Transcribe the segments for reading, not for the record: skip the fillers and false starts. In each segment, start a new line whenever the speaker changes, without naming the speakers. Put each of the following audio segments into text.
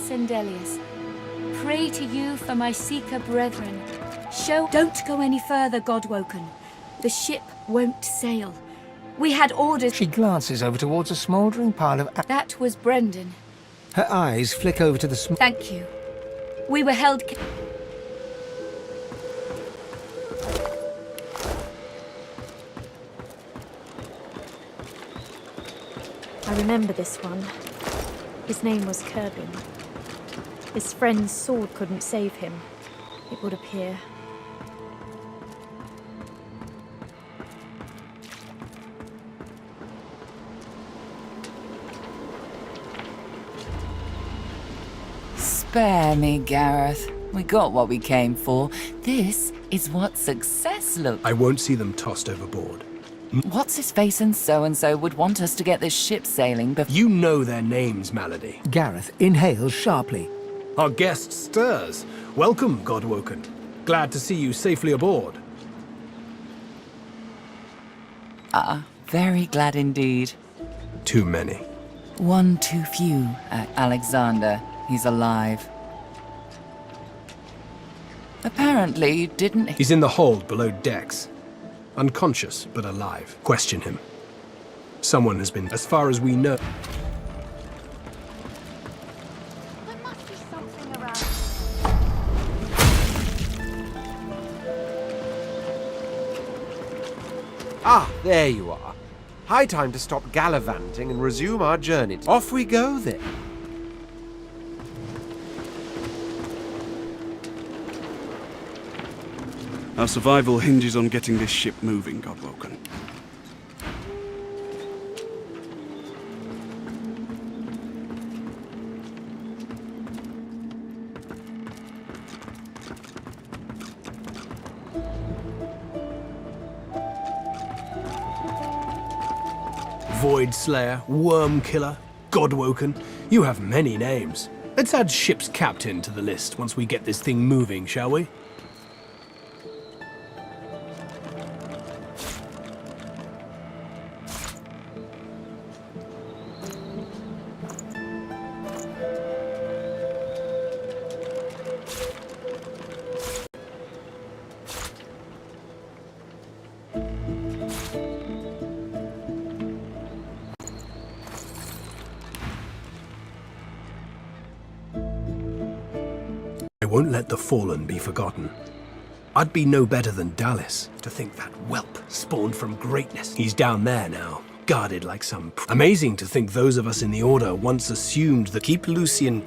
Sendelius. Pray to you for my Seeker brethren. Don't go any further, Godwoken. The ship won't sail. We had orders.
She glances over towards a smouldering pile of...
That was Brendan.
Her eyes flick over to the
Thank you. We were held...
I remember this one. His name was Kirby. His friend's sword couldn't save him, it would appear.
Spare me, Gareth. We got what we came for. This is what success looks.
I won't see them tossed overboard.
What's his face and so would want us to get this ship sailing before...
You know their names, Malady.
Gareth inhales sharply.
Our guest stirs. Welcome, Godwoken. Glad to see you safely aboard.
Very glad indeed.
Too many.
One too few, Alexander. He's alive. Apparently, didn't he?
He's in the hold below decks. Unconscious, but alive. Question him. Someone has been, as far as we know.
There must be something around.
Ah, there you are. High time to stop gallivanting and resume our journey. Off we go, then.
Our survival hinges on getting this ship moving, Godwoken.
Void Slayer, Worm Killer, Godwoken. You have many names. Let's add ship's captain to the list once we get this thing moving, shall we? I won't let the fallen be forgotten. I'd be no better than Dallas to think that whelp spawned from greatness. He's down there now, guarded like some... Amazing to think those of us in the Order once assumed that keep Lucian...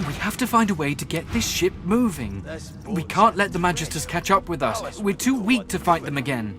We have to find a way to get this ship moving. We can't let the Magisters catch up with us. We're too weak to fight them again.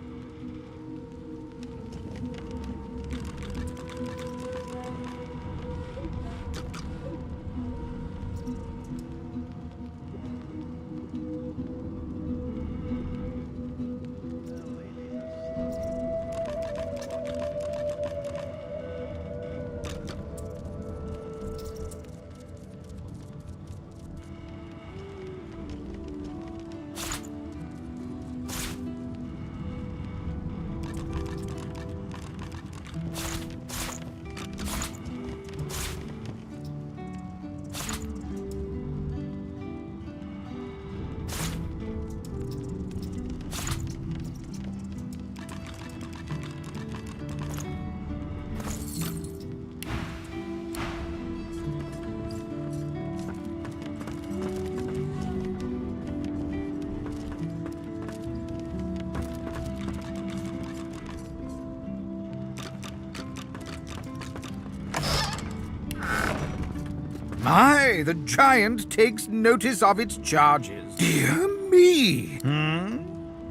My, the giant takes notice of its charges. Dear me.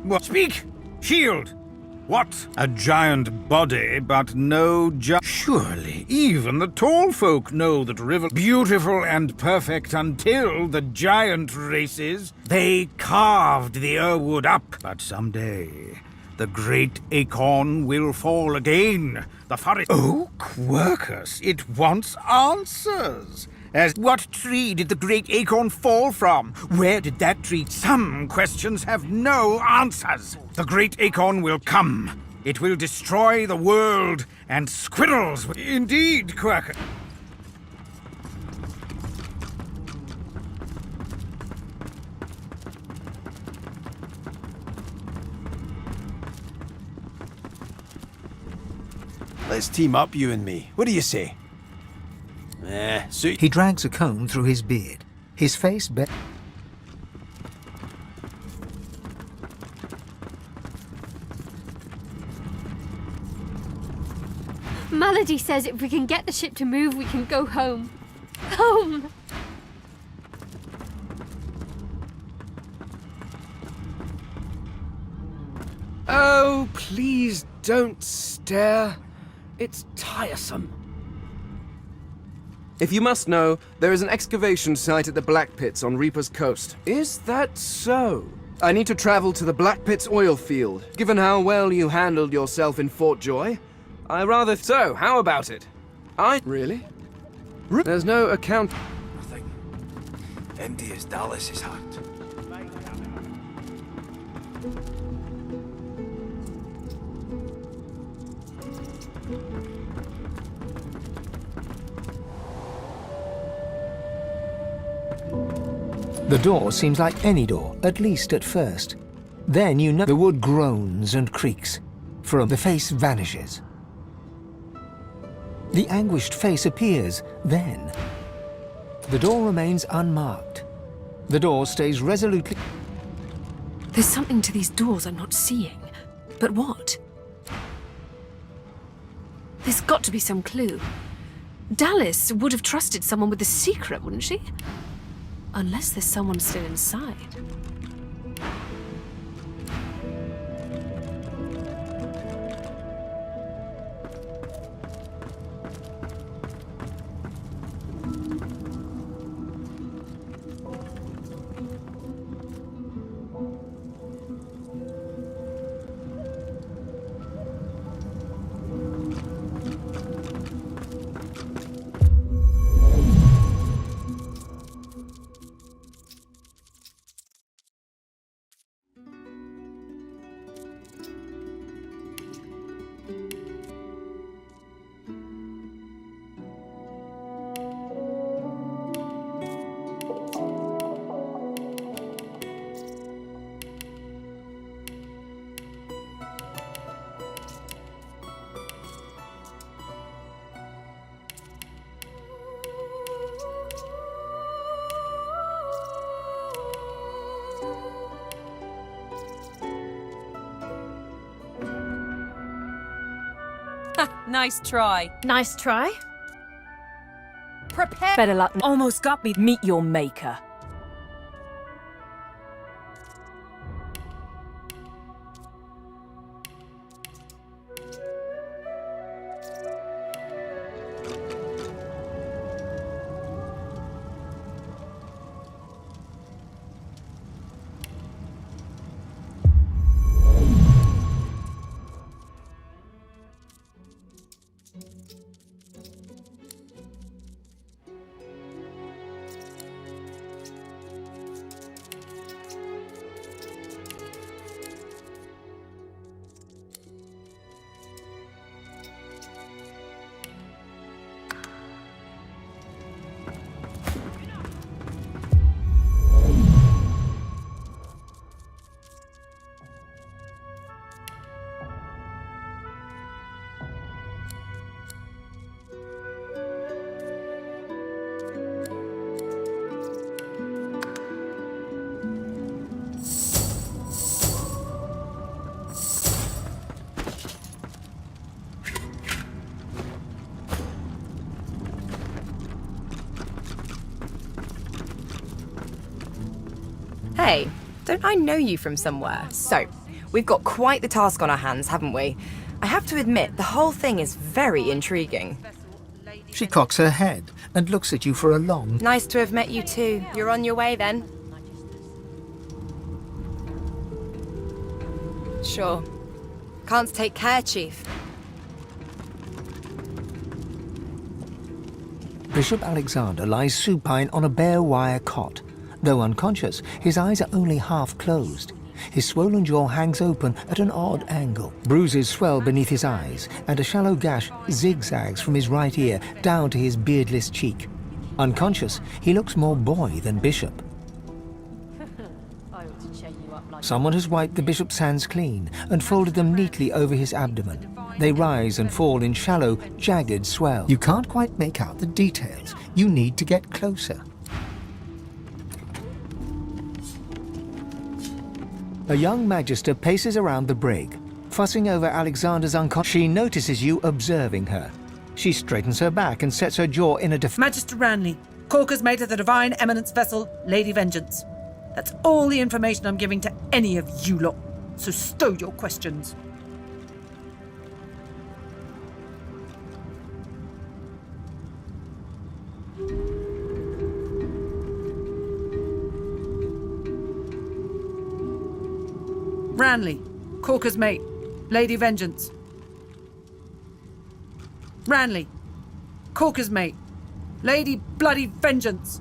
What? Speak! Shield! What? A giant body, but no Surely, even the tall folk know that river beautiful and perfect until the giant races. They carved the Irwood up, but someday the great acorn will fall again. The forest... Oh, Quercus, it wants answers. As what tree did the great acorn fall from? Where did that tree... Some questions have no answers. The great acorn will come. It will destroy the world, and squirrels... Indeed, Quercus.
Let's team up, you and me. What do you say?
He drags a comb through his beard. His face
Melody says if we can get the ship to move, we can go home. Home!
Oh, please don't stare. It's tiresome. If you must know, there is an excavation site at the Black Pits on Reaper's Coast. Is that so? I need to travel to the Black Pits oil field. Given how well you handled yourself in Fort Joy, I rather... So, how about it? Really? There's no account...
Nothing. Empty as Dallas's heart.
The door seems like any door, at least at first. Then you know the wood groans and creaks. The face vanishes. The anguished face appears, then. The door remains unmarked. The door stays resolutely...
There's something to these doors I'm not seeing. But what? There's got to be some clue. Dallas would have trusted someone with a secret, wouldn't she? Unless there's someone still inside.
Nice try.
Nice try.
Prepare.
Better luck. Almost got me. Meet your maker.
Hey, don't I know you from somewhere? So, We've got quite the task on our hands, haven't we? I have to admit, the whole thing is very intriguing.
She cocks her head and looks at you for a long...
Nice to have met you too. You're on your way then? Sure. Can't take care, Chief.
Bishop Alexander lies supine on a bare wire cot. Though unconscious, his eyes are only half closed. His swollen jaw hangs open at an odd angle. Bruises swell beneath his eyes, and a shallow gash zigzags from his right ear down to his beardless cheek. Unconscious, he looks more boy than bishop. Someone has wiped the bishop's hands clean and folded them neatly over his abdomen. They rise and fall in shallow, jagged swell. You can't quite make out the details. You need to get closer. A young magister paces around the brig, fussing over Alexander's unconscious. She notices you observing her. She straightens her back and sets her jaw in a
Magister Ranley, Corker's mate of the Divine Eminence vessel, Lady Vengeance. That's all the information I'm giving to any of you lot, so stow your questions. Ranley, Corker's mate, Lady Vengeance. Ranley, Corker's mate, Lady Bloody Vengeance.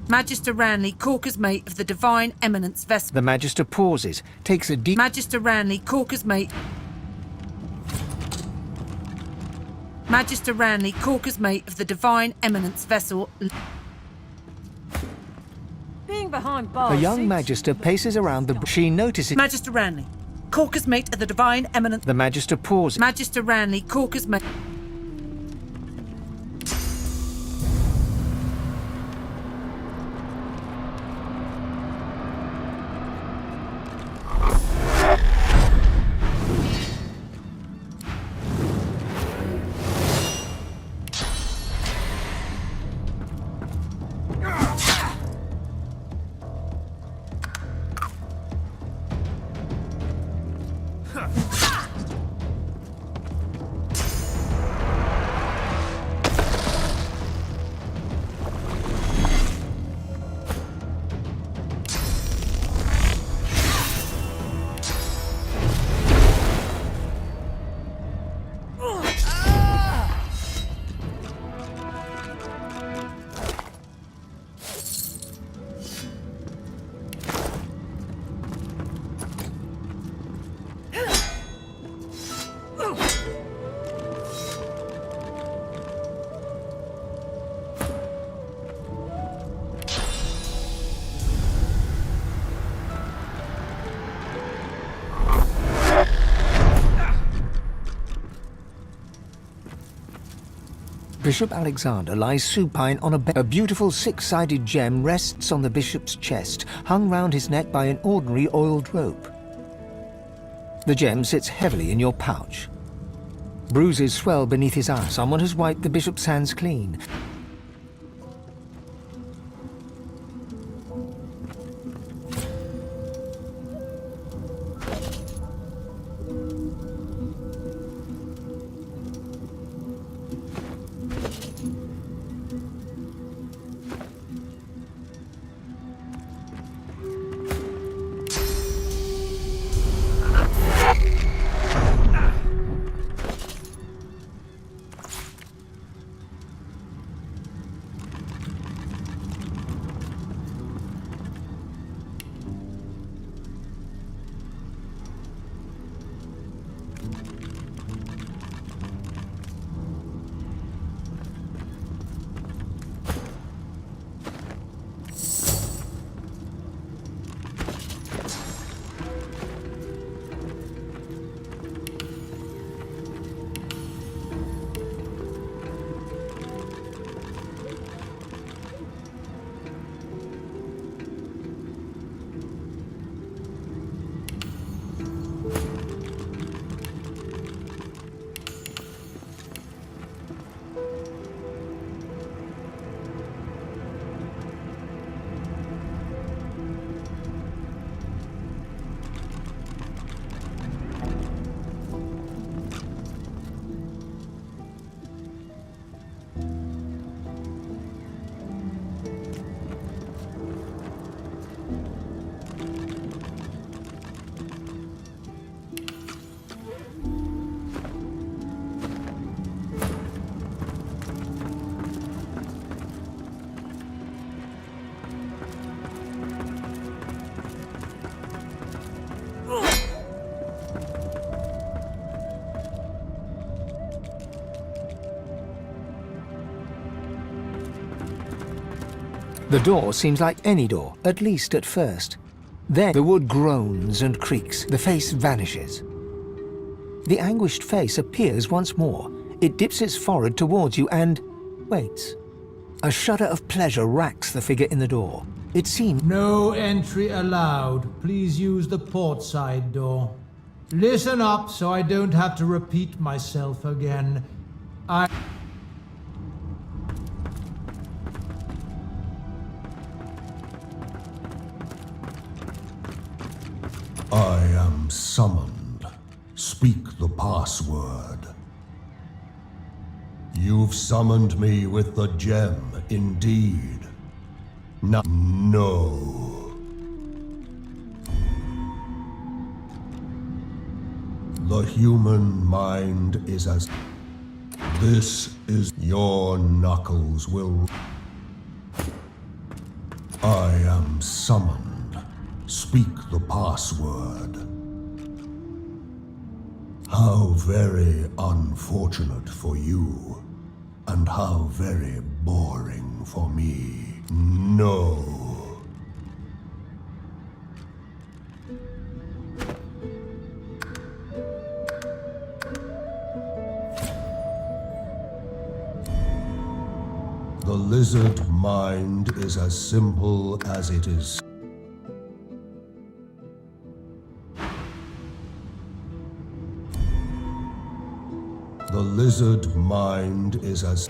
Magister Ranley, Corker's mate of the Divine Eminence vessel.
The Magister pauses, takes a deep...
Magister Ranley, Corker's mate. Magister Ranley, Corker's mate of the Divine Eminence vessel.
Being behind bars.
A young magister paces around the... She notices...
Magister Ranley, Corker's mate of the Divine Eminence...
The Magister pauses.
Magister Ranley, Corker's mate...
Bishop Alexander lies supine on a bed. A beautiful six-sided gem rests on the bishop's chest, hung round his neck by an ordinary oiled rope. The gem sits heavily in your pouch. Bruises swell beneath his eyes. Someone has wiped the bishop's hands clean. The door seems like any door, at least at first. Then the wood groans and creaks, the face vanishes. The anguished face appears once more. It dips its forehead towards you and waits. A shudder of pleasure racks the figure in the door. It seems...
No entry allowed. Please use the port side door. Listen up so I don't have to repeat myself again. I
am summoned. Speak the password. You've summoned me with the gem, indeed. No. The human mind is as... This is your knuckles will... I am summoned. Speak the password. How very unfortunate for you, and how very boring for me. No. The lizard mind is as simple as it is. The lizard mind is as...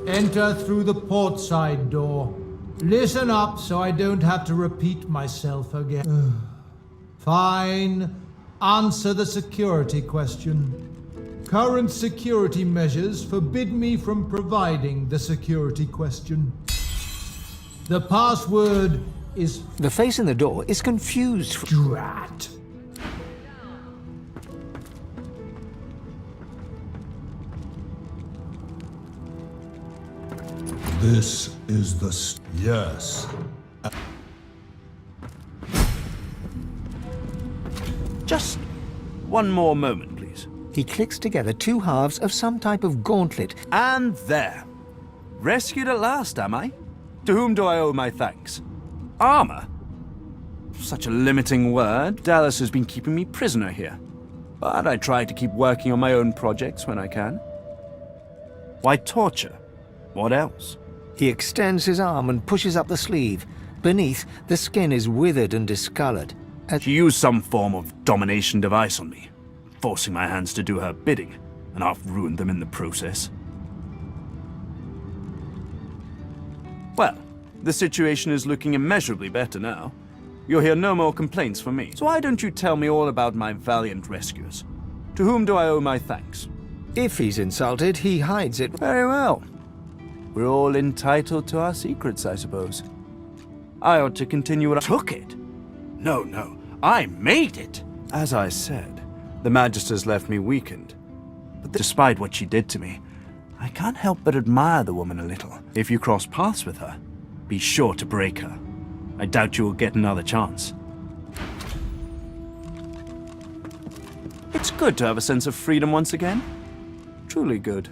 enter through the port side door. Listen up so I don't have to repeat myself again. Fine. Answer the security question. Current security measures forbid me from providing the security question. The password is...
The face in the door is confused.
Drat.
This is the... Yes.
Just one more moment, please.
He clicks together two halves of some type of gauntlet.
And there. Rescued at last, am I? To whom do I owe my thanks? Armor? Such a limiting word. Dallas has been keeping me prisoner here. But I try to keep working on my own projects when I can. Why torture? What else?
He extends his arm and pushes up the sleeve. Beneath, the skin is withered and discolored.
She used some form of domination device on me, forcing my hands to do her bidding, and half ruined them in the process. Well, the situation is looking immeasurably better now. You'll hear no more complaints from me. So why don't you tell me all about my valiant rescuers? To whom do I owe my thanks?
If he's insulted, he hides it.
Very well. We're all entitled to our secrets, I suppose. I ought to continue what I took it. No, I made it. As I said, the Magister's left me weakened. But despite what she did to me, I can't help but admire the woman a little. If you cross paths with her, be sure to break her. I doubt you will get another chance. It's good to have a sense of freedom once again. Truly good.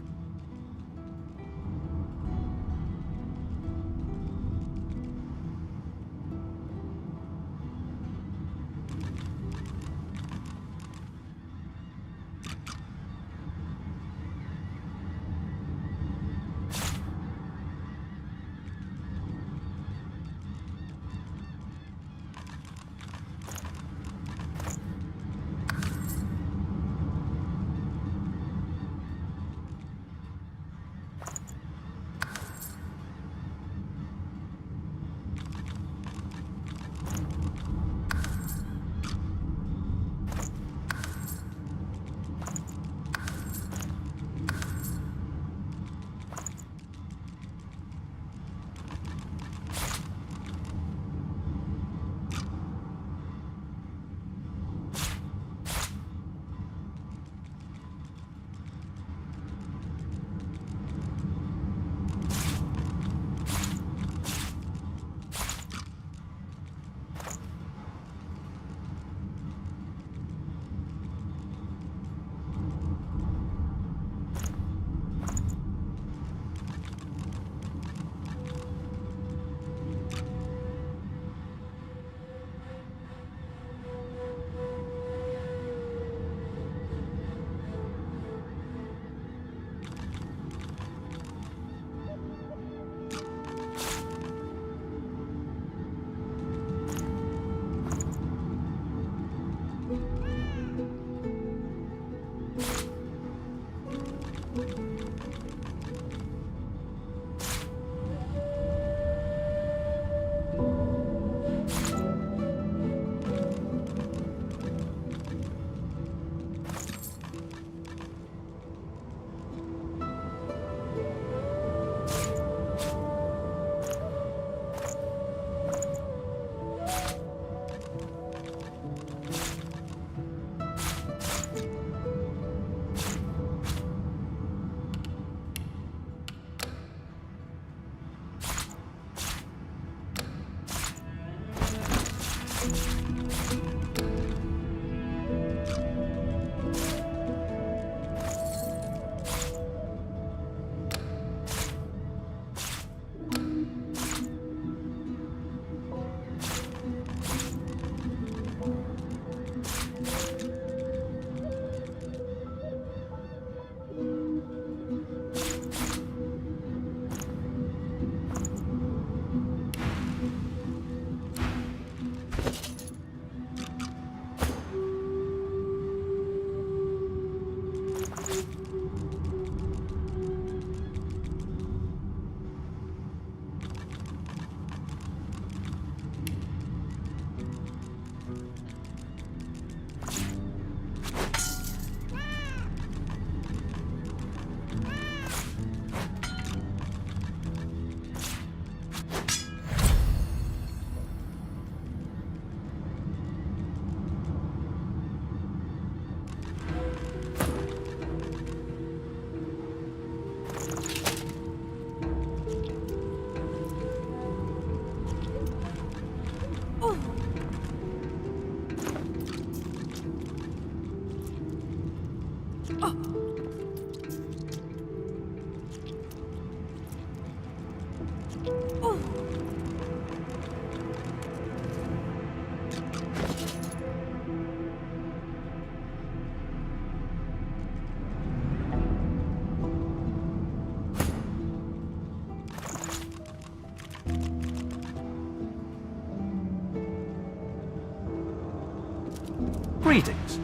Greetings.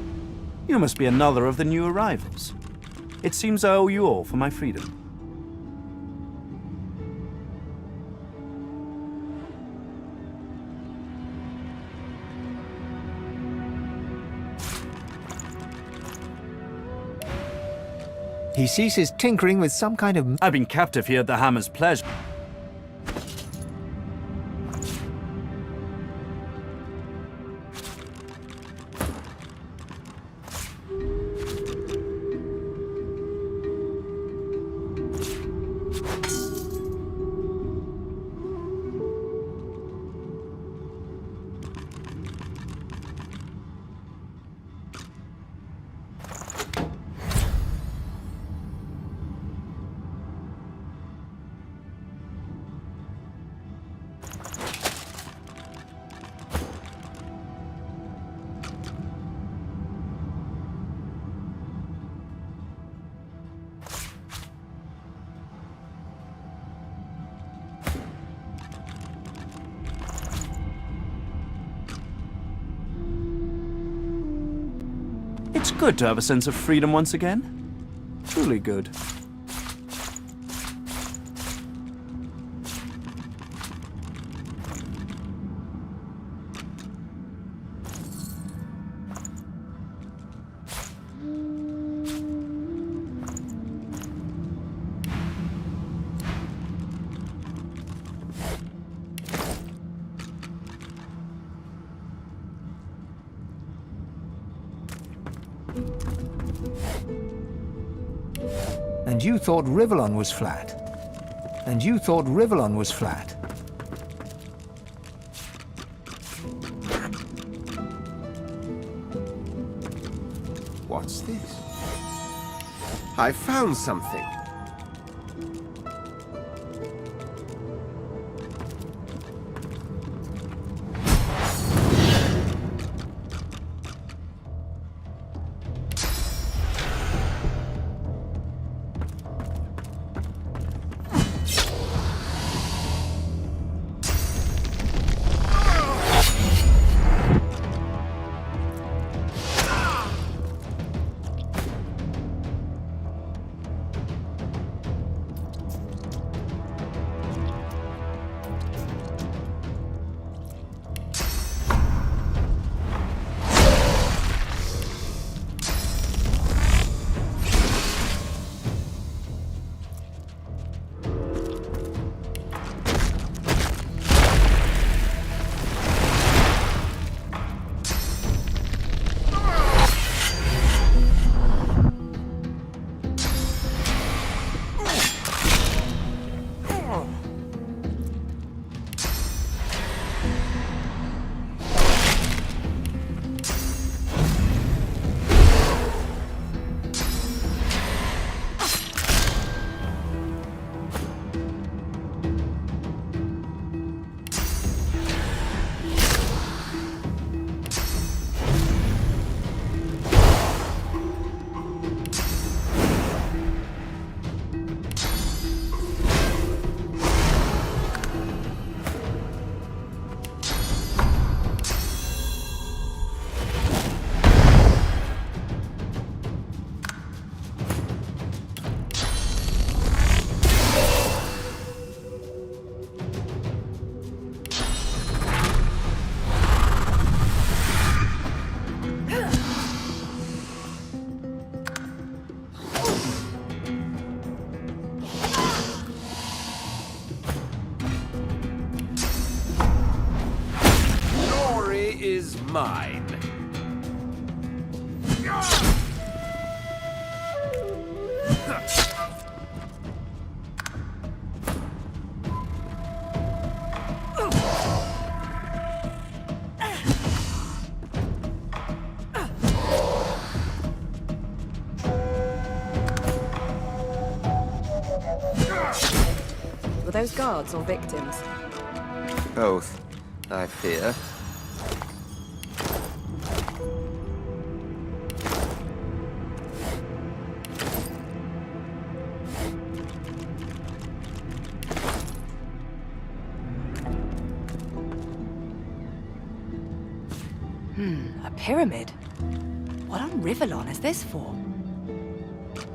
You must be another of the new arrivals. It seems I owe you all for my freedom.
He ceases tinkering with some kind of...
I've been captive here at the Hammer's pleasure. It's good to have a sense of freedom once again. Truly good.
And you thought Rivellon was flat. And you thought Rivellon was flat.
What's this? I found something.
Is mine.
Were those guards or victims?
Both, I fear.
A pyramid? What on Rivellon is this for?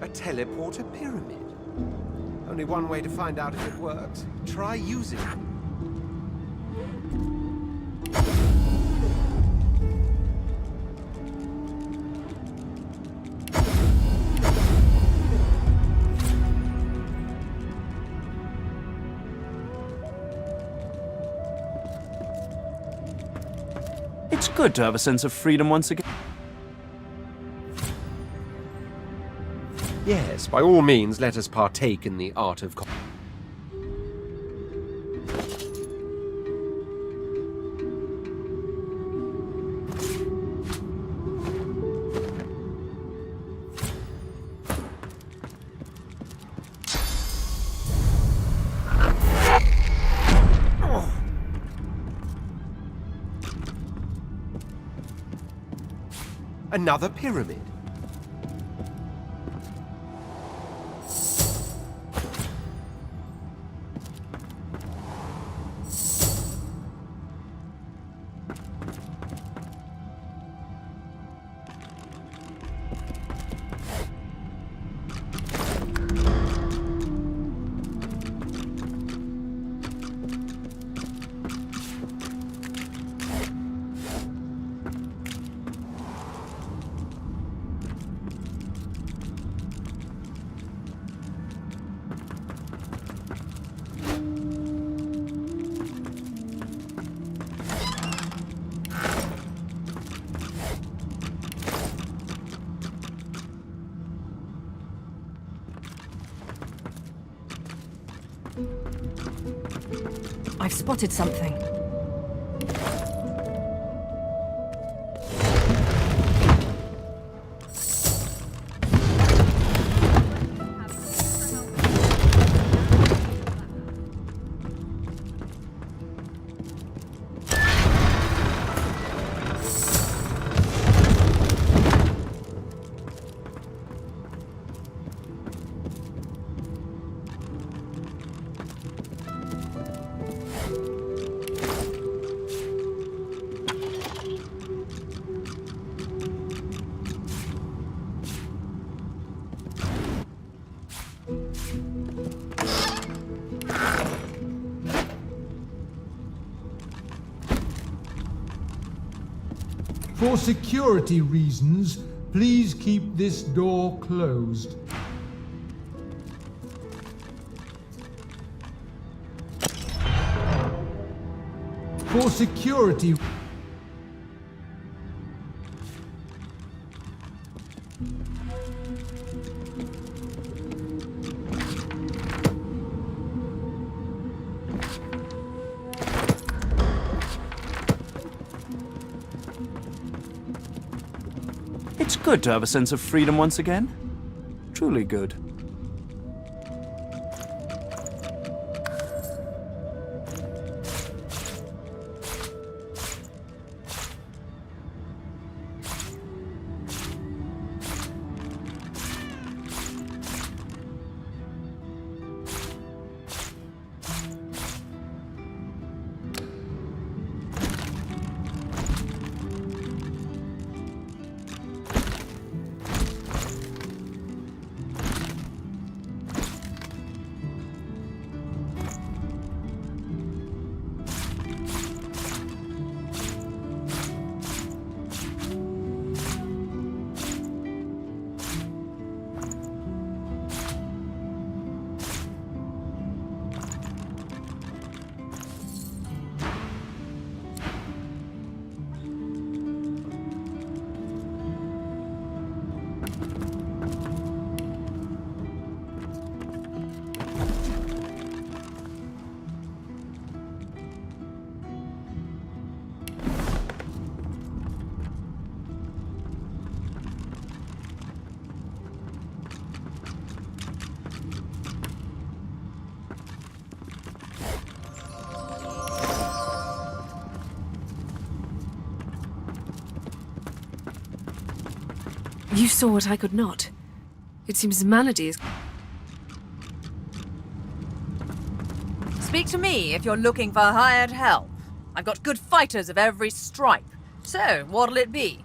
A teleporter pyramid. Only one way to find out if it works. Try using it.
It's good to have a sense of freedom once again.
Yes, by all means, let us partake in the art of... Another pyramid.
I've spotted something.
For security reasons, please keep this door closed. For security...
It's good to have a sense of freedom once again. Truly good.
You saw what I could not. It seems Malady is...
Speak to me if you're looking for hired help. I've got good fighters of every stripe. So, what'll it be?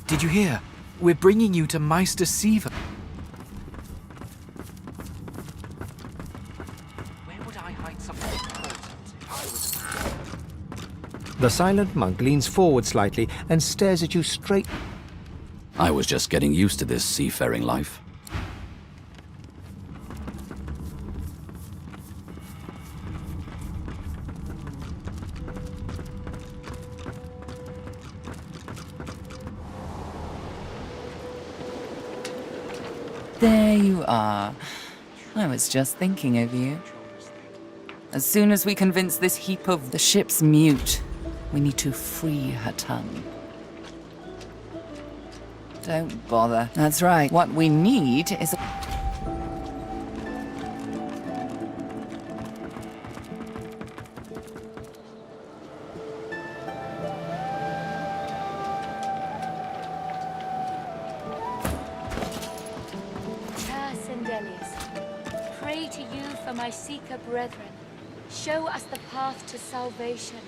Did you hear? We're bringing you to Meister Siva. Where would I hide something important if I was...
The silent monk leans forward slightly and stares at you straight.
I was just getting used to this seafaring life.
There you are. I was just thinking of you. As soon as we convince this heap of the ship's mute, we need to free her tongue. Don't bother. That's right. What we need is a...
Pray to you for my Seeker brethren. Show us the path to salvation.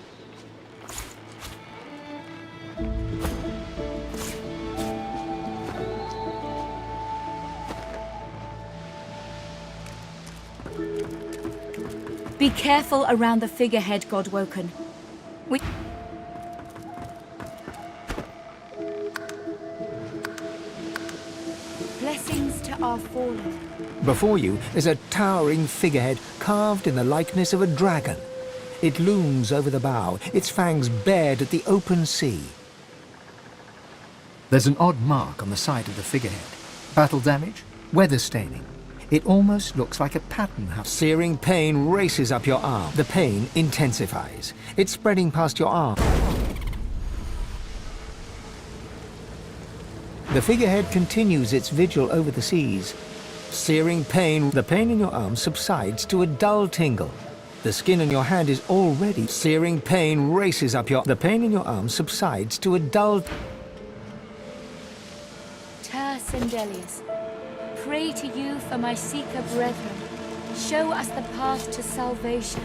Be careful around the figurehead, Godwoken. Blessings to our fallen.
Before you is a towering figurehead carved in the likeness of a dragon. It looms over the bow, its fangs bared at the open sea.
There's an odd mark on the side of the figurehead. Battle damage, weather staining.
It almost looks like a pattern house. Searing pain races up your arm. The pain intensifies. It's spreading past your arm. The figurehead continues its vigil over the seas. Searing pain, the pain in your arm subsides to a dull tingle. The skin on your hand is already... Searing pain races up your... The pain in your arm subsides to a dull...
Ter Sendelius, pray to you for my Seeker brethren. Show us the path to salvation.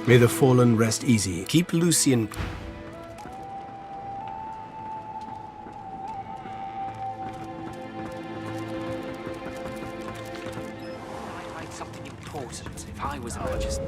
May the fallen rest easy. Keep Lucian...
I'd hide something important if I was a Magus.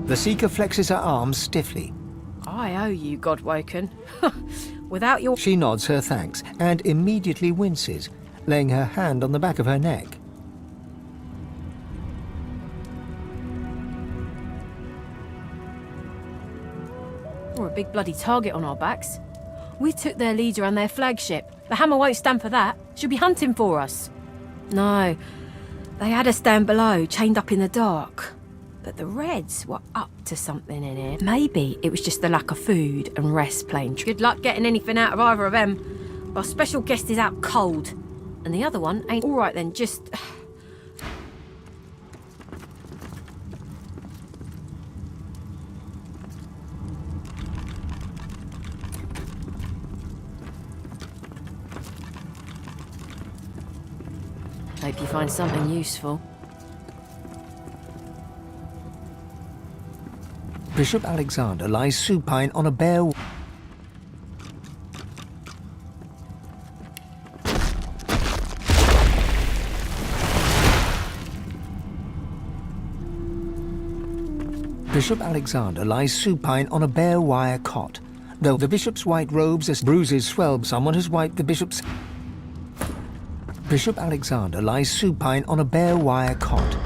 The Seeker flexes her arms stiffly.
I owe you, Godwoken. Without your...
She nods her thanks and immediately winces, laying her hand on the back of her neck.
We're a big bloody target on our backs. We took their leader and their flagship. The Hammer won't stand for that. She'll be hunting for us. No, they had us down below, chained up in the dark. But the Reds were up to something in here. Maybe it was just the lack of food and rest playing. Good luck getting anything out of either of them. Our special guest is out cold. And the other one ain't... All right then, just... Hope you find something useful.
Bishop Alexander lies supine on a bare... Bishop Alexander lies supine on a bare wire cot. Though the bishop's white robes as bruises swell, someone has wiped the bishop's... Bishop Alexander lies supine on a bare wire cot.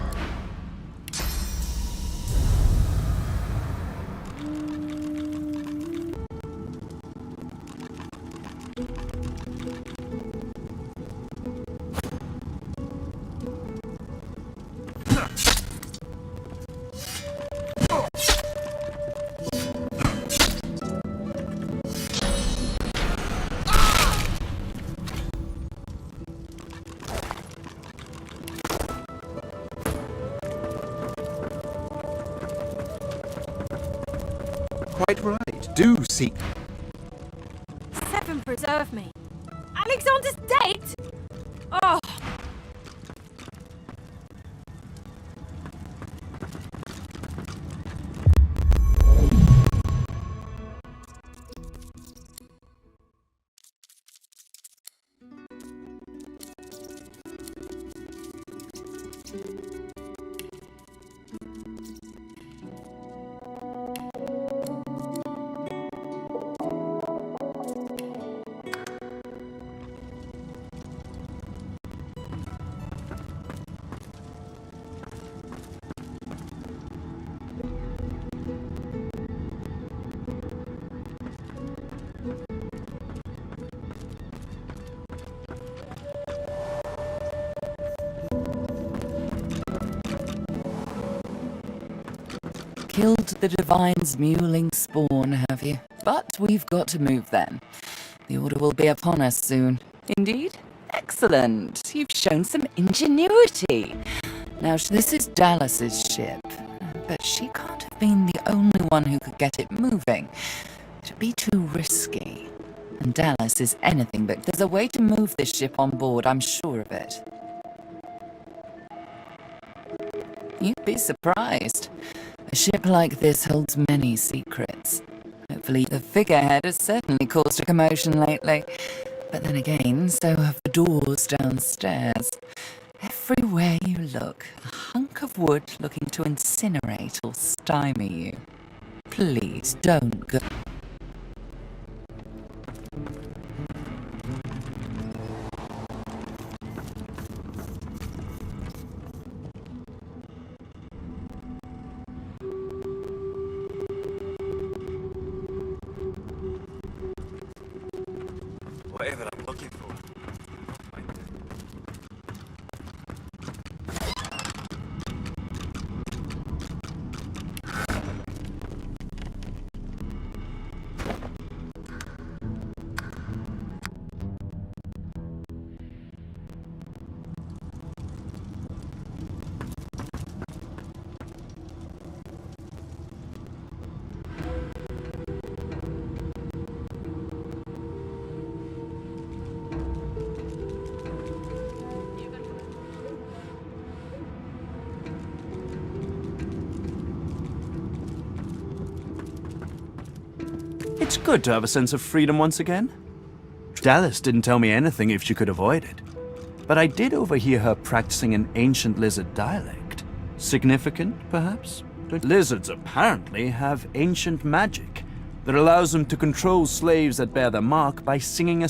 Quite right. Do seek.
Heaven preserve me. Alexander's dead? Oh!
Killed the Divine's mewling spawn, have you? But we've got to move then. The order will be upon us soon. Indeed? Excellent. You've shown some ingenuity. Now, this is Dallas's ship, but she can't have been the only one who could get it moving. It'd be too risky. And Dallas is anything but... There's a way to move this ship on board, I'm sure of it. You'd be surprised. A ship like this holds many secrets. Hopefully, the figurehead has certainly caused a commotion lately. But then again, so have the doors downstairs. Everywhere you look, a hunk of wood looking to incinerate or stymie you. Please don't go.
Whatever I'm looking for. It's good to have a sense of freedom once again. Dallas didn't tell me anything if she could avoid it, but I did overhear her practicing an ancient lizard dialect. Significant, perhaps? Lizards apparently have ancient magic that allows them to control slaves that bear their mark by singing a...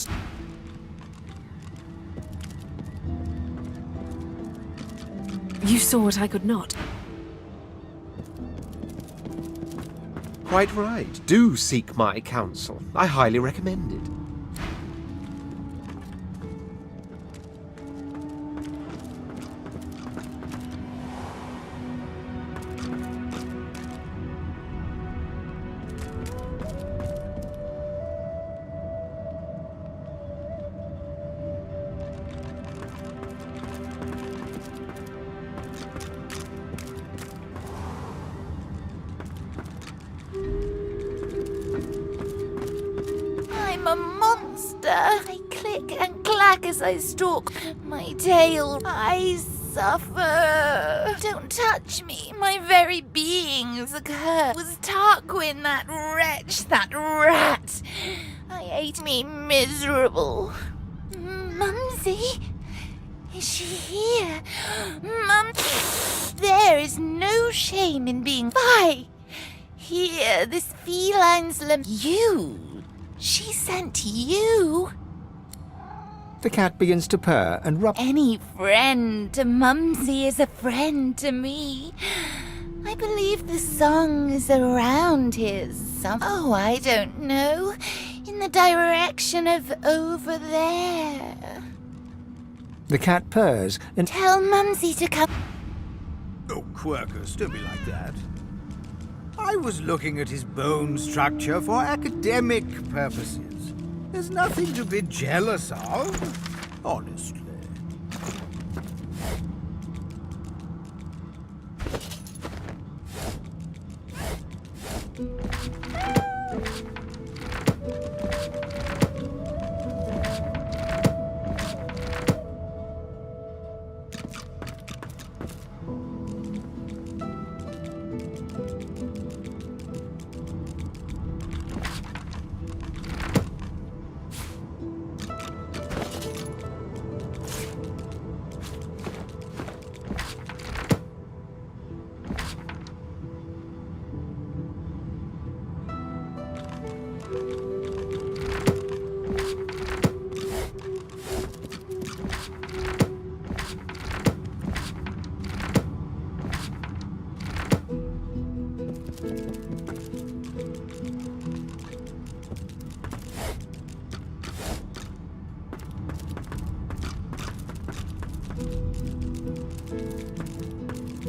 You saw what I could not.
Quite right. Do seek my counsel. I highly recommend it.
I'm a monster. I click and clack as I stalk. My tail. I suffer. Don't touch me. My very being is a curse. It was Tarquin, that wretch, that rat. I ate me miserable. Mumsy? Is she here? Mum, there is no shame in being... Fie! Here, this feline's You! She sent you!
The cat begins to purr and rub.
Any friend to Mumsy is a friend to me. I believe the song is around here Oh, I don't know. In the direction of over there.
The cat purrs and
Tell Mumsy to come.
Oh, Quirkus, don't be like that. I was looking at his bone structure for academic purposes. There's nothing to be jealous of, honestly.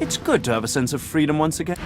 It's good to have a sense of freedom once again.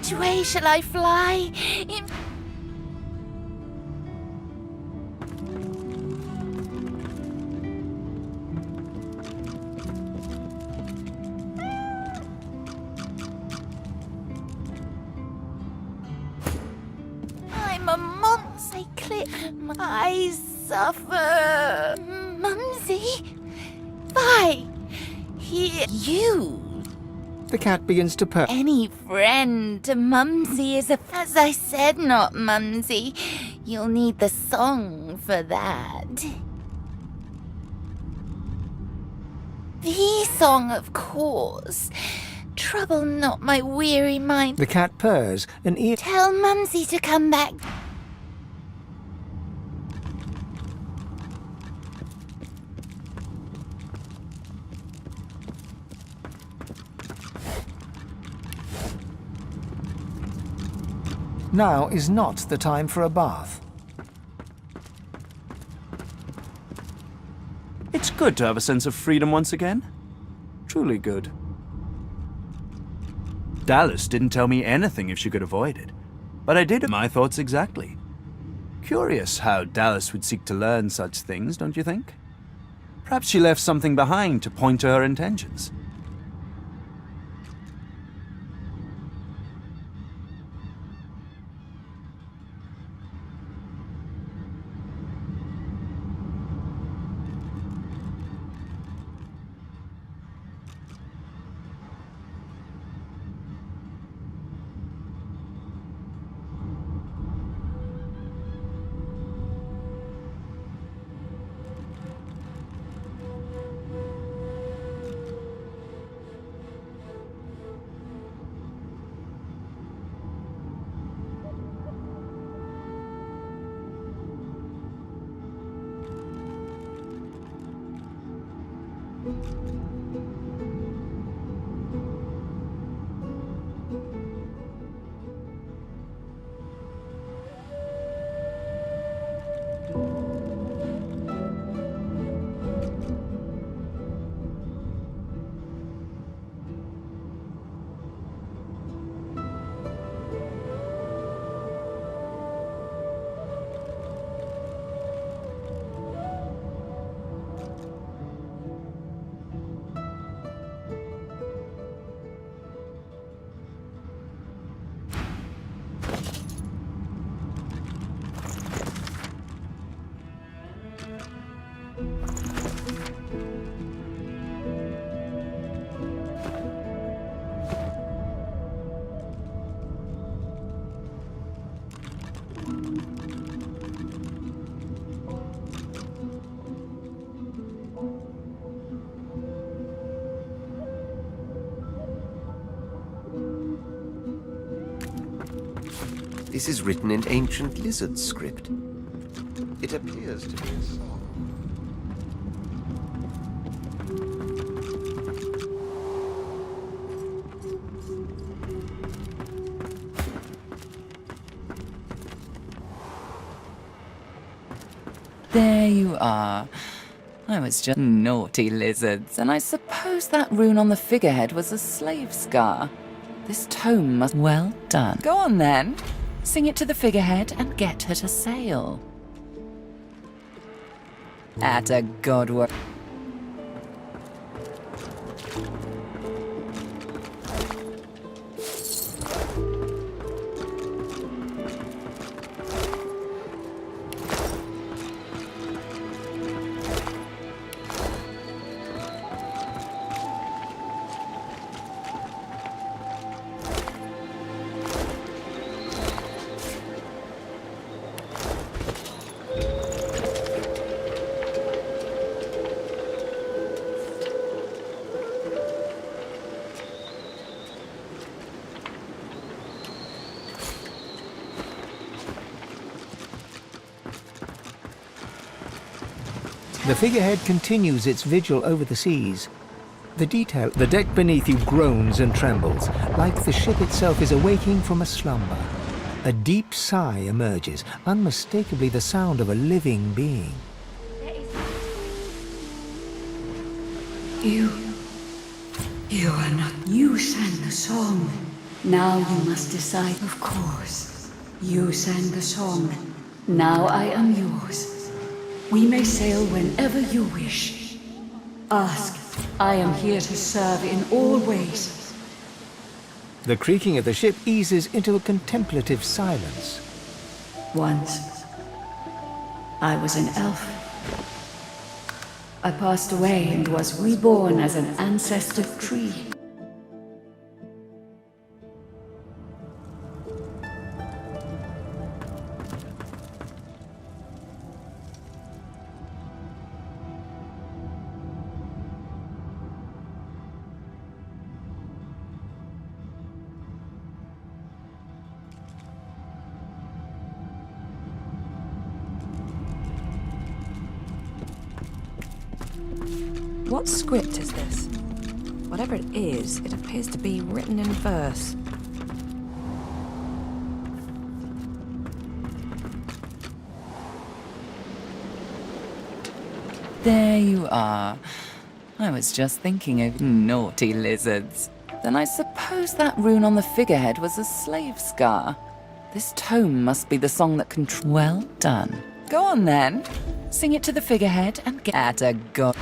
Which way shall I fly? I'm a monster. I click. I suffer. Mumsy? Bye. Here. You.
The cat begins to purr.
Any friend to Mumsy is as I said, not Mumsy. You'll need the song for that. The song, of course. Trouble not my weary mind.
The cat purrs and
Tell Mumsy to come back.
Now is not the time for a bath.
It's good to have a sense of freedom once again. Truly good. Dallas didn't tell me anything if she could avoid it, but I did my thoughts exactly. Curious how Dallas would seek to learn such things, don't you think? Perhaps she left something behind to point to her intentions.
This is written in ancient lizard script. It appears to be a song.
There you are. I was just naughty lizards, and I suppose that rune on the figurehead was a slave scar. This tome must... Well done. Go on then. Sing it to the figurehead and get her to sail. Atta god work.
The figurehead continues its vigil over the seas. The deck beneath you groans and trembles, like the ship itself is awaking from a slumber. A deep sigh emerges, unmistakably the sound of a living being.
You are not... You sang the song. Now you must decide. Of course. You sang the song. Now I am yours. We may sail whenever you wish. Ask. I am here to serve in all ways.
The creaking of the ship eases into a contemplative silence.
Once, I was an elf. I passed away and was reborn as an ancestor tree.
What script is this? Whatever it is, it appears to be written in verse.
There you are. I was just thinking of naughty lizards. Then I suppose that rune on the figurehead was a slave scar. This tome must be the song that Well done. Go on then. Sing it to the figurehead and get at a god.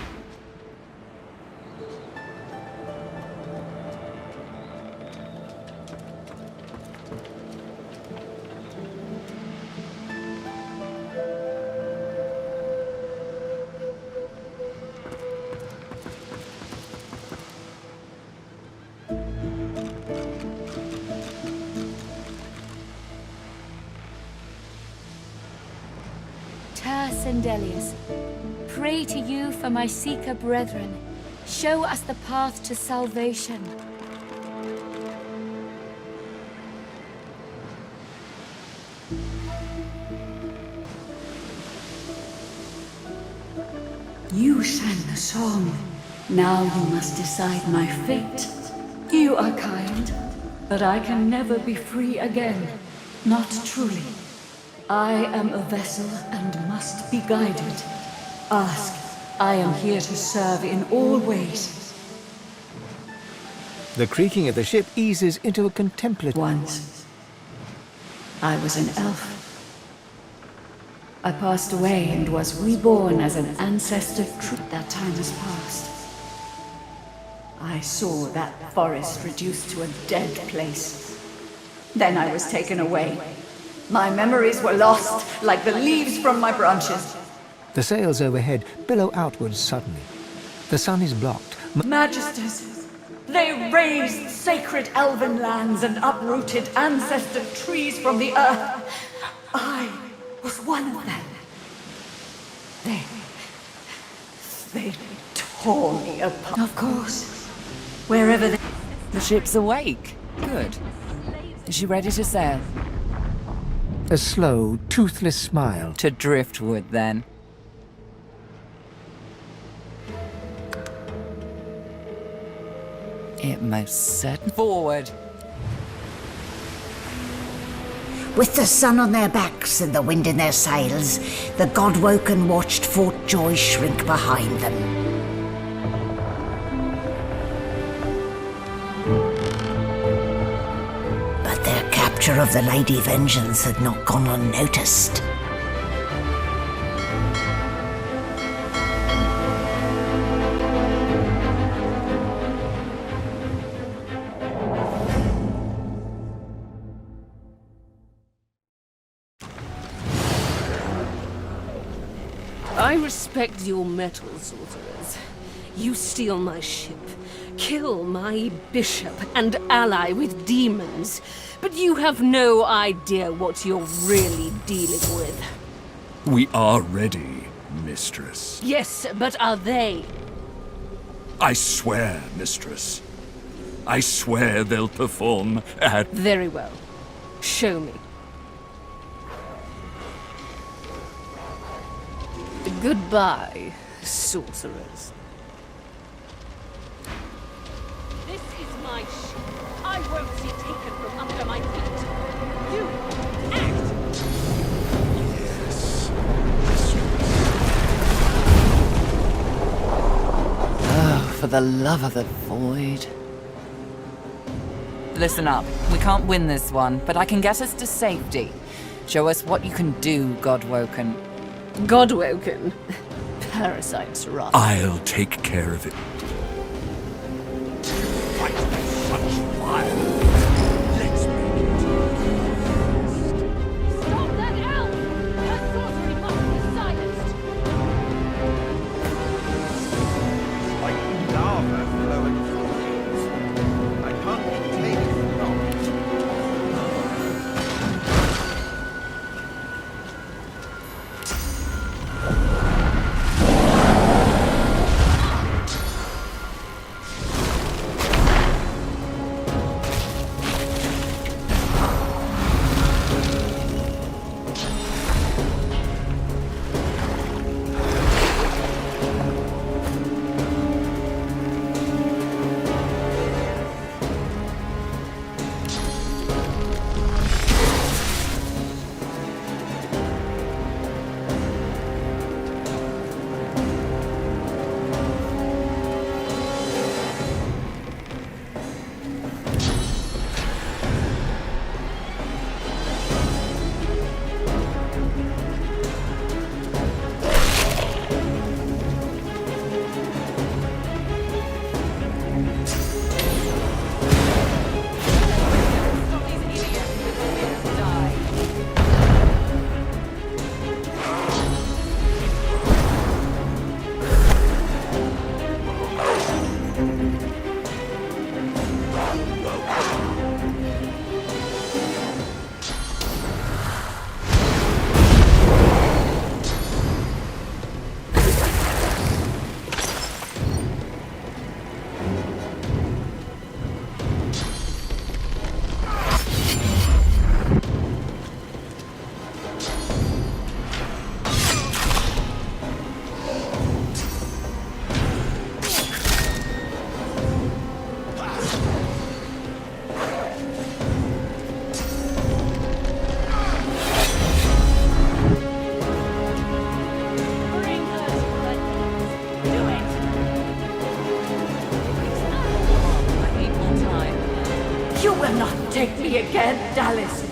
Sendelius, pray to you for my seeker brethren. Show us the path to salvation.
You sang the song. Now you must decide my fate. You are kind, but I can never be free again. Not truly. I am a vessel and must be guided. Ask. I am here to serve in all ways.
The creaking of the ship eases into a contemplative...
Once, I was an elf. I passed away and was reborn as an ancestor tree. That time has passed. I saw that forest reduced to a dead place. Then I was taken away. My memories were lost, like the leaves from my branches.
The sails overhead billow outwards suddenly. The sun is blocked.
Magisters, they razed sacred elven lands and uprooted ancestor trees from the earth. I was one of them. They tore me apart. Of course, wherever they...
The ship's awake. Good. Is she ready to sail?
A slow, toothless smile.
To driftwood, then. It most certainly. Forward.
With the sun on their backs and the wind in their sails, the God-woken watched Fort Joy shrink behind them. But their capture of the Lady Vengeance had not gone unnoticed.
I respect your mettle, sorcerers. You steal my ship, kill my bishop and ally with demons, but you have no idea what you're really dealing with.
We are ready, mistress.
Yes, but are they?
I swear, mistress. I swear they'll perform at...
Very well. Show me. Goodbye, sorcerers. This is my ship. I won't see taken from under my feet. You act!
Yes.
Oh, for the love of the void. Listen up. We can't win this one, but I can get us to safety. Show us what you can do, Godwoken.
Godwoken? Parasites rot.
I'll take care of it. Fight with such fire. Let's make it.
Stop that elf! Her sorcery must be silenced!
Like lava flowing through leaves. I can't contain it for long.
You will not take me again, Dallas.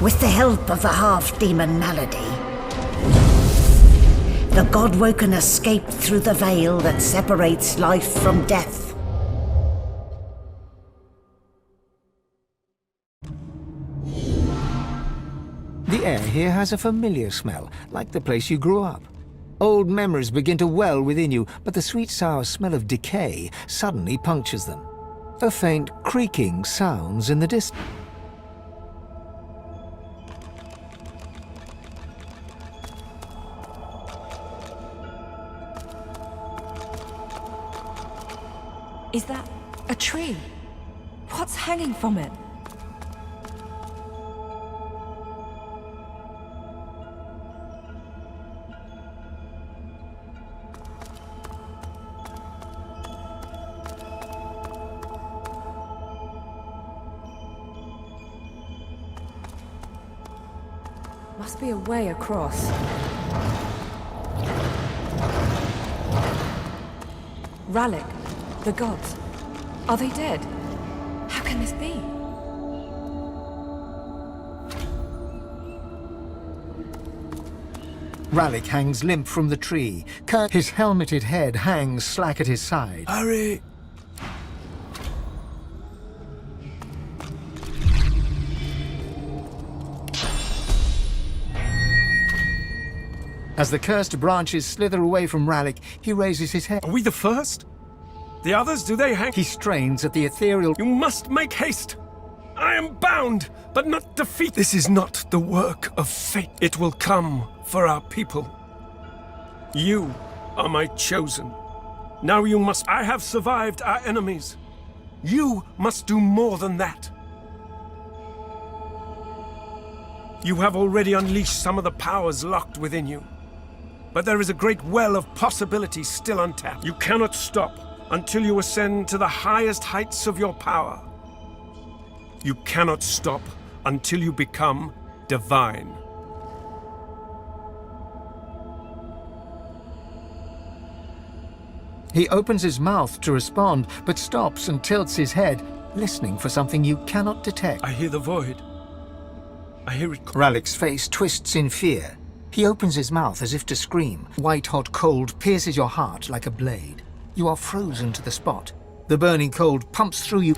With the help of the half-demon Malady, the Godwoken escaped through the veil that separates life from death.
The air here has a familiar smell, like the place you grew up. Old memories begin to well within you, but the sweet sour smell of decay suddenly punctures them. A faint creaking sounds in the distance.
Is that a tree? What's hanging from it? Must be a way across. Rallic, the gods. Are they dead? How can this be?
Rallic hangs limp from the tree. His helmeted head hangs slack at his side.
Hurry!
As the cursed branches slither away from Rallic, he raises his head.
Are we the first? The others, do they hang?
He strains at the ethereal...
You must make haste! I am bound, but not defeated. This is not the work of fate. It will come for our people. You are my chosen. Now you must... I have survived our enemies. You must do more than that. You have already unleashed some of the powers locked within you. But there is a great well of possibilities still untapped. You cannot stop until you ascend to the highest heights of your power. You cannot stop until you become divine.
He opens his mouth to respond, but stops and tilts his head, listening for something you cannot detect.
I hear the void. I hear it.
Rallic's face twists in fear. He opens his mouth as if to scream. White-hot cold pierces your heart like a blade. You are frozen to the spot. The burning cold pumps through you.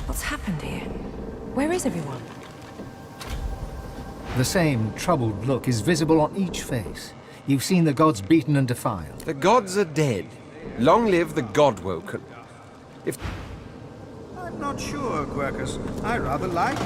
What's happened here? Where is everyone?
The same troubled look is visible on each face. You've seen the gods beaten and defiled.
The gods are dead. Long live the Godwoken. If...
I'm not sure, Quercus. I rather like...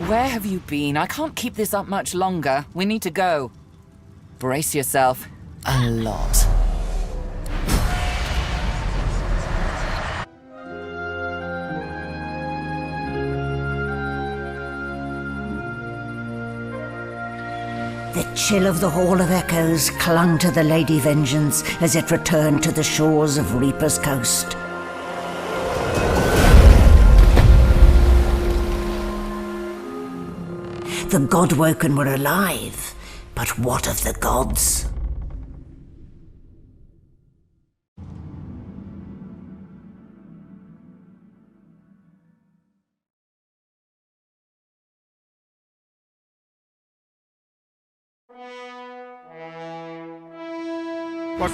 Where have you been? I can't keep this up much longer. We need to go. Brace yourself. A lot.
The chill of the Hall of Echoes clung to the Lady Vengeance as it returned to the shores of Reaper's Coast. The Godwoken were alive, but what of the gods?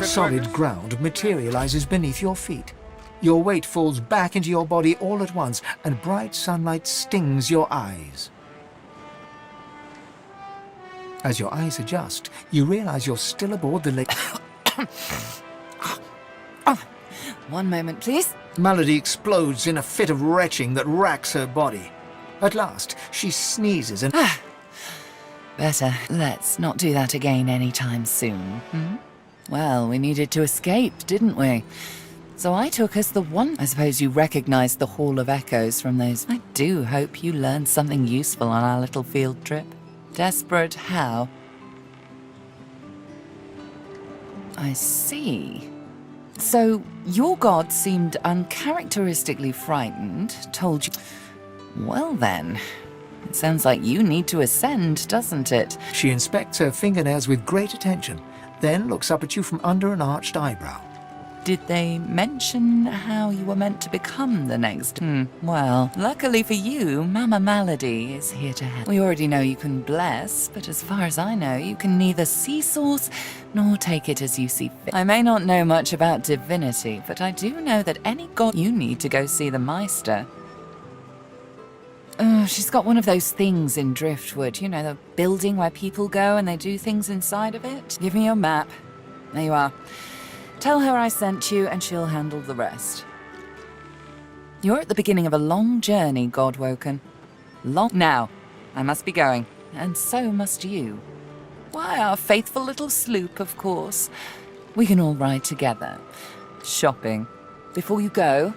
Solid ground materializes beneath your feet. Your weight falls back into your body all at once, and bright sunlight stings your eyes. As your eyes adjust, you realize you're still aboard the lake.
One moment, please.
Malady explodes in a fit of retching that racks her body. At last, she sneezes and...
Better. Let's not do that again anytime soon. Well, we needed to escape, didn't we? So I took us the one... I suppose you recognized the Hall of Echoes from those... I do hope you learned something useful on our little field trip. Desperate how? I see. So, your god seemed uncharacteristically frightened, told you... Well then, it sounds like you need to ascend, doesn't it?
She inspects her fingernails with great attention, then looks up at you from under an arched eyebrow.
Did they mention how you were meant to become the next? Well, luckily for you, Mama Malady is here to help. We already know you can bless, but as far as I know, you can neither see source nor take it as you see fit. I may not know much about divinity, but I do know that any god you need to go see the Meister. She's got one of those things in Driftwood, you know, the building where people go and they do things inside of it. Give me your map. There you are. Tell her I sent you and she'll handle the rest. You're at the beginning of a long journey, Godwoken. Now, I must be going, and so must you. Why, our faithful little sloop, of course. We can all ride together. Shopping. Before you go,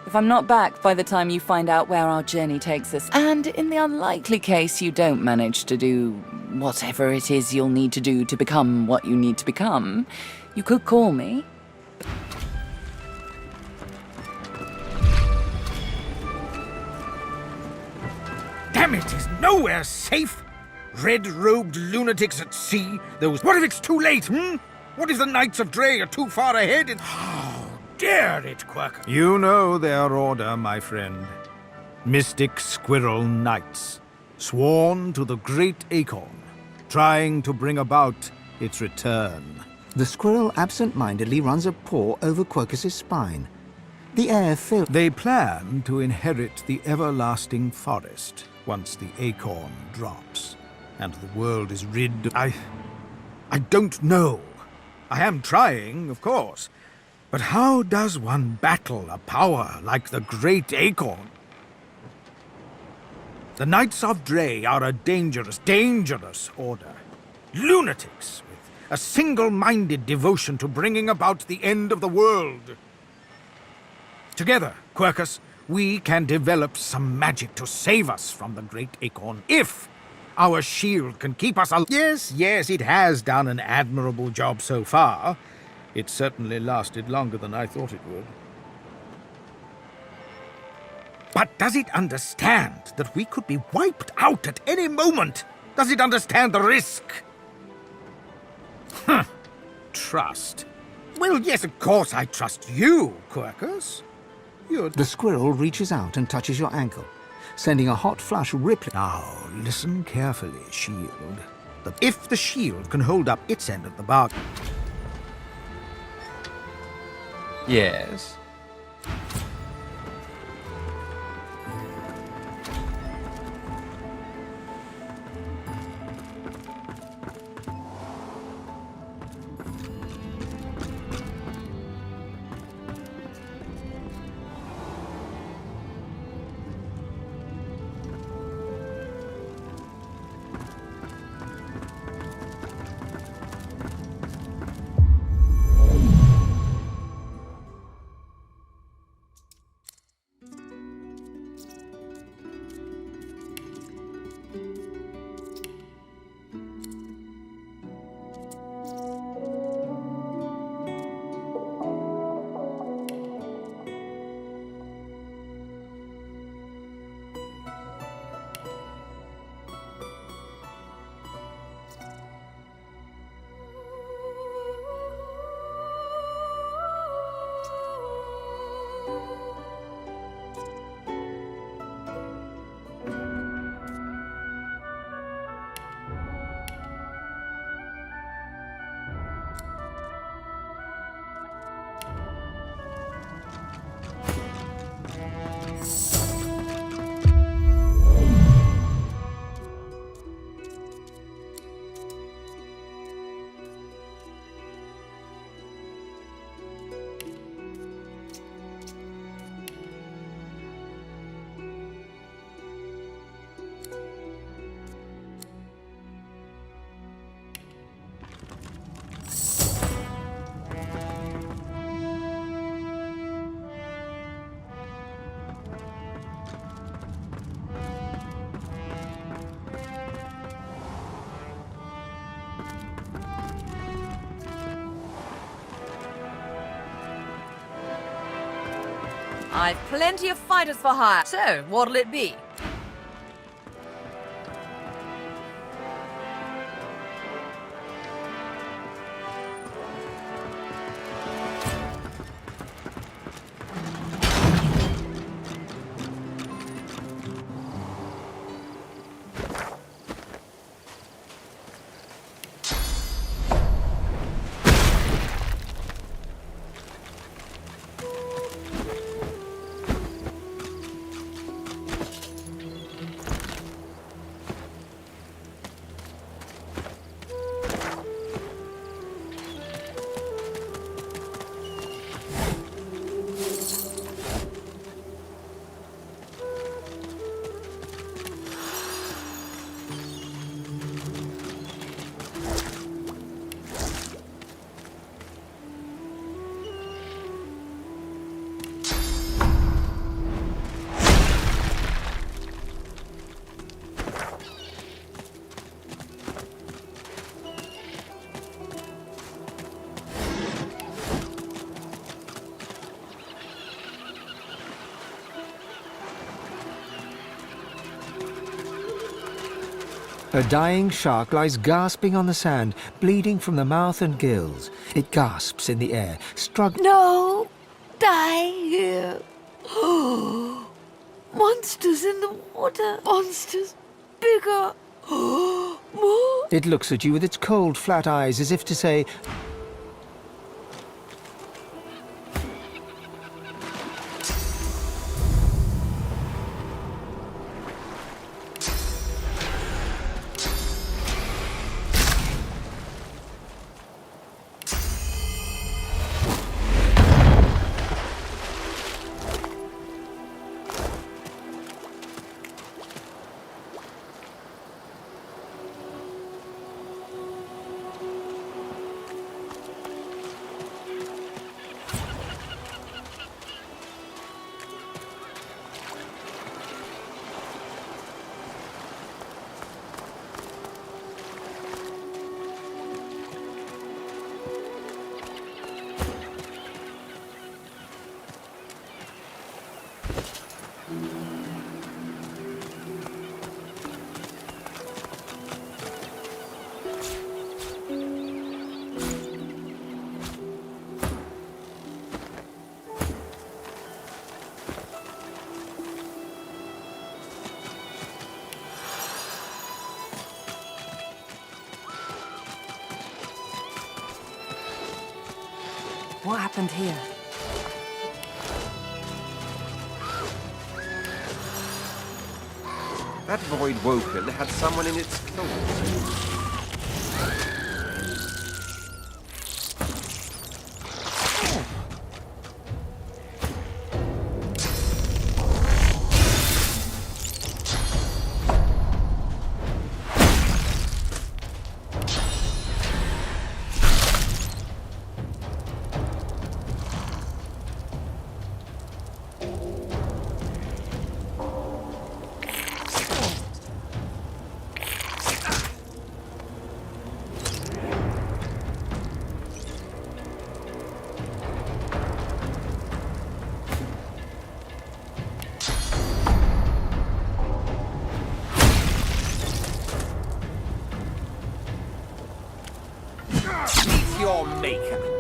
if I'm not back by the time you find out where our journey takes us, and in the unlikely case you don't manage to do whatever it is you'll need to do to become what you need to become, you could call me.
Damn it, is nowhere safe? Red-robed lunatics at sea, those... What if it's too late, What if the Knights of Dre are too far ahead and... How dare it, Quirker? You know their order, my friend. Mystic Squirrel Knights, sworn to the Great Acorn, trying to bring about its return.
The squirrel absent-mindedly runs a paw over Quercus's spine. The air fills...
They plan to inherit the everlasting forest once the acorn drops, and the world is rid of... I don't know. I am trying, of course. But how does one battle a power like the Great Acorn? The Knights of Dre are a dangerous, dangerous order. Lunatics with a single-minded devotion to bringing about the end of the world. Together, Quercus, we can develop some magic to save us from the Great Acorn, if our shield can keep us alive. Yes, it has done an admirable job so far. It certainly lasted longer than I thought it would. But does it understand that we could be wiped out at any moment? Does it understand the risk? Trust. Well, yes, of course I trust you, Quercus.
The squirrel reaches out and touches your ankle, sending a hot flush rippling.
Now, listen carefully, shield. If the shield can hold up its end of the bargain...
Yes.
I've plenty of fighters for hire. So, what'll it be?
A dying shark lies gasping on the sand, bleeding from the mouth and gills. It gasps in the air, struggling.
No! Die here! Monsters in the water! Monsters bigger! More!
It looks at you with its cold, flat eyes as if to say,
What happened here?
That void woken had someone in its claws. Your maker.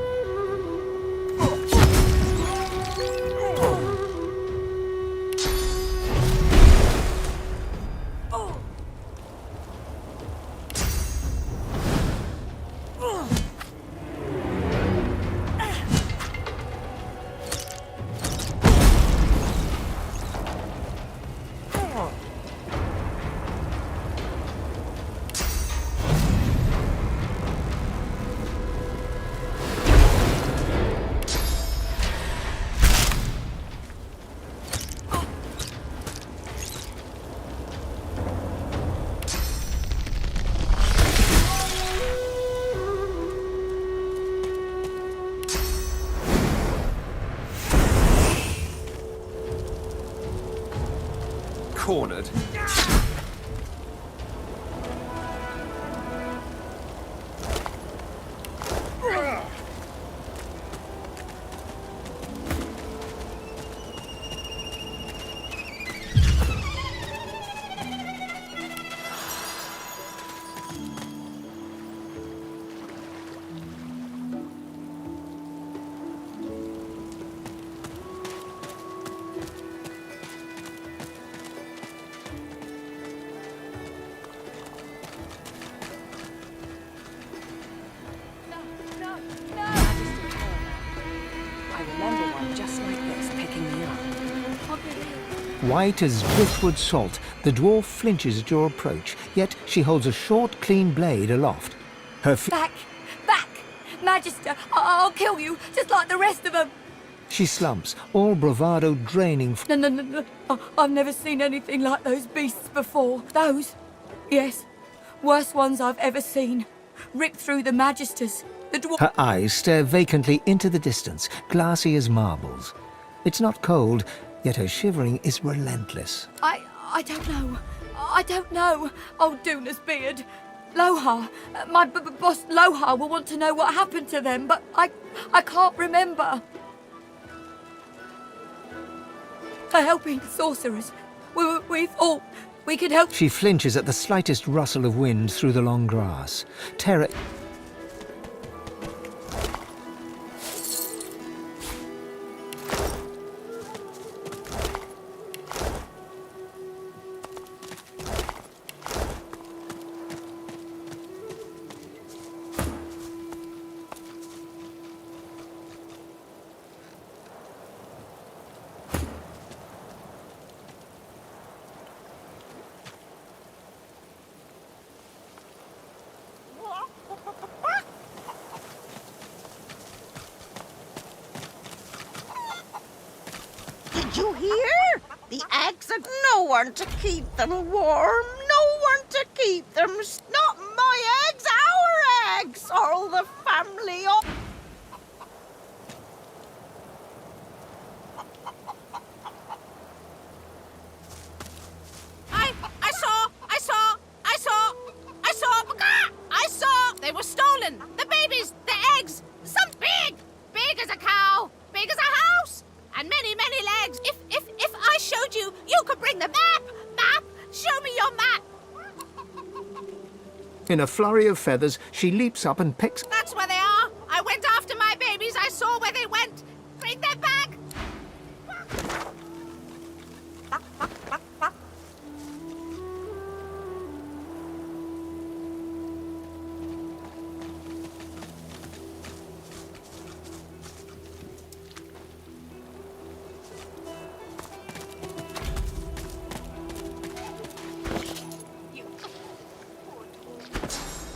Cornered.
White as driftwood salt, the dwarf flinches at your approach, yet she holds a short, clean blade aloft. Her
Back! Back! Magister, I'll kill you, just like the rest of them!
She slumps, all bravado draining.
No. I've never seen anything like those beasts before. Those? Yes. Worst ones I've ever seen. Ripped through the Magisters. The dwarf.
Her eyes stare vacantly into the distance, glassy as marbles. It's not cold, yet her shivering is relentless.
I don't know. Old Duna's beard. Lohar. My boss Lohar will want to know what happened to them, but I can't remember. For helping sorcerers. We thought we could help.
She flinches at the slightest rustle of wind through the long grass. Terror.
Did you hear? The eggs had no one to keep them warm. No one to keep them. Not my eggs, our eggs. All the family.
I saw! They were stolen! The babies! The eggs! Some big! Big as a cow! Big as a house! And many, many legs! If I showed you, you could bring the map! Map! Show me your map!
In a flurry of feathers, she leaps up and picks.
That's where they are! I went after my babies! I saw where they went! Bring them back!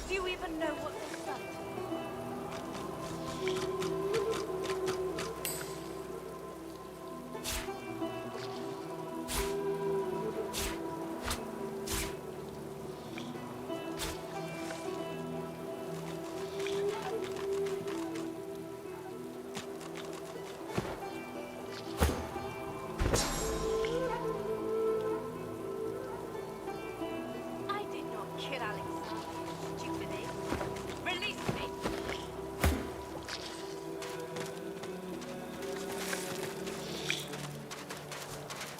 Do you even know what this is?
I did not kill Alexander, stupid ape. Release me!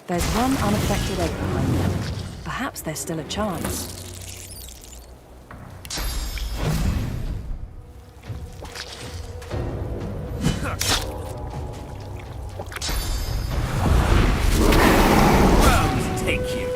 There's one unaffected egg behind them. Perhaps there's still a chance.
Worms take you!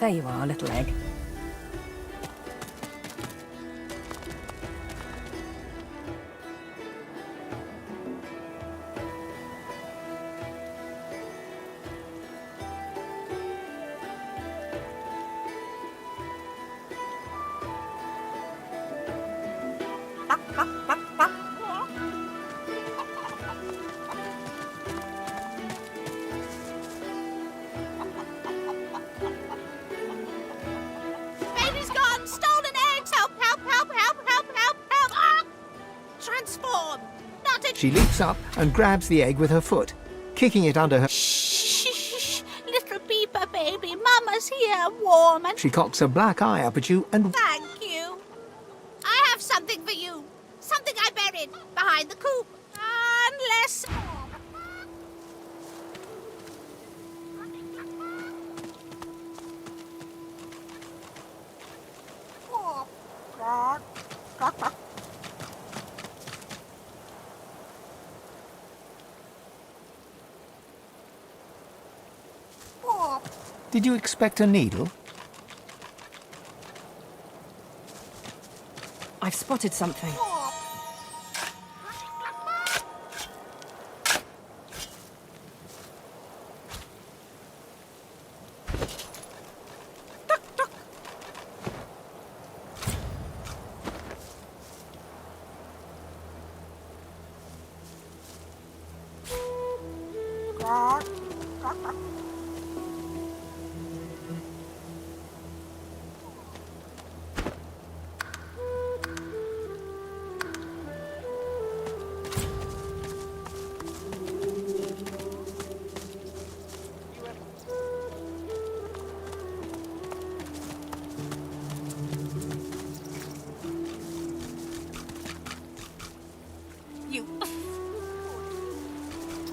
There you are, little egg.
Baby's gone! Stolen eggs! Help, help, help, help, help, help, help! Ah! Transform! Not a...
She leaps up and grabs the egg with her foot, kicking it under her.
Shh! Little Beeper baby, Mama's here, warm and...
She cocks a black eye up at you and
Thank you. I have something for you. Something I buried behind the coop. Unless...
Did you expect a needle?
I've spotted something.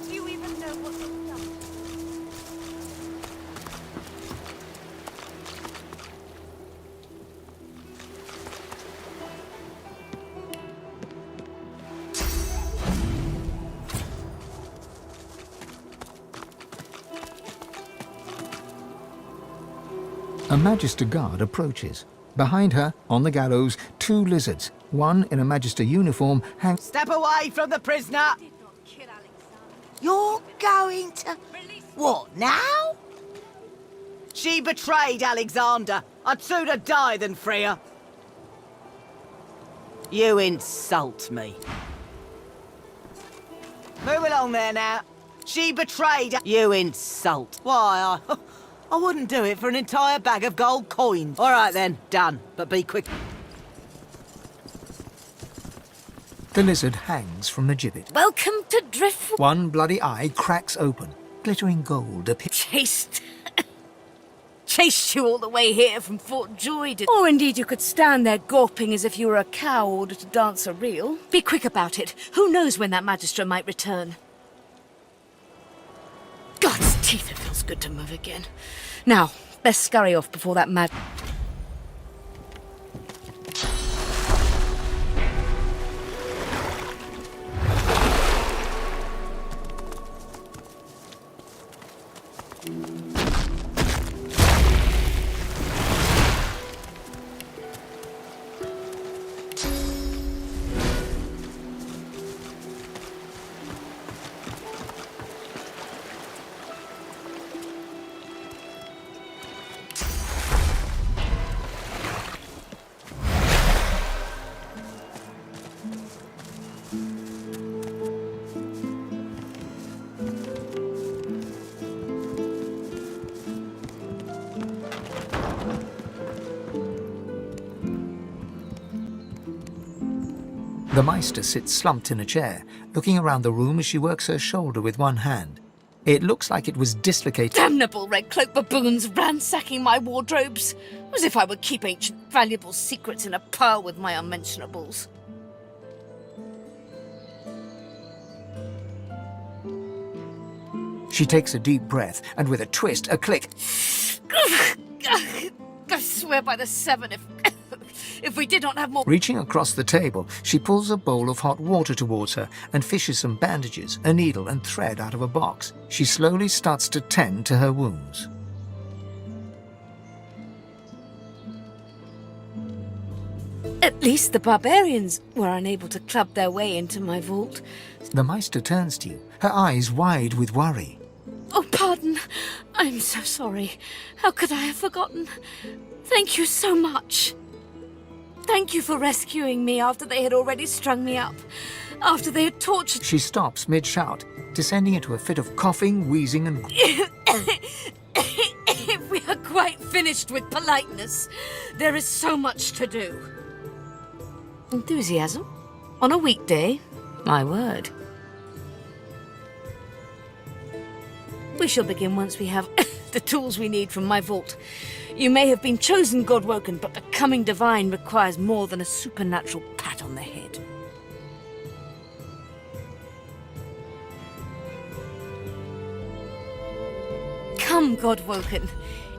You even know what you've done?
A Magister guard approaches. Behind her, on the gallows, 2 lizards. One in a Magister uniform hangs...
Step away from the prisoner! You're going to... What, now? She betrayed Alexander. I'd sooner die than free her. You insult me. Move along there now. She betrayed... You insult. Why, I wouldn't do it for an entire bag of gold coins. All right then, done. But be quick.
The lizard hangs from the gibbet.
Welcome to Driftwood.
One bloody eye cracks open. Glittering gold appears.
Chased you all the way here from Fort Joyden. Or indeed you could stand there gawping as if you were a cow ordered to dance a reel. Be quick about it. Who knows when that Magister might return? God's teeth, it feels good to move again. Now, best scurry off before that mad...
The Meister sits slumped in a chair, looking around the room as she works her shoulder with one hand. It looks like it was dislocated.
Damnable red cloak baboons ransacking my wardrobes, as if I would keep ancient valuable secrets in a pile with my unmentionables.
She takes a deep breath, and with a twist, a click.
I swear by the seven, if we did not have more...
Reaching across the table, she pulls a bowl of hot water towards her and fishes some bandages, a needle and thread out of a box. She slowly starts to tend to her wounds.
At least the barbarians were unable to club their way into my vault.
The Meister turns to you, her eyes wide with worry.
Oh, pardon. I'm so sorry. How could I have forgotten? Thank you so much. Thank you for rescuing me after they had already strung me up. After they had tortured...
She stops mid-shout, descending into a fit of coughing, wheezing and...
We are quite finished with politeness. There is so much to do. Enthusiasm? On a weekday? My word. We shall begin once we have the tools we need from my vault. You may have been chosen Godwoken, but becoming divine requires more than a supernatural pat on the head. Come, Godwoken.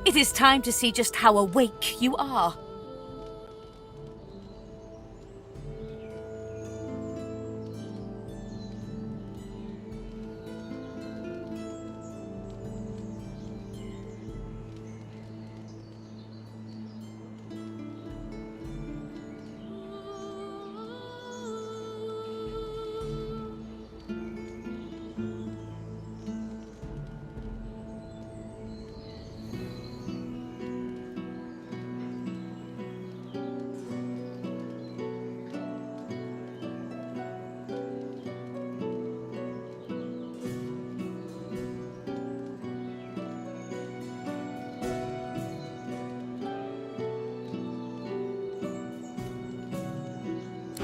It is time to see just how awake you are.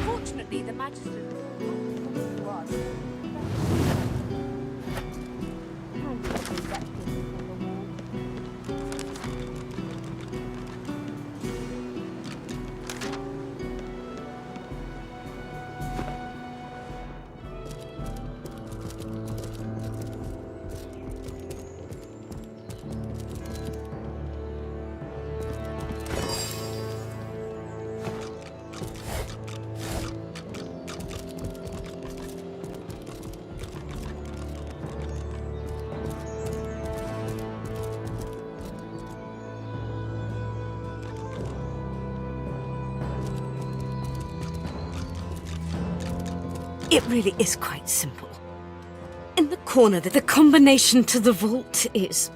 Fortunately, the magistrate was. It really is quite simple. In the corner, the combination to the vault is...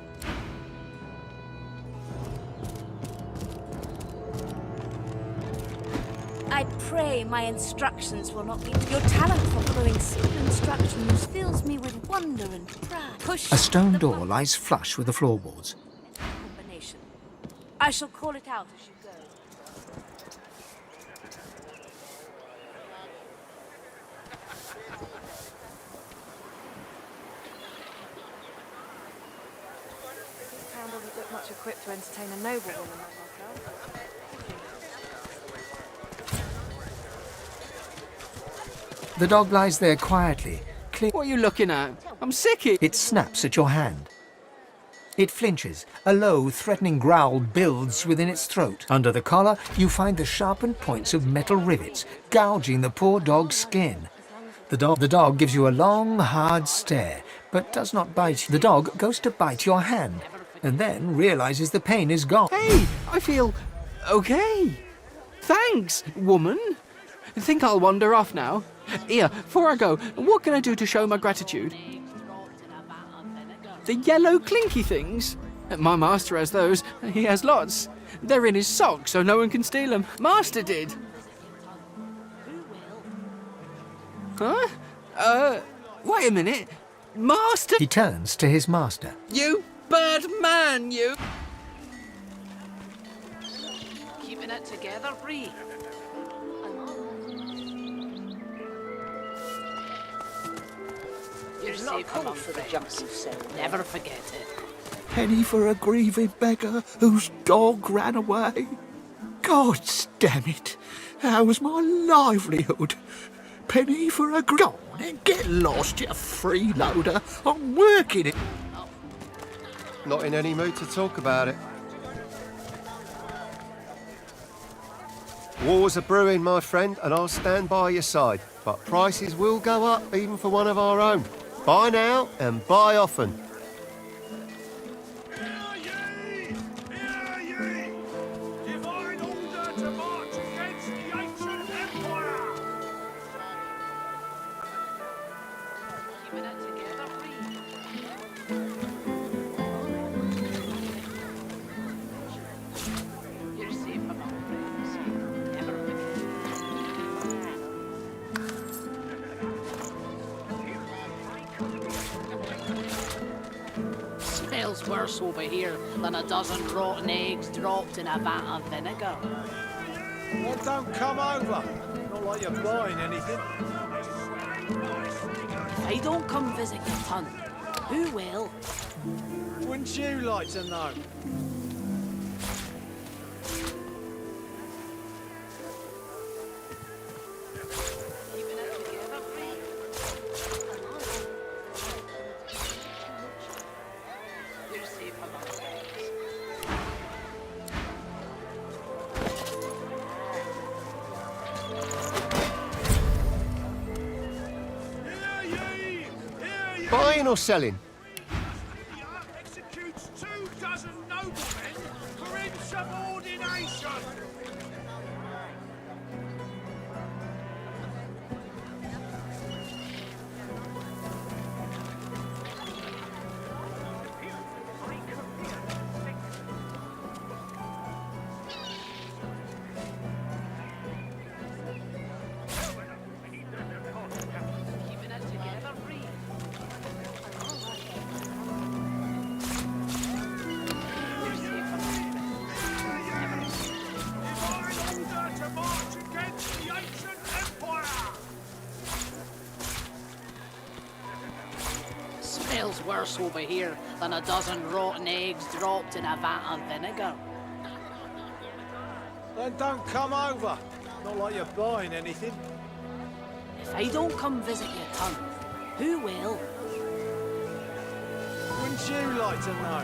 I pray my instructions will not be... Your talent for following simple instructions fills me with wonder and pride. Push
A stone door lies flush with the floorboards.
combination. I shall call it out as you go.
Town doesn't look much equipped to entertain a noblewoman like myself.
The dog lies there quietly.
What are you looking at? I'm sick.
It snaps at your hand. It flinches. A low, threatening growl builds within its throat. Under the collar, you find the sharpened points of metal rivets, gouging the poor dog's skin. The dog gives you a long, hard stare, but does not bite. The dog goes to bite your hand, and then realizes the pain is gone.
Hey, I feel okay. Thanks, woman. I think I'll wander off now. Here, before I go, what can I do to show my gratitude? The yellow clinky things? My master has those. He has lots. They're in his socks, so no one can steal them. Master did. Huh? Wait a minute. Master?
He turns to his master.
You bad man, you!
Keeping it together, Bree. You're safe among friends. Never forget it.
Penny for a grieving beggar whose dog ran away. God damn it. How was my livelihood? Penny for a Go on and get lost, you freeloader. I'm working it.
Not in any mood to talk about it. Wars are brewing, my friend, and I'll stand by your side. But prices will go up, even for one of our own. Buy now and buy often.
Divine order to march against the Smells worse over here than a dozen rotten eggs dropped in a vat of vinegar.
Well, don't come over. Not like you're buying anything.
If I don't come visit your ton, who will?
Wouldn't you like to know?
Buying or selling?
Executes 2 dozen noblemen for insubordination.
Smells worse over here than a dozen rotten eggs dropped in a vat of vinegar.
Then don't come over. Not like you're buying anything.
If I don't come visit your ton, who will?
Wouldn't you like to know?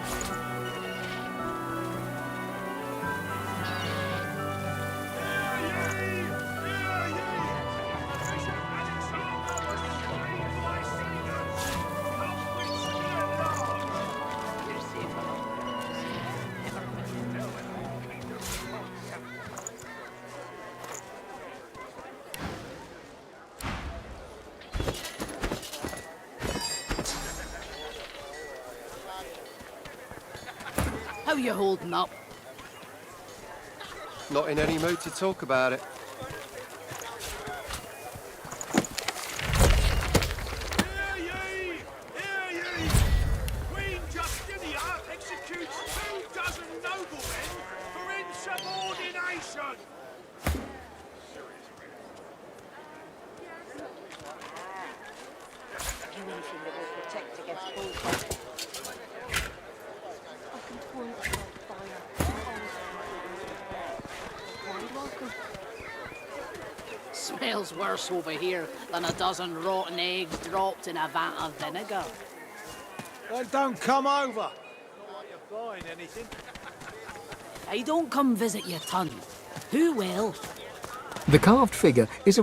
How you holding up?
Not in any mood to talk about it.
Queen Justinia executes 2 dozen noblemen for insubordination.
Do anything that will protect against bullfighting.
Smells worse over here than a dozen rotten eggs dropped in a vat of vinegar.
Then don't come over. Not like you're buying anything.
If I don't come visit your ton, who will?
The carved figure is a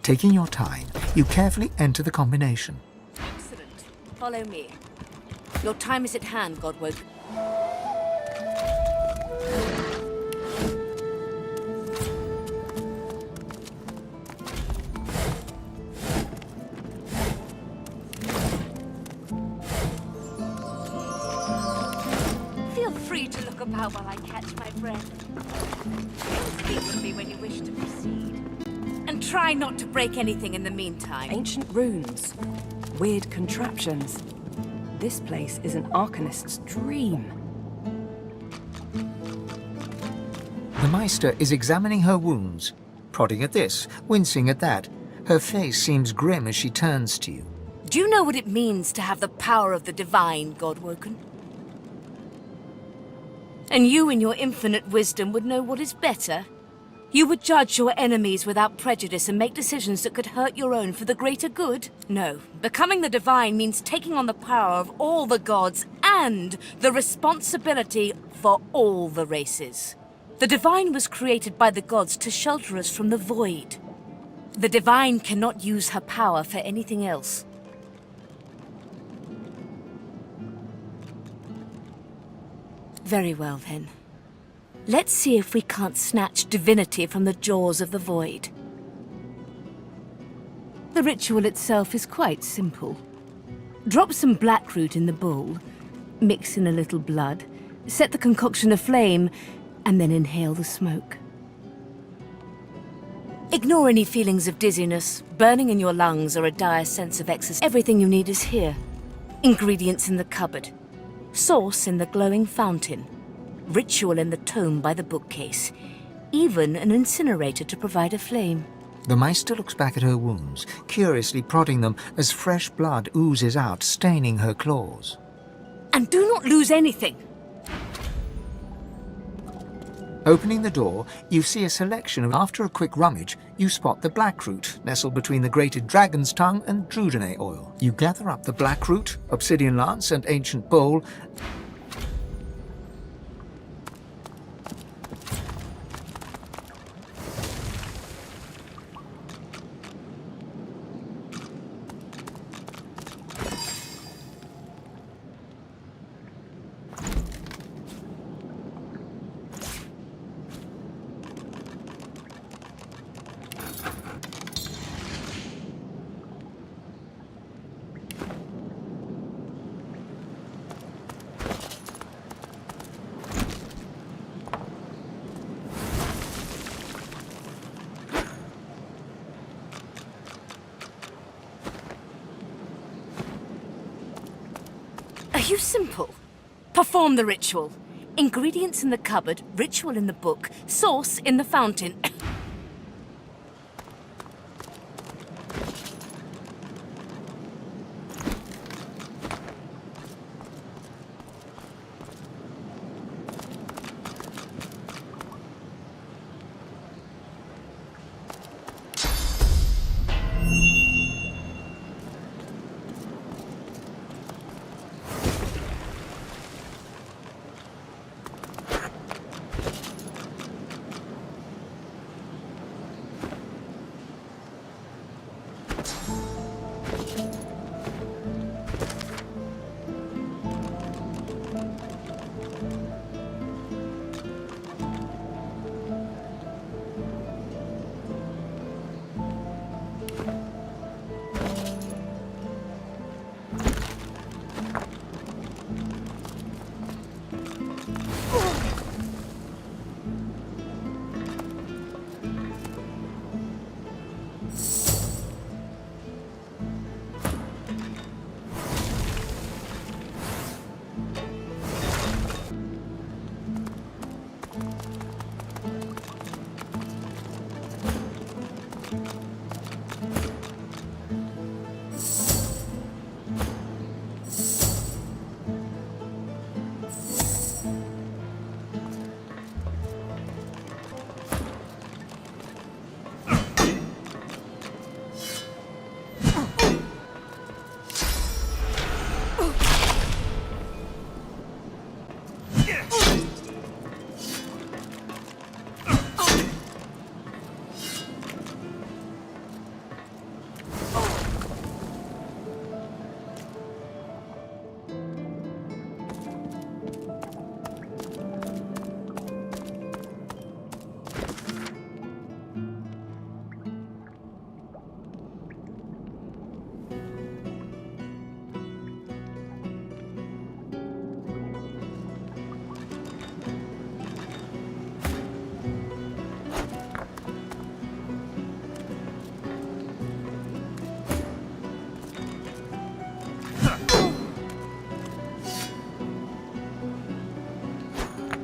Taking your time, you carefully enter the combination.
Excellent. Follow me. Your time is at hand, Godwoke. Feel free to look about while I catch my breath. Speak to me when you wish to proceed. And try not to break anything in the meantime.
Ancient runes. Weird contraptions. This place is an Arcanist's dream.
The Meister is examining her wounds, prodding at this, wincing at that. Her face seems grim as she turns to you.
Do you know what it means to have the power of the divine, Godwoken? And you, in your infinite wisdom, would know what is better? You would judge your enemies without prejudice and make decisions that could hurt your own for the greater good? No. Becoming the divine means taking on the power of all the gods and the responsibility for all the races. The divine was created by the gods to shelter us from the void. The divine cannot use her power for anything else. Very well, then. Let's see if we can't snatch Divinity from the jaws of the void. The ritual itself is quite simple. Drop some blackroot in the bowl, mix in a little blood, set the concoction aflame, and then inhale the smoke. Ignore any feelings of dizziness, burning in your lungs, or a dire sense of excess. Everything you need is here. Ingredients in the cupboard. Source in the glowing fountain. Ritual in the tome by the bookcase. Even an incinerator to provide a flame.
The Meister looks back at her wounds, curiously prodding them as fresh blood oozes out, staining her claws.
And do not lose anything!
Opening the door, you see a selection of... After a quick rummage, you spot the blackroot, nestled between the grated dragon's tongue and drudene oil. You gather up the blackroot, obsidian lance, and ancient bowl.
Are you simple? Perform the ritual. Ingredients in the cupboard, ritual in the book, source in the fountain.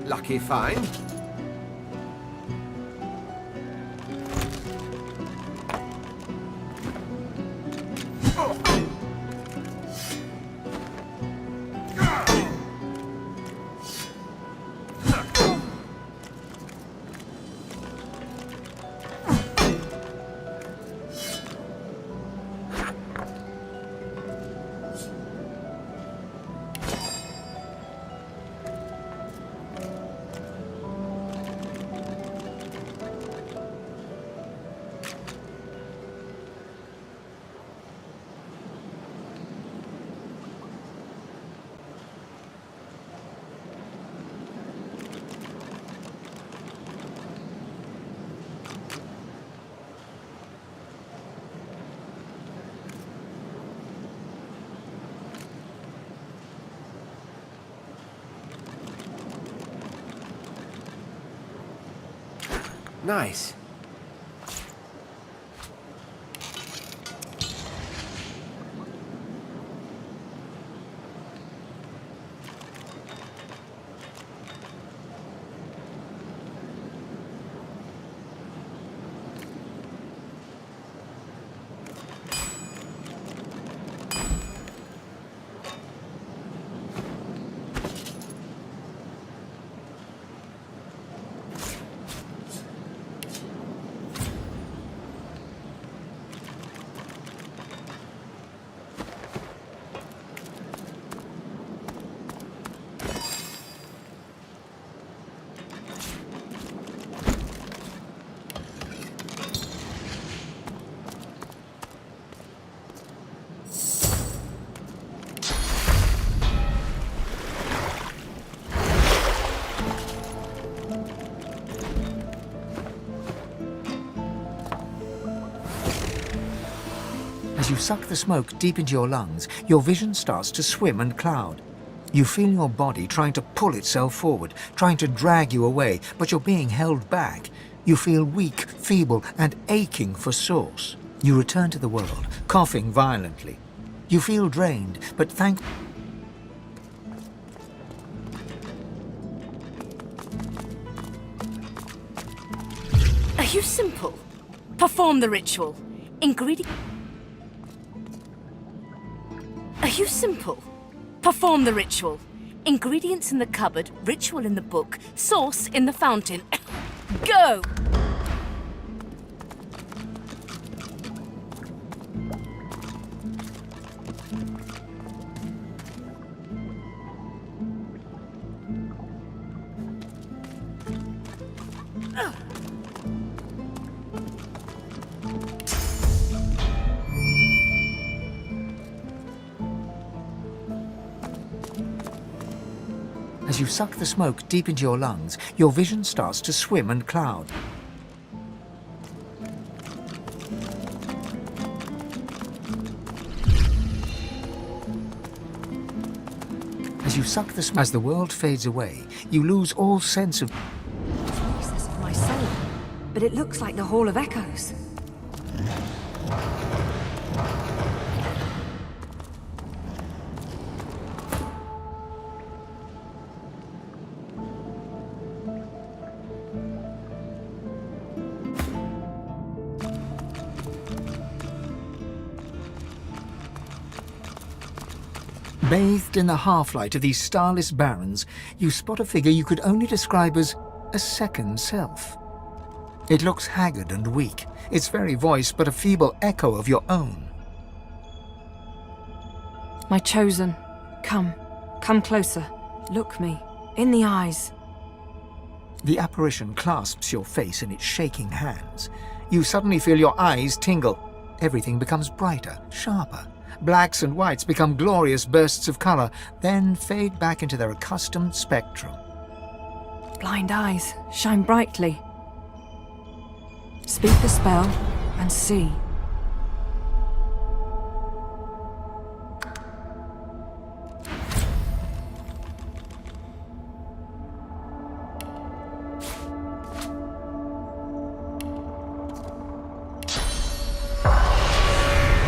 Lucky find. Nice.
As you suck the smoke deep into your lungs, your vision starts to swim and cloud. You feel your body trying to pull itself forward, trying to drag you away, but you're being held back. You feel weak, feeble, and aching for source. You return to the world, coughing violently. You feel drained, but
Are you simple? Perform the ritual. Ingredient. Are you simple? Perform the ritual. Ingredients in the cupboard, ritual in the book, source in the fountain. Go!
As you suck the smoke deep into your lungs, your vision starts to swim and cloud. As the world fades away, you lose all sense of
Voices of my soul. But it looks like the Hall of Echoes.
Bathed in the half-light of these starless barrens, you spot a figure you could only describe as a second self. It looks haggard and weak, its very voice but a feeble echo of your own.
My chosen, come closer. Look me in the eyes.
The apparition clasps your face in its shaking hands. You suddenly feel your eyes tingle. Everything becomes brighter, sharper. Blacks and whites become glorious bursts of color, then fade back into their accustomed spectrum.
Blind eyes shine brightly. Speak the spell and see.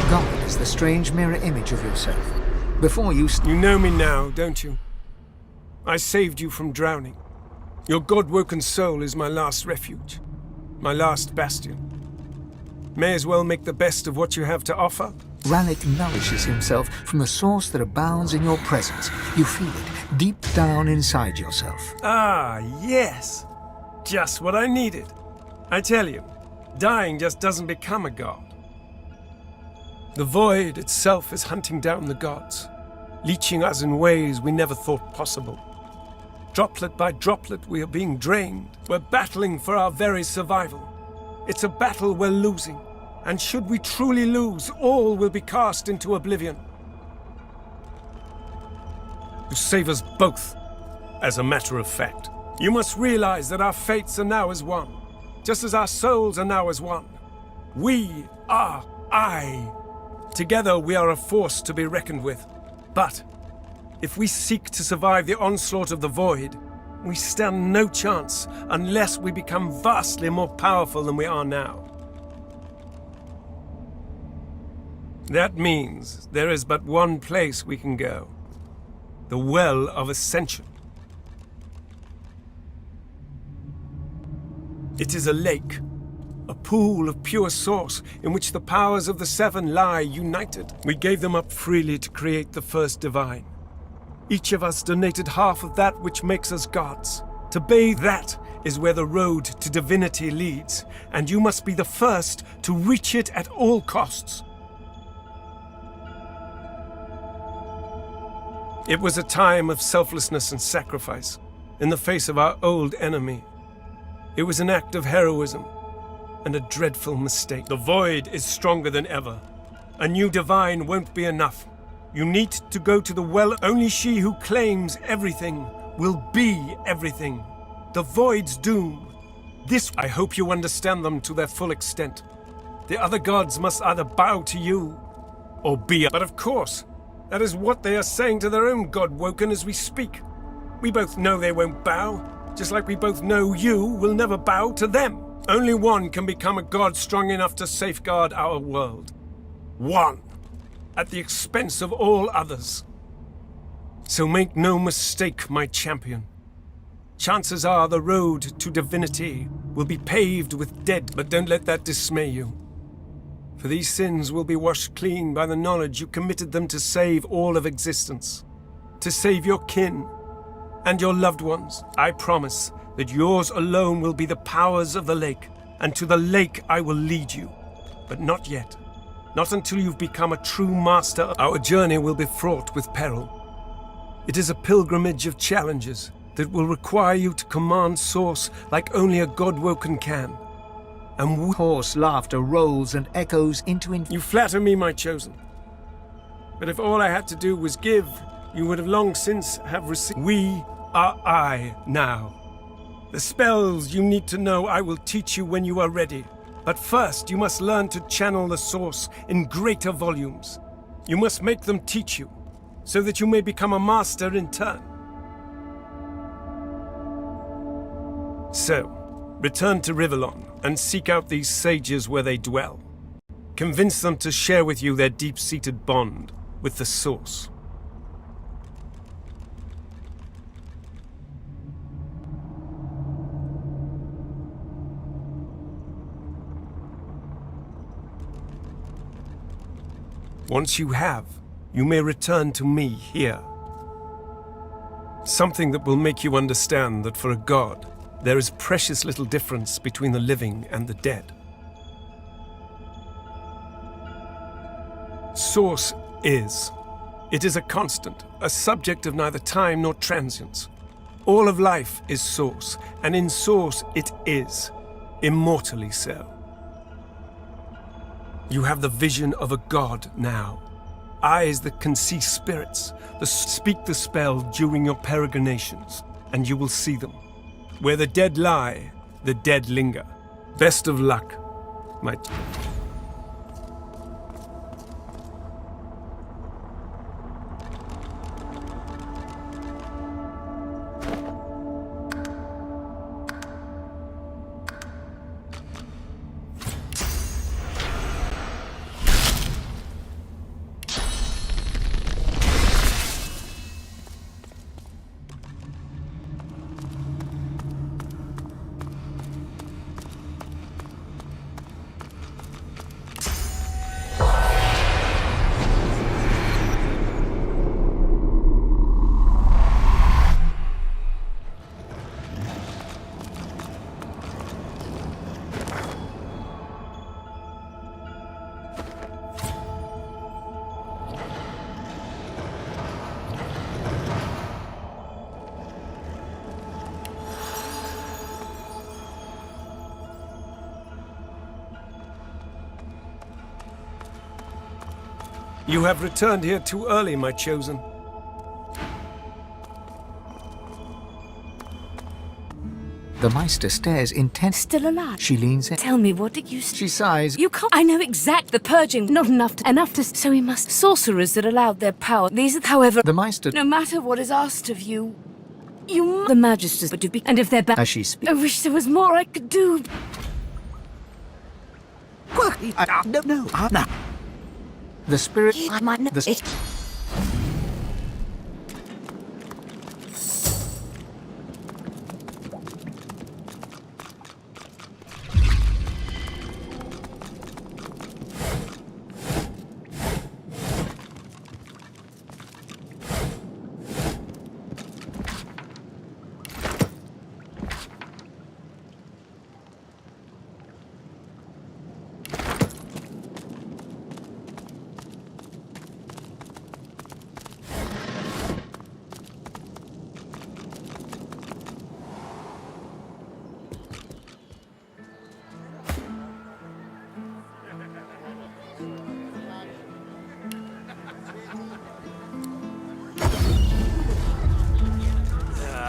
God is the strange mirror image of yourself. Before you...
You know me now, don't you? I saved you from drowning. Your god-woken soul is my last refuge. My last bastion. May as well make the best of what you have to offer.
Ralik nourishes himself from the source that abounds in your presence. You feel it deep down inside yourself.
Ah, yes. Just what I needed. I tell you, dying just doesn't become a god. The void itself is hunting down the gods, leeching us in ways we never thought possible. Droplet by droplet, we are being drained. We're battling for our very survival. It's a battle we're losing, and should we truly lose, all will be cast into oblivion. To save us both, as a matter of fact. You must realize that our fates are now as one, just as our souls are now as one. We are I. Together we are a force to be reckoned with. But if we seek to survive the onslaught of the void, We stand no chance unless we become vastly more powerful than we are now. That means there is but one place we can go. The Well of Ascension. It is a lake, a pool of pure source in which the powers of the seven lie united. We gave them up freely to create the first divine. Each of us donated half of that which makes us gods. To bathe that is where the road to divinity leads, and you must be the first to reach it at all costs. It was a time of selflessness and sacrifice in the face of our old enemy. It was an act of heroism and a dreadful mistake. The void is stronger than ever. A new divine won't be enough. You need to go to the well. Only she who claims everything will be everything. The void's doom. This, I hope you understand them to their full extent. The other gods must either bow to you or be. But of course, that is what they are saying to their own god Woken as we speak. We both know they won't bow, just like we both know you will never bow to them. Only one can become a god strong enough to safeguard our world. One, at the expense of all others. So make no mistake, my champion. Chances are the road to divinity will be paved with dead, but don't let that dismay you. For these sins will be washed clean by the knowledge you committed them to save all of existence, to save your kin and your loved ones. I promise that yours alone will be the powers of the lake, and to the lake I will lead you. But not yet. Not until you've become a true master. Our journey will be fraught with peril. It is a pilgrimage of challenges that will require you to command Source like only a God-woken can. And
hoarse laughter rolls and echoes into
You flatter me, my chosen. But if all I had to do was give, you would have long since have received. We are I now. The spells you need to know I will teach you when you are ready. But first, you must learn to channel the Source in greater volumes. You must make them teach you, so that you may become a master in turn. So, return to Rivellon and seek out these sages where they dwell. Convince them to share with you their deep-seated bond with the Source. Once you have, you may return to me here. Something that will make you understand that for a god, there is precious little difference between the living and the dead. Source is. It is a constant, a subject of neither time nor transience. All of life is Source, and in Source it is, immortally so. You have the vision of a god now. Eyes that can see spirits, speak the spell during your peregrinations, and you will see them. Where the dead lie, the dead linger. Best of luck, my... You have returned here too early, my chosen.
The Meister stares intent.
Still alive?
She leans in.
Tell me, what did you...
She sighs.
You can't... I know exact. The purging, not enough to... So we must... Sorcerers that allowed their power. These are, however...
The Meister...
No matter what is asked of you,
The Magisters, but and if they're back,
As she speaks.
I wish there was more I could do.
No. The spirit.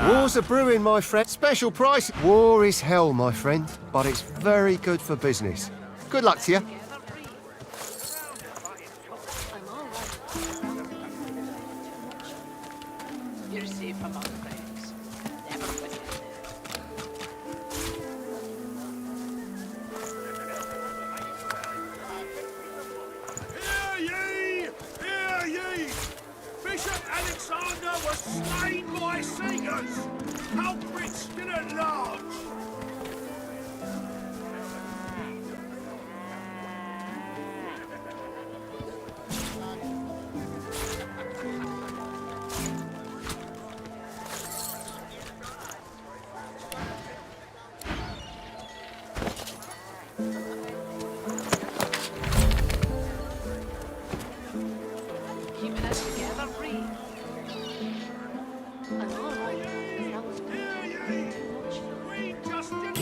War's a brewing, my friend. Special price. War is hell, my friend, but it's very good for business. Good luck to you.
You're safe among friends. Never forget
Hear ye! Hear ye! Bishop Alexander was slain by Seekers! Culprits still at large!
keeping us together, free.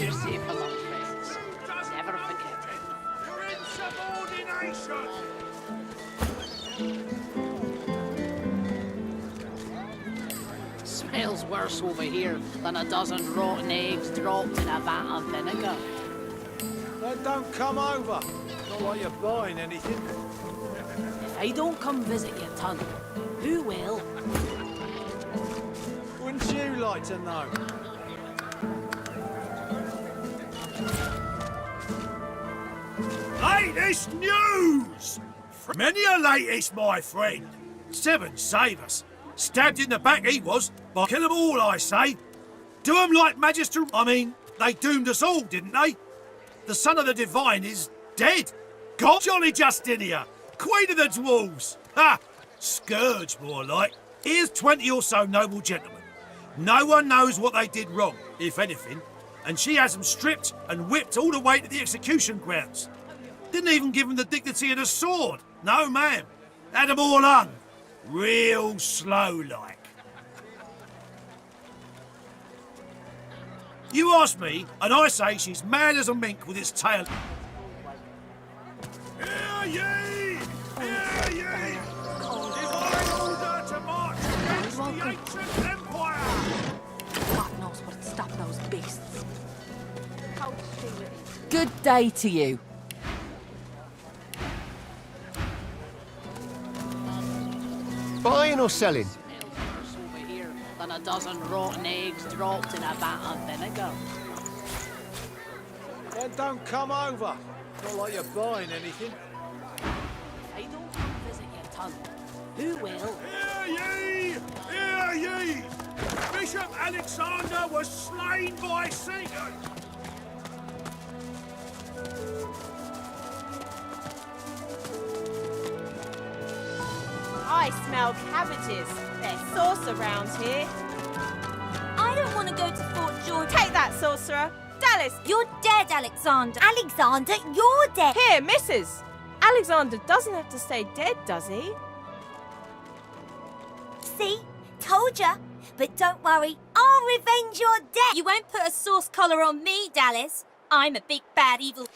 You're safe among friends. Never forget it.
You're insubordination!
Smells worse over here than a dozen rotten eggs dropped in a vat of vinegar.
Then don't come over. Not like you're buying anything.
If I don't come visit your tunnel, who will?
Wouldn't you like to know? Latest news! Many a latest, my friend. Seven save us. Stabbed in the back he was, but kill 'em all, I say. Do 'em like Magister... I mean, they doomed us all, didn't they? The son of the divine is dead. God, Jolly Justinia, Queen of the Dwarves. Ha! Scourge, more like. Here's 20 or so noble gentlemen. No one knows what they did wrong, if anything, and she has them stripped and whipped all the way to the execution grounds. Didn't even give them the dignity of a sword. No, ma'am. Had them all hung. Real slow-like. You ask me, and I say she's mad as a mink with its tail. Hear ye! Hear ye! Divine order to march against the ancient empire!
God knows what'd stop those beasts.
Good day to you.
Buying or selling?
Worse over here than a dozen rotten eggs dropped in a vat of vinegar.
Then don't come over. Not like you're buying anything.
If I don't come visit your tunnel, who will?
Hear ye! Hear ye! Bishop Alexander was slain by Seekers!
I smell cabbages. There's sauce around here.
I don't want to go to Fort George.
Take that, sorcerer. Dallas!
You're dead, Alexander. Alexander, you're dead.
Here, missus. Alexander doesn't have to stay dead, does he?
See? Told ya. But don't worry, I'll revenge your death. You won't put a sauce collar on me, Dallas. I'm a big bad evil.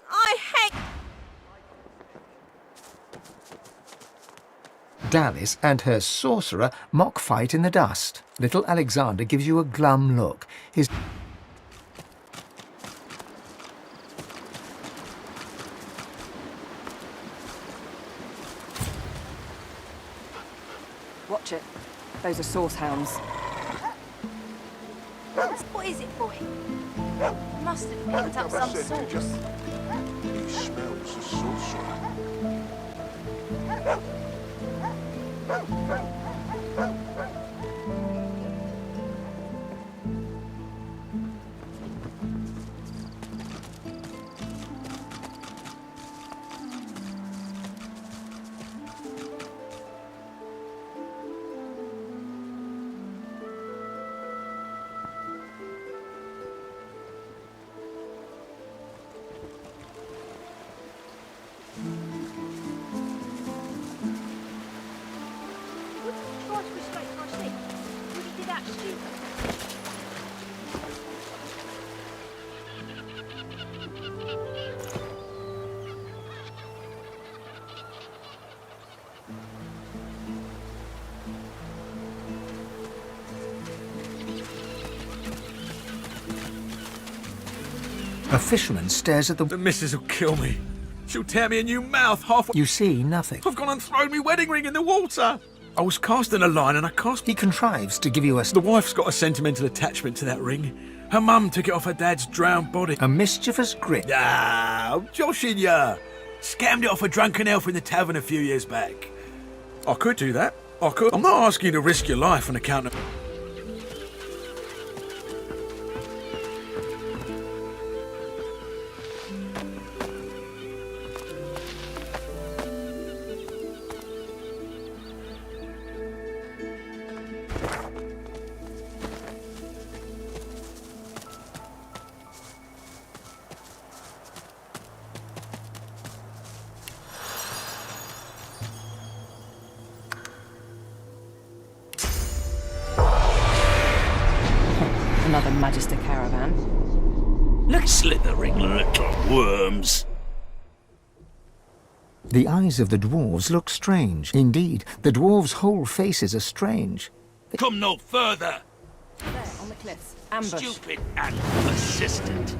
I hate...
Dallas and her sorcerer mock fight in the dust. Little Alexander gives you a glum look. His
Watch it. Those are source hounds.
What is it, boy? Must have picked up some sort.
He smells the sorcerer.
A fisherman stares at the...
The missus will kill me. She'll tear me a new mouth halfway.
You see nothing.
I've gone and thrown me wedding ring in the water. I was casting a line and I cast...
He contrives to give you a...
The wife's got a sentimental attachment to that ring. Her mum took it off her dad's drowned body.
A mischievous grit.
Ah, I'm joshing ya. Scammed it off a drunken elf in the tavern a few years back. I could do that. I could. I'm not asking you to risk your life on account of...
Another Magister caravan.
Look, slithering little worms.
The eyes of the dwarves look strange. Indeed, the dwarves' whole faces are strange.
Come no further.
There, on the cliffs. Ambush.
Stupid and persistent.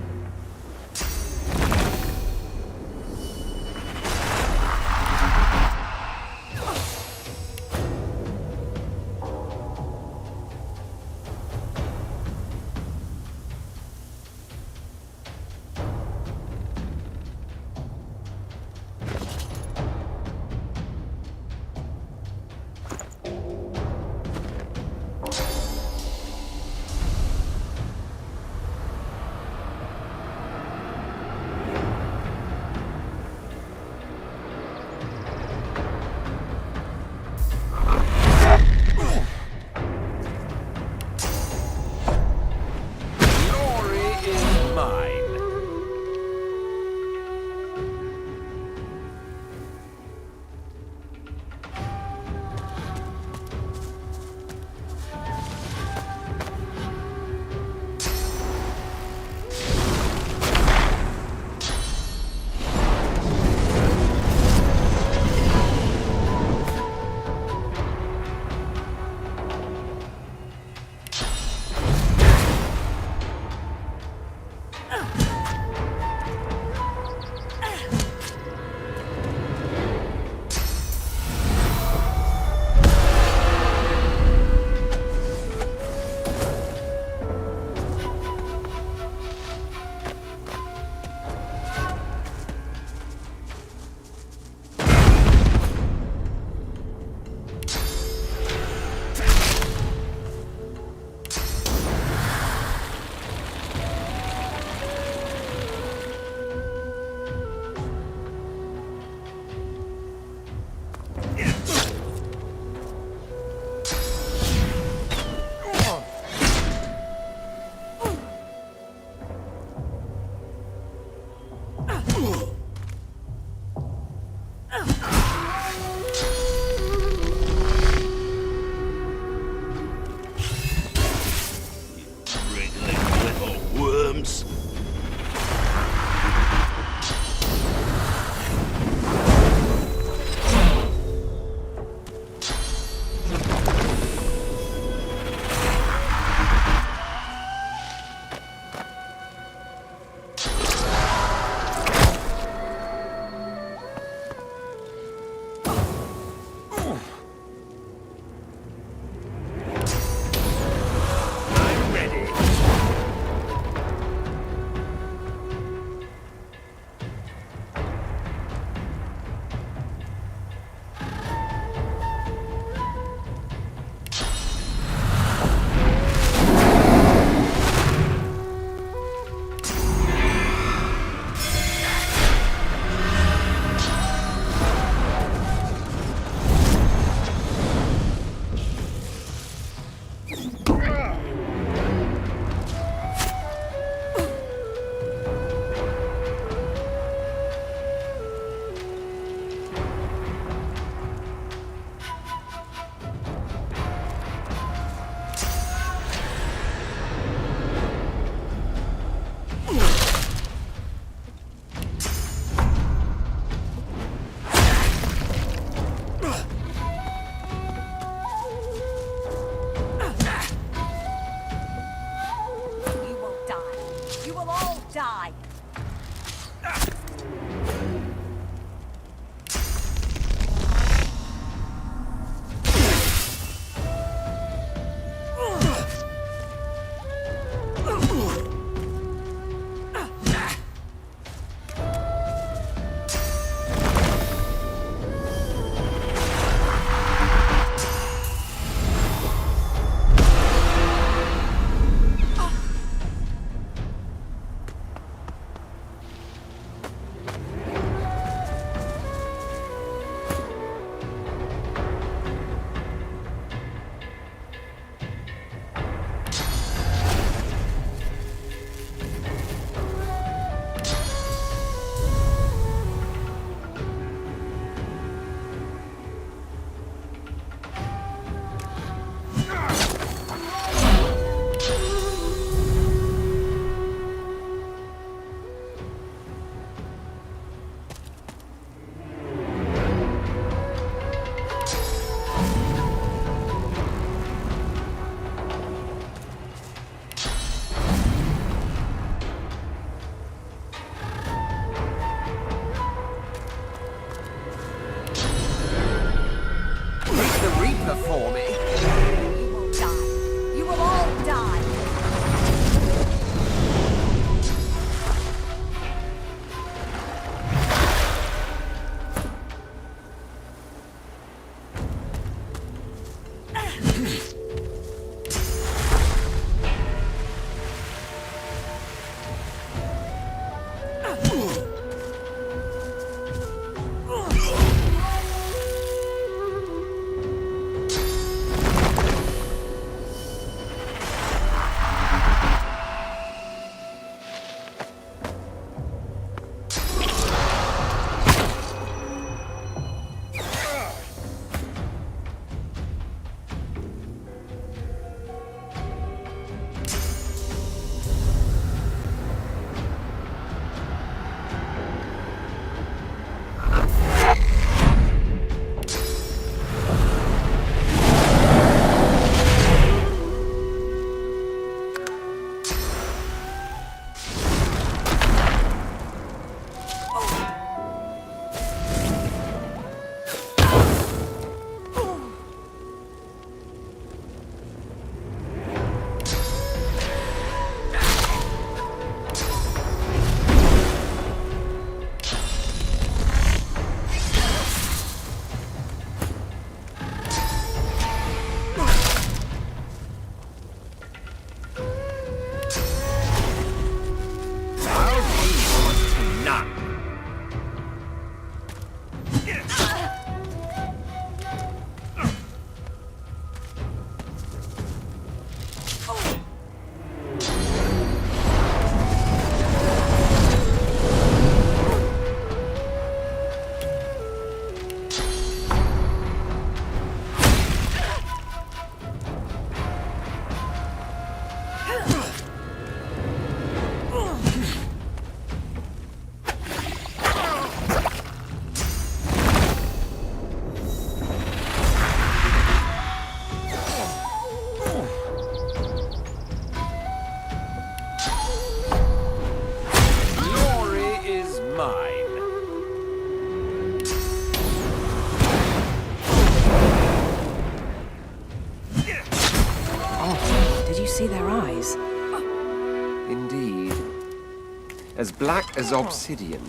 as black as obsidian.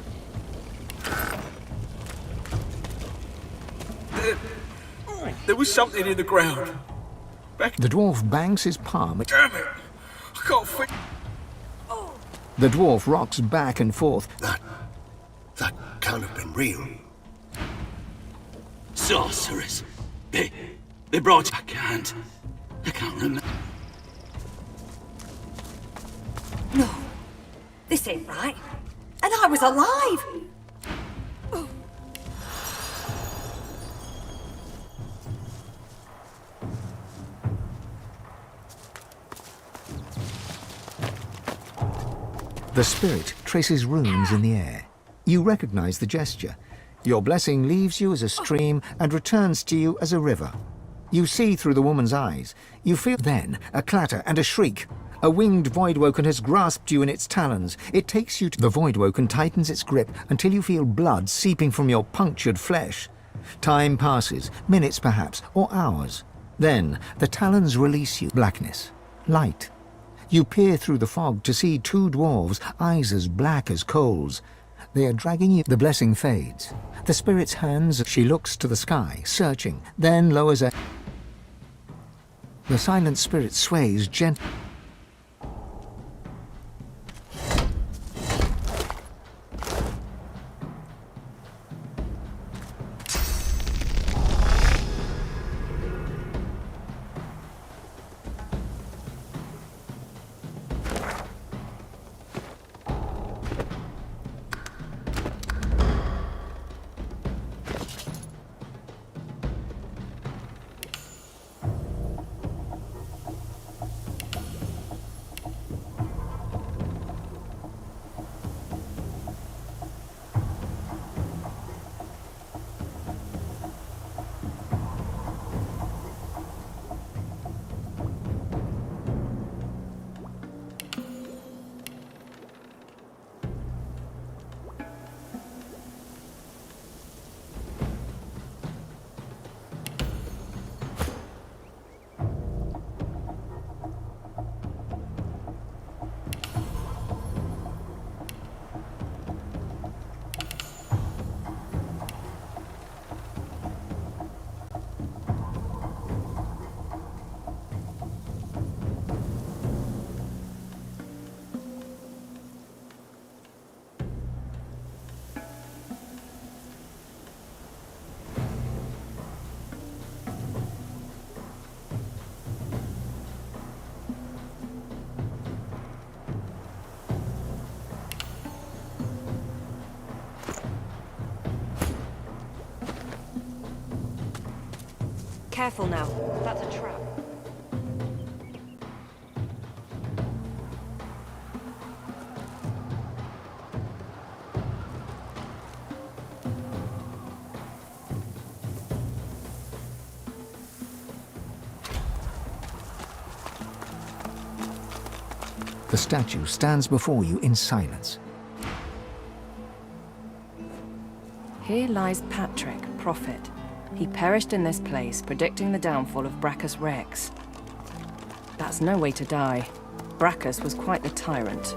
There was something in the ground.
The dwarf bangs his palm.
Damn it! I can't think.
The dwarf rocks back and forth.
That can't have been real. Sorceress. They brought. I can't remember.
No, this ain't right. And I was alive.
The spirit traces runes in the air. You recognize the gesture. Your blessing leaves you as a stream and returns to you as a river. You see through the woman's eyes. You feel then a clatter and a shriek. A winged Voidwoken has grasped you in its talons. It takes you to the Voidwoken tightens its grip until you feel blood seeping from your punctured flesh. Time passes, minutes perhaps, or hours. Then the talons release you. Blackness. Light. You peer through the fog to see two dwarves, eyes as black as coals. They are dragging you. The blessing fades. The spirit's hands, she looks to the sky, searching, then lowers a... The silent spirit sways gently.
Careful now. That's a trap.
The statue stands before you in silence.
Here lies Patrick, prophet. He perished in this place, predicting the downfall of Bracchus Rex. That's no way to die. Bracchus was quite the tyrant.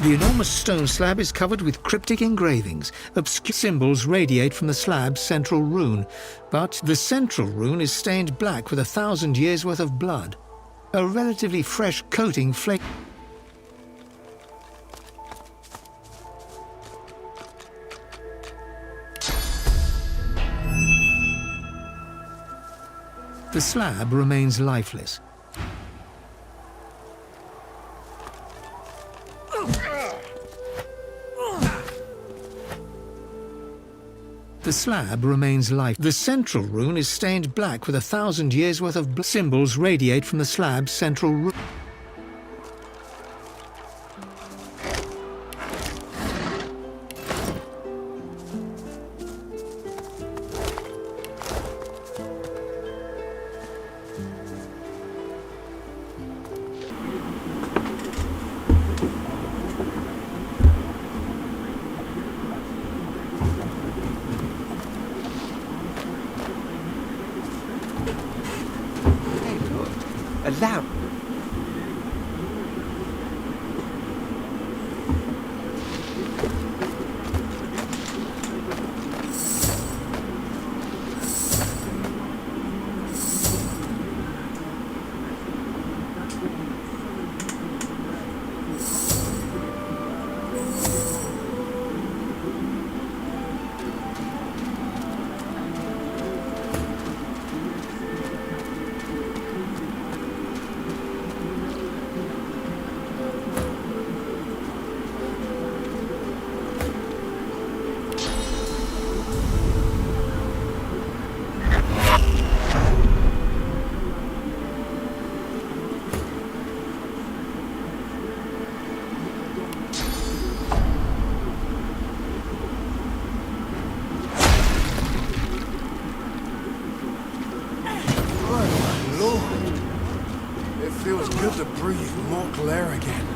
The enormous stone slab is covered with cryptic engravings. Obscure symbols radiate from the slab's central rune, but the central rune is stained black with 1,000 years' worth of blood. A relatively fresh coating flakes. The slab remains lifeless. The slab remains life. The central rune is stained black with 1,000 years' worth of symbols radiate from the slab's central rune.
A lamp.
It feels good to breathe more air again.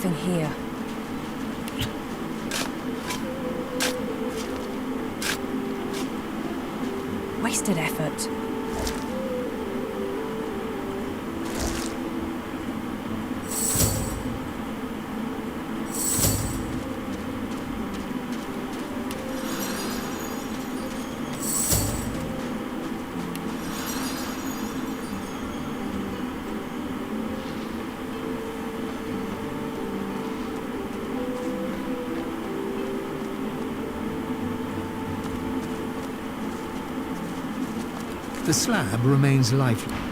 nothing here. Wasted effort.
The slab remains lifeless.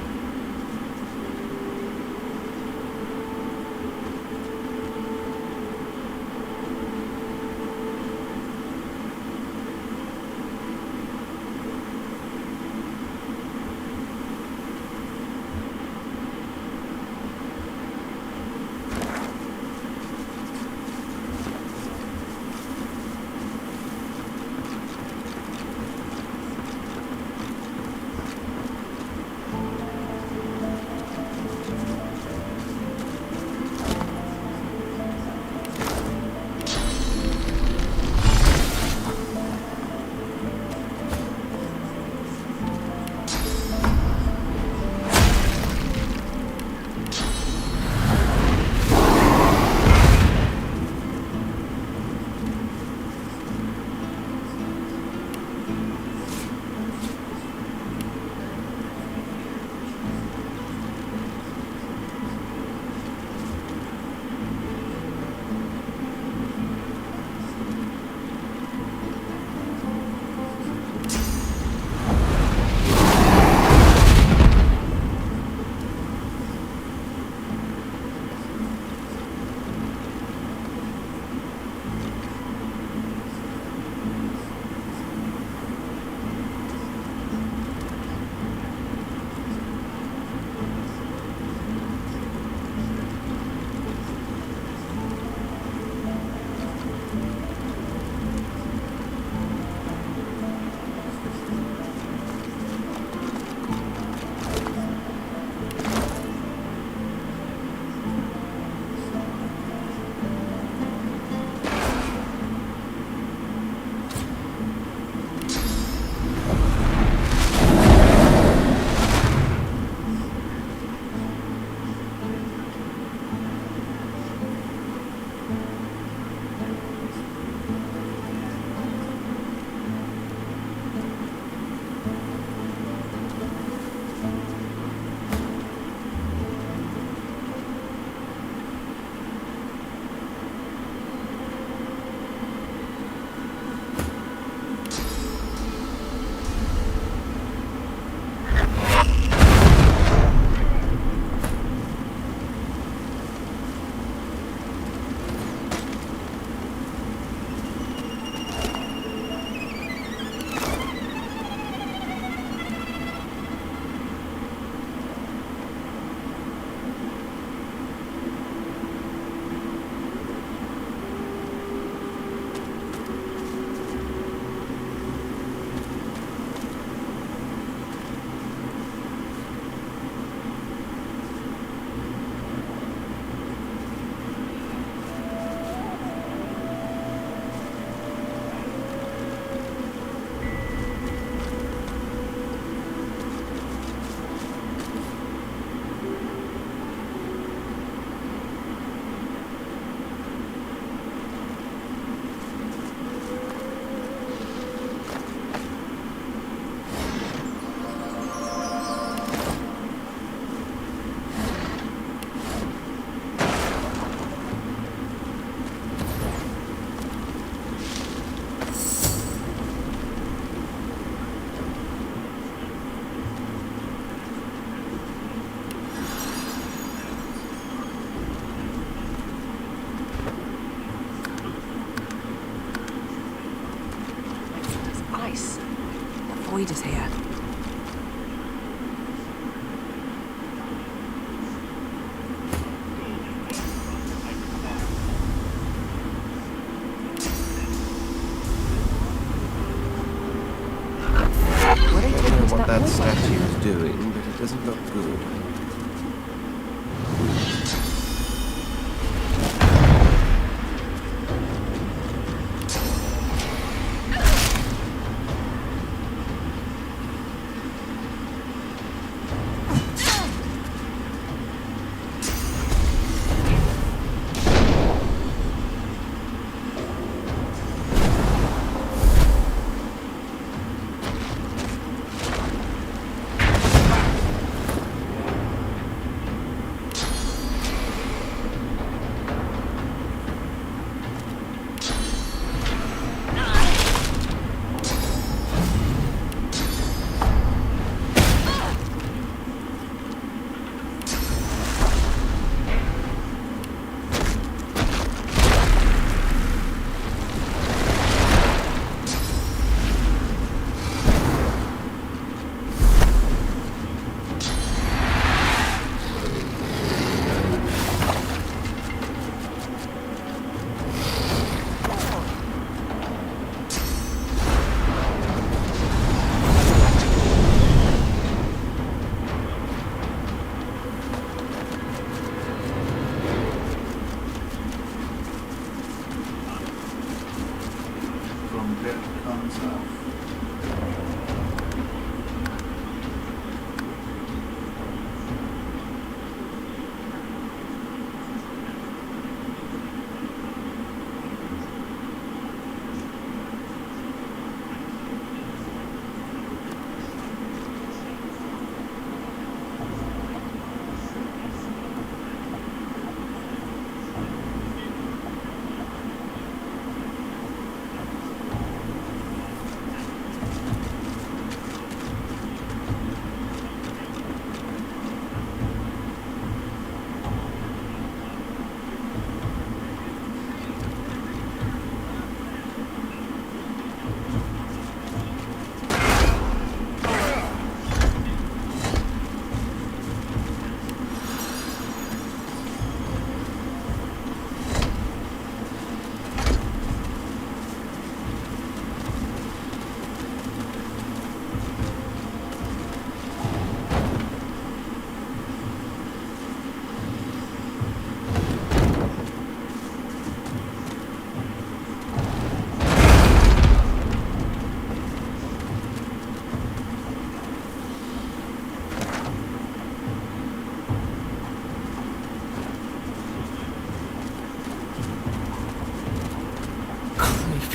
void is here.
I don't know what that statue is doing, but it doesn't look good.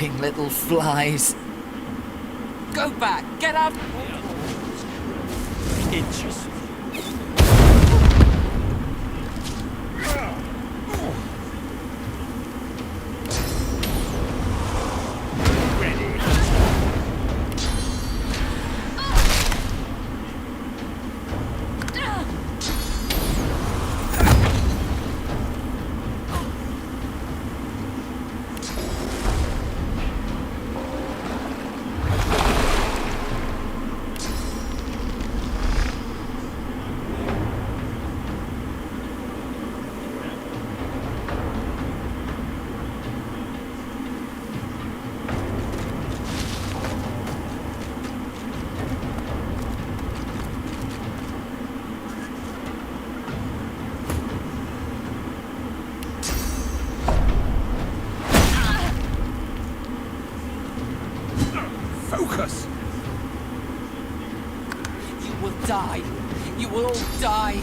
Creeping little flies. Go back! Get out!
Inches.
Focus!
You will die. You will all die.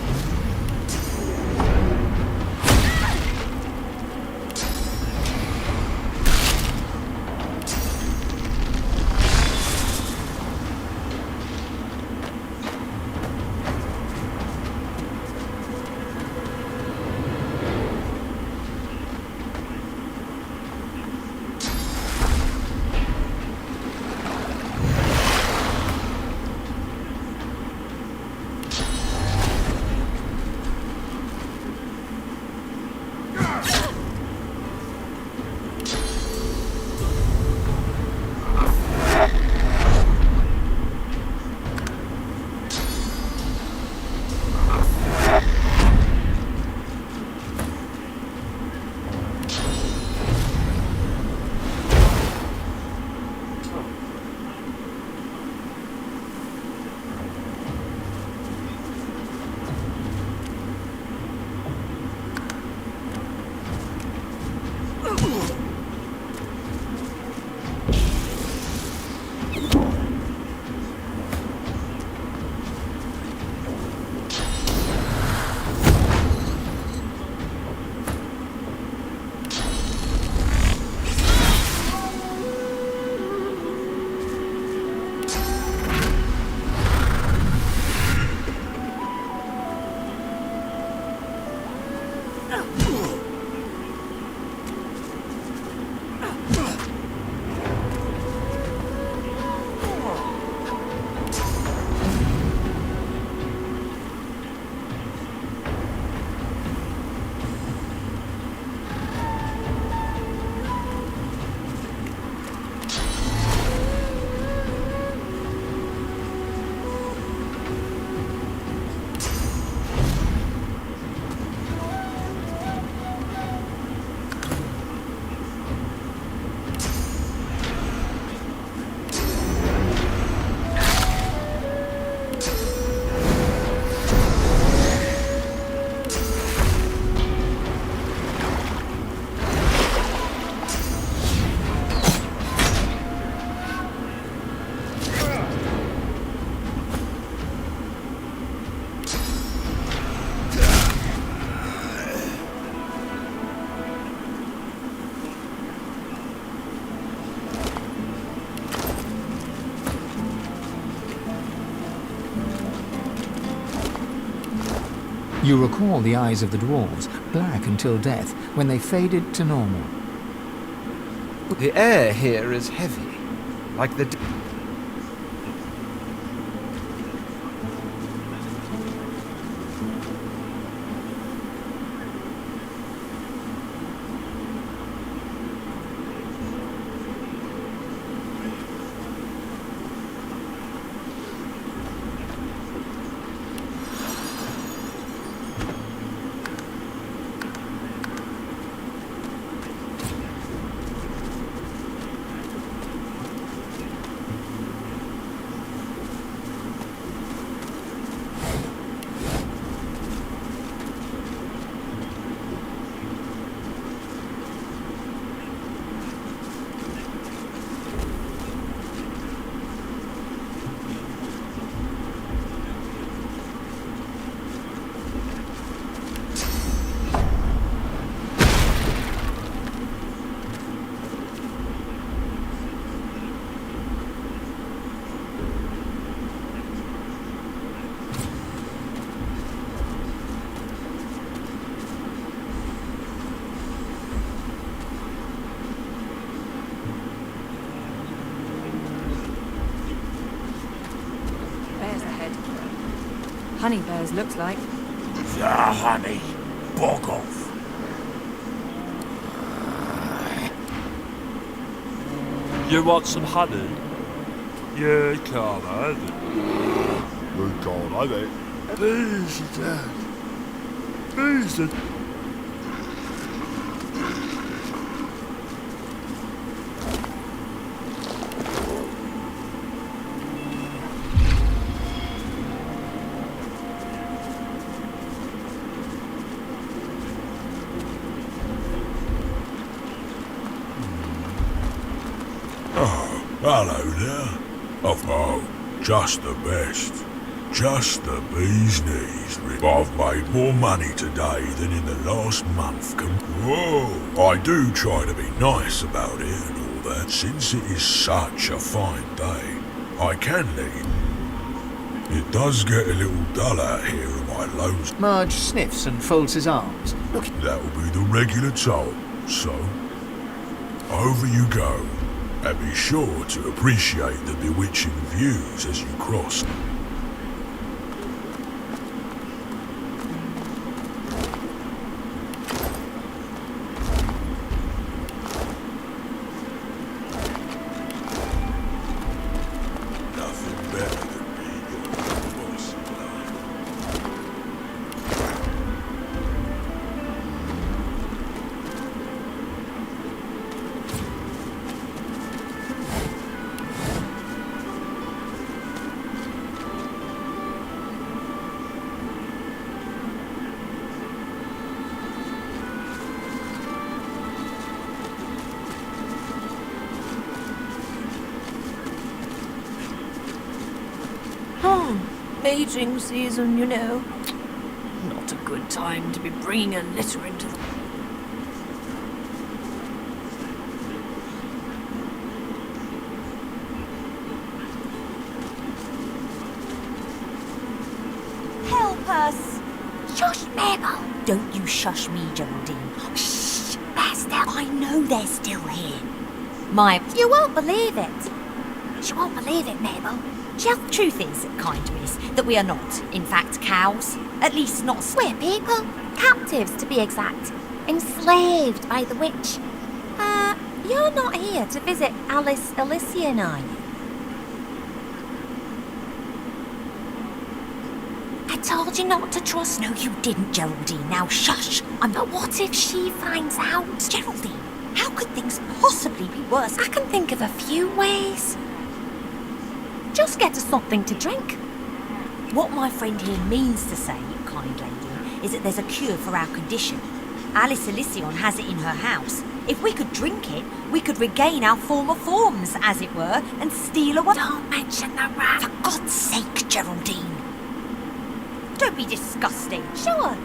You recall the eyes of the dwarves, black until death, when they faded to normal.
The air here is heavy, like the...
Honey bears, looks like.
The honey. Bog off.
You want some honey? You can't have it.
We can't have it.
Easy, Dad. Easy.
Hello there. Oh, just the best. Just the bee's knees. I've made more money today than in the last month. Whoa! I do try to be nice about it and all that, since it is such a fine day. I can leave. It does get a little dull out here in my loans.
Marge sniffs and folds his arms. Look,
that'll be the regular toll. So, over you go. And be sure to appreciate the bewitching views as you cross. Nothing better than being your boss in life.
Mating season, you know. Not a good time to be bringing a litter into the...
Help us! Shush, Mabel! Don't you shush me, Geraldine. Shh! They're still... I know they're still here. You won't believe it. She won't believe it, Mabel. The truth is, kind miss, that we are not, in fact, cows. At least not... We're people. Captives, to be exact. Enslaved by the witch. You're not here to visit Alice Elysian, are you? I told you not to trust. No, you didn't, Geraldine. Now shush. But what if she finds out? Geraldine, how could things possibly be worse? I can think of a few ways. Just get us something to drink. What my friend here means to say, kind lady, is that there's a cure for our condition. Alice Elysian has it in her house. If we could drink it, we could regain our former forms, as it were, and steal away. Don't mention the rat. For God's sake, Geraldine. Don't be disgusting. Sure.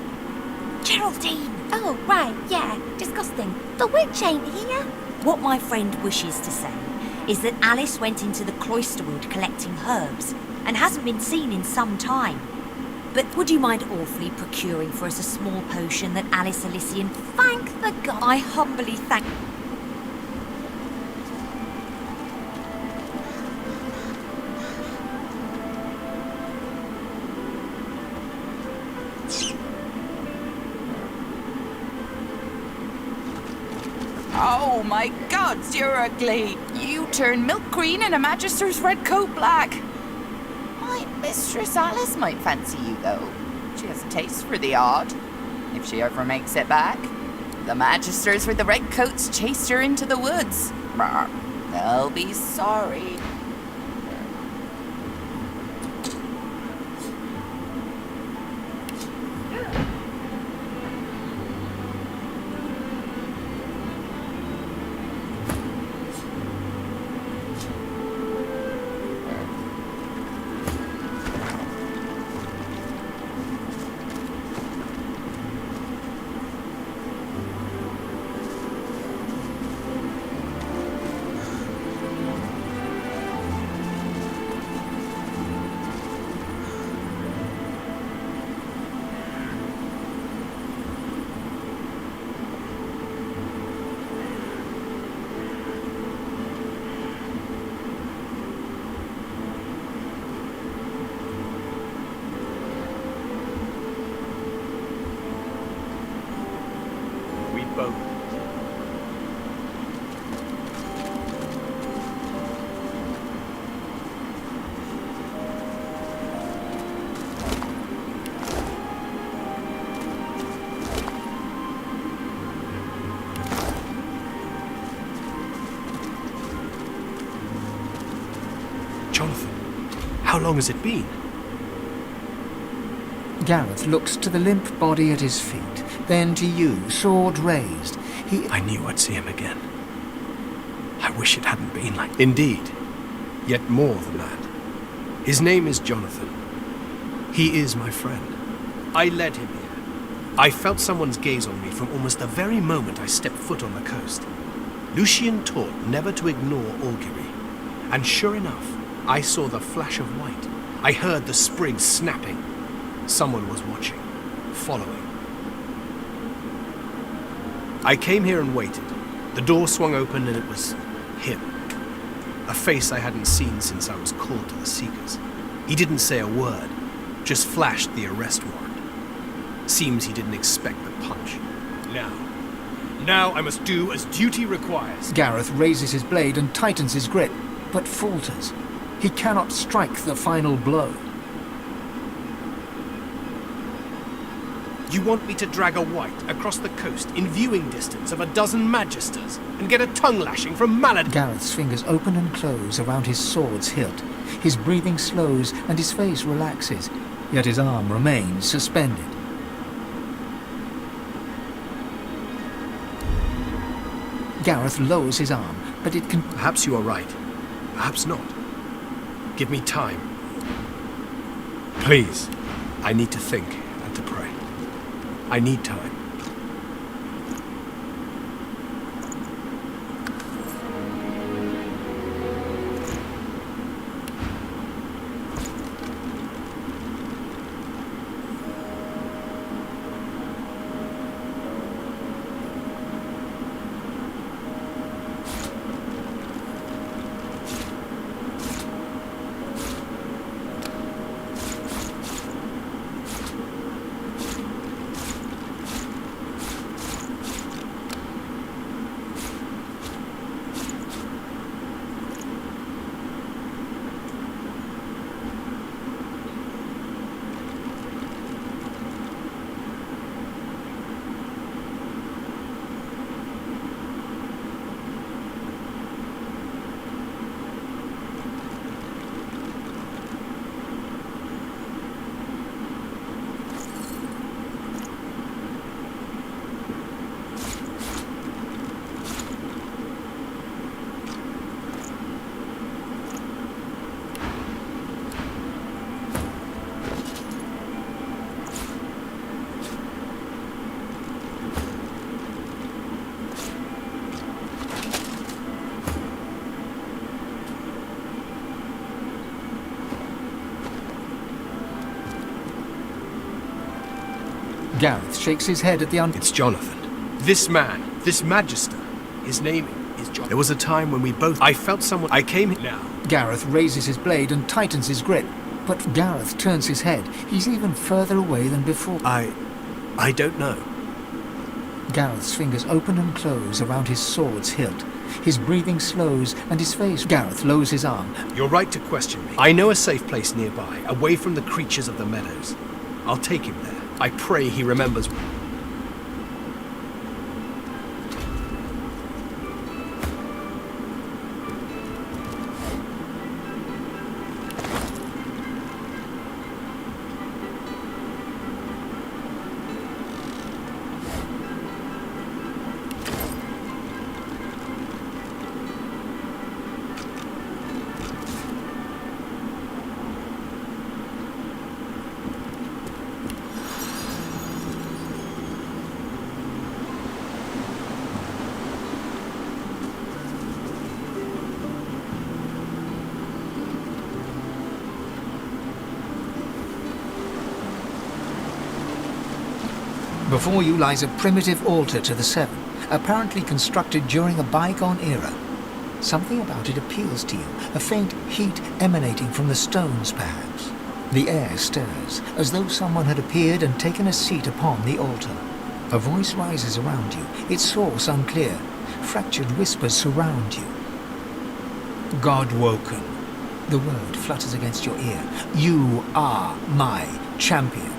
Geraldine. Oh, right, yeah, disgusting. The witch ain't here. What my friend wishes to say is that Alice went into the cloisterwood collecting herbs and hasn't been seen in some time. But would you mind awfully procuring for us a small potion that Alice Elysian... Thank the God. I humbly thank...
Oh my gods, you're ugly. You turn milk green and a magister's red coat black. My mistress Alice might fancy you, though. She has a taste for the odd, if she ever makes it back. The magisters with the red coats chased her into the woods. They'll be sorry.
bone. Jonathan, how long has it been?
Gareth looks to the limp body at his feet, then to you, sword raised.
I knew I'd see him again. I wish it hadn't been like... Indeed, yet more than that. His name is Jonathan. He is my friend. I led him here. I felt someone's gaze on me from almost the very moment I stepped foot on the coast. Lucian taught never to ignore augury. And sure enough, I saw the flash of white. I heard the sprigs snapping. Someone was watching, following. I came here and waited. The door swung open and it was him. A face I hadn't seen since I was called to the Seekers. He didn't say a word, just flashed the arrest warrant. Seems he didn't expect the punch. Now I must do as duty requires.
Gareth raises his blade and tightens his grip, but falters. He cannot strike the final blow.
You want me to drag a white across the coast in viewing distance of a dozen magisters and get a tongue lashing from Paladin?
Gareth's fingers open and close around his sword's hilt. His breathing slows and his face relaxes, yet his arm remains suspended. Gareth lowers his arm, but it can...
Perhaps you are right. Perhaps not. Give me time. Please. I need to think and to pray. I need time.
Gareth shakes his head at the
It's Jonathan. This man, this magister, his name is Jonathan. There was a time when we both... I felt someone... I came here now.
Gareth raises his blade and tightens his grip, but Gareth turns his head. He's even further away than before.
I don't know.
Gareth's fingers open and close around his sword's hilt. His breathing slows and his face... Gareth lowers his arm.
You're right to question me. I know a safe place nearby, away from the creatures of the meadows. I'll take him there. I pray he remembers.
Before you lies a primitive altar to the Seven, apparently constructed during a bygone era. Something about it appeals to you, a faint heat emanating from the stones, perhaps. The air stirs, as though someone had appeared and taken a seat upon the altar. A voice rises around you, its source unclear. Fractured whispers surround you. God-woken. The word flutters against your ear. You are my champion.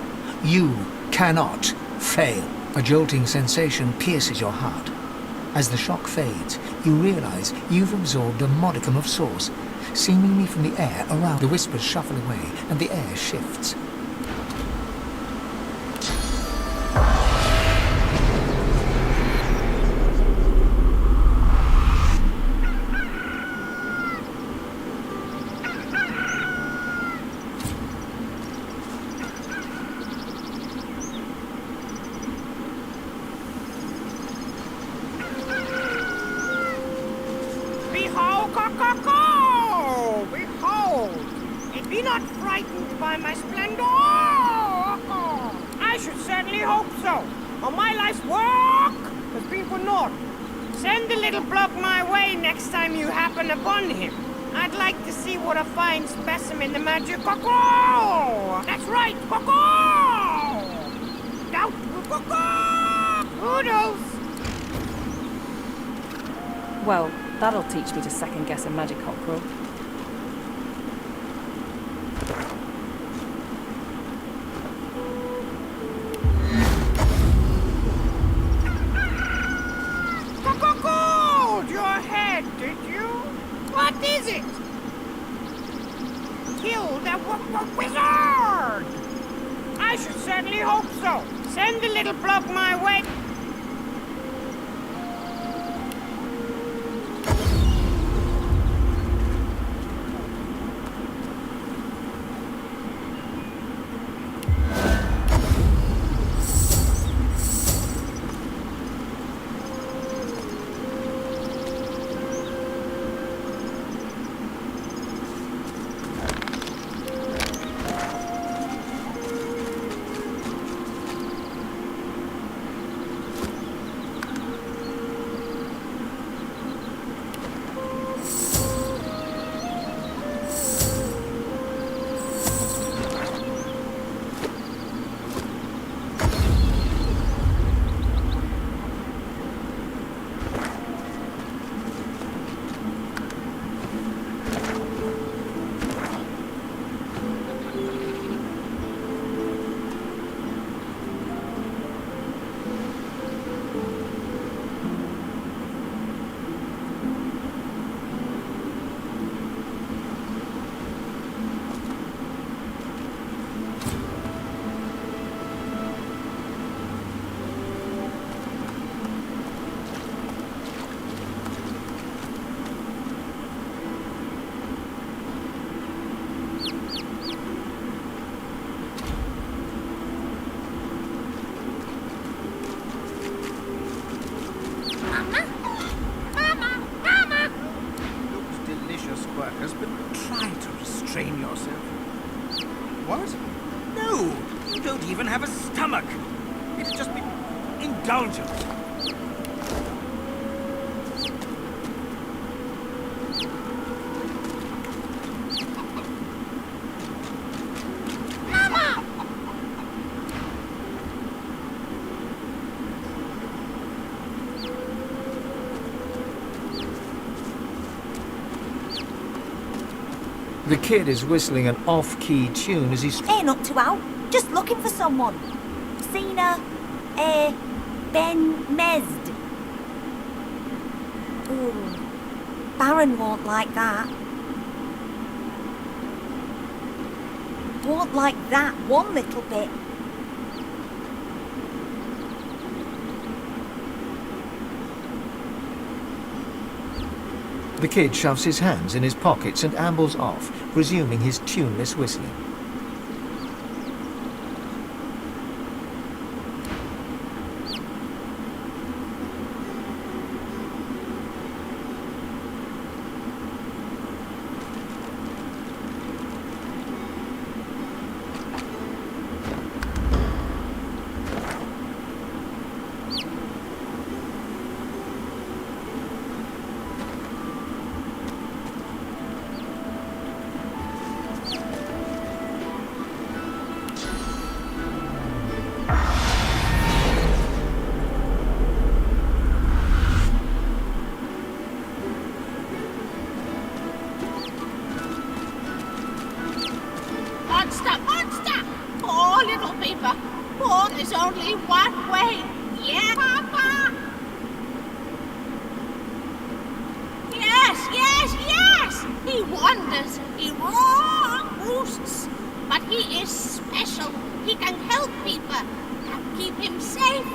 You cannot fail. A jolting sensation pierces your heart. As the shock fades, you realize you've absorbed a modicum of source. Seemingly from the air around, the whispers shuffle away and the air shifts.
Behold, co-co-co! Behold! And be not frightened by my splendor! I should certainly hope so. All my life's work has been for naught. Send the little bloke my way next time you happen upon him. I'd like to see what a fine specimen the magic co-co! That's right, co-co! Doubtful co-co! Poodles!
Well, that'll teach me to second-guess a magic cockerel.
Cockle your head, did you? What is it? Kill that wizard! I should certainly hope so. Send the little bloke my way.
But try to restrain yourself. What? No, you don't even have a stomach. It's just been indulgent.
The kid is whistling an off-key tune as he's...
Ain't up to out. Just looking for someone. Seen Ben Mesd. Ooh. Baron won't like that. Won't like that one little bit.
The kid shoves his hands in his pockets and ambles off, resuming his tuneless whistling.
little people. Born is only one way. Yeah, Papa? Yes, yes, yes! He wanders, he roosts, but he is special. He can help people and keep him safe.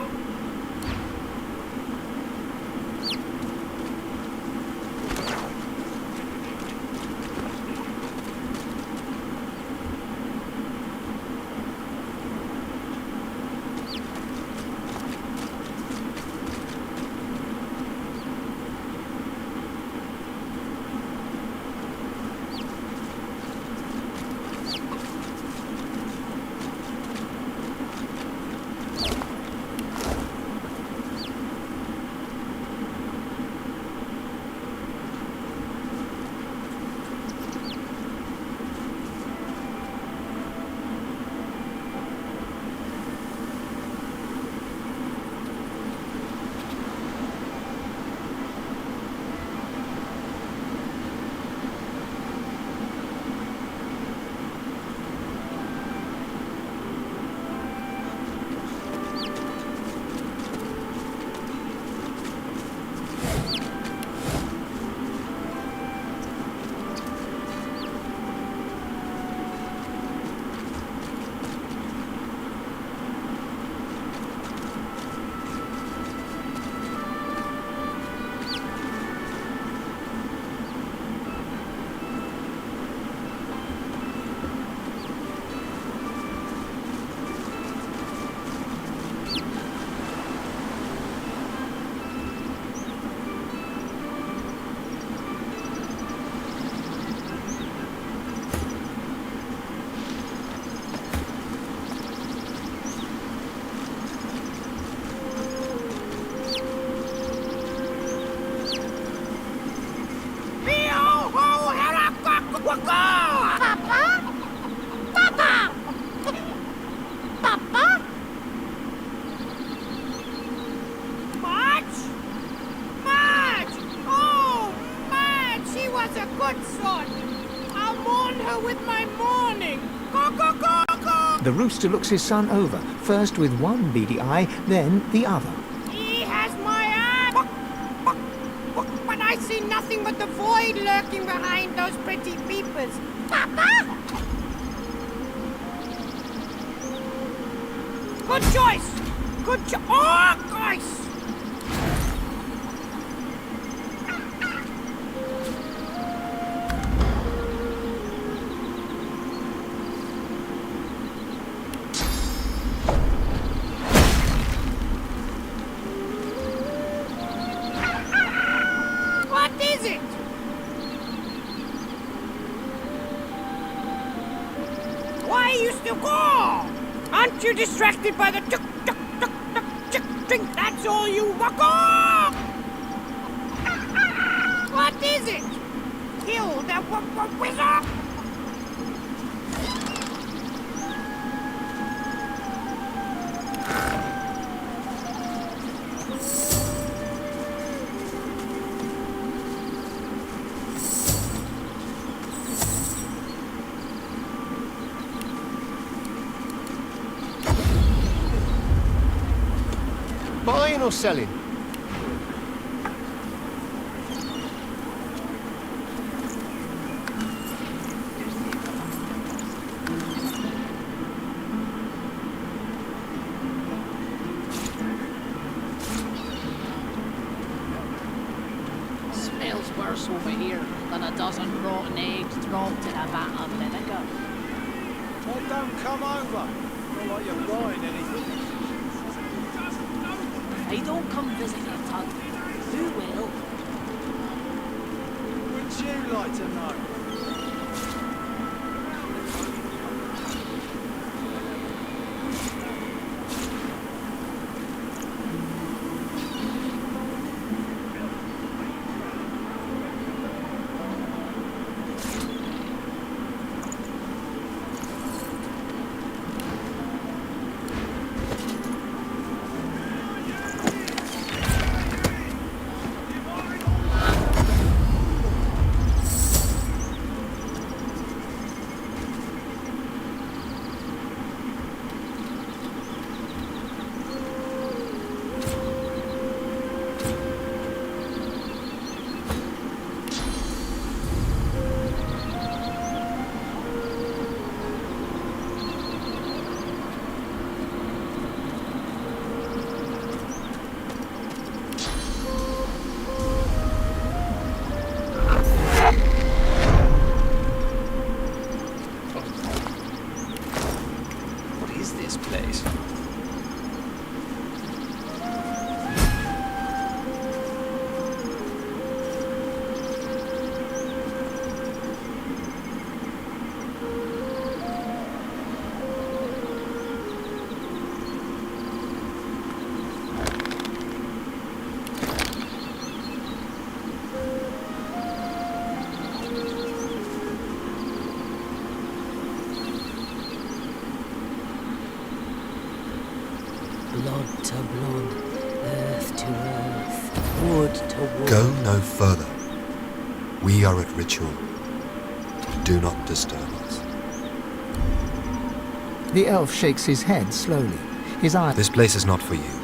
The rooster looks his son over, first with one beady eye, then the other.
He has my eye! But I see nothing but the void lurking behind those pretty peepers. Papa! Good choice! Good choice! Oh, guys! Aren't you distracted by the tuk tuk tuk tuk chick drink? That's all you walk off! What is it? Kill the wizard!
Buying or selling?
Smells worse over here than a dozen rotten eggs dropped in a vat of vinegar.
Well, don't come over. Not like you're buying anything.
They don't come visit your tug. Who will?
Would you like to know?
days.
Blood to blood, earth to earth, wood to wood.
Go no further. We are at ritual. Do not disturb us.
The elf shakes his head slowly. His eye...
This place is not for you.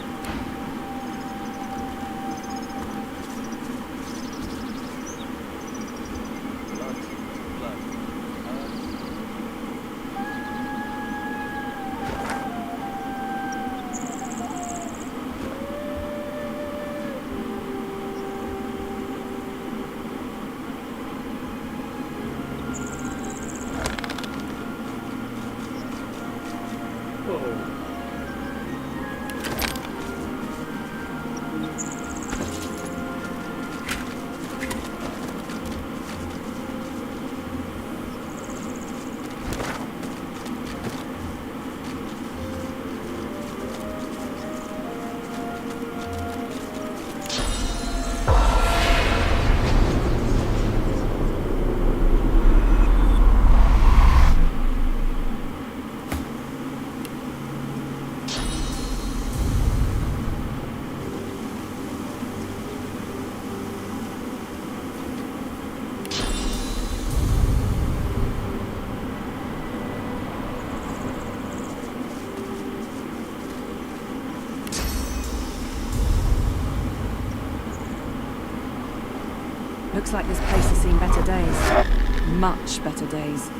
Looks like this place has seen better days. Much better days.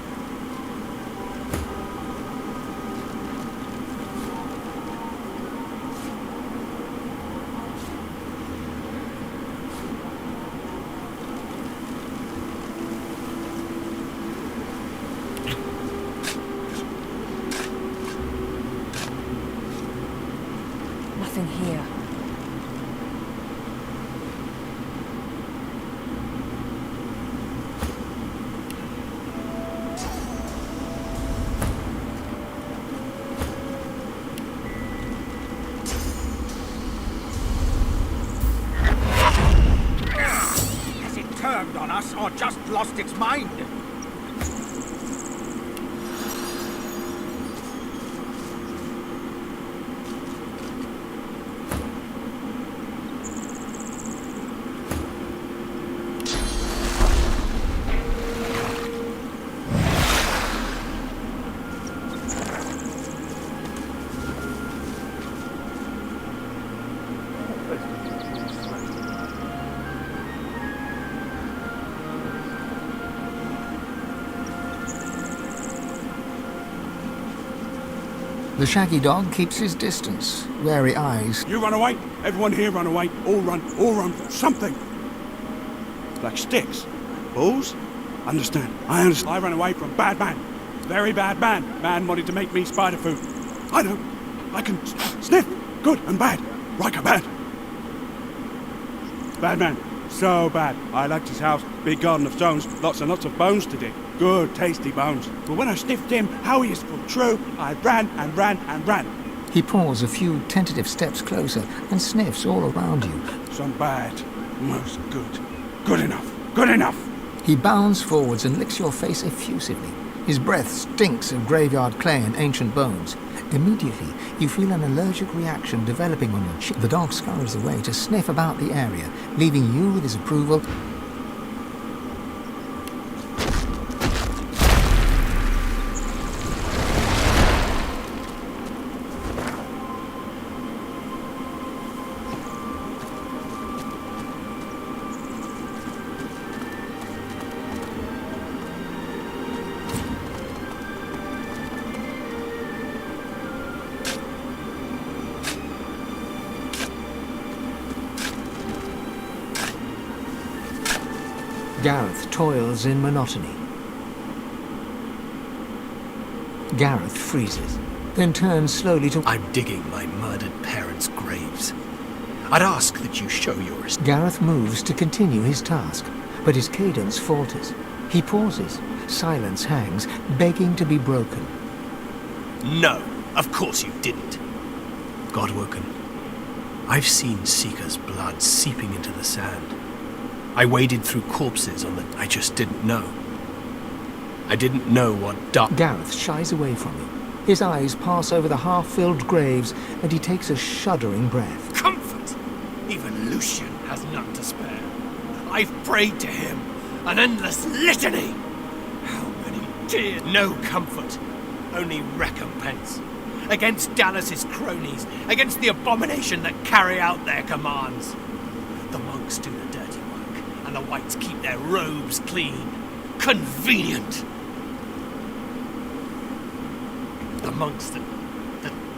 Nothing here.
Turned on us or just lost its mind?
The shaggy dog keeps his distance, wary eyes.
You run away. Everyone here run away. All run for something. Like sticks. Balls? Understand. I understand. I ran away from bad man. Very bad man. Man wanted to make me spider food. I know. I can sniff. Good and bad. Riker bad. Bad man. So bad. I liked his house. Big garden of stones. Lots and lots of bones to dig. Good, tasty bones. But when I sniffed him, how he is for true, I ran and ran and ran.
He paws a few tentative steps closer and sniffs all around you.
Some bad. Most good. Good enough. Good enough.
He bounds forwards and licks your face effusively. His breath stinks of graveyard clay and ancient bones. Immediately, you feel an allergic reaction developing on your cheek. The dog scurries away to sniff about the area, leaving you with his approval. Gareth toils in monotony. Gareth freezes. then turns slowly to...
I'm digging my murdered parents' graves. I'd ask that you show your...
Gareth moves to continue his task, but his cadence falters. He pauses. Silence hangs, begging to be broken.
No, of course you didn't. Godwoken, I've seen Seeker's blood seeping into the sand. I waded through corpses on the... I just didn't know. I didn't know what dark...
Gareth shies away from him. His eyes pass over the half-filled graves, and he takes a shuddering breath.
Comfort! Even Lucian has none to spare. I've prayed to him, an endless litany. How many tears? No comfort, only recompense. Against Dallas's cronies, against the abomination that carry out their commands. The monks do the dirty work, and the whites keep their robes clean. Convenient. The monks that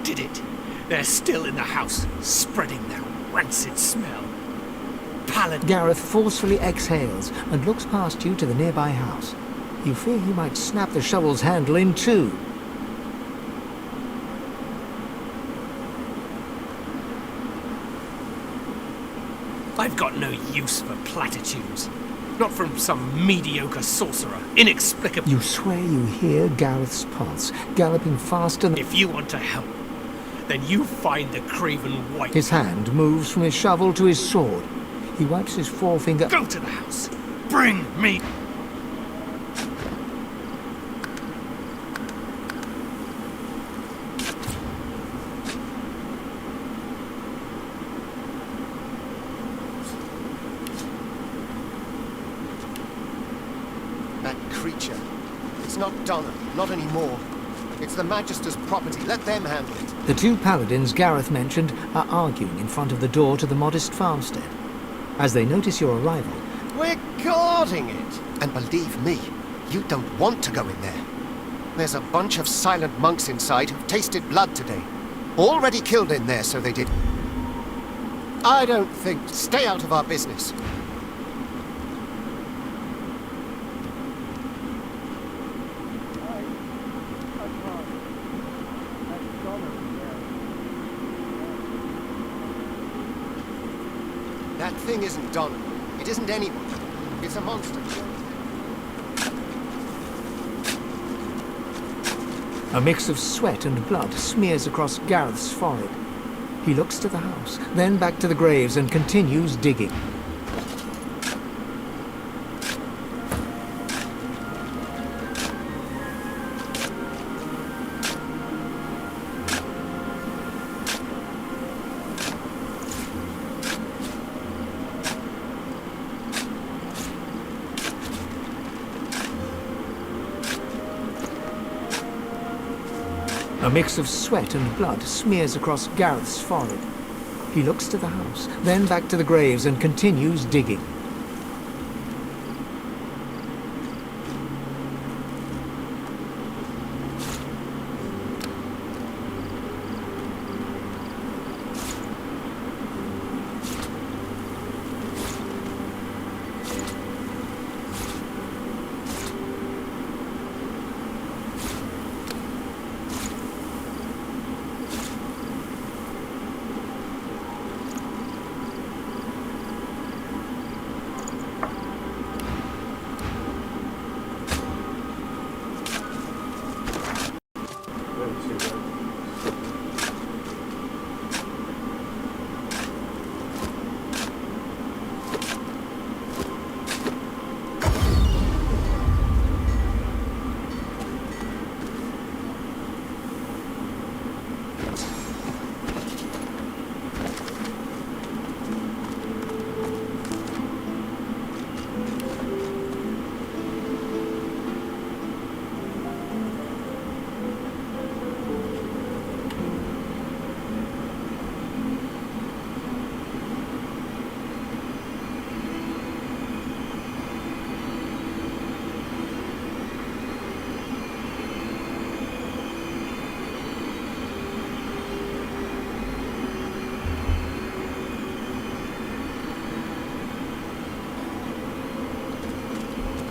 did it, they're still in the house, spreading their rancid smell. Paladin.
Gareth forcefully exhales and looks past you to the nearby house. You fear he might snap the shovel's handle in two.
I've got no use for platitudes. Not from some mediocre sorcerer, inexplicable...
You swear you hear Gareth's pulse, galloping faster than...
If you want to help, then you find the craven white...
His hand moves from his shovel to his sword. He wipes his forefinger...
Go to the house! Bring me...
Creature. It's not Donna, not anymore. It's the Magister's property. Let them handle it.
The two paladins Gareth mentioned are arguing in front of the door to the modest farmstead. As they notice your arrival...
We're guarding it. And believe me, you don't want to go in there. There's a bunch of silent monks inside who've tasted blood today. Already killed in there, so they did. I don't think... Stay out of our business. That thing isn't Donna. It isn't anyone. It's a monster.
A mix of sweat and blood smears across Gareth's forehead. He looks to the house, then back to the graves and continues digging. A mix of sweat and blood smears across Gareth's forehead. He looks to the house, then back to the graves and continues digging.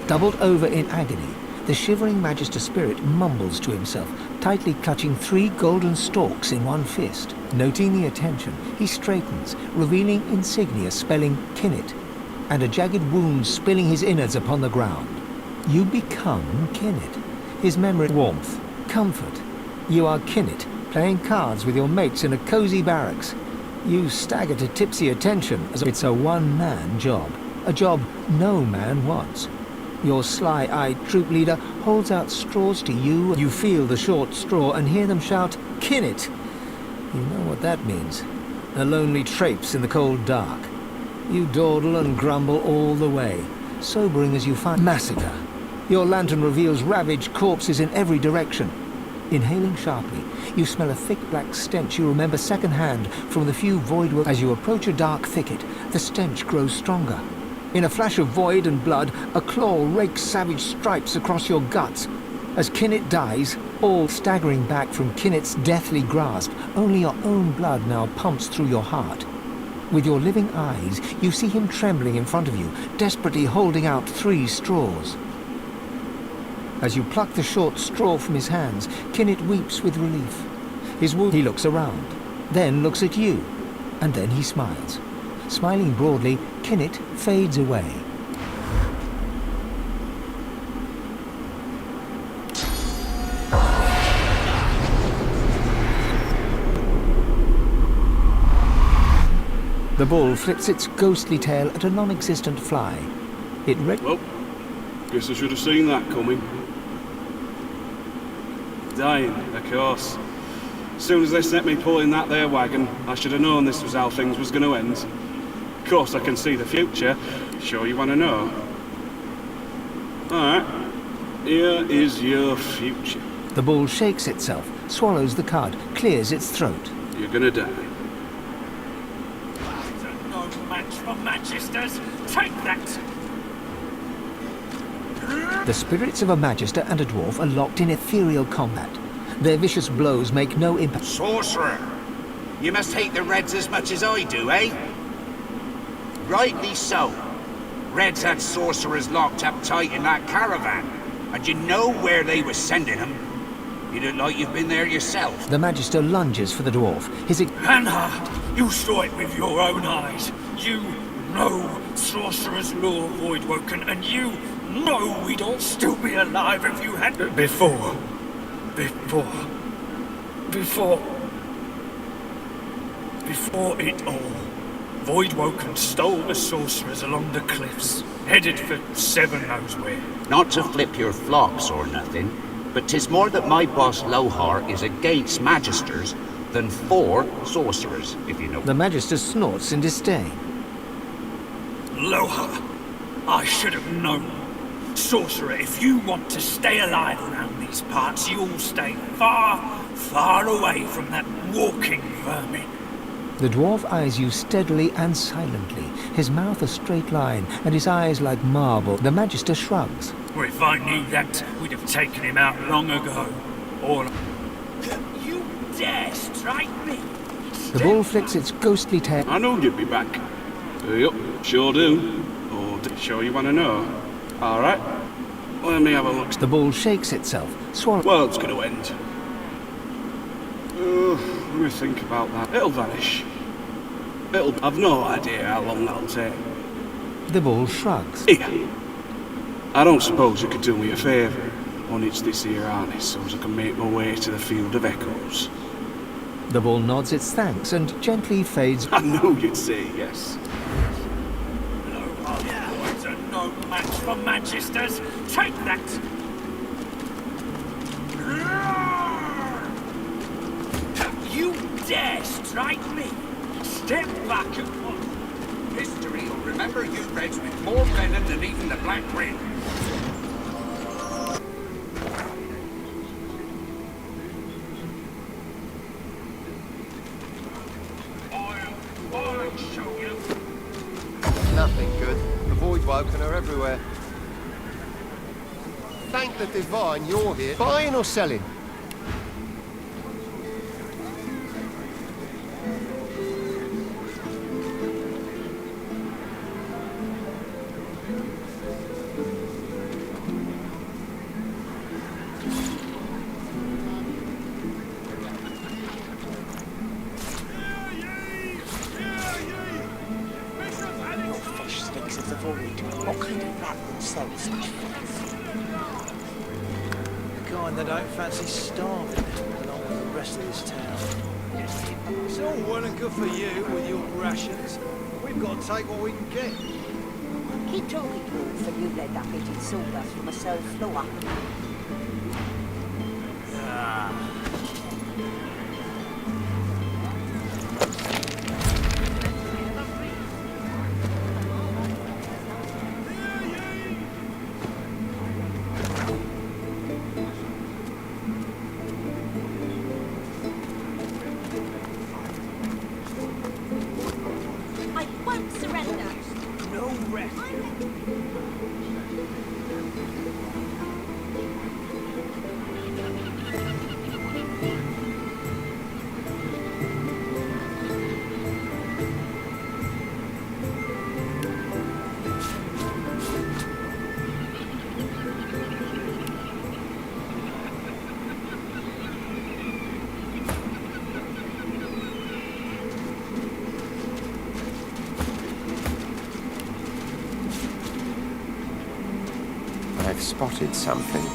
Doubled over in agony, The shivering Magister spirit mumbles to himself, tightly clutching 3 golden stalks in one fist. Noting the attention, he straightens, revealing insignia spelling Kinnit, and a jagged wound spilling his innards upon the ground. You become Kinnit. His memory, warmth, comfort. You are Kinnit, playing cards with your mates in a cozy barracks. You stagger to tipsy attention as it's a one-man job, a job no man wants. Your sly-eyed troop leader holds out straws to you. You feel the short straw and hear them shout, Kinnit! You know what that means. A lonely traipse in the cold dark. You dawdle and grumble all the way, sobering as you find massacre. Your lantern reveals ravaged corpses in every direction. Inhaling sharply, you smell a thick black stench you remember secondhand from the few void. As you approach a dark thicket, the stench grows stronger. In a flash of void and blood, a claw rakes savage stripes across your guts. As Kinnit dies, all staggering back from Kinnit's deathly grasp, only your own blood now pumps through your heart. With your living eyes, you see him trembling in front of you, desperately holding out 3 straws. As you pluck the short straw from his hands, Kinnit weeps with relief. He looks around, then looks at you, and then he smiles. Smiling broadly, Kinnit fades away. The bull flips its ghostly tail at a non-existent fly.
Well, guess I should have seen that coming. Dying, of course. As soon as they sent me pulling that there wagon, I should have known this was how things was going to end. Of course, I can see the future. Sure you want to know? Alright. Here is your future.
The bull shakes itself, swallows the cud, clears its throat.
You're gonna die.
No match for Magisters. Take that!
The spirits of a Magister and a dwarf are locked in ethereal combat. Their vicious blows make no impact.
Sorcerer! You must hate the Reds as much as I do, eh? Rightly so. Reds had sorcerers locked up tight in that caravan, and you know where they were sending them. You look like you've been there yourself.
The Magister lunges for the dwarf.
Hannah, you saw it with your own eyes. You know Sorcerer's Law, Voidwoken, and you know we'd all still be alive if you had... Before it all, Voidwoken stole the sorcerers along the cliffs, headed for Seven knows where.
Not to flip your flops or nothing, but 'tis more that my boss Lohar is against Magisters than for sorcerers, if you know.
The Magister snorts in disdain.
Lohar, I should have known. Sorcerer, if you want to stay alive around these parts, you'll stay far, far away from that walking vermin.
The dwarf eyes you steadily and silently, his mouth a straight line, and his eyes like marble. The Magister shrugs.
Well, if I knew that, we'd have taken him out long ago. Or... You dare strike me?
The bull flicks its ghostly tail.
I know you'd be back. Yup, sure do. Or sure you want to know? Alright. Let me have a look.
The bull shakes itself, swallows.
World's gonna end. Let me think about that. It'll vanish. I've no idea how long that'll take.
The bull shrugs.
Here. I don't suppose you could do me a favour. Unhitch this here harness so as I can make my way to the Field of Echoes.
The bull nods its thanks and gently fades.
I knew you'd say yes.
No match for Magisters. Take that! You dare strike me? Step back at once.
History will remember you Reds with more venom than even the Black Ring.
I'll show you.
Nothing good. The Voidwoken are everywhere. Thank the Divine you're here. Buying or selling?
avoid? What kind of rat would sell such things? The kind that don't fancy starving along with the rest of this town. It's all well and good for you with your rations. We've got to take what we can get.
Keep talking to him for you let that bit of sawdust from a cell floor.
I won't surrender.
No rest.
I've spotted something.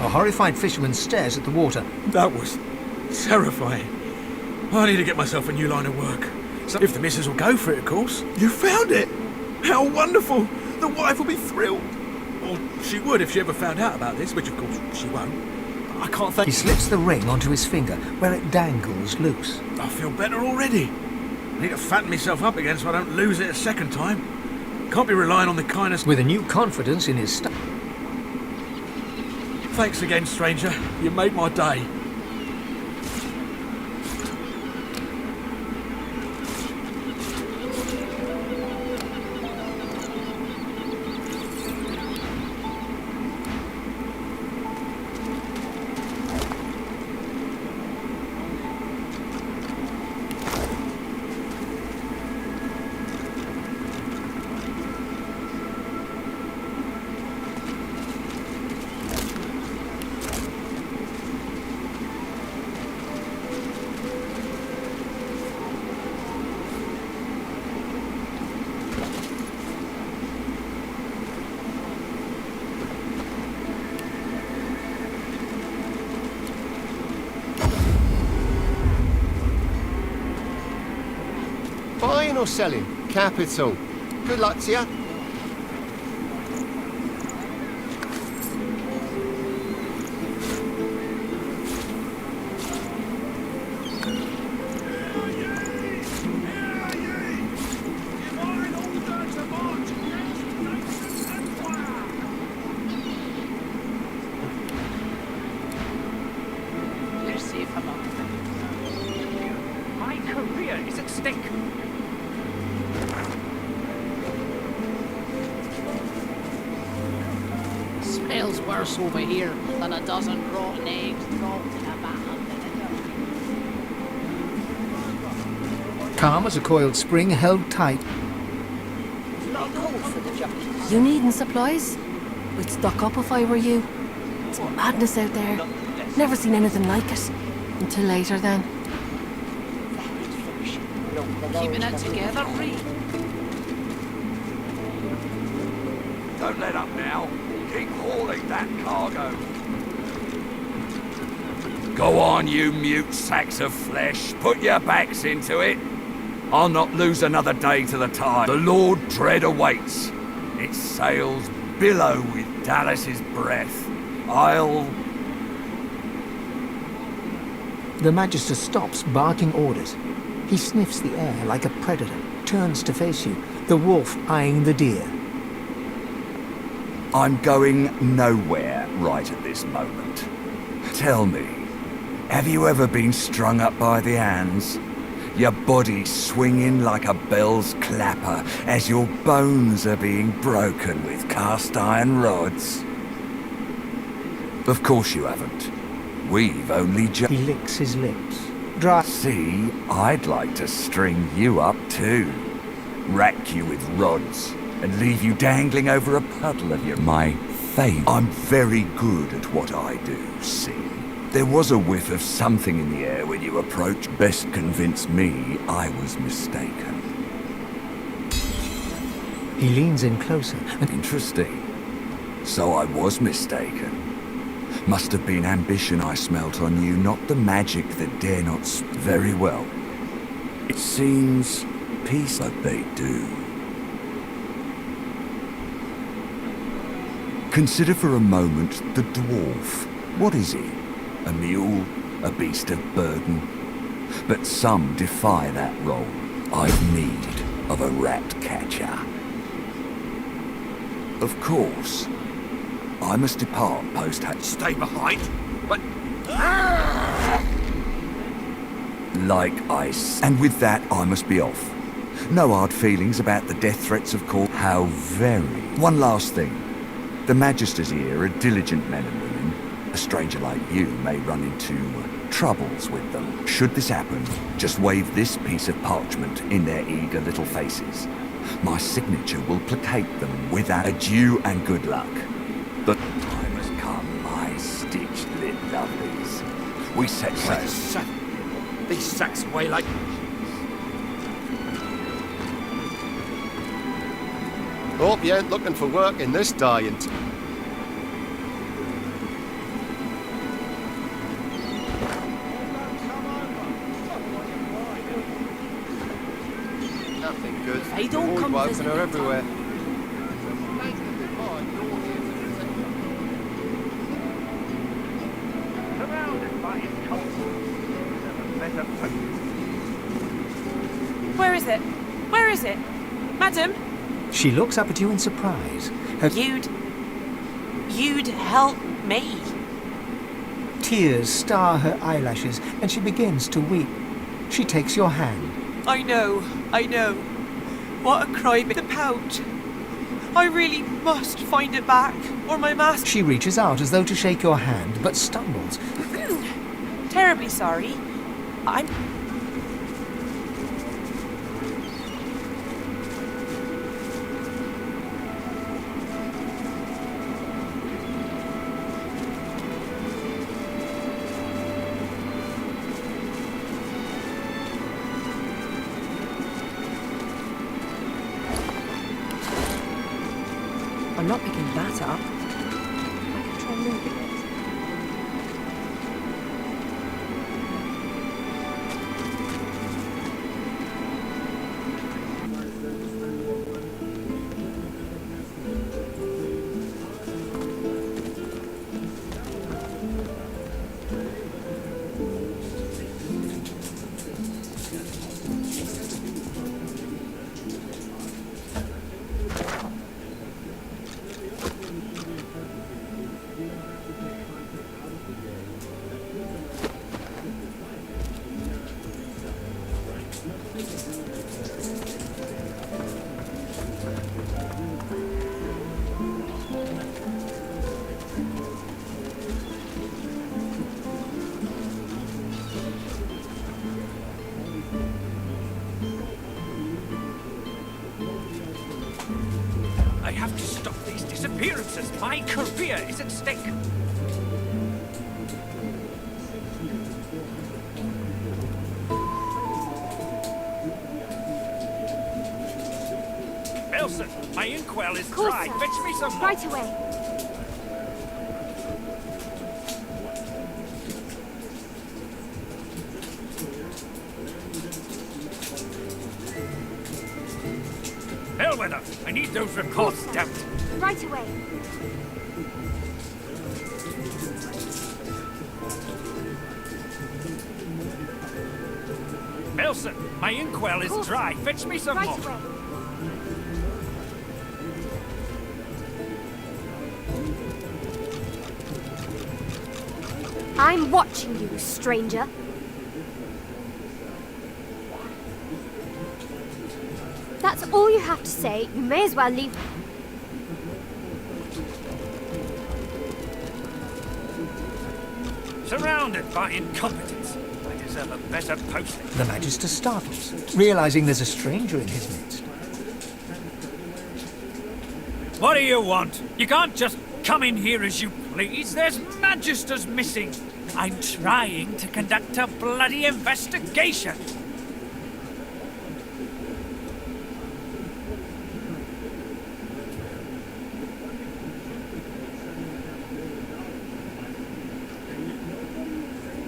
A horrified fisherman stares at the water.
That was terrifying. I need to get myself a new line of work. So if the missus will go for it, of course. You found it! How wonderful! The wife will be thrilled. Or she would if she ever found out about this, which of course she won't. I can't thank...
He slips the ring onto his finger, where it dangles loose.
I feel better already. I need to fatten myself up again so I don't lose it a second time. Can't be relying on the kindness...
With a new confidence in his step.
Thanks again, stranger. You made my day.
Buying or selling? Capital. Good luck to you.
Let's see if I'm up. My career is at stake. Smells worse over here than a dozen rotten eggs dropped in a bath.
Calm as a coiled spring held tight.
Not cold for the job.
You needing supplies? We'd stock up if I were you. It's madness out there. Never seen anything like it. Until later then.
Keeping it together, Reed.
Don't let up now. Keep hauling that cargo. Go on, you mute sacks of flesh. Put your backs into it. I'll not lose another day to the tide. The Lord Dread awaits. Its sails billow with Dallas's breath.
The Magister stops, barking orders. He sniffs the air like a predator, turns to face you, the wolf eyeing the deer.
I'm going nowhere right at this moment. Tell me, have you ever been strung up by the hands? Your body swinging like a bell's clapper as your bones are being broken with cast iron rods? Of course you haven't. We've only just...
He licks his lips. Dry.
See, I'd like to string you up too. Rack you with rods and leave you dangling over a puddle of your... My favourite. I'm very good at what I do, see? There was a whiff of something in the air when you approached. Best convince me I was mistaken.
He leans in closer.
Interesting. So I was mistaken. Must have been ambition I smelt on you, not the magic that dare not... Very well. It seems peace that they do. Consider for a moment the dwarf. What is he? A mule? A beast of burden? But some defy that role. I've need of a rat catcher. Of course. I must depart post-haste.
Stay behind, but...
Like ice. And with that, I must be off. No hard feelings about the death threats, of course. How very... One last thing. The Magisters here are diligent men and women. A stranger like you may run into troubles with them. Should this happen, just wave this piece of parchment in their eager little faces. My signature will placate them with that. Adieu and good luck. The time has come, my stitched-lit lovelies. We set sail.
These sacks weigh like...
Hope you ain't looking for work in this dying... good.
They don't
Avoid
come
wiping
visiting
her everywhere.
Surrounded by its cult. Never better place.
Where is it? Where is it? Madam?
She looks up at you in surprise. Her
You'd help me.
tears star her eyelashes and she begins to weep. She takes your hand.
I know. What a crime. The pouch. I really must find it back, or my mask.
She reaches out as though to shake your hand, but stumbles.
Terribly sorry. I'm...
I'm not picking that up. I can try moving it.
I have to stop these disappearances. My career is at stake. Elson, my inkwell is dry. Fetch me some more.
Right away.
Bellwether, I need those reports stamped.
Right away.
Elson, my inkwell is dry. Fetch me some more.
Away. I'm watching you, stranger. That's all you have to say. You may as well leave.
Surrounded by incompetence. I deserve a better posting.
The Magister startles, realizing there's a stranger in his midst.
What do you want? You can't just come in here as you please. There's Magisters missing. I'm trying to conduct a bloody investigation.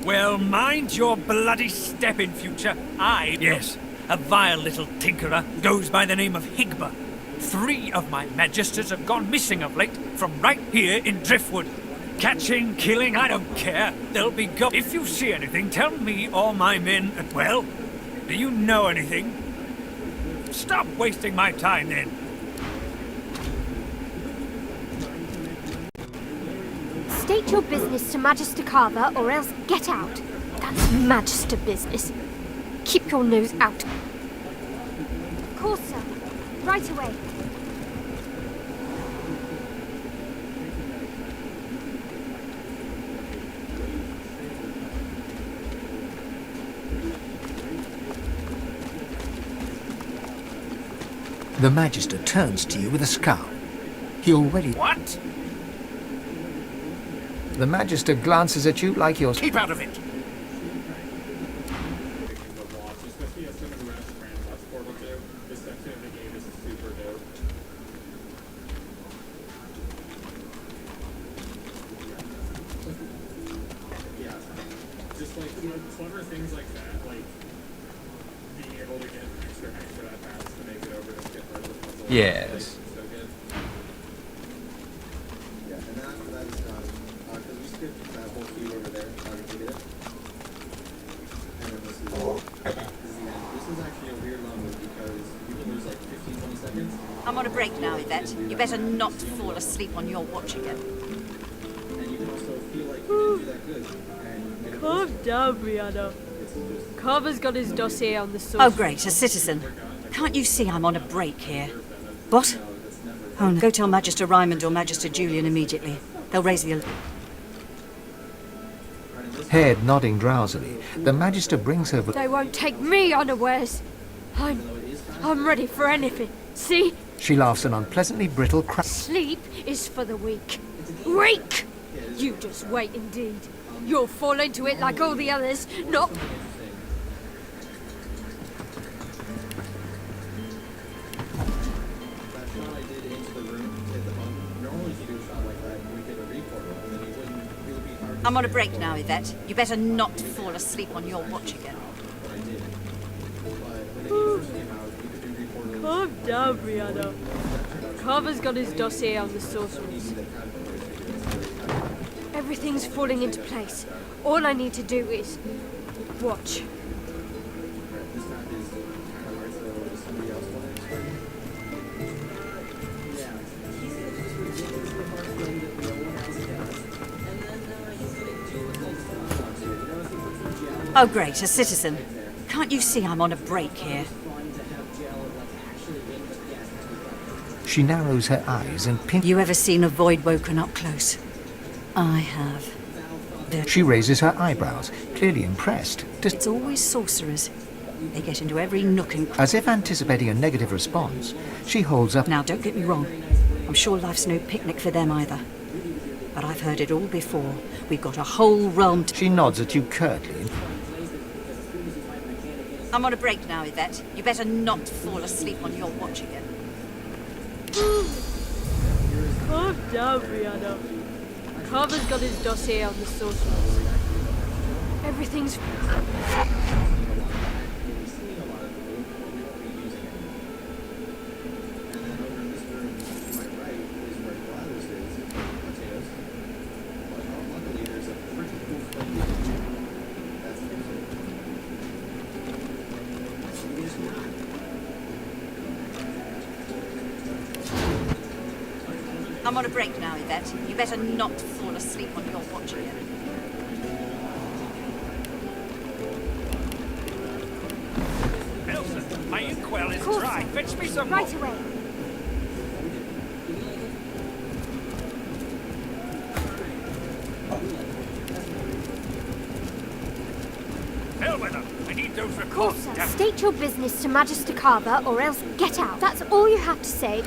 Well, mind your bloody step in future. Yes, a vile little tinkerer goes by the name of Higba. 3 of my Magisters have gone missing of late from right here in Driftwood. Catching, killing, I don't care. They'll be gone. If you see anything, tell me or my men. Well, do you know anything? Stop wasting my time then.
State your business to Magister Carver or else get out. That's Magister business. Keep your nose out. Of course, sir. Right away.
The Magister turns to you with a scowl. He already...
What?
The Magister glances at you like you're...
Keep out of it!
Clever things like that, like being able to get extra that fast to make it
Yes.
I'm on a break now, Yvette. You better not fall asleep on your watch again.
Calm down, Brianna. Carver's got his dossier on the source.
Oh, great, a citizen. Can't you see I'm on a break here? What? Oh, no. Go tell Magister Raymond or Magister Julian immediately. They'll raise the alarm.
Head nodding drowsily, the Magister brings her...
They won't take me unawares. I'm ready for anything. See?
She laughs an unpleasantly brittle crack.
Sleep is for the weak. Weak! You just wait indeed. You'll fall into it like all the others, not...
I'm on a break now, Yvette. You better not fall asleep on your watch again.
Calm down, Brianna. Carver's got his dossier on the sorcerers.
Everything's falling into place. All I need to do is... watch.
Oh, great, a citizen. Can't you see I'm on a break here?
She narrows her eyes and pinches...
You ever seen a void woken up close? I have.
She raises her eyebrows, clearly impressed.
It's always sorcerers. They get into every nook and...
As if anticipating a negative response, she holds up...
Now, don't get me wrong. I'm sure life's no picnic for them either. But I've heard it all before. We've got a whole realm to...
She nods at you curtly.
I'm on a break now, Yvette. You better not fall asleep on your watch again.
Calm down, Brianna. Carver's got his dossier on the sorcerers.
Everything's...
I'm on a break now, Yvette. You better not fall asleep on your watch again.
Nelson, my inkwell is dry. Fetch me some
Right
more.
away.
Bellwether, I need those reports.
Corsa, state your business to Magister Carver or else get out. That's all you have to say.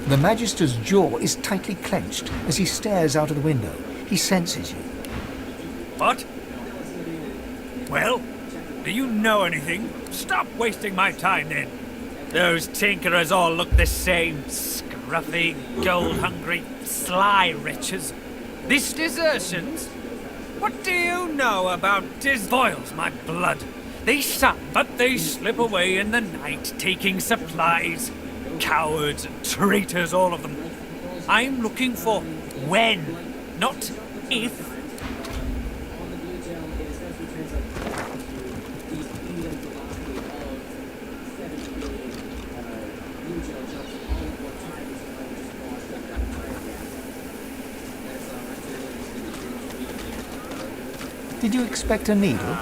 The Magister's jaw is tightly clenched as he stares out of the window. He senses you.
What? Well, do you know anything? Stop wasting my time then. Those tinkerers all look the same. Scruffy, gold-hungry, sly wretches. This desertions? What do you know about boils my blood? They sup, but they slip away in the night, taking supplies. Cowards and traitors, all of them. I'm looking for when, not if.
Did you expect a needle?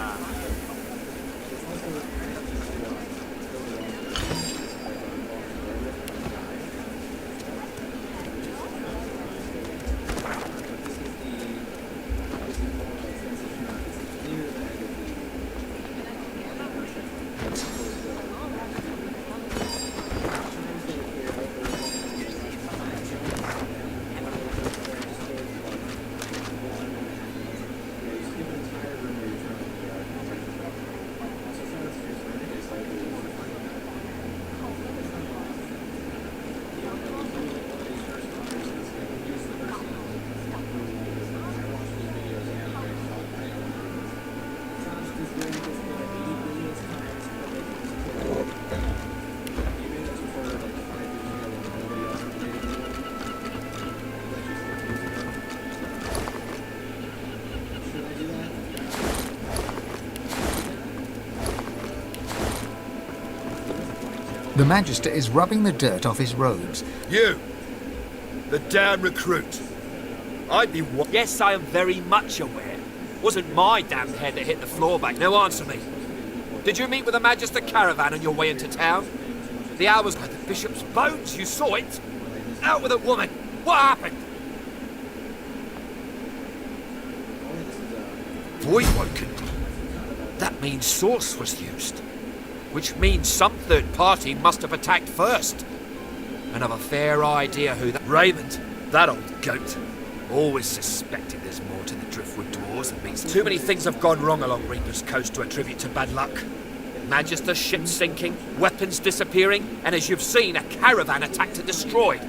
The Magister is rubbing the dirt off his robes.
You! The damn recruit! I'd be what?
Yes, I am very much aware. Wasn't my damn head that hit the floor back. Now answer me. Did you meet with the Magister caravan on your way into town? The hours by the bishop's bones, you saw it. Out with a woman. What happened?
Void woken.
That means source was used. Which means some third party must have attacked first. And have a fair idea who that...
Raymond, that old goat. Always suspected there's more to the Driftwood Dwarves than meets...
Too many things have gone wrong along Reaper's Coast to attribute to bad luck. Magister ships sinking, weapons disappearing, and as you've seen, a caravan attacked and destroyed.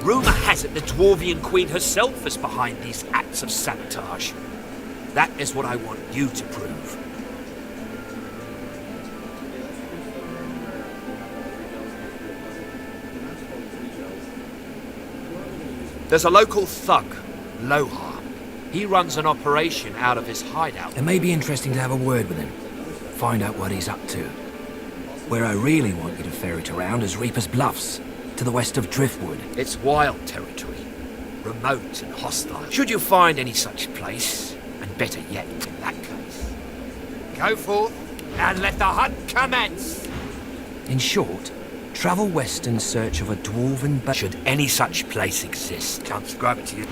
Rumour has it the Dwarvian Queen herself is behind these acts of sabotage. That is what I want you to prove. There's a local thug, Lohar. He runs an operation out of his hideout.
It may be interesting to have a word with him. Find out what he's up to. Where I really want you to ferret around is Reaper's Bluffs, to the west of Driftwood.
It's wild territory, remote and hostile. Should you find any such place, and better yet, in that case, go forth and let the hunt commence.
In short, travel west in search of a dwarven...
Should any such place exist, transcribe it to you.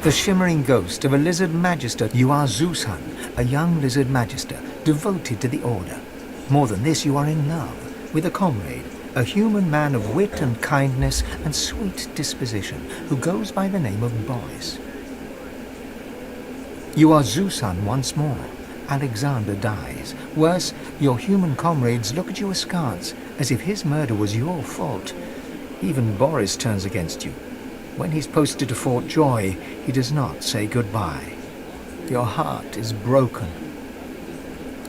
The shimmering ghost of a lizard magister. You are Zeushan, a young lizard magister, devoted to the Order. More than this, you are in love with a comrade, a human man of wit and kindness and sweet disposition, who goes by the name of Boris. You are Zeushan once more. Alexander dies. Worse, your human comrades look at you askance, as if his murder was your fault. Even Boris turns against you. When he's posted to Fort Joy, he does not say goodbye. Your heart is broken.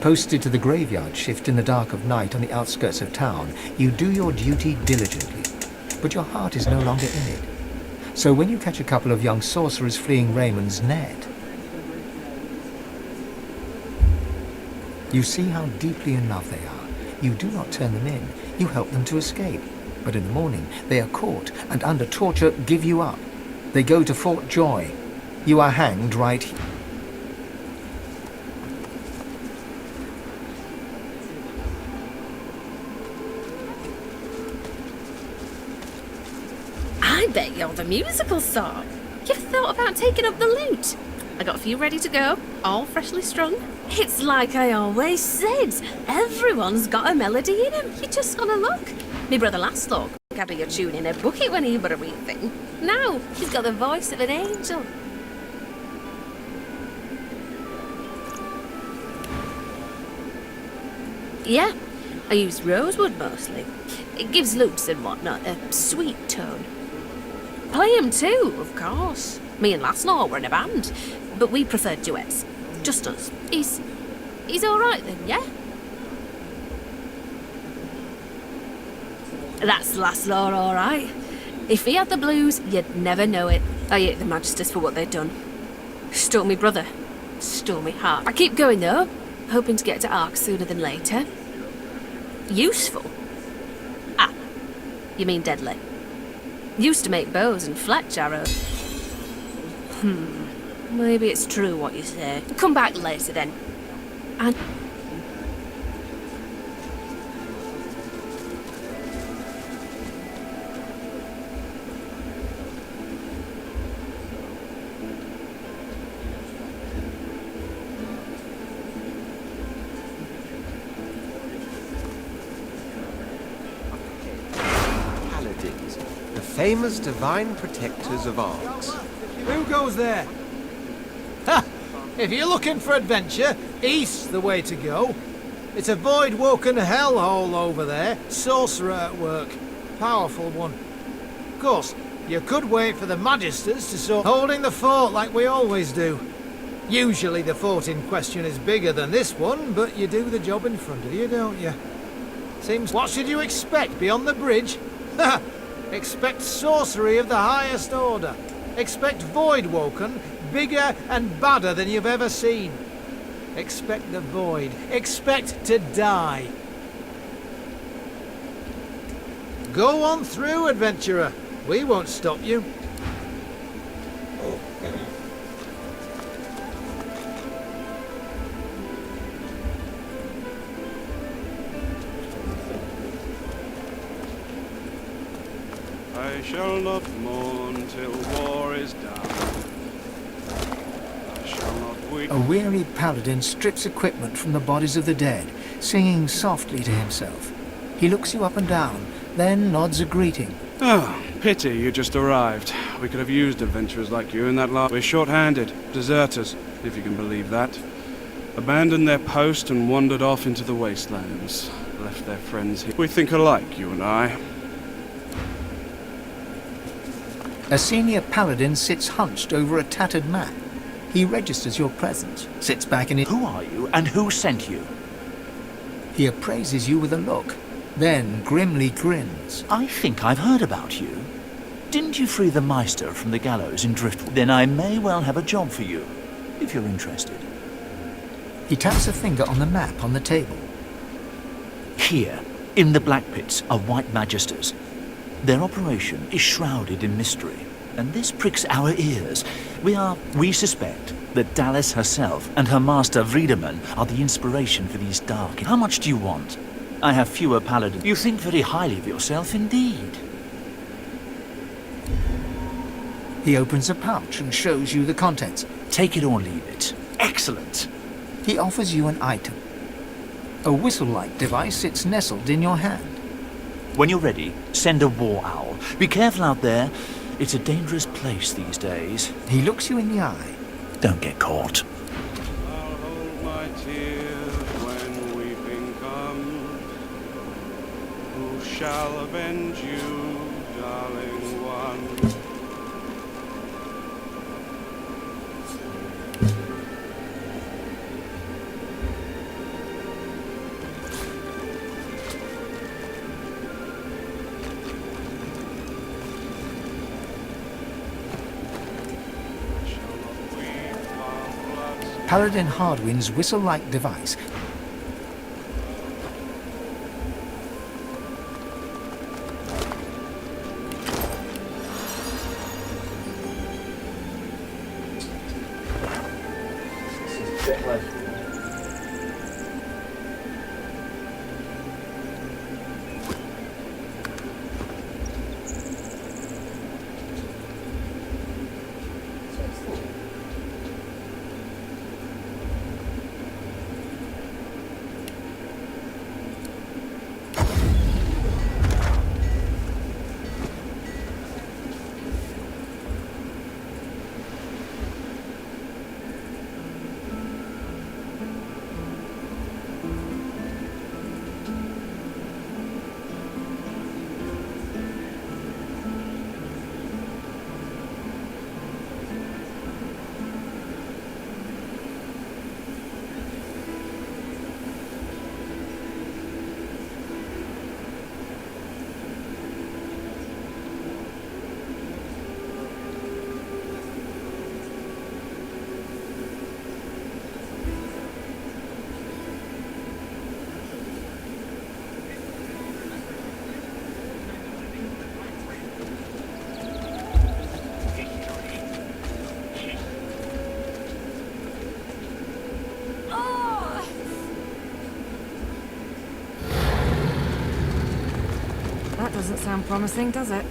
Posted to the graveyard shift in the dark of night on the outskirts of town, you do your duty diligently, but your heart is no longer in it. So when you catch a couple of young sorcerers fleeing Raymond's net, you see how deeply in love they are. You do not turn them in, you help them to escape. But in the morning, they are caught and under torture give you up. They go to Fort Joy. You are hanged right here.
I bet you're the musical sort. You've thought about taking up the lute. I got a few ready to go, all freshly strung. It's like I always said, everyone's got a melody in him. You just gotta look. Me brother Laszlo could be a tune in a bucket when he were a wee thing. Now, he's got the voice of an angel. Yeah, I use rosewood mostly. It gives lutes and whatnot a sweet tone. Play him too, of course. Me and Laszlo were in a band, but we preferred duets. Just us. He's all right then, yeah? That's Laszlo, all right. If he had the blues, you'd never know it. I hate the Magisters for what they'd done. Stole me brother. Stole me heart. I keep going though, hoping to get to Ark sooner than later. Useful? Ah, you mean deadly. Used to make bows and fletch arrows. Maybe it's true what you say. Come back later then. And...
Paladins, the famous divine protectors of Arks.
Who goes there? Ha! If you're looking for adventure, east's the way to go. It's a void-woken hellhole over there. Sorcerer at work. Powerful one. Of course, you could wait for the Magisters to sort holding the fort like we always do. Usually the fort in question is bigger than this one, but you do the job in front of you, don't you? Seems... What should you expect beyond the bridge? Ha! Expect sorcery of the highest order. Expect void-woken, bigger and badder than you've ever seen. Expect the void. Expect to die. Go on through, adventurer. We won't stop you.
I shall not mourn till war is done. I shall not weep.
A weary paladin strips equipment from the bodies of the dead, singing softly to himself. He looks you up and down, then nods a greeting.
Oh, pity you just arrived. We could have used adventurers like you in that lot. We're short-handed, deserters, if you can believe that. Abandoned their post and wandered off into the wastelands. Left their friends here. We think alike, you and I.
A senior paladin sits hunched over a tattered map. He registers your presence, sits back in it.
Who are you, and who sent you?
He appraises you with a look, then grimly grins.
I think I've heard about you. Didn't you free the Meister from the gallows in Driftwood? Then I may well have a job for you, if you're interested.
He taps a finger on the map on the table.
Here, in the Black Pits, are White Magisters. Their operation is shrouded in mystery, and this pricks our ears. We suspect that Dallas herself and her master Vriedemann are the inspiration for these dark... How much do you want? I have fewer paladins. You think very highly of yourself indeed.
He opens a pouch and shows you the contents.
Take it or leave it. Excellent.
He offers you an item. A whistle-like device sits nestled in your hand.
When you're ready, send a war owl. Be careful out there. It's a dangerous place these days.
He looks you in the eye.
Don't get caught.
I'll hold my tears when weeping comes. Who shall avenge you, darling one?
Paladin Hardwin's whistle-like device
sound promising, does it?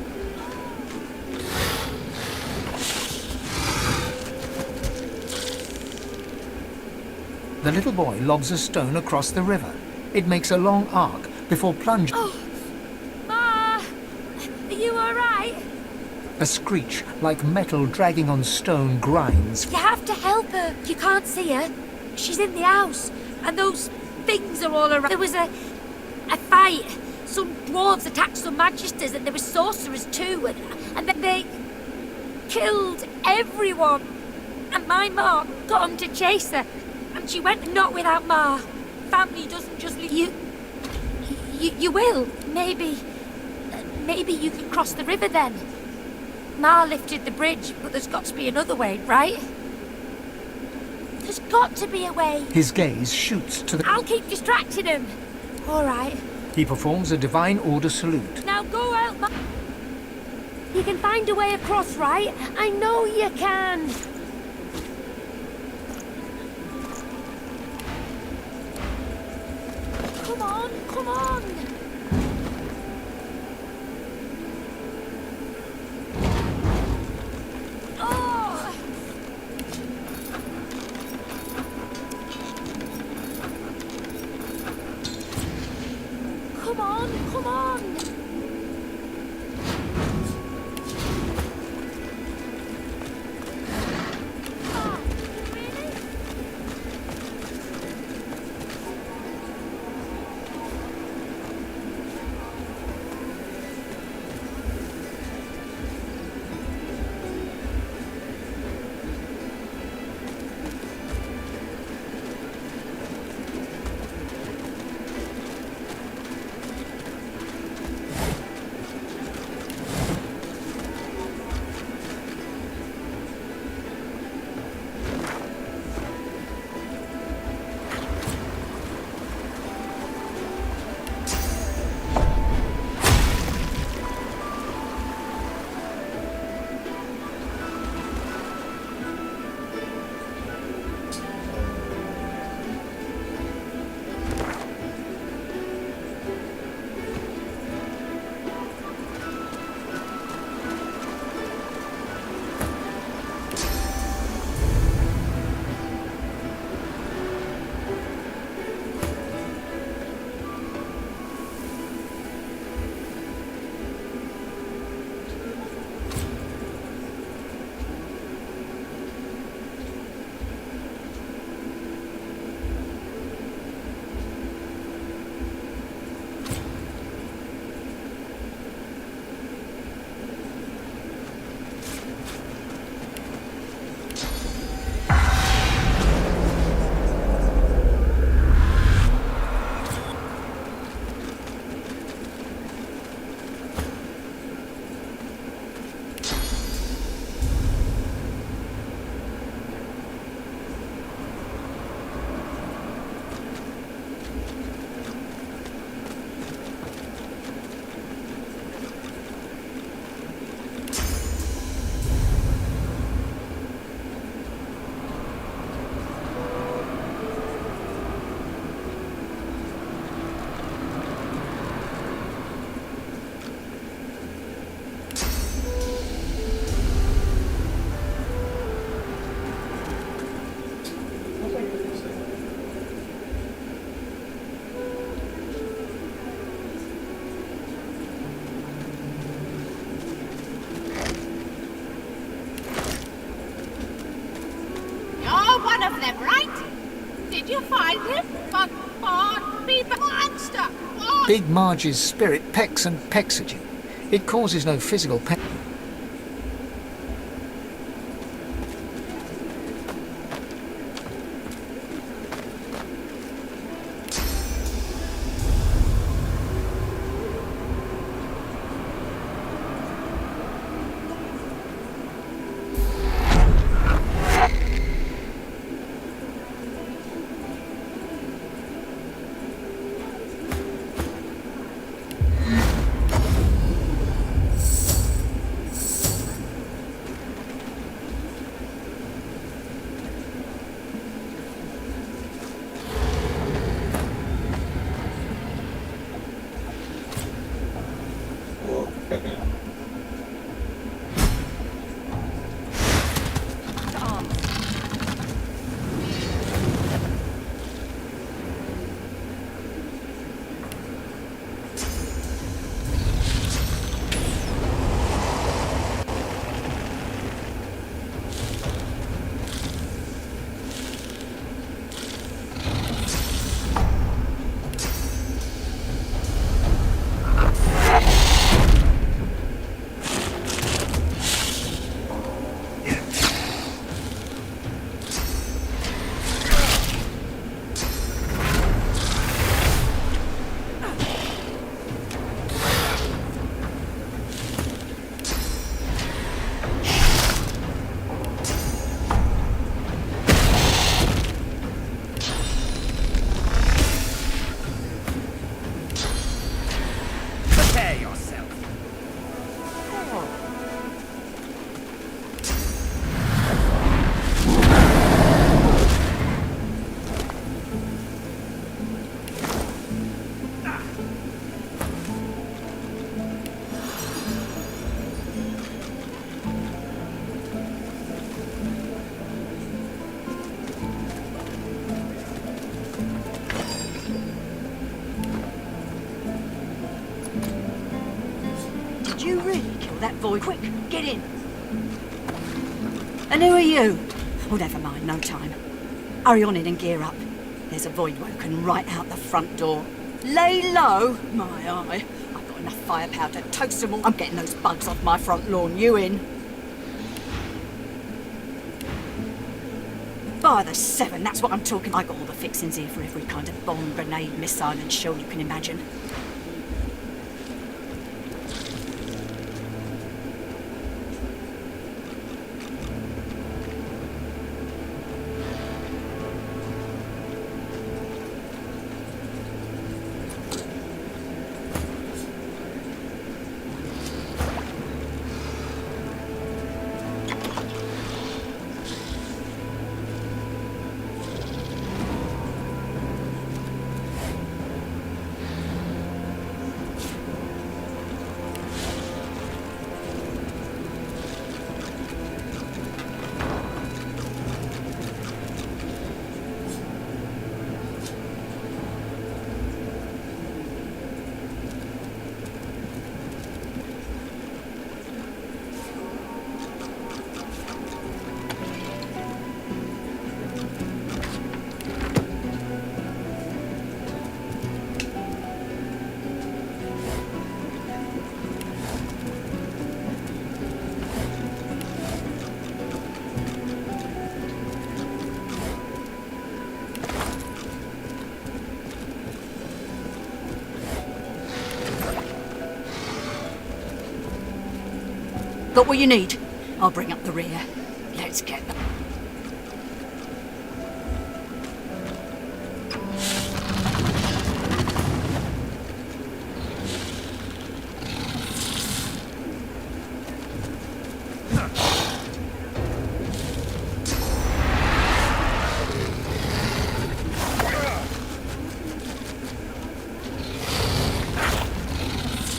The little boy lobs a stone across the river. It makes a long arc before plunging.
Oh, Ma! Are you alright?
A screech like metal dragging on stone grinds.
You have to help her. You can't see her. She's in the house, and those things are all around. There was a fight. Some dwarves attacked some magisters, and there were sorcerers too, and then they killed everyone. And my ma got them to chase her, and she went not without Ma. Family doesn't just leave you. You will. Maybe you can cross the river then. Ma lifted the bridge, but there's got to be another way, right? There's got to be a way.
His gaze shoots to the...
I'll keep distracting him. All right.
He performs a divine order salute.
Now go out, Ma. You can find a way across, right? I know you can. Come on, come on. Oh. Come on, come on.
One of them, right? Did you find him? But be the monster!
Big Marge's spirit pecks and pecks at you. It causes no physical pain.
that void. Quick, get in. And who are you? Oh, never mind, no time. Hurry on in and gear up. There's a void woken right out the front door. Lay low? My eye. I've got enough firepower to toast them all. I'm getting those bugs off my front lawn. You in? By the 7, that's what I'm talking. I got all the fixings here for every kind of bomb, grenade, missile and shell you can imagine. Got what you need? I'll bring up the rear. Let's get them.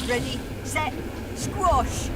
Ready, set, squash!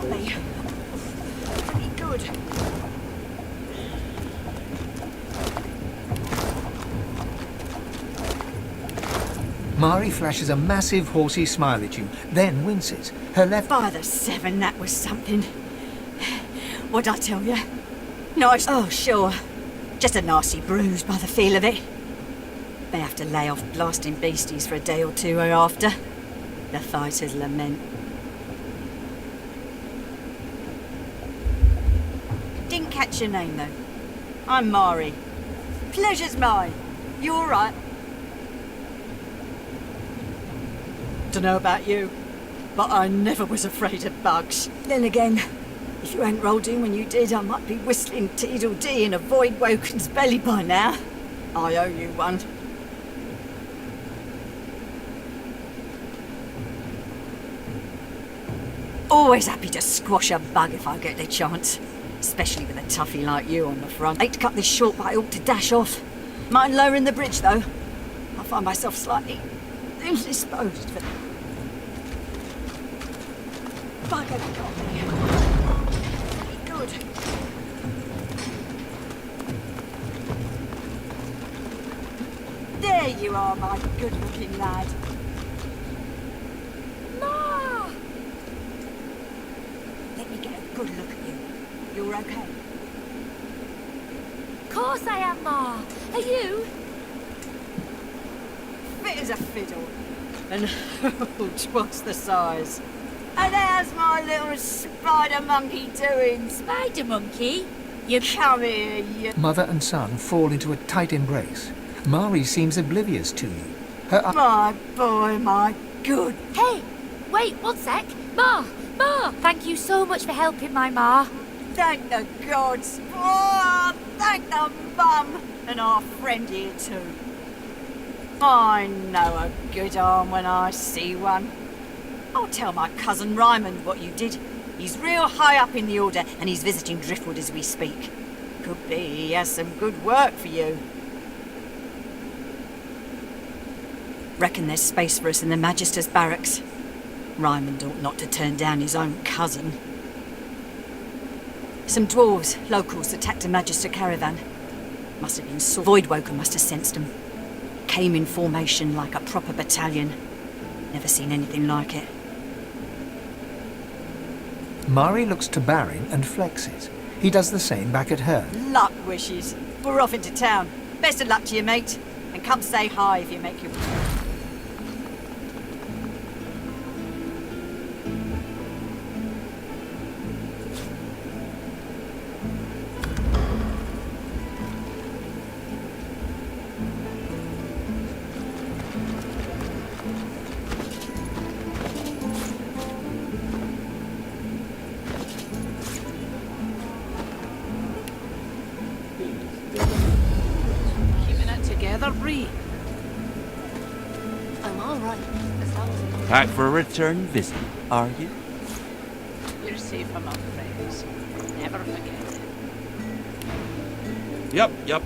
got me. Pretty good.
Mari flashes a massive horsey smile at you, then winces. Her left...
By the seven, that was something. What'd I tell you? Nice. Oh, sure. Just a nasty bruise by the feel of it. May have to lay off blasting beasties for a day or two after. The fighter's lament. Didn't catch your name, though. I'm Mari. Pleasure's mine. You all right? Dunno about you, but I never was afraid of bugs. Then again, if you hadn't rolled in when you did, I might be whistling Teedle-dee in a Void Woken's belly by now. I owe you one. Always happy to squash a bug if I get the chance. Especially with a toughie like you on the front. Hate to cut this short, but I ought to dash off. Mind lowering the bridge, though. I find myself slightly indisposed for... Bugger got me. Pretty good. There you are, my good-looking lad. Ma! Let me get a good look at you. You're okay?
Course I am, Ma. Are you?
Fit as a fiddle. And twice the size. And how's my little spider monkey doing?
Spider monkey?
You come here, you...
Mother and son fall into a tight embrace. Mari seems oblivious to you. Her...
My boy, my good...
Hey, wait 1 sec. Ma! Thank you so much for helping my Ma.
Thank the gods. Oh, thank the mum. And our friend here too. I know a good arm when I see one. I'll tell my cousin Ryman what you did. He's real high up in the order and he's visiting Driftwood as we speak. Could be he has some good work for you. Reckon there's space for us in the Magister's barracks. Ryman ought not to turn down his own cousin. Some dwarves, locals, attacked a Magister caravan. Must have been Voidwoken must have sensed them. Came in formation like a proper battalion. Never seen anything like it.
Mari looks to Barin and flexes. He does the same back at her.
Luck wishes. We're off into town. Best of luck to you, mate. And come say hi if you make your...
I'm all right, as long as
Back for a return visit, are you?
You're safe among friends. Never forget it.
Yep.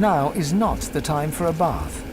Now is not the time for a bath.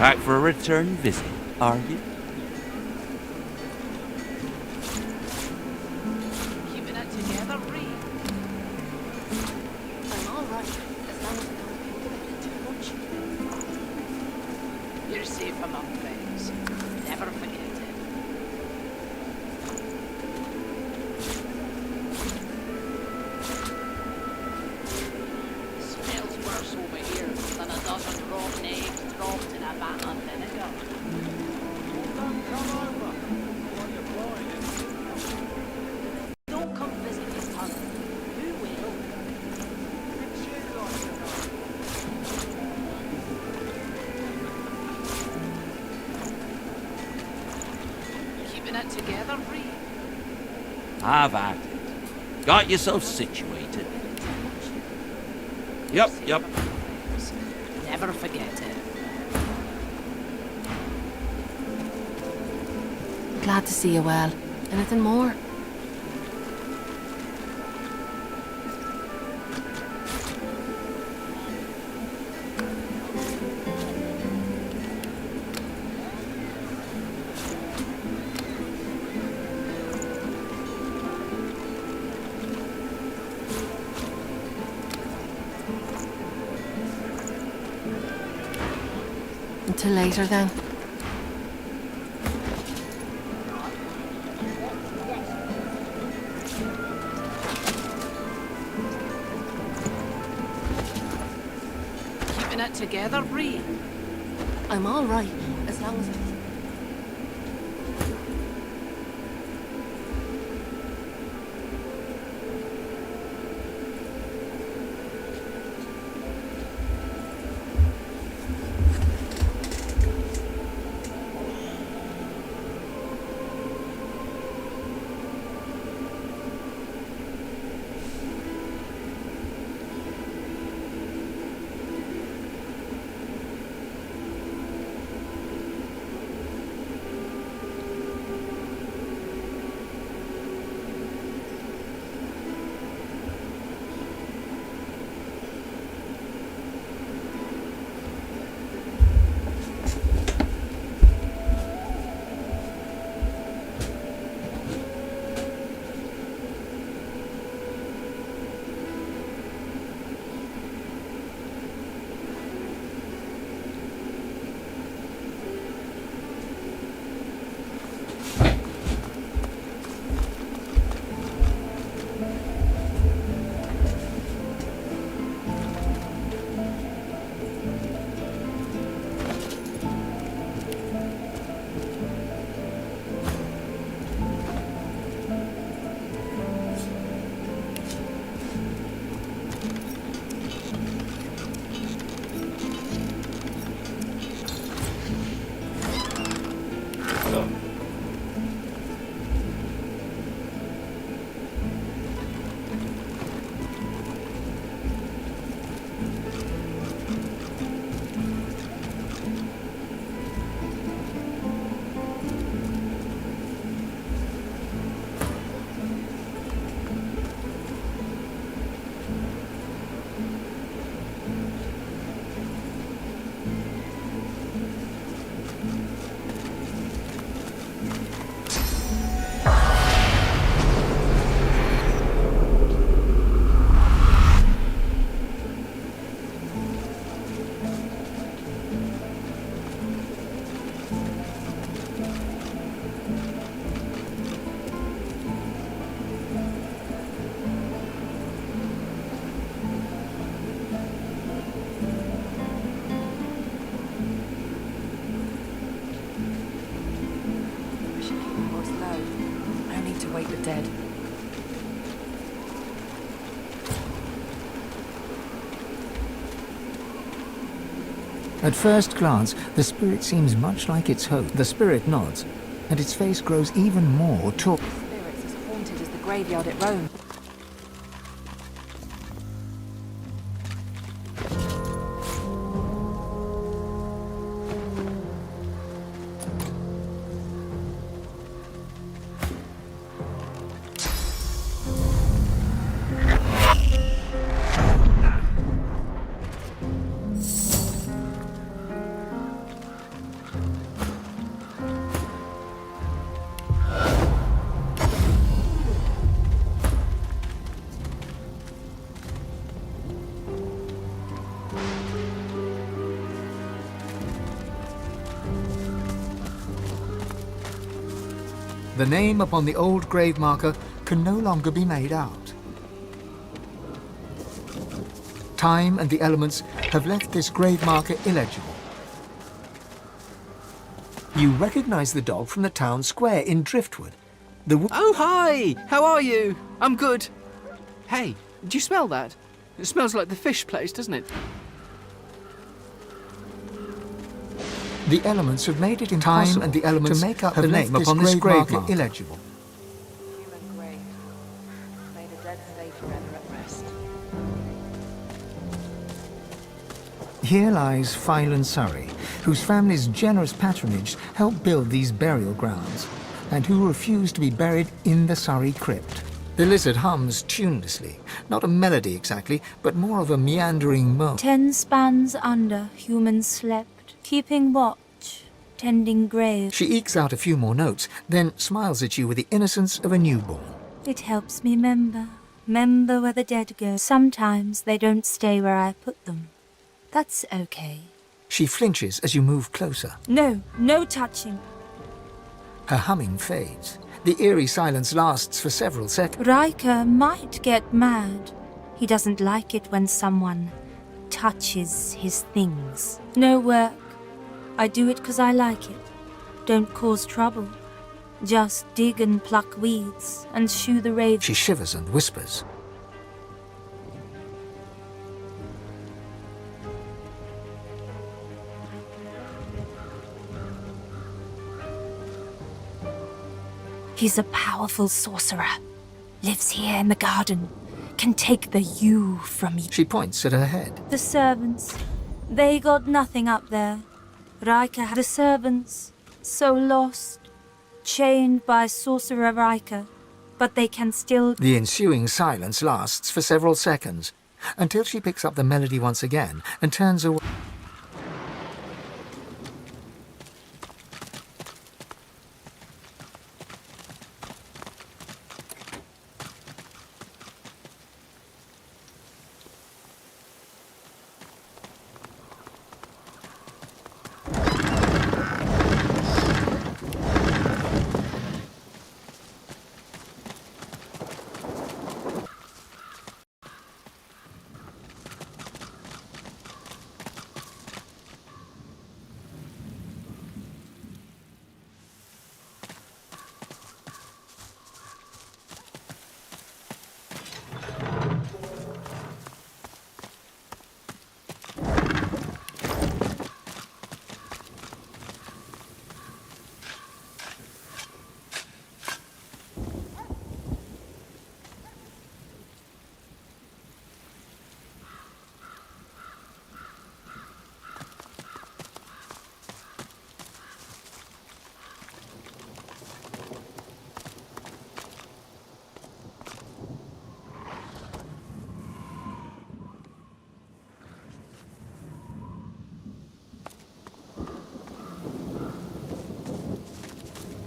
Back for a return visit, are you?
Keeping it together, Reed. I'm all right, as long as I don't think about it too much. You're safe among friends. Never forget it. Smells worse over here than a dozen rotten eggs dropped in a vat of vinegar. Don't come visit your cousin. Who will? Keeping it together, Reed.
I've at it. Got yourself situated. Yep.
Never forget it.
Glad to see you well. Anything more? Until later then.
Keeping it together, Reed.
I'm all right, as long as I...
Wake the dead.
At first glance, the spirit seems much like its host. The spirit nods, and its face grows even more tall.
Spirits as haunted as the graveyard at Rome.
The name upon the old grave marker can no longer be made out. Time and the elements have left this grave marker illegible. You recognize the dog from the town square in Driftwood.
Oh, hi! How are you? I'm good. Hey, do you smell that? It smells like the fish place, doesn't it?
The elements have made it impossible and the elements to make up the name upon this grave marker illegible.
Human grave. May the dead stay forever at rest.
Here lies Phylan Surrey, whose family's generous patronage helped build these burial grounds, and who refused to be buried in the Surrey crypt. The lizard hums tunelessly, not a melody exactly, but more of a meandering moan.
10 spans under, humans slept, keeping watch, tending graves.
She ekes out a few more notes, then smiles at you with the innocence of a newborn.
It helps me remember where the dead go. Sometimes they don't stay where I put them. That's okay.
She flinches as you move closer.
No touching.
Her humming fades. The eerie silence lasts for several seconds.
Riker might get mad. He doesn't like it when someone touches his things. No work. I do it 'cause I like it. Don't cause trouble. Just dig and pluck weeds and shoo the ravens.
She shivers and whispers.
He's a powerful sorcerer. Lives here in the garden. Can take the you from you.
She points at her head.
The servants. They got nothing up there. Riker had the servants. So lost. Chained by Sorcerer Riker. But they can still...
The ensuing silence lasts for several seconds, until she picks up the melody once again and turns away.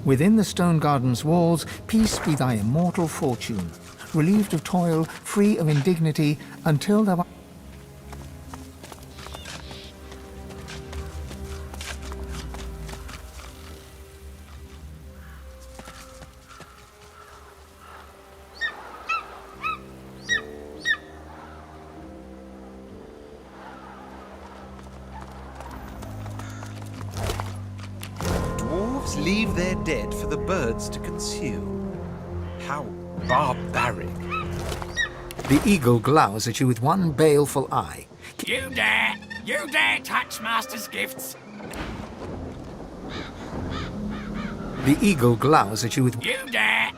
Within the Stonegarden's walls, peace be thy immortal fortune, relieved of toil, free of indignity, until thou...
Leave their dead for the birds to consume. How barbaric.
The eagle glowers at you with one baleful eye.
You dare touch Master's gifts.
The eagle glowers at you with...
You dare.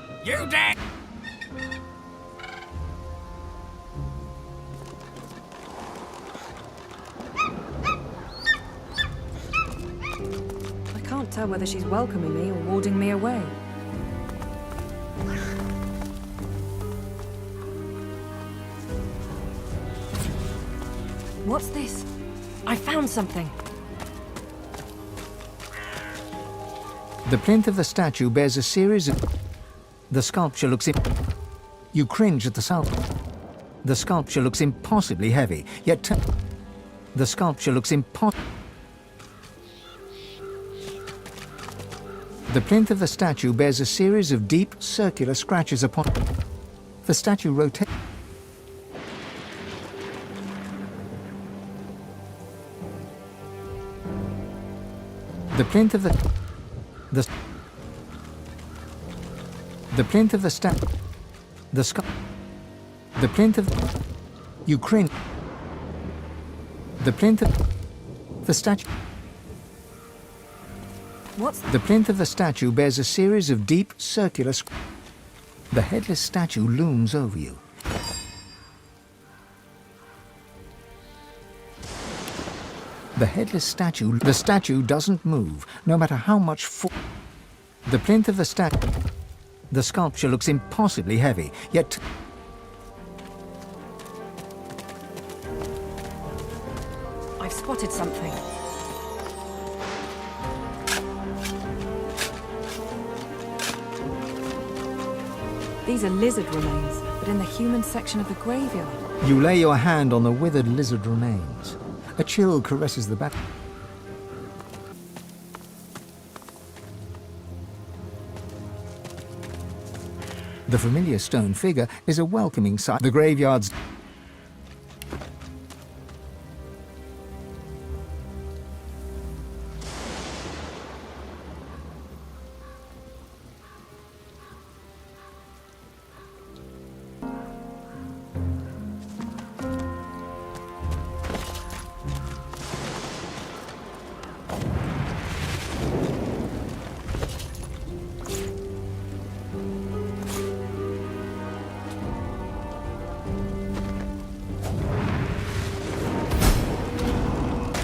I can't tell whether she's welcoming me or warding me away. What's this? I found something.
The plinth of the statue bears a series of... The sculpture looks... You cringe at the sound. The sculpture looks impossibly heavy, yet... The sculpture looks impossible... The plinth of the statue bears a series of deep, circular scratches upon it. The statue rotates. The plinth of the plinth of the statue. The skull. The plinth of Ukraine. The plinth of the statue.
What's
the plinth of the statue bears a series of deep, circular. The headless statue looms over you. The headless statue. The statue doesn't move, no matter how much force. The plinth of the statue. The sculpture looks impossibly heavy, yet.
I've spotted something. These are lizard remains, but in the human section of the graveyard.
You lay your hand on the withered lizard remains. A chill caresses the back. The familiar stone figure is a welcoming sight. The graveyard's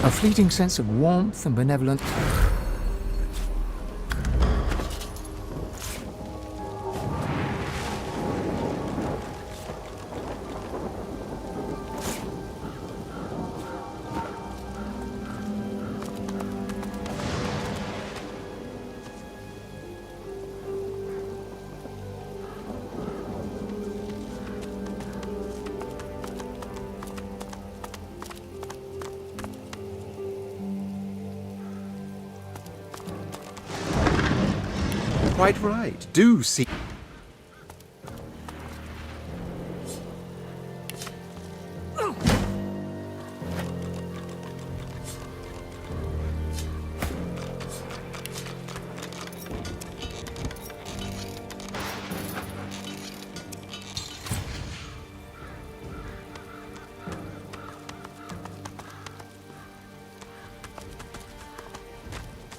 a fleeting sense of warmth and benevolence.
Quite right. Do see.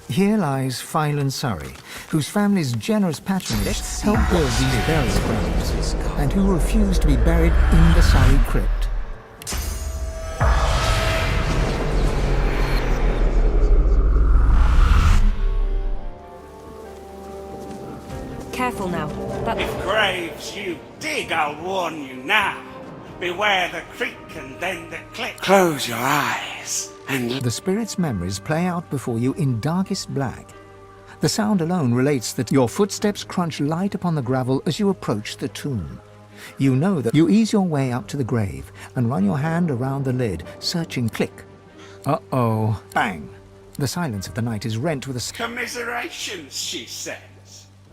Here lies Phylan Surrey, whose family's generous patronage helped build these burial grounds, and who refused to be buried in the Surrey crypt.
Careful now. That...
If graves you dig, I'll warn you now. Beware the creak and then the click. Close your eyes and...
The spirit's memories play out before you in darkest black. The sound alone relates that your footsteps crunch light upon the gravel as you approach the tomb. You know that you ease your way up to the grave and run your hand around the lid, searching. Click. Uh-oh. Bang. The silence of the night is rent with a...
Commiserations, she says.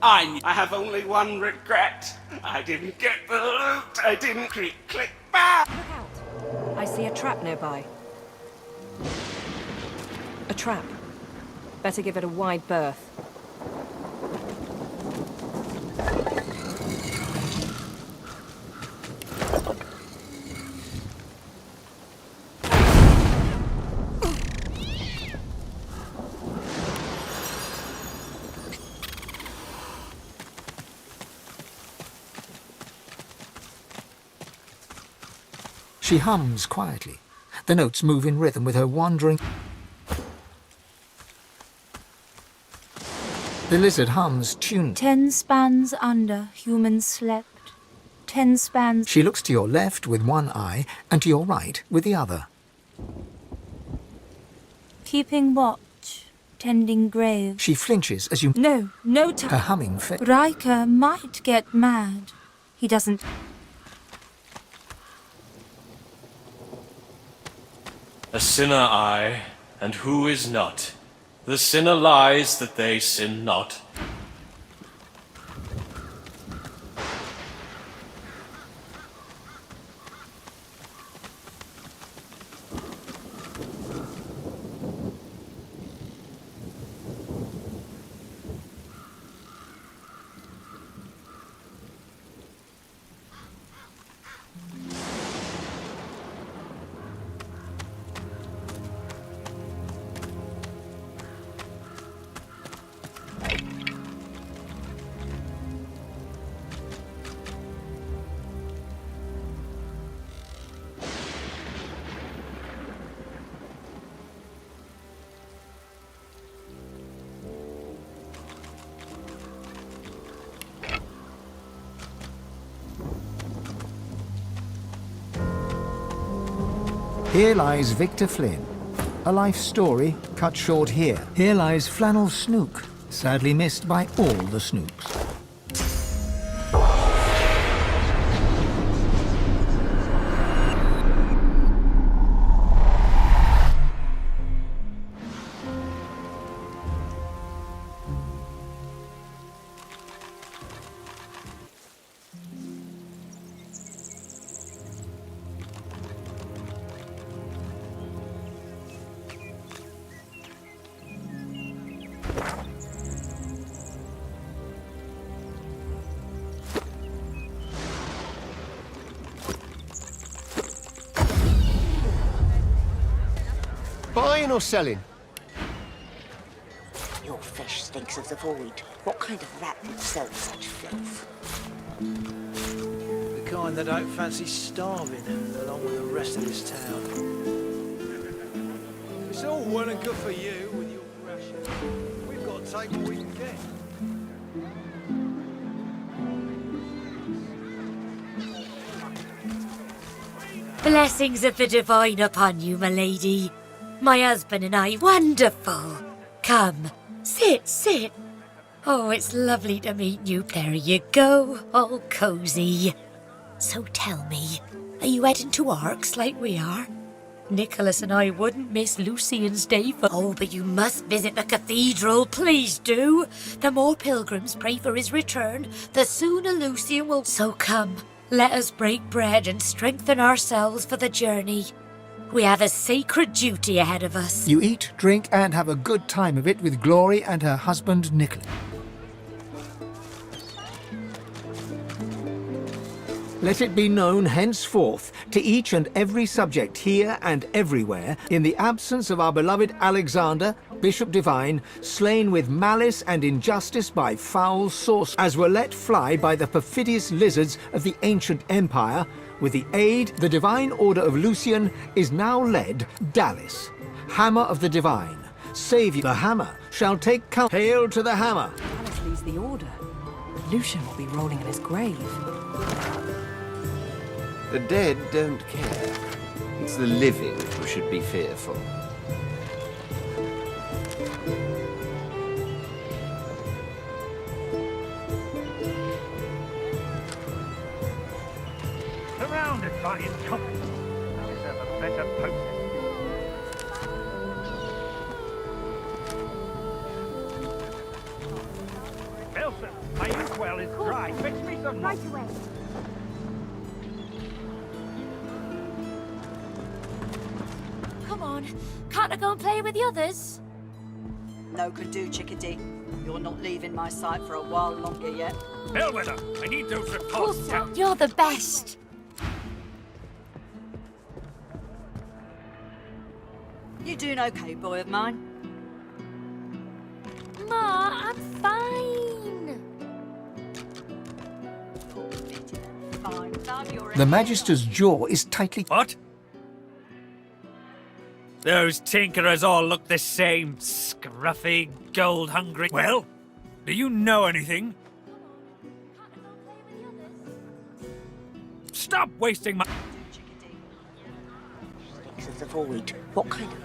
I have only one regret. I didn't get the loot. I didn't click, bang!
Look out. I see a trap nearby. A trap. Better give it a wide berth.
She hums quietly. The notes move in rhythm with her wandering. The lizard hums tune.
10 spans under, humans slept. 10 spans...
She looks to your left with one eye and to your right with the other.
Keeping watch, tending grave.
She flinches as you...
No time.
Her humming fit.
Riker might get mad. He doesn't...
A sinner I, and who is not? The sinner lies that they sin not.
Here lies Victor Flynn, a life story cut short here. Here lies Flannel Snook, sadly missed by all the Snooks.
Buying or selling?
Your fish stinks of the void. What kind of rat would sell such filth?
The kind that don't fancy starving, along with the rest of this town. It's all well and good for you with your ration. We've got to take what we can get.
Blessings of the divine upon you, my lady. My husband and I, wonderful. Come, sit. Oh, it's lovely to meet you. There you go, all cozy. So tell me, are you heading to Arks like we are? Nicholas and I wouldn't miss Lucian's day for... Oh, but you must visit the cathedral, please do. The more pilgrims pray for his return, the sooner Lucian will... So come, let us break bread and strengthen ourselves for the journey. We have a sacred duty ahead of us.
You eat, drink, and have a good time of it with Glory and her husband, Nicholas. Let it be known henceforth to each and every subject here and everywhere, in the absence of our beloved Alexander, Bishop Divine, slain with malice and injustice by foul sorcery, as were let fly by the perfidious lizards of the ancient empire, with the aid, the divine order of Lucian is now led Dallas, Hammer of the Divine. Saviour, the Hammer, shall take count. Hail to the Hammer!
Dallas leads the order. Lucian will be rolling in his grave.
The dead don't care. It's the living who should be fearful.
Surrounded by incompetence. You deserve a better post. Elsa, my inkwell is dry. Fetch me some.
Right away.
Come on, can't I go and play with the others?
No can do, Chickadee. You're not leaving my sight for a while longer yet.
Bellwether, I need those reports.
You're the best.
You doing okay, boy of mine?
Ma, I'm fine.
Fine, love your...
The Magister's jaw is tightly...
What? Those tinkerers all look the same. Scruffy, gold-hungry... Well, do you know anything? Stop wasting my...
Stinks of the void. What kind of...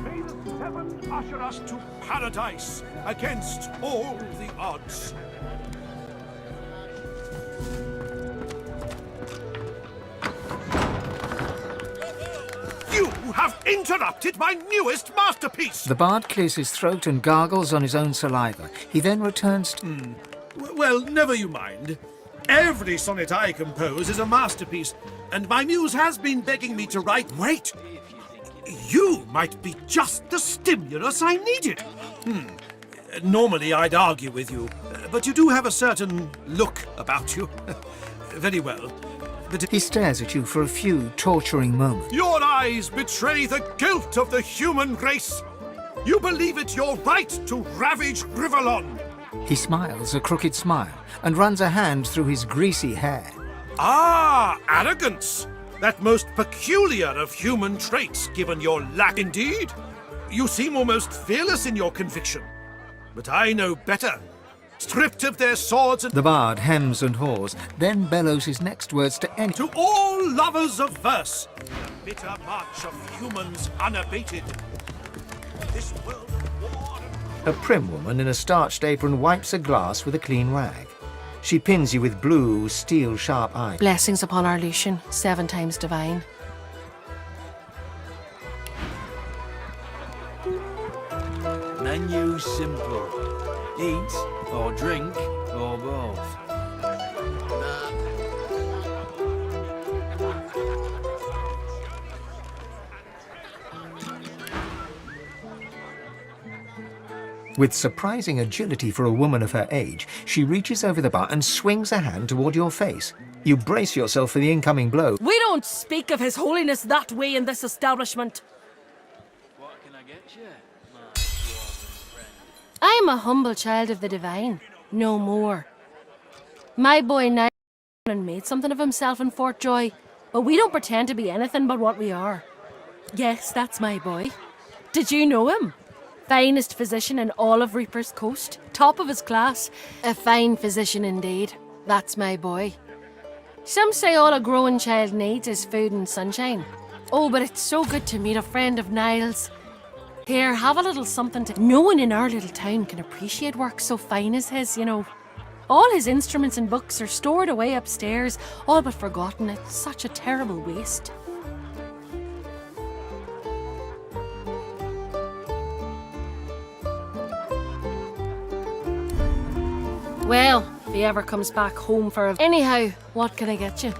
May the seven usher us to paradise against all the odds. You have interrupted my newest masterpiece!
The bard clears his throat and gargles on his own saliva. He then returns to...
Well, never you mind. Every sonnet I compose is a masterpiece, and my muse has been begging me to write... Wait! You might be just the stimulus I needed. Normally I'd argue with you, but you do have a certain look about you. Very well. But
he stares at you for a few torturing moments.
Your eyes betray the guilt of the human race. You believe it your right to ravage Rivalon.
He smiles a crooked smile and runs a hand through his greasy hair.
Ah, arrogance! That most peculiar of human traits, given your lack. Indeed, you seem almost fearless in your conviction. But I know better. stripped of their swords and...
The bard hems and haws, then bellows his next words to any...
To all lovers of verse, the bitter march of humans unabated. This world of war...
A prim woman in a starched apron wipes a glass with a clean rag. She pins you with blue, steel-sharp eyes.
Blessings upon our Lucian, 7 times divine.
Menu simple. Eat or drink or both.
With surprising agility for a woman of her age, she reaches over the bar and swings a hand toward your face. You brace yourself for the incoming blow.
We don't speak of His Holiness that way in this establishment.
What can I get you?
I am a humble child of the divine, no more. My boy Niall made something of himself in Fort Joy, but we don't pretend to be anything but what we are. Yes, that's my boy. Did you know him? Finest physician in all of Reaper's Coast. Top of his class. A fine physician indeed. That's my boy. Some say all a growing child needs is food and sunshine. Oh, but it's so good to meet a friend of Niall's. Here, have a little something to... No one in our little town can appreciate work so fine as his, you know. All his instruments and books are stored away upstairs, all but forgotten. It's such a terrible waste. Well, if he ever comes back home for a... Anyhow, what can I get you?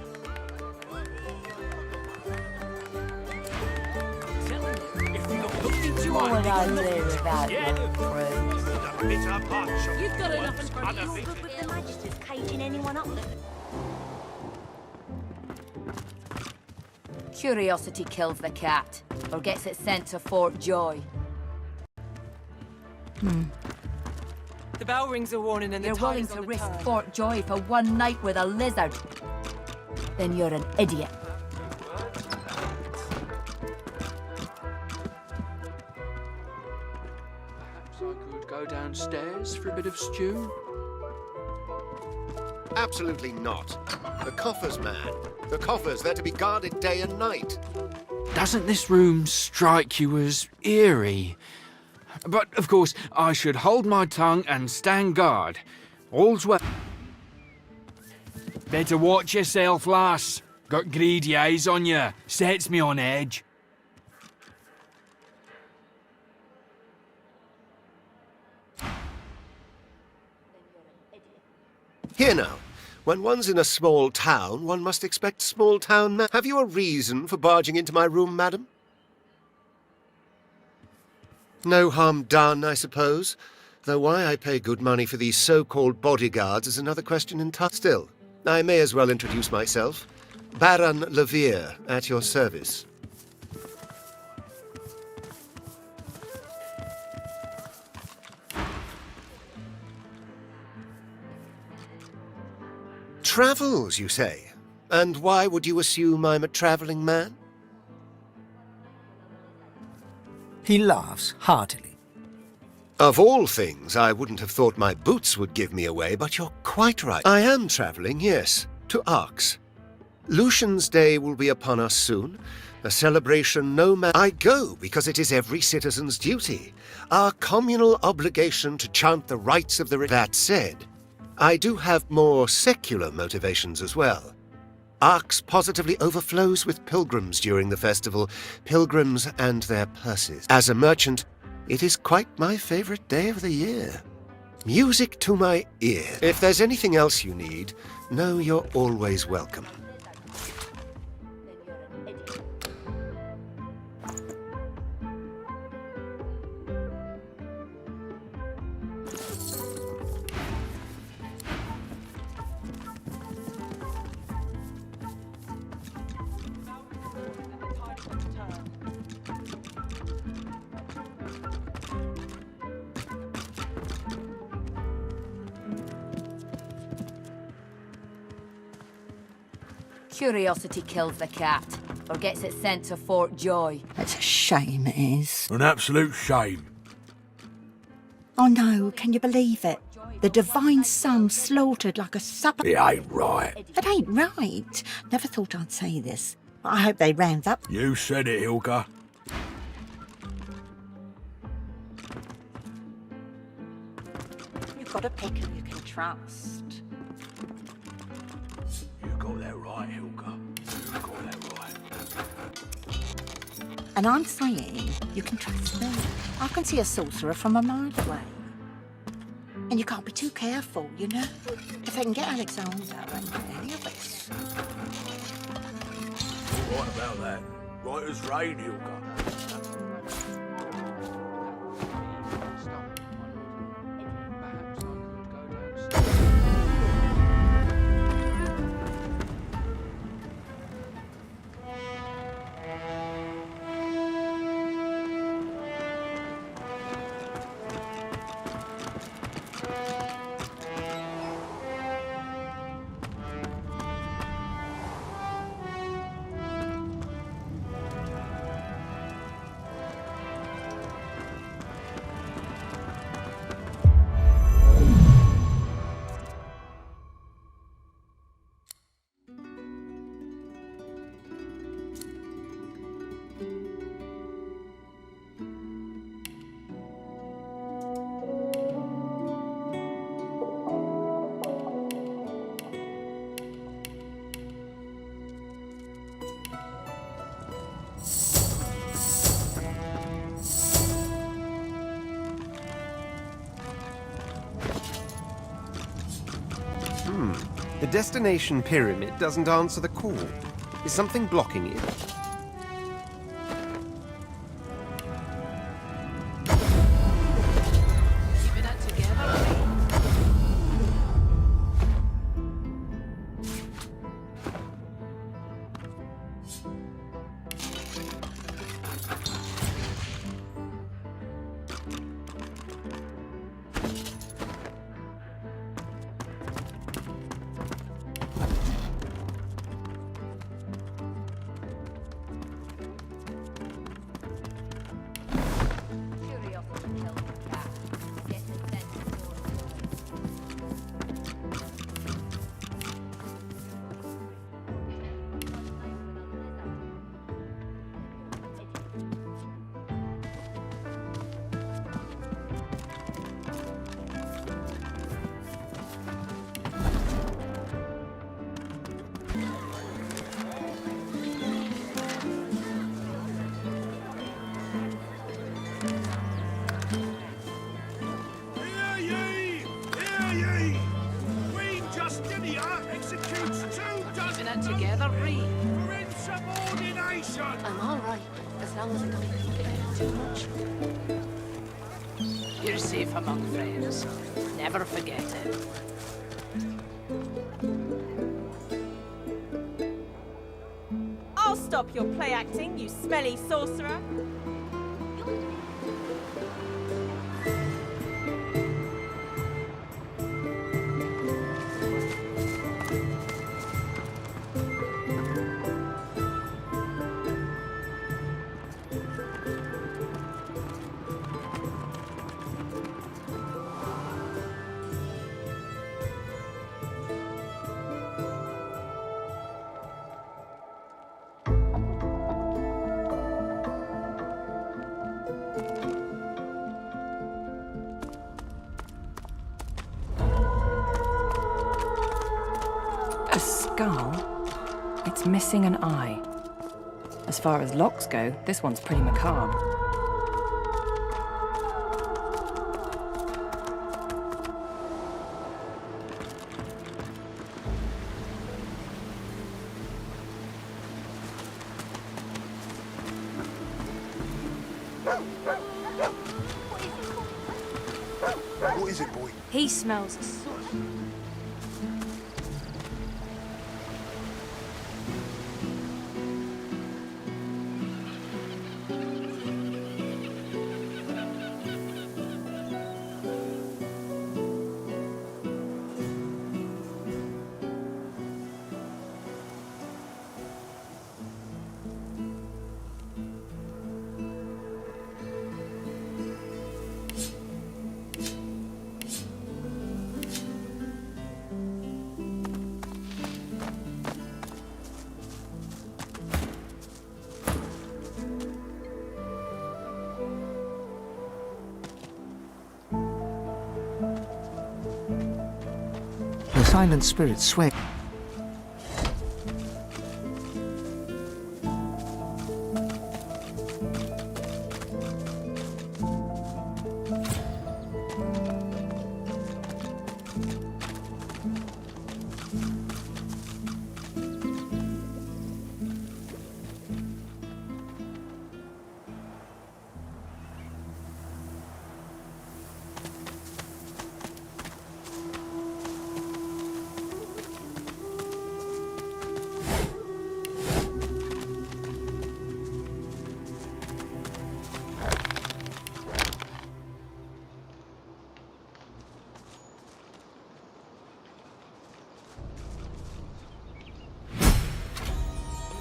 What would I do without your crew? You've got enough in front of you. With the Magister's caging anyone up.
Curiosity kills the cat, or gets it sent to Fort Joy.
The bell rings a warning and
you're willing to risk Fort Joy for one night with a lizard. Then you're an idiot.
Perhaps I could go downstairs for a bit of stew?
Absolutely not. The coffers, man. The coffers, they're to be guarded day and night.
Doesn't this room strike you as eerie? But, of course, I should hold my tongue and stand guard. All's well. Better watch yourself, lass. Got greedy eyes on you. Sets me on edge.
Here now. When one's in a small town, one must expect small town Have you a reason for barging into my room, madam? No harm done, I suppose. Though why I pay good money for these so-called bodyguards is another question in touch. Still, I may as well introduce myself. Baron Levere, at your service. Travels, you say? And why would you assume I'm a travelling man?
He laughs heartily.
Of all things, I wouldn't have thought my boots would give me away, but you're quite right. I am travelling, yes, to Arx. Lucian's Day will be upon us soon. A celebration no man... I go because it is every citizen's duty. Our communal obligation to chant the rights of the... That said, I do have more secular motivations as well. Arx positively overflows with pilgrims during the festival, pilgrims and their purses. As a merchant, it is quite my favorite day of the year. Music to my ear. If there's anything else you need, know you're always welcome.
Curiosity kills the cat, or gets it sent to Fort Joy.
It's a shame, it is.
An absolute shame.
Oh no, can you believe it? The divine son slaughtered like a supper.
It ain't right.
It ain't right. Never thought I'd say this. But I hope they round up.
You said it, Hilka.
You've got a pick and you can trust.
You got that right, Hilka. You got that right.
And I'm saying you can trust me. I can see a sorcerer from a mile away. And you can't be too careful, you know? If they can get Alexander and any of us.
What about that? Right as rain, Hilka.
The destination pyramid doesn't answer the call. Is something blocking it?
Together, Reed. For insubordination! I'm all right, as long as I don't complain too much. You're safe among friends. Never forget it.
I'll stop your play acting, you smelly sorcerer.
A skull? It's missing an eye. As far as locks go, this one's pretty macabre.
What is it, boy?
He smells a sort.
silent spirit sway.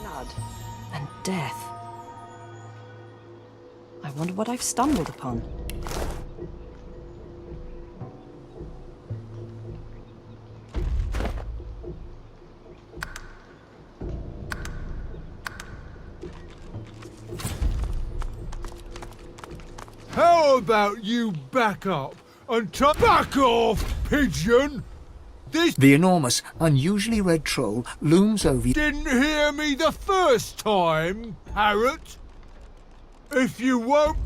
Blood and death. I wonder what I've stumbled upon.
How about you back up and back off, pigeon?
The enormous, unusually red troll looms over you.
Didn't hear me the first time, parrot. If you won't...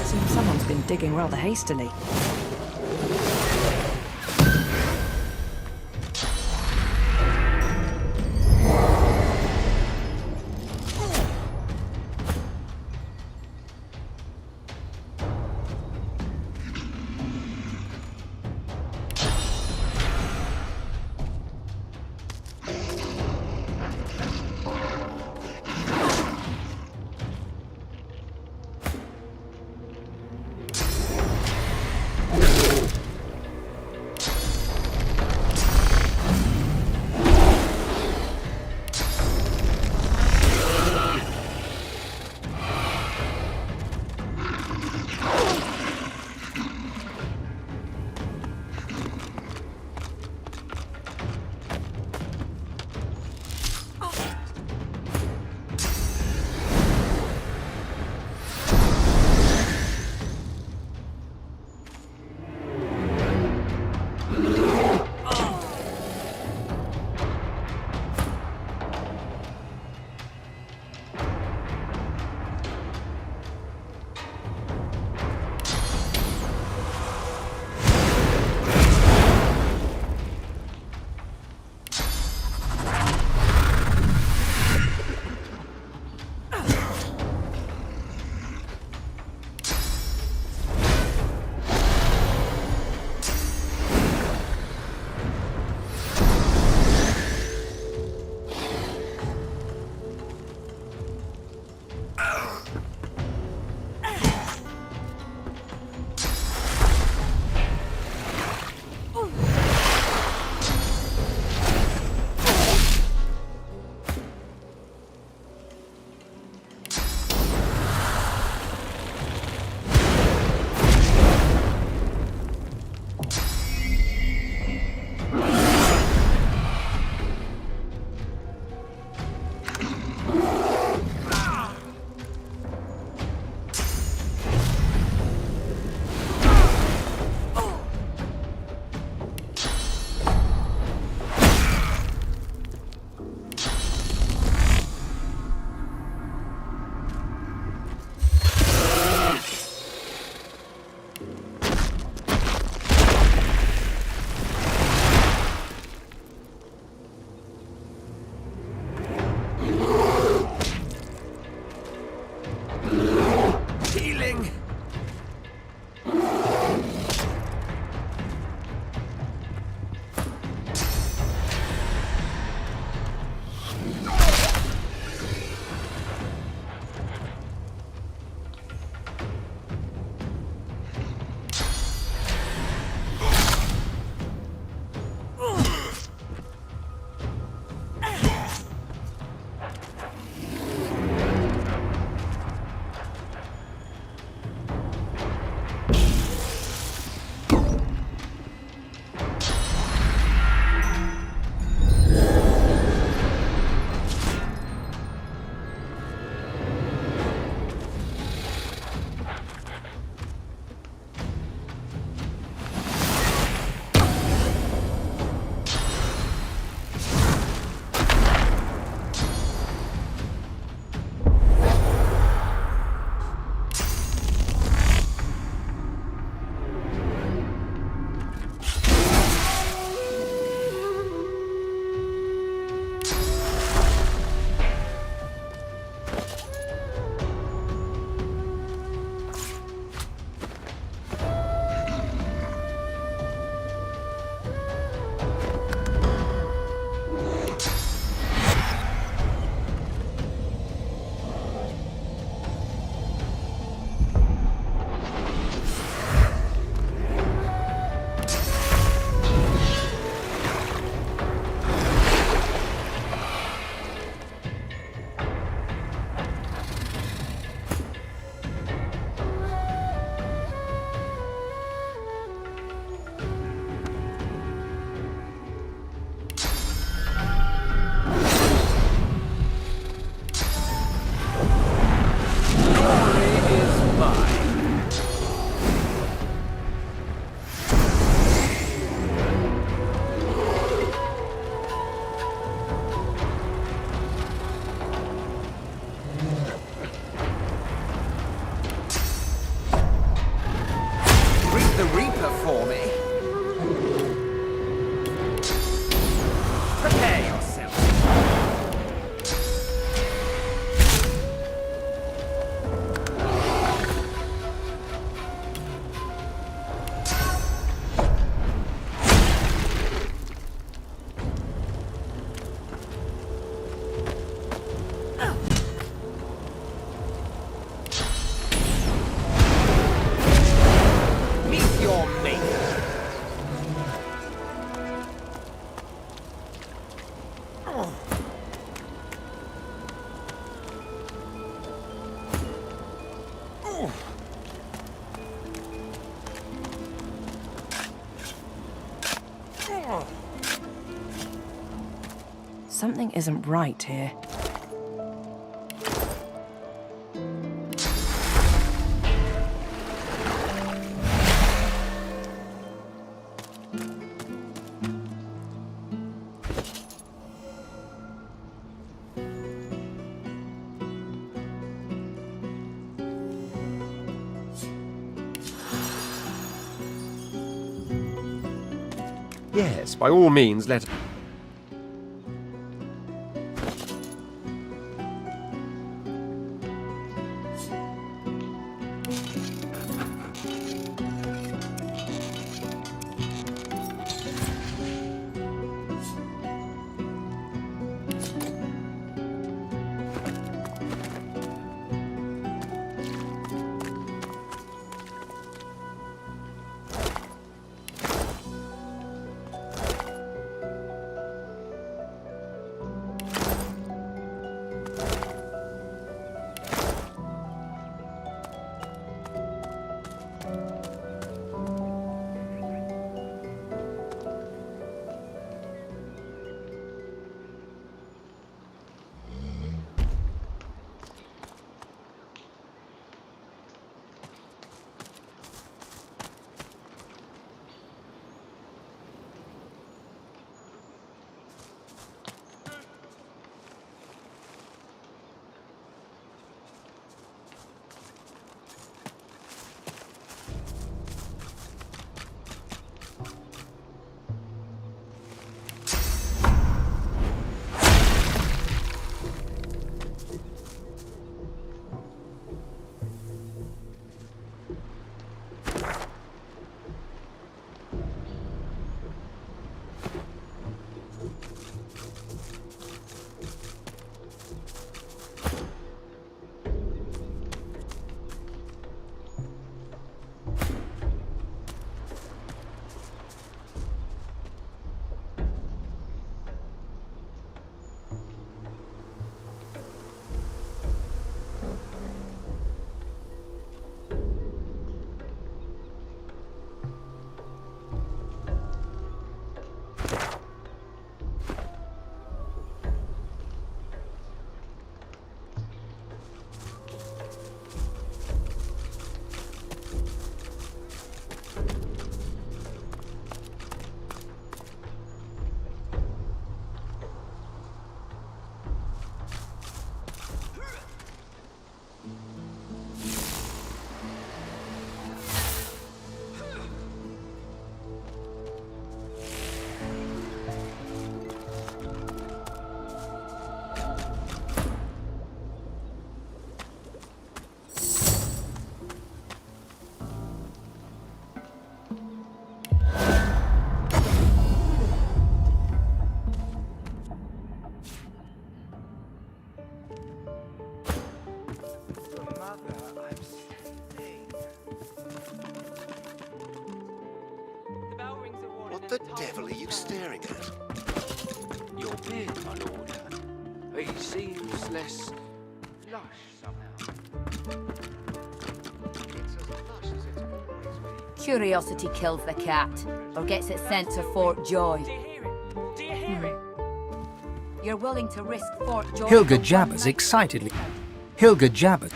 Seems someone's been digging rather hastily. Something isn't right here.
Yes, by all means, let...
What the devil are you staring at?
Your beard, my lord. He seems less lush somehow.
It's as lush as it's always been.
Curiosity kills the cat, or gets it sent to Fort Joy. You're willing to risk Fort Joy?
Hilga jabbers excitedly. Hilga jabbers.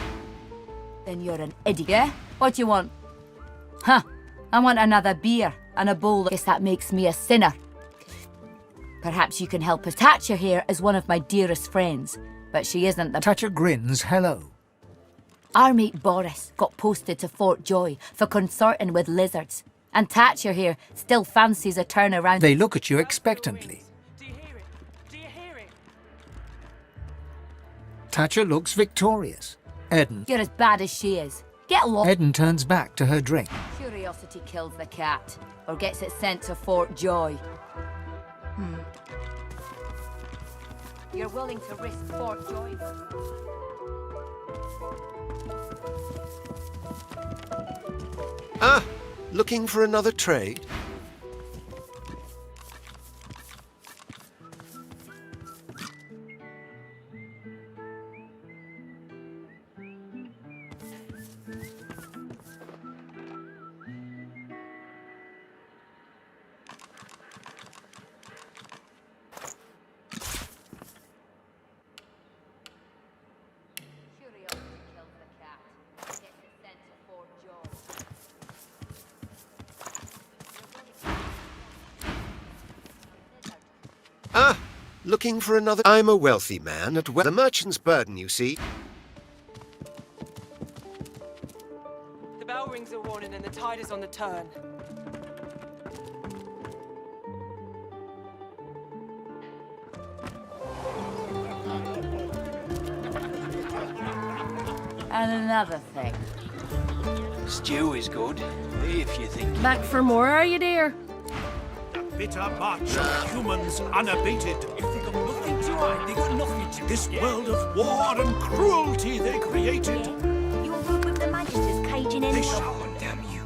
Then you're an idiot. Yeah? What do you want? Huh. I want another beer and a bowl. Guess that makes me a sinner. Perhaps you can help us. Thatcher here is one of my dearest friends, but she isn't the...
Thatcher grins hello.
Our mate Boris got posted to Fort Joy for consorting with lizards, and Thatcher here still fancies a turn around.
They look at you expectantly. Thatcher looks victorious. Eden.
You're as bad as she is. Get lost.
Eden turns back to her drink.
Curiosity kills the cat, or gets it sent to Fort Joy. You're willing to risk Fort Joy?
Ah, looking for another trade? Ah, looking for another... I'm a wealthy man at the merchant's burden, you see.
The bell rings a warning and the tide is on the turn.
And another thing.
Stew is good, if you think.
Back for more, are you, dear?
The bitter march of humans unabated.
If they got nothing to hide, they got nothing to
This world of war and cruelty they created.
You will work with the Magister's caging in.
They shall.
damn you.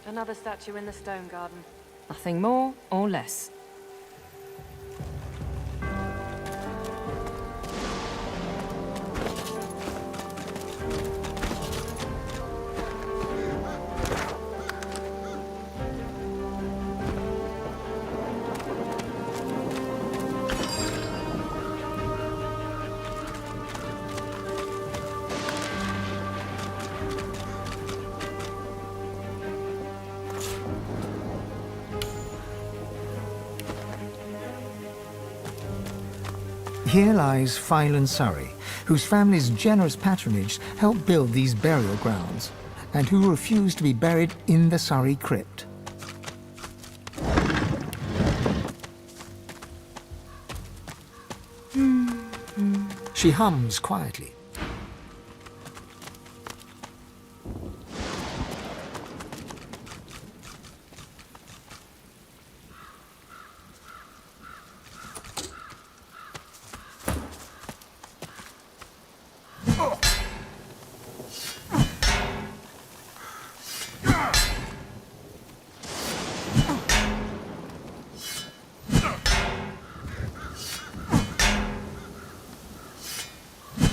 Another statue in the Stonegarden. Nothing more or less.
Here lies Phylan Surrey, whose family's generous patronage helped build these burial grounds, and who refused to be buried in the Surrey crypt. She hums quietly.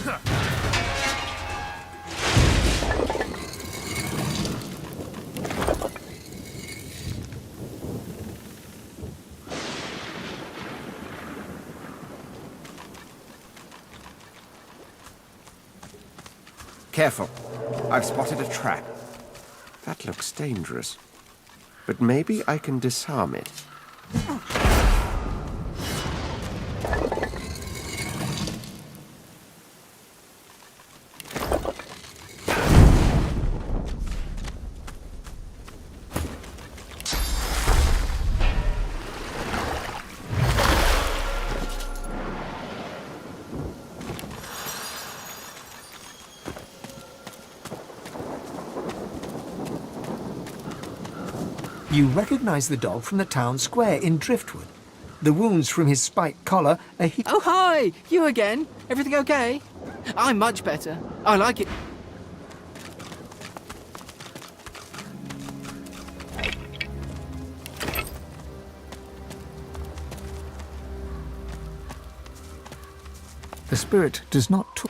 Huh.
Careful. I've spotted a trap. That looks dangerous. But maybe I can disarm it.
You recognize the dog from the town square in Driftwood. The wounds from his spiked collar are
Oh, hi! You again? Everything okay? I'm much better. I like it.
The spirit does not talk.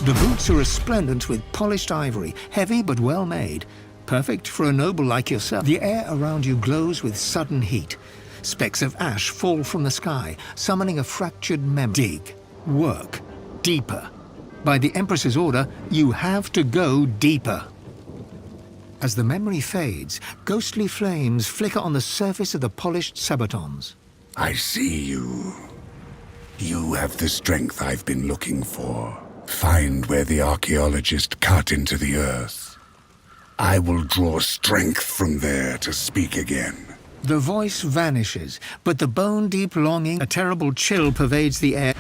The boots are resplendent with polished ivory, heavy but well made. Perfect for a noble like yourself. The air around you glows with sudden heat. Specks of ash fall from the sky, summoning a fractured memory. Dig. Work. Deeper. By the Empress's order, you have to go deeper. As the memory fades, ghostly flames flicker on the surface of the polished sabatons.
I see you. You have the strength I've been looking for. Find where the archaeologist cut into the earth. I will draw strength from there to speak again.
The voice vanishes, but the bone-deep longing, a terrible chill pervades the air.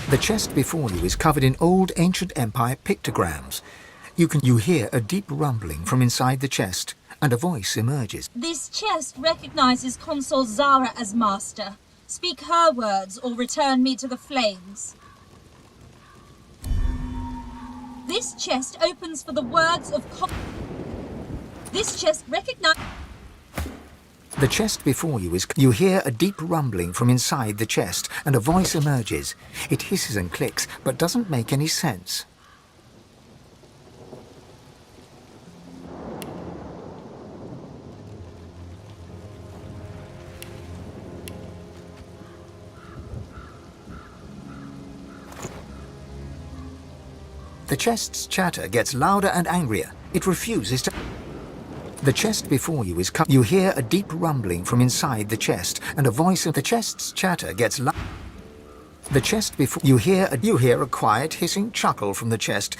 The chest before you is covered in old ancient empire pictograms. You hear a deep rumbling from inside the chest, and a voice emerges.
This chest recognizes Consul Zara as master. Speak her words or return me to the flames. This chest opens for the words of This chest recognize...
The chest before you is... You hear a deep rumbling from inside the chest, and a voice emerges. It hisses and clicks, but doesn't make any sense. The chest's chatter gets louder and angrier. It refuses to... The chest before you is... You hear a deep rumbling from inside the chest, and a voice of the chest's chatter gets louder. The chest before... You hear a quiet hissing chuckle from the chest.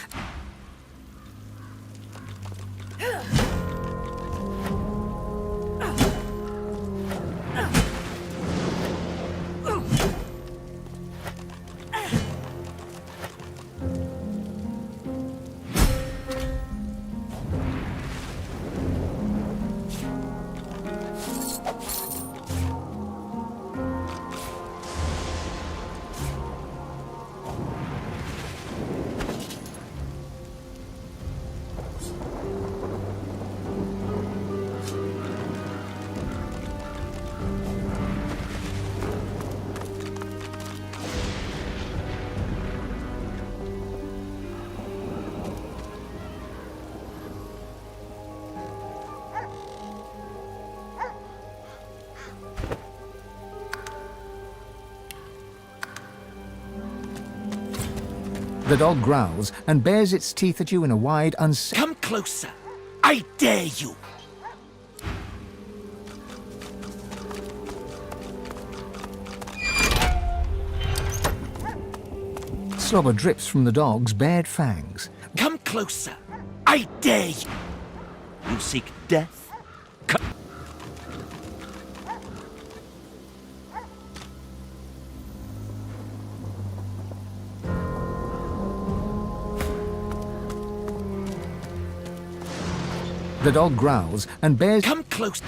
The dog growls and bares its teeth at you in a wide,
Come closer! I dare you!
Slobber drips from the dog's bared fangs.
Come closer! I dare you! You seek death? Come.
The dog growls and bares...
Come close!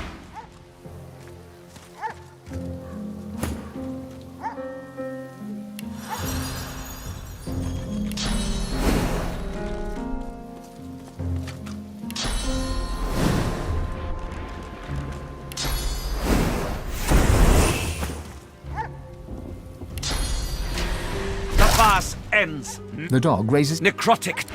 The farce ends.
The dog raises...
Necrotic.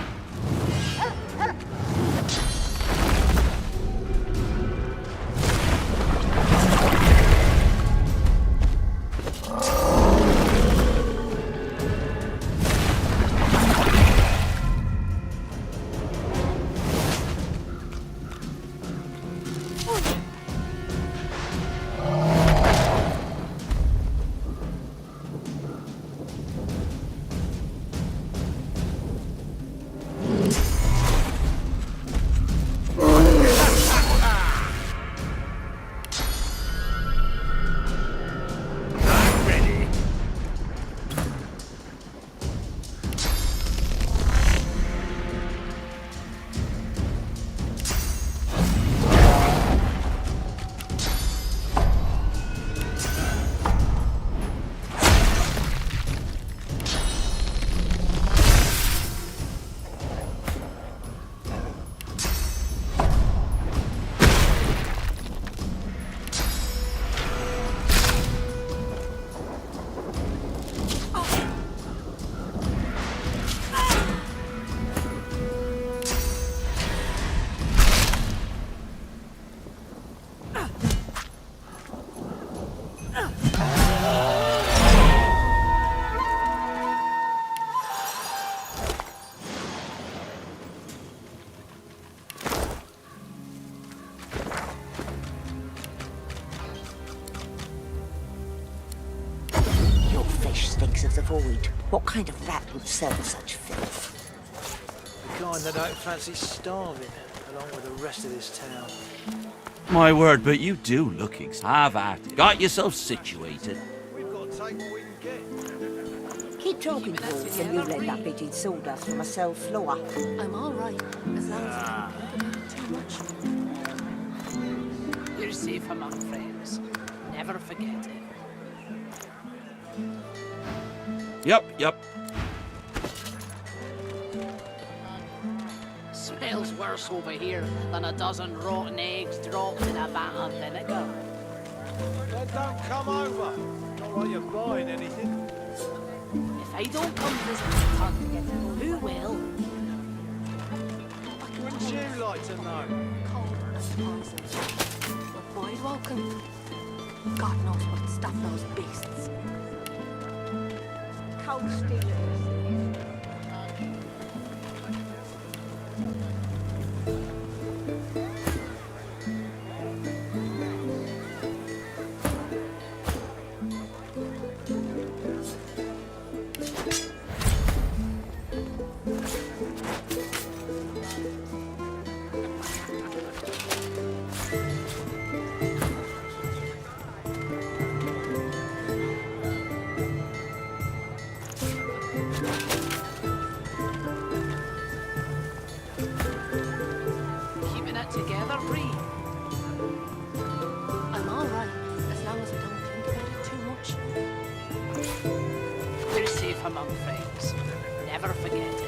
Stinks of the void. What kind of rat would sell such filth?
The kind that don't fancy starving, along with the rest of this town.
My word, but you do look Have at it. Got yourself situated.
We've got to take what we can get.
Keep talking, Paul, and you let that bit in sawdust from a cell floor.
I'm all right, as long as I don't think about too much. You're safe among friends. Never forget it.
Yep.
Smells worse over here than a dozen rotten eggs dropped in a vat of vinegar.
Then don't come over. Not like you're buying anything.
If I don't come visit the tongue, who will?
Wouldn't you like to know?
Cold and spices. You're quite welcome. God knows what stuff those beasts. Cold stealers.
Keeping it together, Bree.
I'm all right, as long as I don't think about it too much.
You're safe among friends. Never forget it.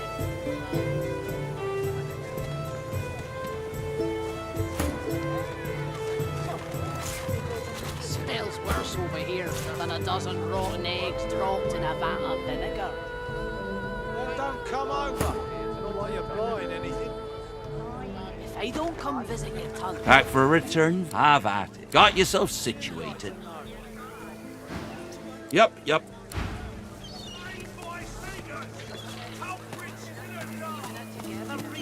Smells worse over here than a dozen rotten eggs dropped in a vat of vinegar.
Then don't come over. Not like you're buying anything.
If I don't come visit your tongue,
Back for a return? Have at it. Got yourself situated. Yep.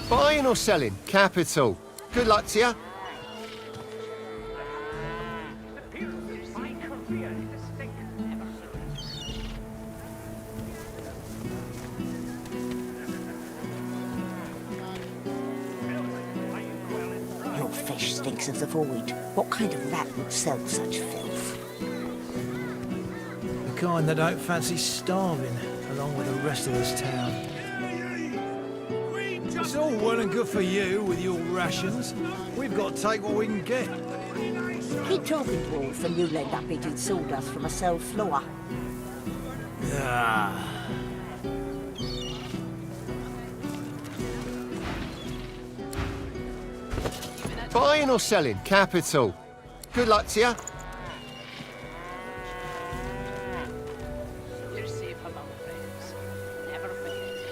Buying or selling? Capital. Good luck to you.
Your fish stinks of the void. What kind of rat would sell such filth?
The kind that don't fancy starving, along with the rest of this town. It's all well and good for you with your rations. We've got to take what we can get.
Keep talking, dwarf, and you'll end up eating sawdust from a cell floor.
Ah.
Buying or selling? Capital. Good luck to you.
you're safe among friends. Never forget it.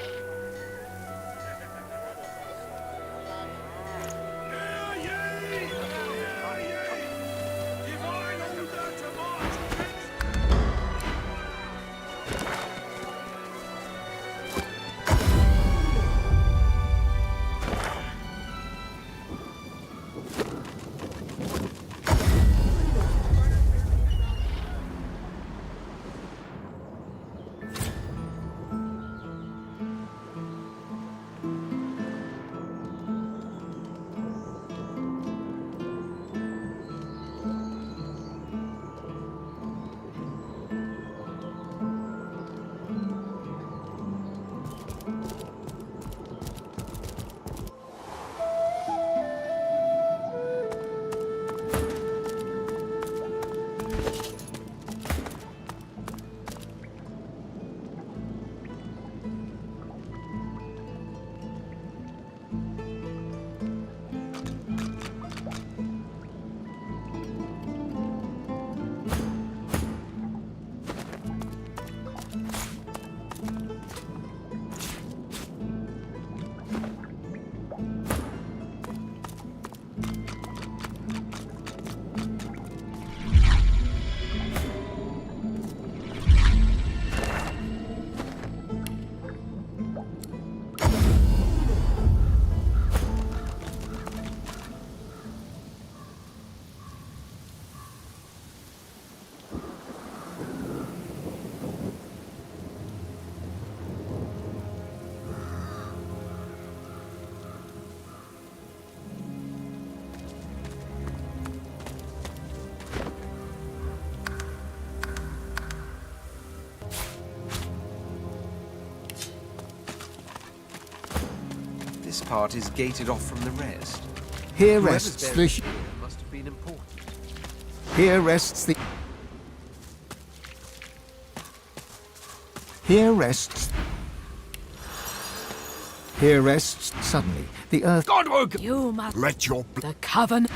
This part is gated off from the rest.
Here
Whoever's
rests
buried
the...
here must have been important.
Here rests the... Here rests... Here rests, suddenly, the earth...
Godwoken!
You must
Let your
the covenant.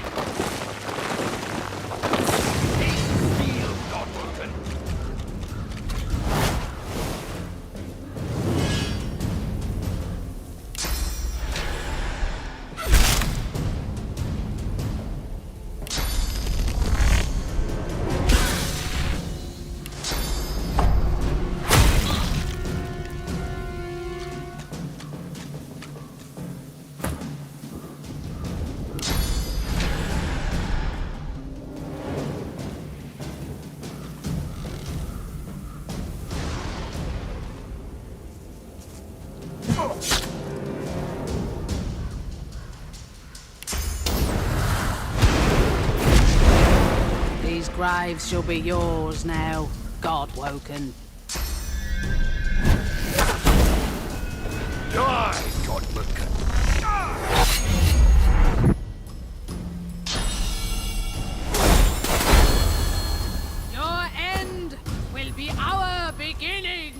These graves shall be yours now, Godwoken.
Die, Godwoken.
Your end will be our beginning.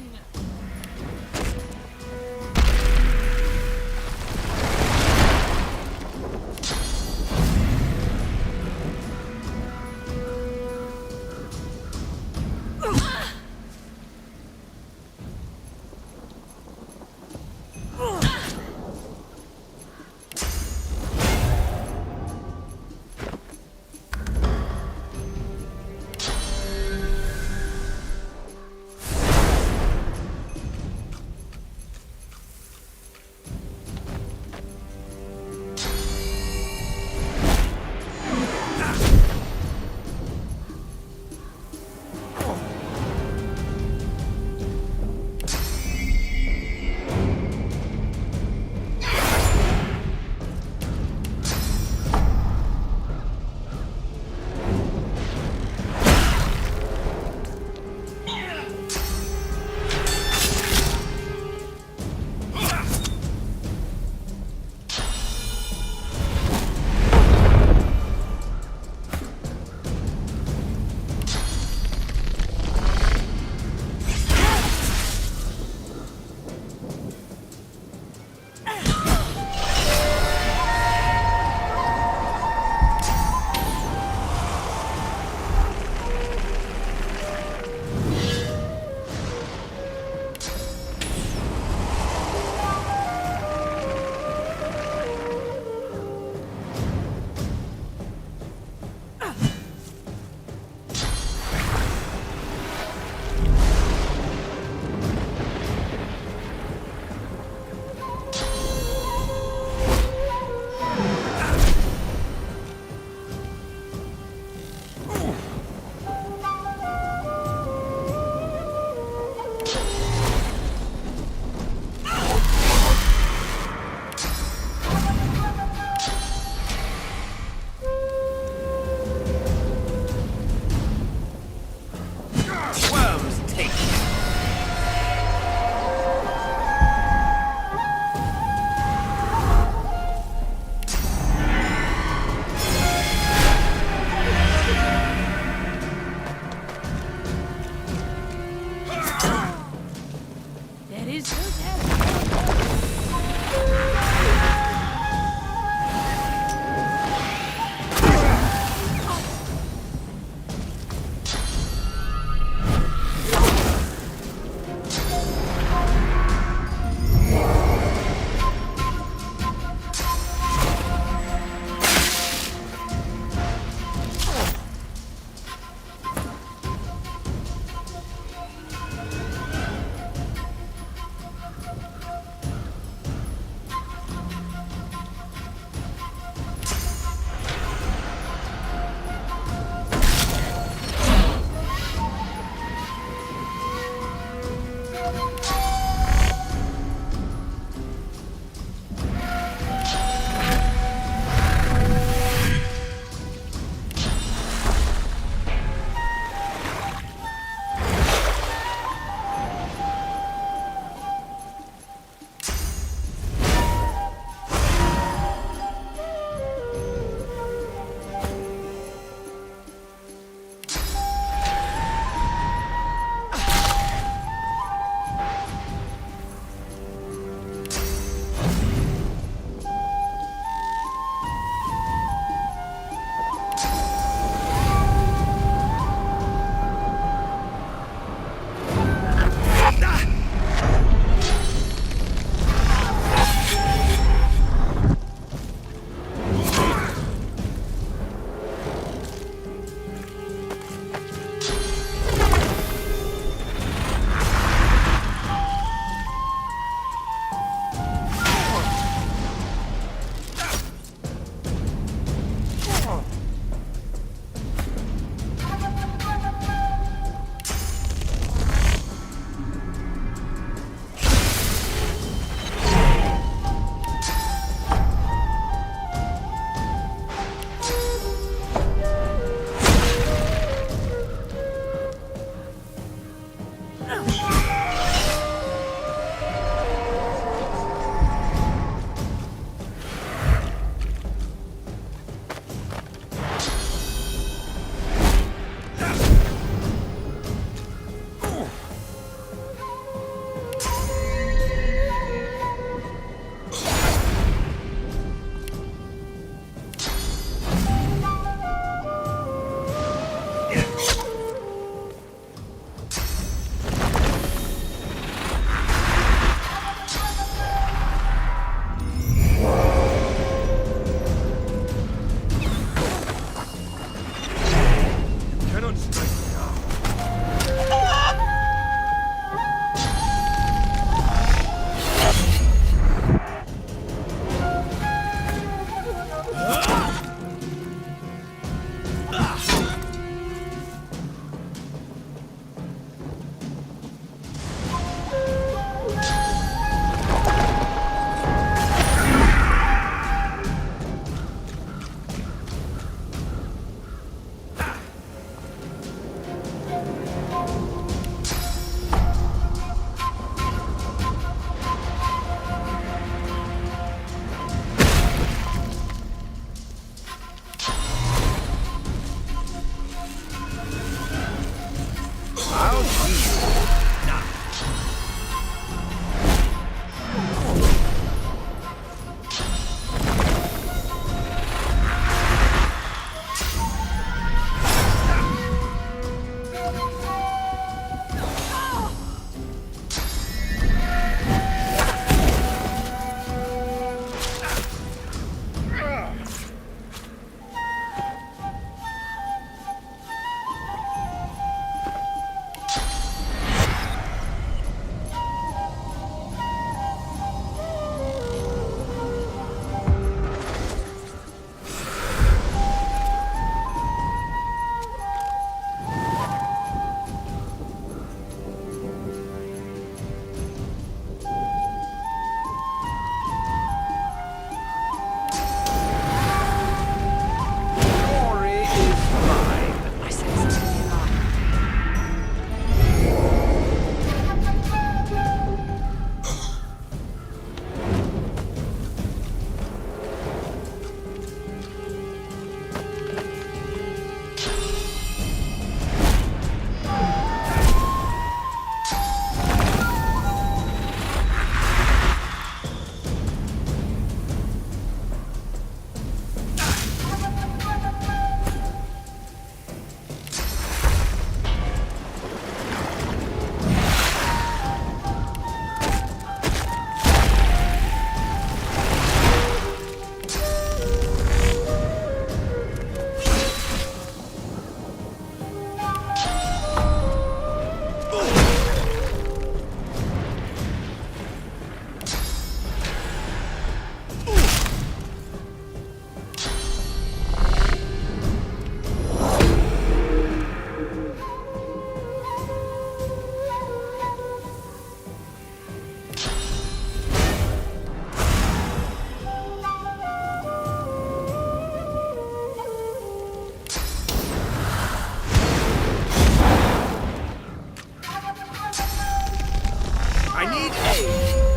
I need aid.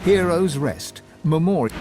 Heroes Rest, Memorial.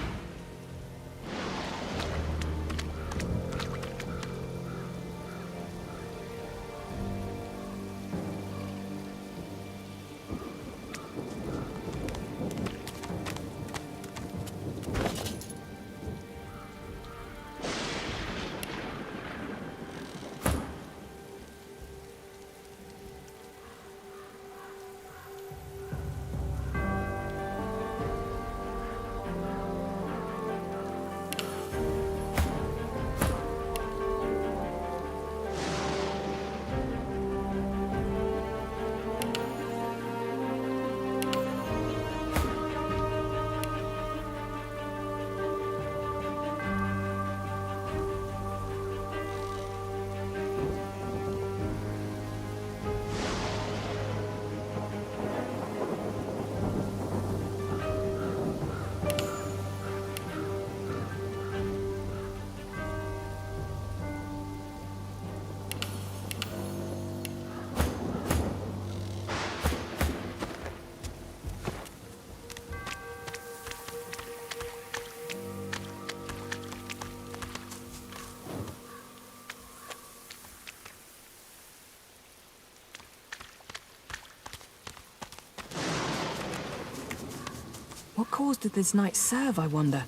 What cause did this knight serve, I wonder?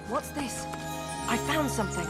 What's this? I found something.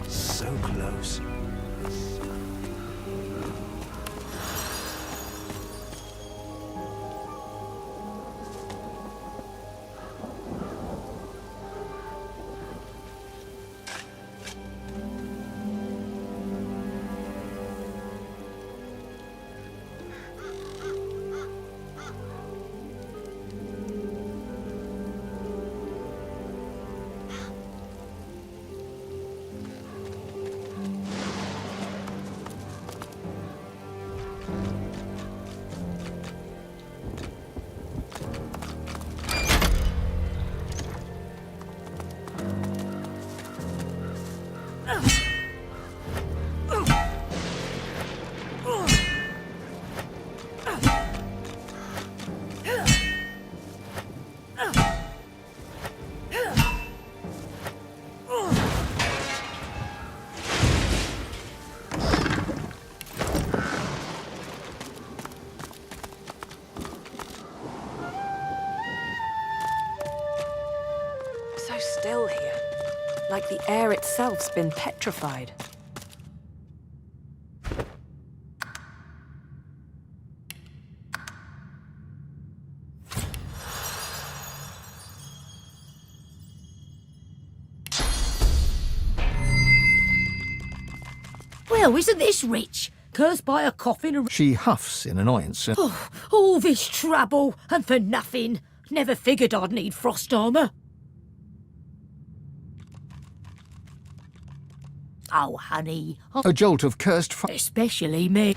So close.
So still here. Like the air itself's been petrified.
Well, isn't this rich? Cursed by a coffin and...
She huffs in annoyance.
Oh, all this trouble, and for nothing. Never figured I'd need frost armour. Oh, honey.
A jolt of cursed fire.
Especially me.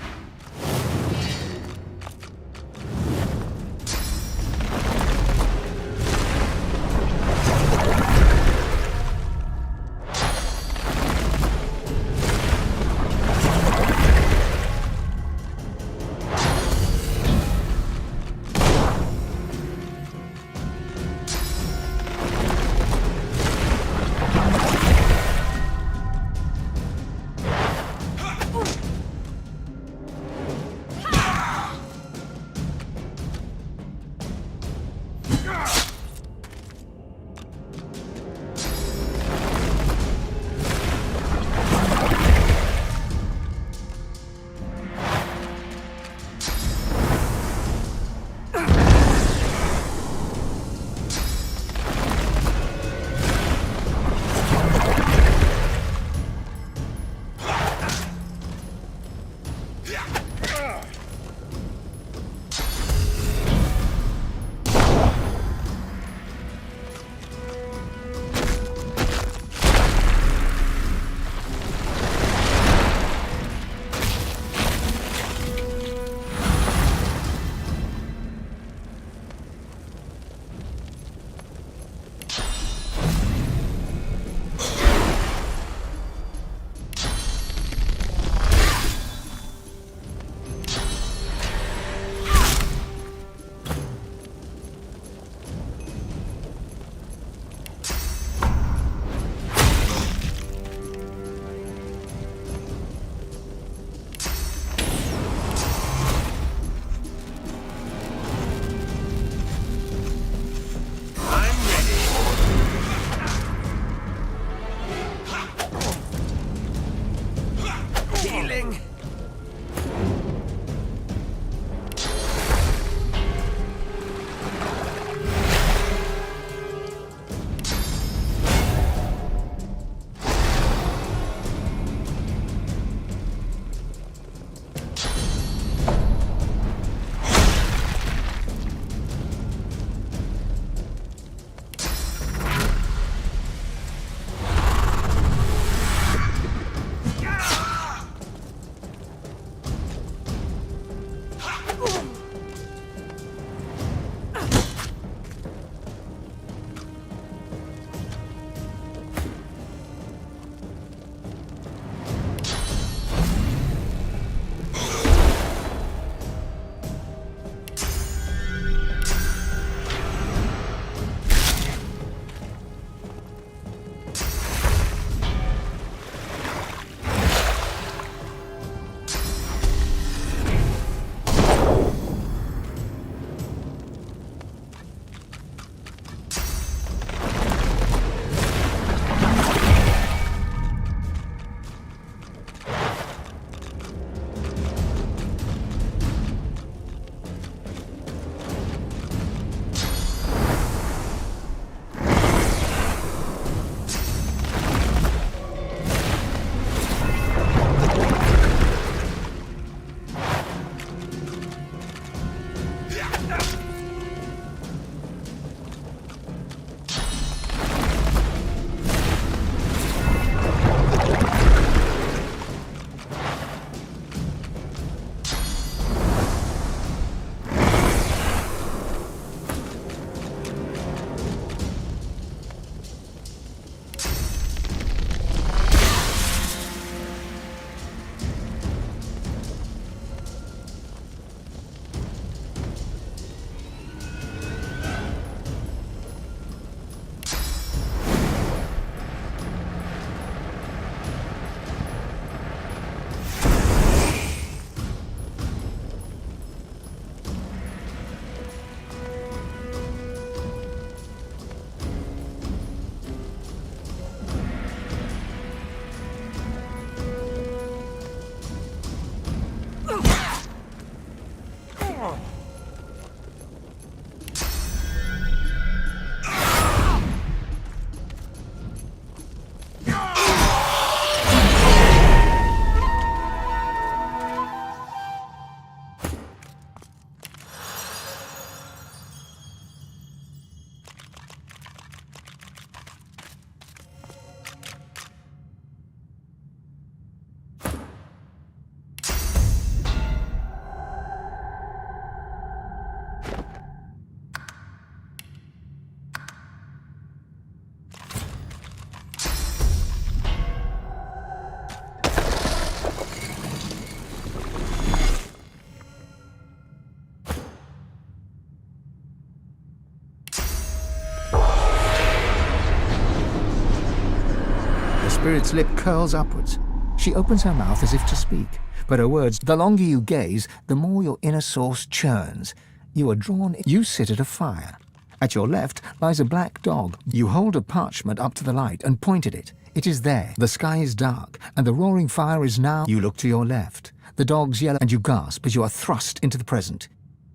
spirit's lip curls upwards. She opens her mouth as if to speak, but her words, the longer you gaze, the more your inner source churns. You are drawn. You sit at a fire. At your left lies a black dog. You hold a parchment up to the light and point at it. It is there. The sky is dark, and the roaring fire is now. You look to your left. The dog's yellow, and you gasp as you are thrust into the present.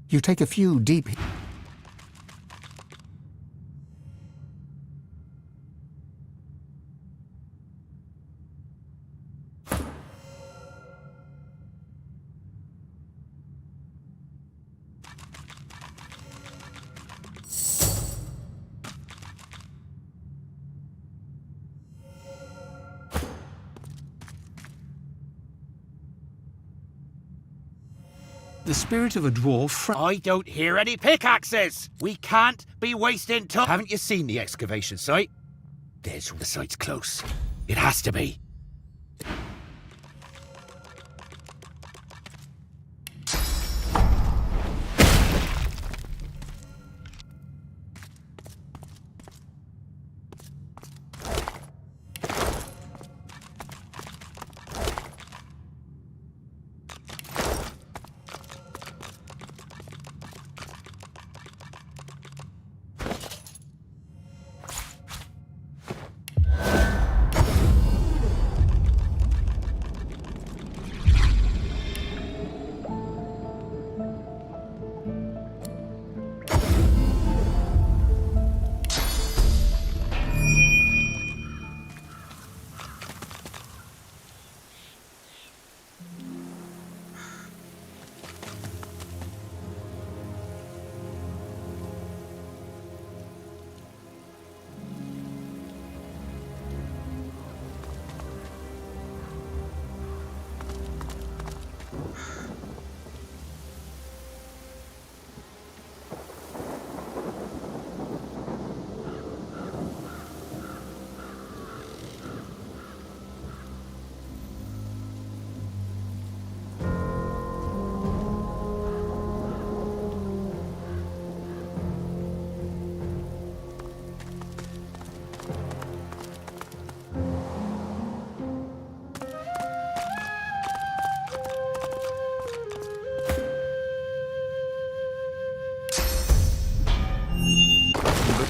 You take a few deep...
The spirit of a dwarf...
I don't hear any pickaxes! We can't be wasting time. Haven't you seen the excavation site? There's the site's close. It has to be.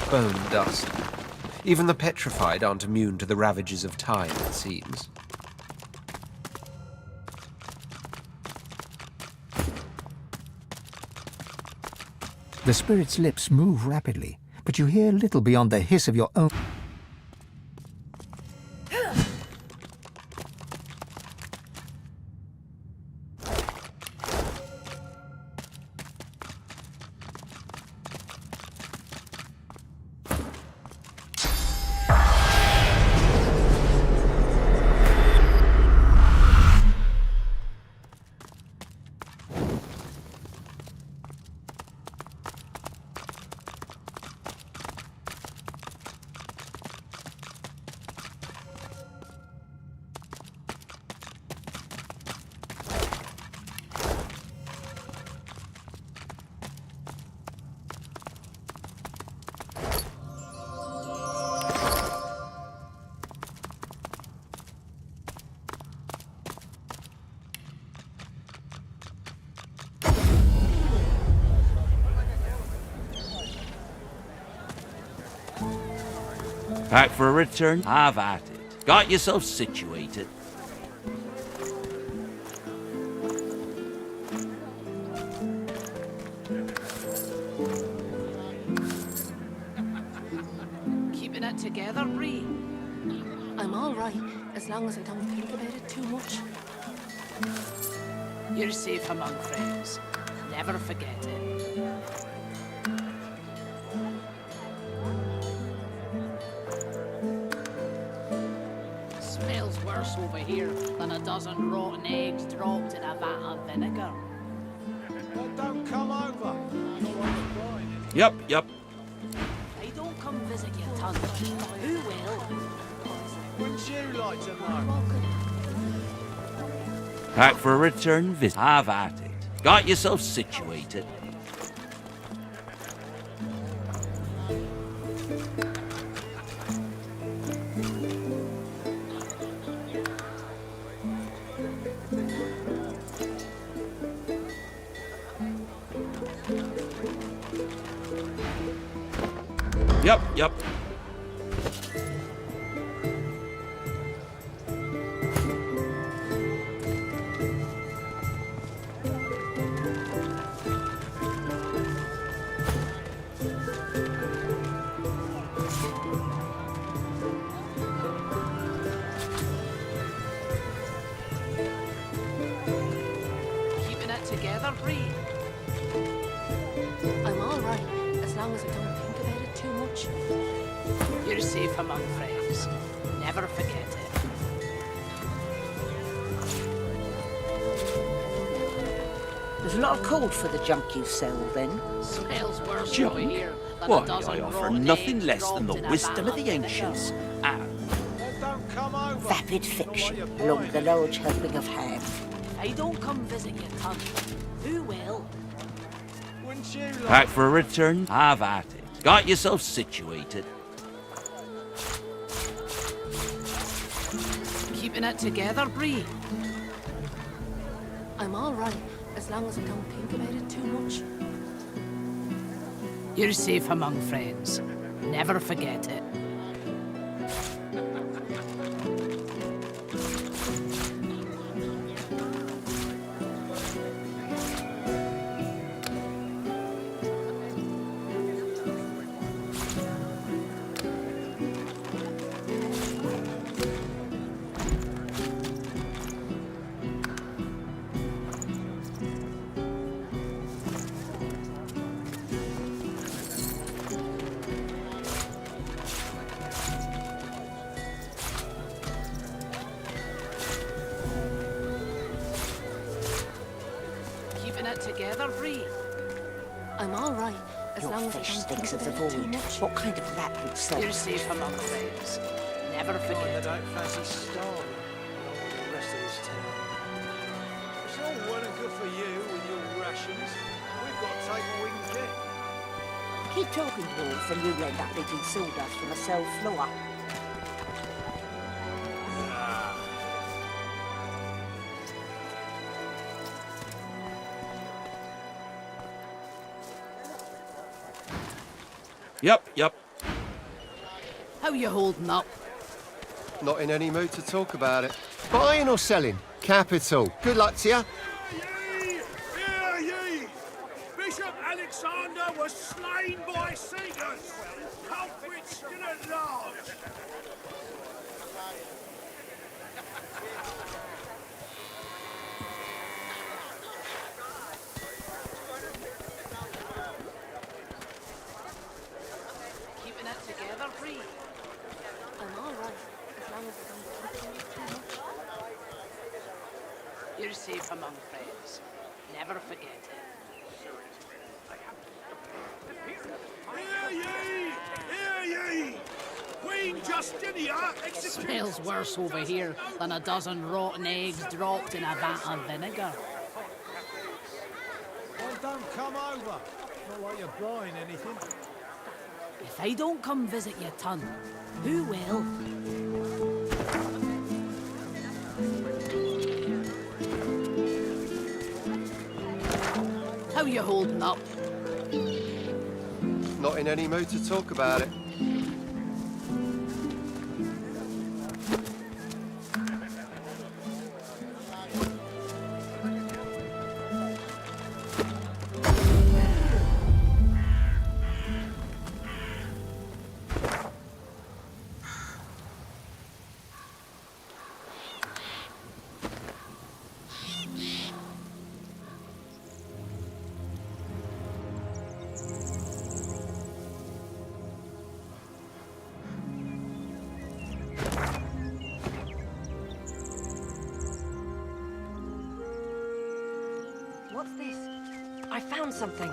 Bone dust. Even the petrified aren't immune to the ravages of time, it seems.
The spirit's lips move rapidly, but you hear little beyond the hiss of your own...
Back for a return? Have at it. Got yourself situated.
Keeping it together, Bree?
I'm all right, as long as I don't think about it too much.
You're safe among friends. Never forget it. Smells worse over here than a dozen rotten eggs dropped in a vat of vinegar.
Well, don't come over.
Yep.
I don't come visit your tongue. Who will?
Wouldn't you like to know?
Back for a return visit. Have at it. Got yourself situated. Yep.
Keeping it together, Bree.
I'm all right, as long as I don't think about it too much.
You're safe among friends. Never forget it.
There's a lot of call for the junk you sell, then.
Smells worse
Junk?
over here than
Why,
a dozen
I offer
rotten
nothing
eggs
less than the
dropped in a
wisdom of the
vat
ancients. And
Don't come over.
Vapid fiction, along with a large helping of ham.
If I don't come visit your tongue, who will?
Wouldn't you like...
back for a return? Have at it. Got yourself situated.
Keeping it together, Bree.
I'm all right, as long as I don't think about it too much.
You're safe among friends. Never forget it. Keeping it together, Bree.
I'm all right, as
Your
long as I
fish
don't
stinks
think
of the
about it too
void.
much.
What kind of rat would sell
You're
such
safe among
filth?
friends. Never
They
forget it.
don't fancy starving along with the rest of this town. It's all well and good for you with your rations. We've got to take what we can get.
Keep talking, dwarf, and you'll end up eating sawdust from a cell floor.
Yep.
How you holding up?
Not in any mood to talk about it. Buying or selling? Capital. Good luck to you.
Hear ye! Bishop Alexander was slain by Seekers. Culprits still at large.
Keeping it together, Bree.
I'm all right, as long as I don't think about it too much.
You're safe among friends. Never forget it.
Hear ye! Hear ye! Queen Justinia executes...
Smells worse over here than a dozen rotten eggs dropped in a vat of vinegar.
Well, don't come over. Not like you're buying anything.
If I don't come visit your ton, who will? How you holding up?
Not in any mood to talk about it.
What's this? I found something.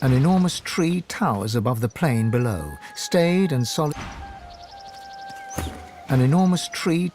An enormous tree towers above the plain below, staid and solid. An enormous tree.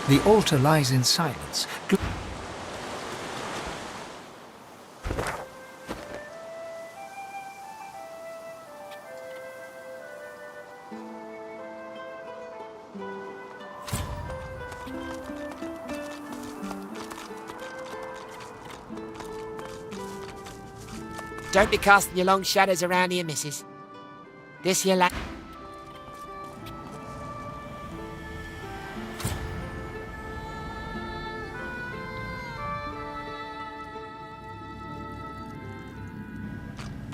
The altar lies in silence.
Don't be casting your long shadows around here, missus. This here la-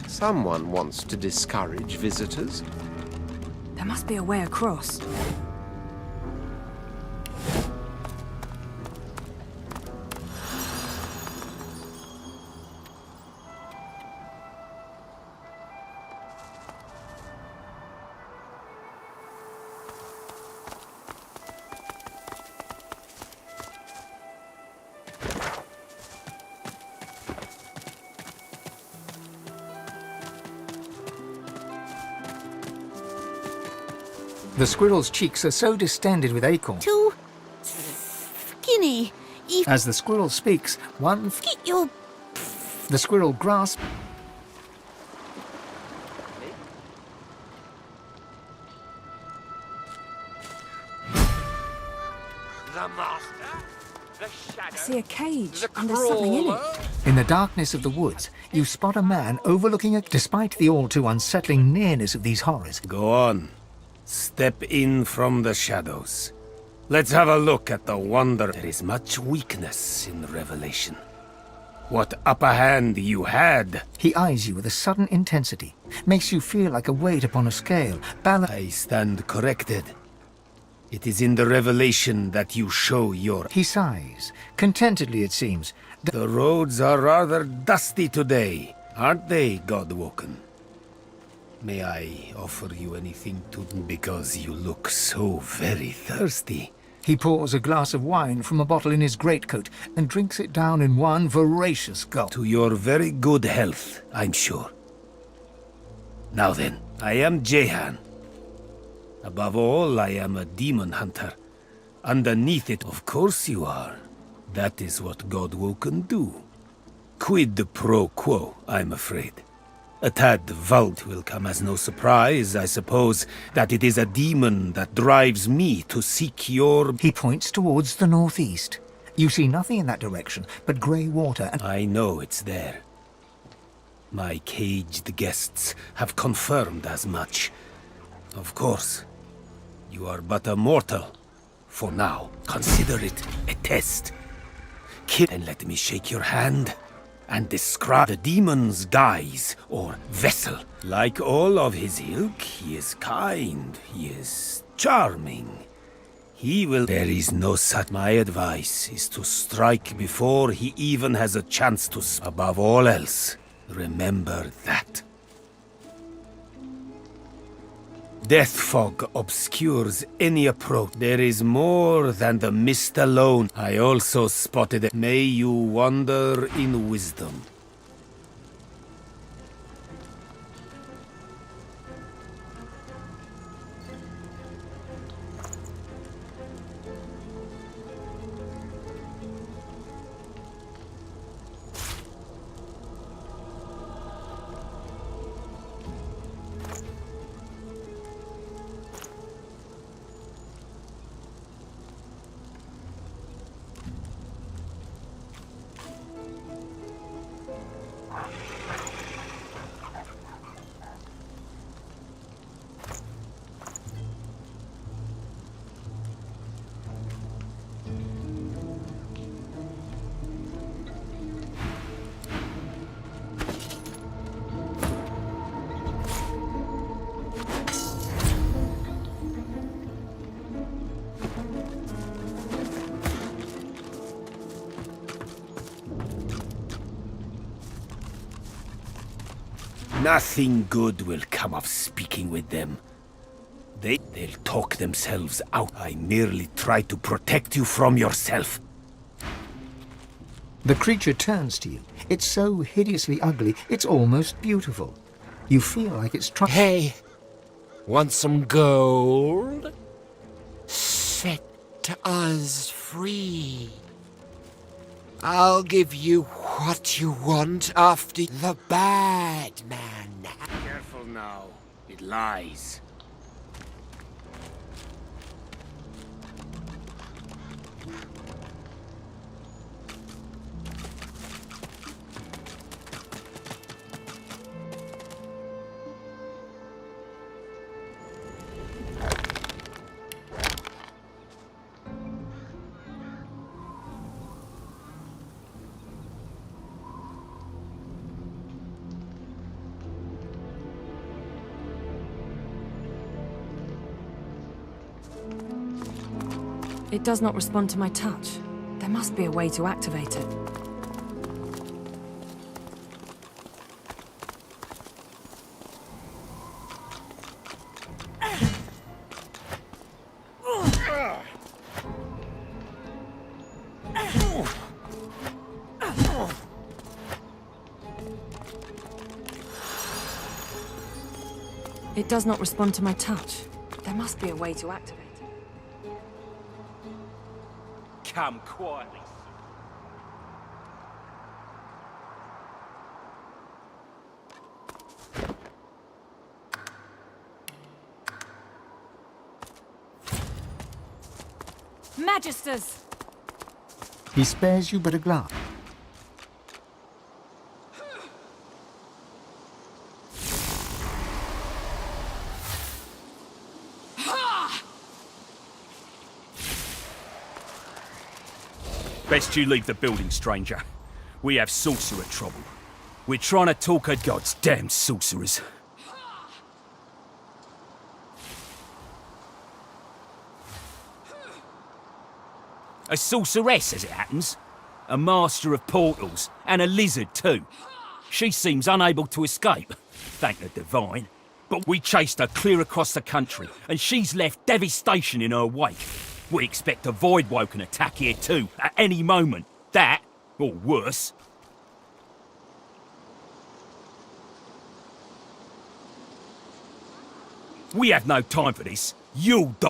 Someone wants to discourage visitors.
There must be a way across.
The squirrel's cheeks are so distended with acorn.
Too skinny.
As the squirrel speaks,
Get your...
the squirrel grasps.
The master? The shadow?
I see a cage, and there's something in it.
In the darkness of the woods, you spot a man overlooking a... Despite the all too unsettling nearness of these horrors.
Go on. Step in from the shadows. Let's have a look at the wonder. There is much weakness in revelation. What upper hand you had.
He eyes you with a sudden intensity, makes you feel like a weight upon a scale.
I stand corrected. It is in the revelation that you show your...
He sighs, contentedly it seems.
The roads are rather dusty today, aren't they, Godwoken? May I offer you anything to... because you look so very thirsty.
He pours a glass of wine from a bottle in his greatcoat and drinks it down in one voracious gulp.
To your very good health, I'm sure. Now then, I am Jehan. Above all, I am a demon hunter. Underneath it, of course you are. That is what Godwoken do. Quid pro quo, I'm afraid. A tad vault will come as no surprise, I suppose, that it is a demon that drives me to seek your...
He points towards the northeast. You see nothing in that direction but grey water and...
I know it's there. My caged guests have confirmed as much. Of course, you are but a mortal. For now, consider it a test. Kill and let me shake your hand and describe the demon's guise or vessel. Like all of his ilk, he is kind, he is charming. He will... There is no such... My advice is to strike before he even has a chance to... Above all else, remember that. Death fog obscures any approach. There is more than the mist alone. I also spotted it. May you wander in wisdom. Nothing good will come of speaking with them. They'll talk themselves out. I merely try to protect you from yourself.
The creature turns to you. It's so hideously ugly, it's almost beautiful. You feel like it's trying...
Hey, want some gold? Set us free. I'll give you what you want after the bad man.
Careful now. It lies.
It does not respond to my touch. There must be a way to activate it. It does not respond to my touch. There must be a way to activate it.
Come quietly.
Magisters!
He spares you but a glance.
Best you leave the building, stranger. We have sorcerer trouble. We're trying to talk her gods. Damn sorcerers. A sorceress, as it happens. A master of portals, and a lizard too. She seems unable to escape, thank the divine. But we chased her clear across the country, and she's left devastation in her wake. We expect a Voidwoken attack here too, at any moment. That, or worse. We have no time for this. You'll die.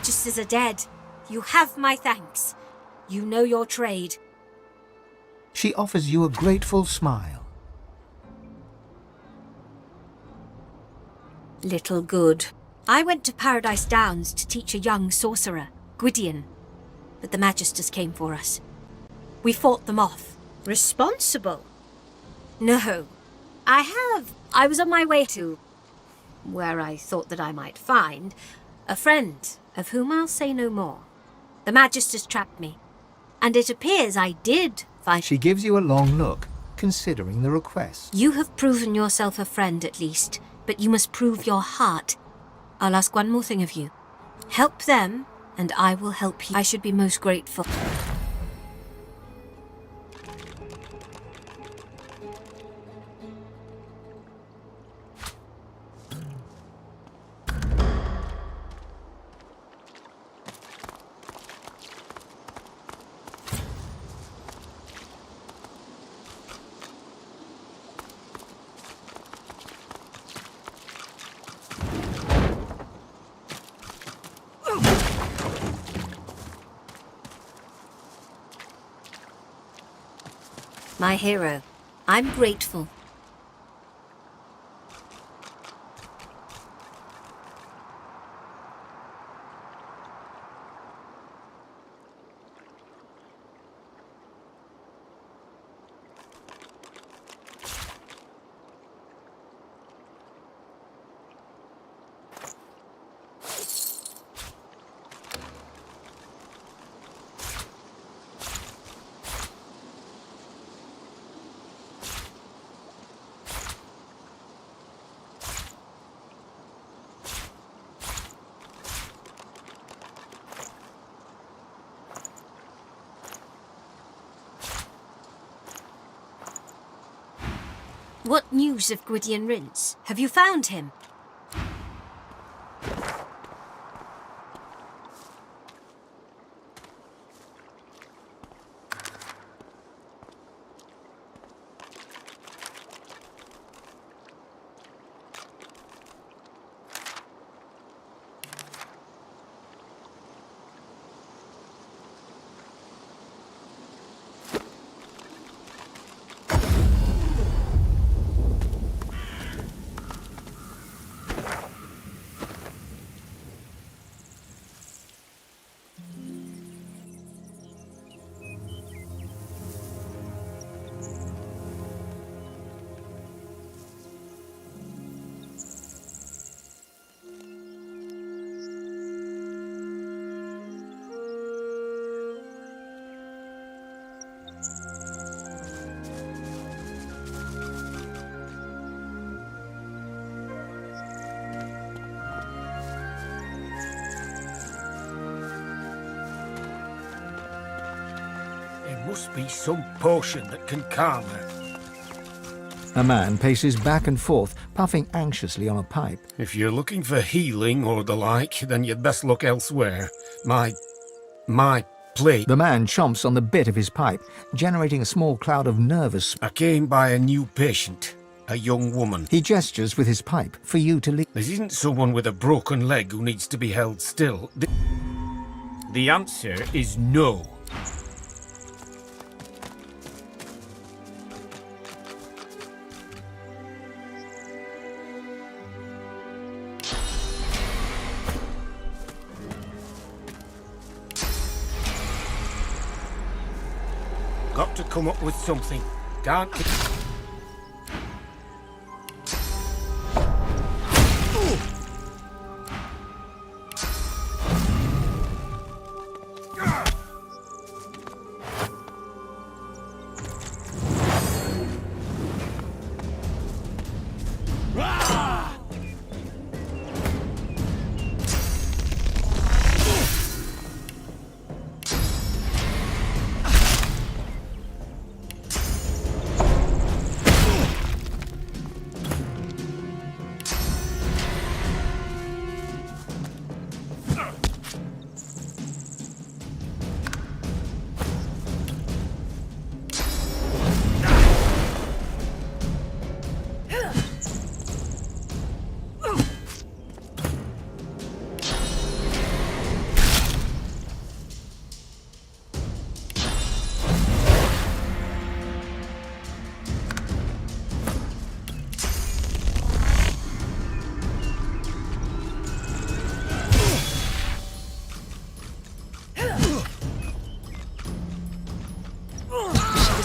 Magisters are dead. You have my thanks. You know your trade.
She offers you a grateful smile.
Little good. I went to Paradise Downs to teach a young sorcerer, Gwydion, but the Magisters came for us. We fought them off. Responsible? No. I was on my way to where I thought that I might find a friend, of whom I'll say no more. The Magisters trapped me, and it appears I did find...
She gives you a long look, considering the request.
You have proven yourself a friend, at least, but you must prove your heart. I'll ask one more thing of you. Help them, and I will help you. I should be most grateful. My hero, I'm grateful. What news of Gwydion Rince? Have you found him?
There must be some potion that can calm her.
A man paces back and forth, puffing anxiously on a pipe.
If you're looking for healing or the like, then you'd best look elsewhere. My plate.
The man chomps on the bit of his pipe, generating a small cloud of nervous...
I came by a new patient, a young woman.
He gestures with his pipe for you to leave.
This isn't someone with a broken leg who needs to be held still. The answer is no. Got to come up with something. Can't...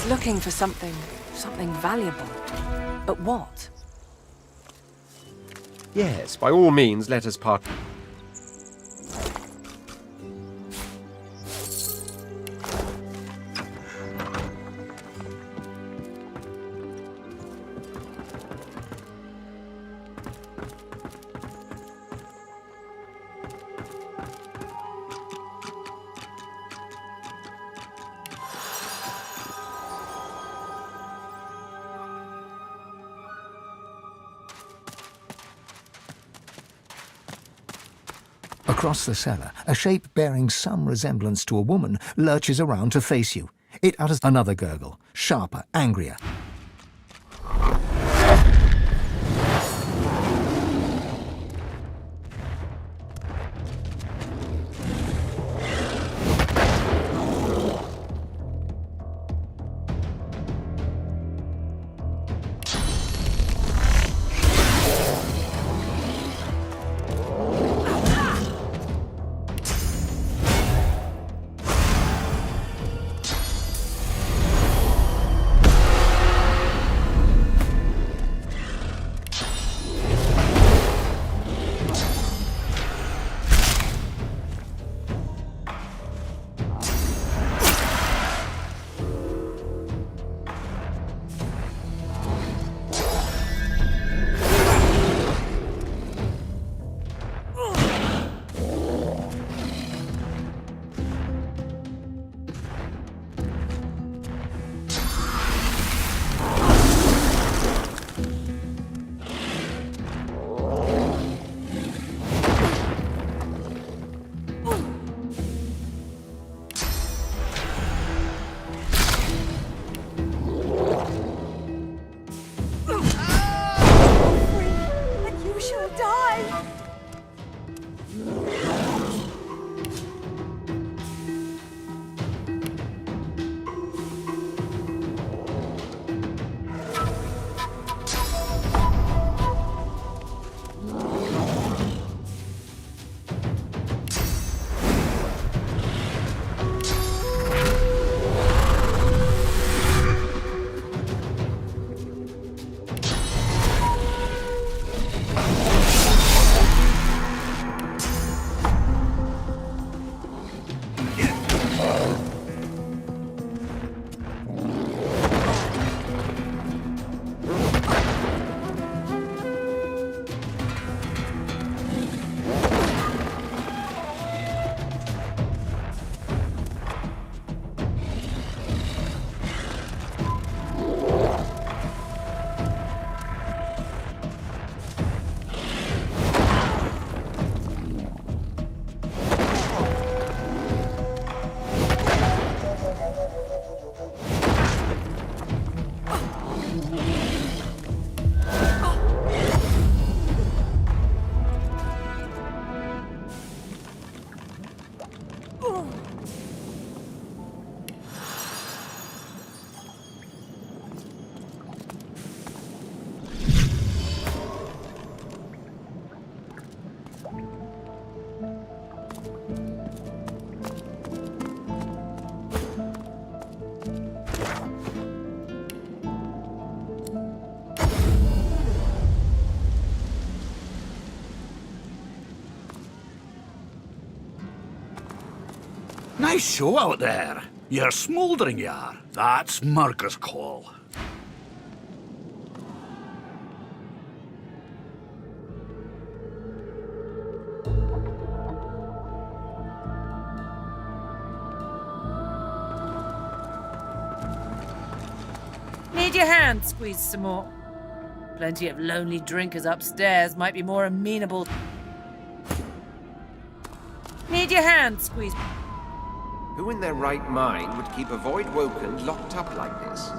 looking for something valuable. But what?
Yes, by all means, let us part.
Across the cellar, a shape bearing some resemblance to a woman lurches around to face you. It utters another gurgle, sharper, angrier.
Nice show out there. You're smouldering, you are. That's Murker's call.
Need your hand squeezed some more. Plenty of lonely drinkers upstairs might be more amenable. Need your hand squeezed.
Who in their right mind would keep a void woken locked up like this?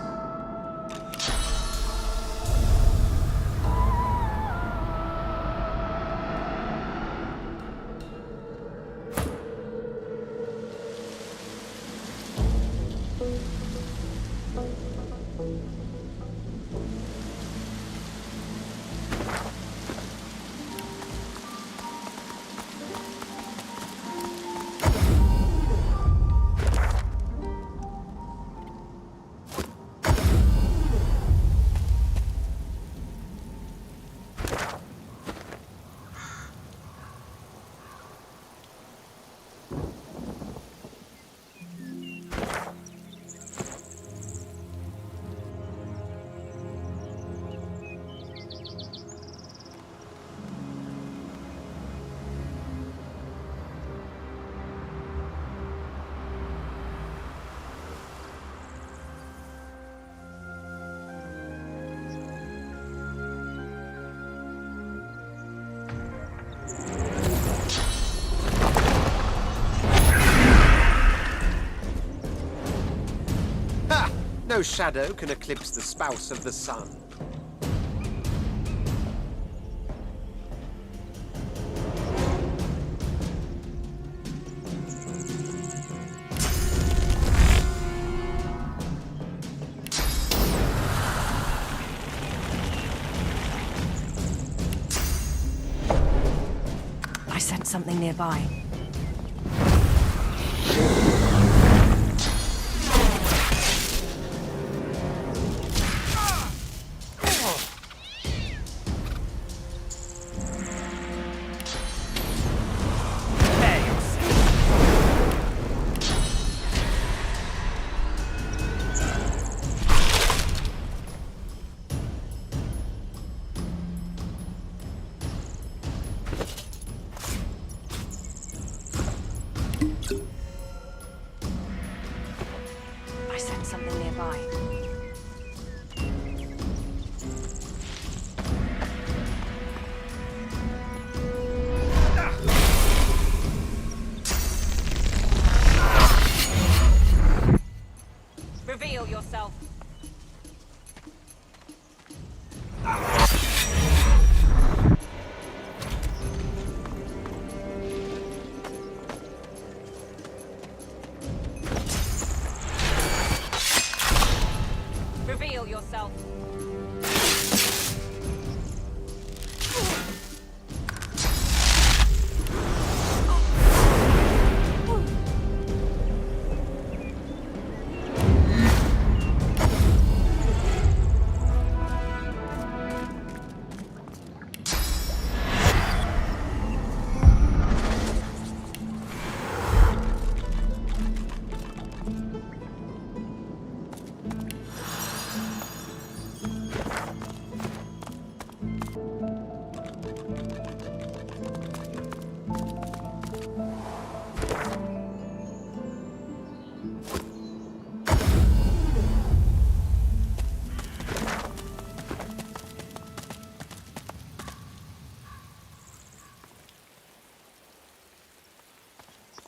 No shadow can eclipse the spouse of the sun.
I sensed something nearby. I sensed something nearby. Reveal yourself. Reveal yourself.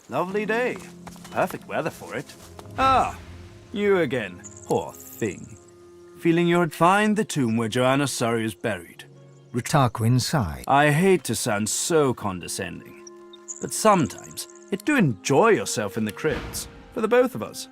Lovely day. Perfect weather for it. Ah, you again. Poor thing. Feeling you'd find the tomb where Joanna Surrey is buried.
Tarquin sighed.
I hate to sound so condescending, but sometimes you do enjoy yourself in the crypts, for the both of us.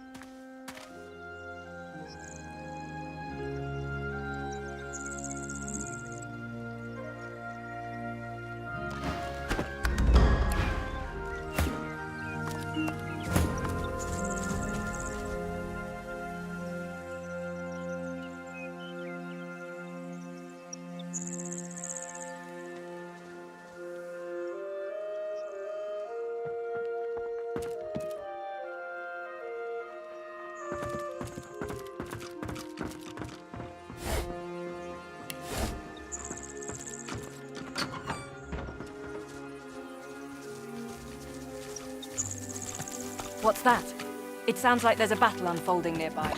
What's that? It sounds like there's a battle unfolding nearby.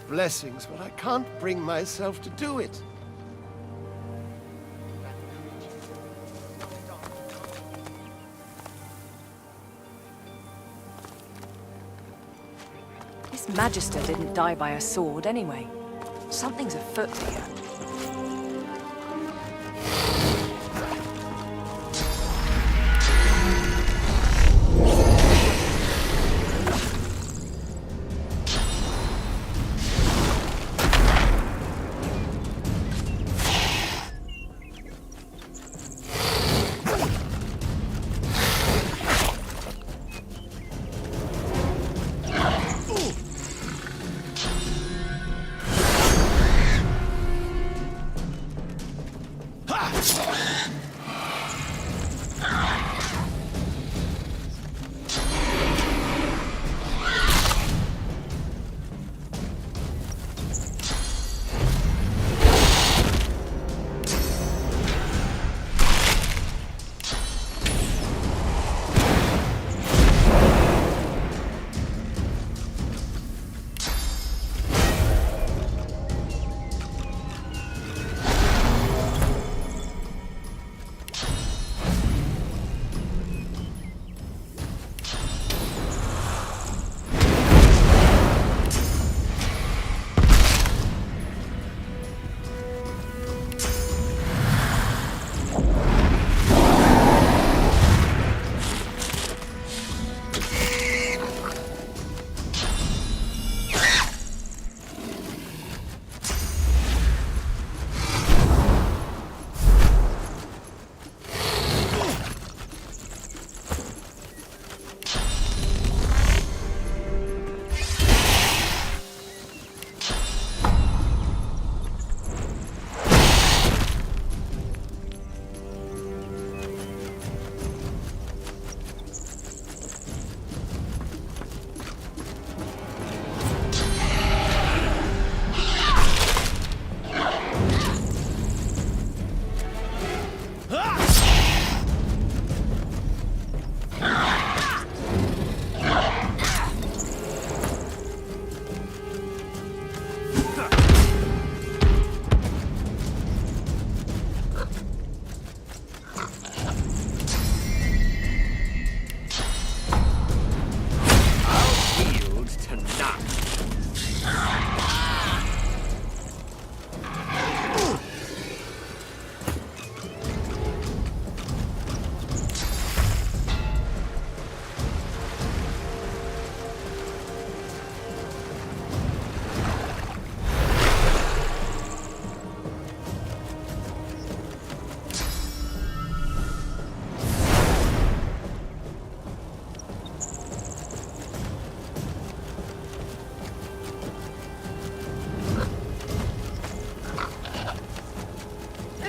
Blessings, but I can't bring myself to do it.
This Magister didn't die by a sword anyway. Something's afoot here.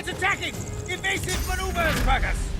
Attacking! Evasive maneuvers, Ruckus!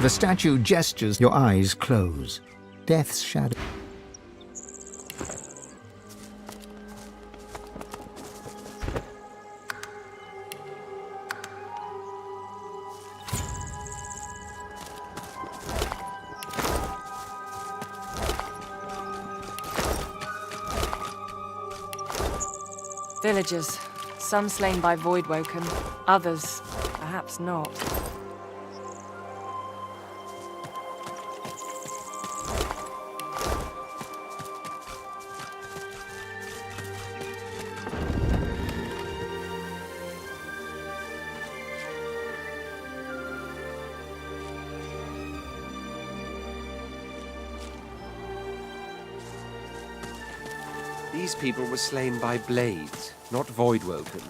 The statue gestures, your eyes close. Death's shadow.
Villagers. Some slain by Voidwoken, others perhaps not.
These people were slain by blades, not voidwoken.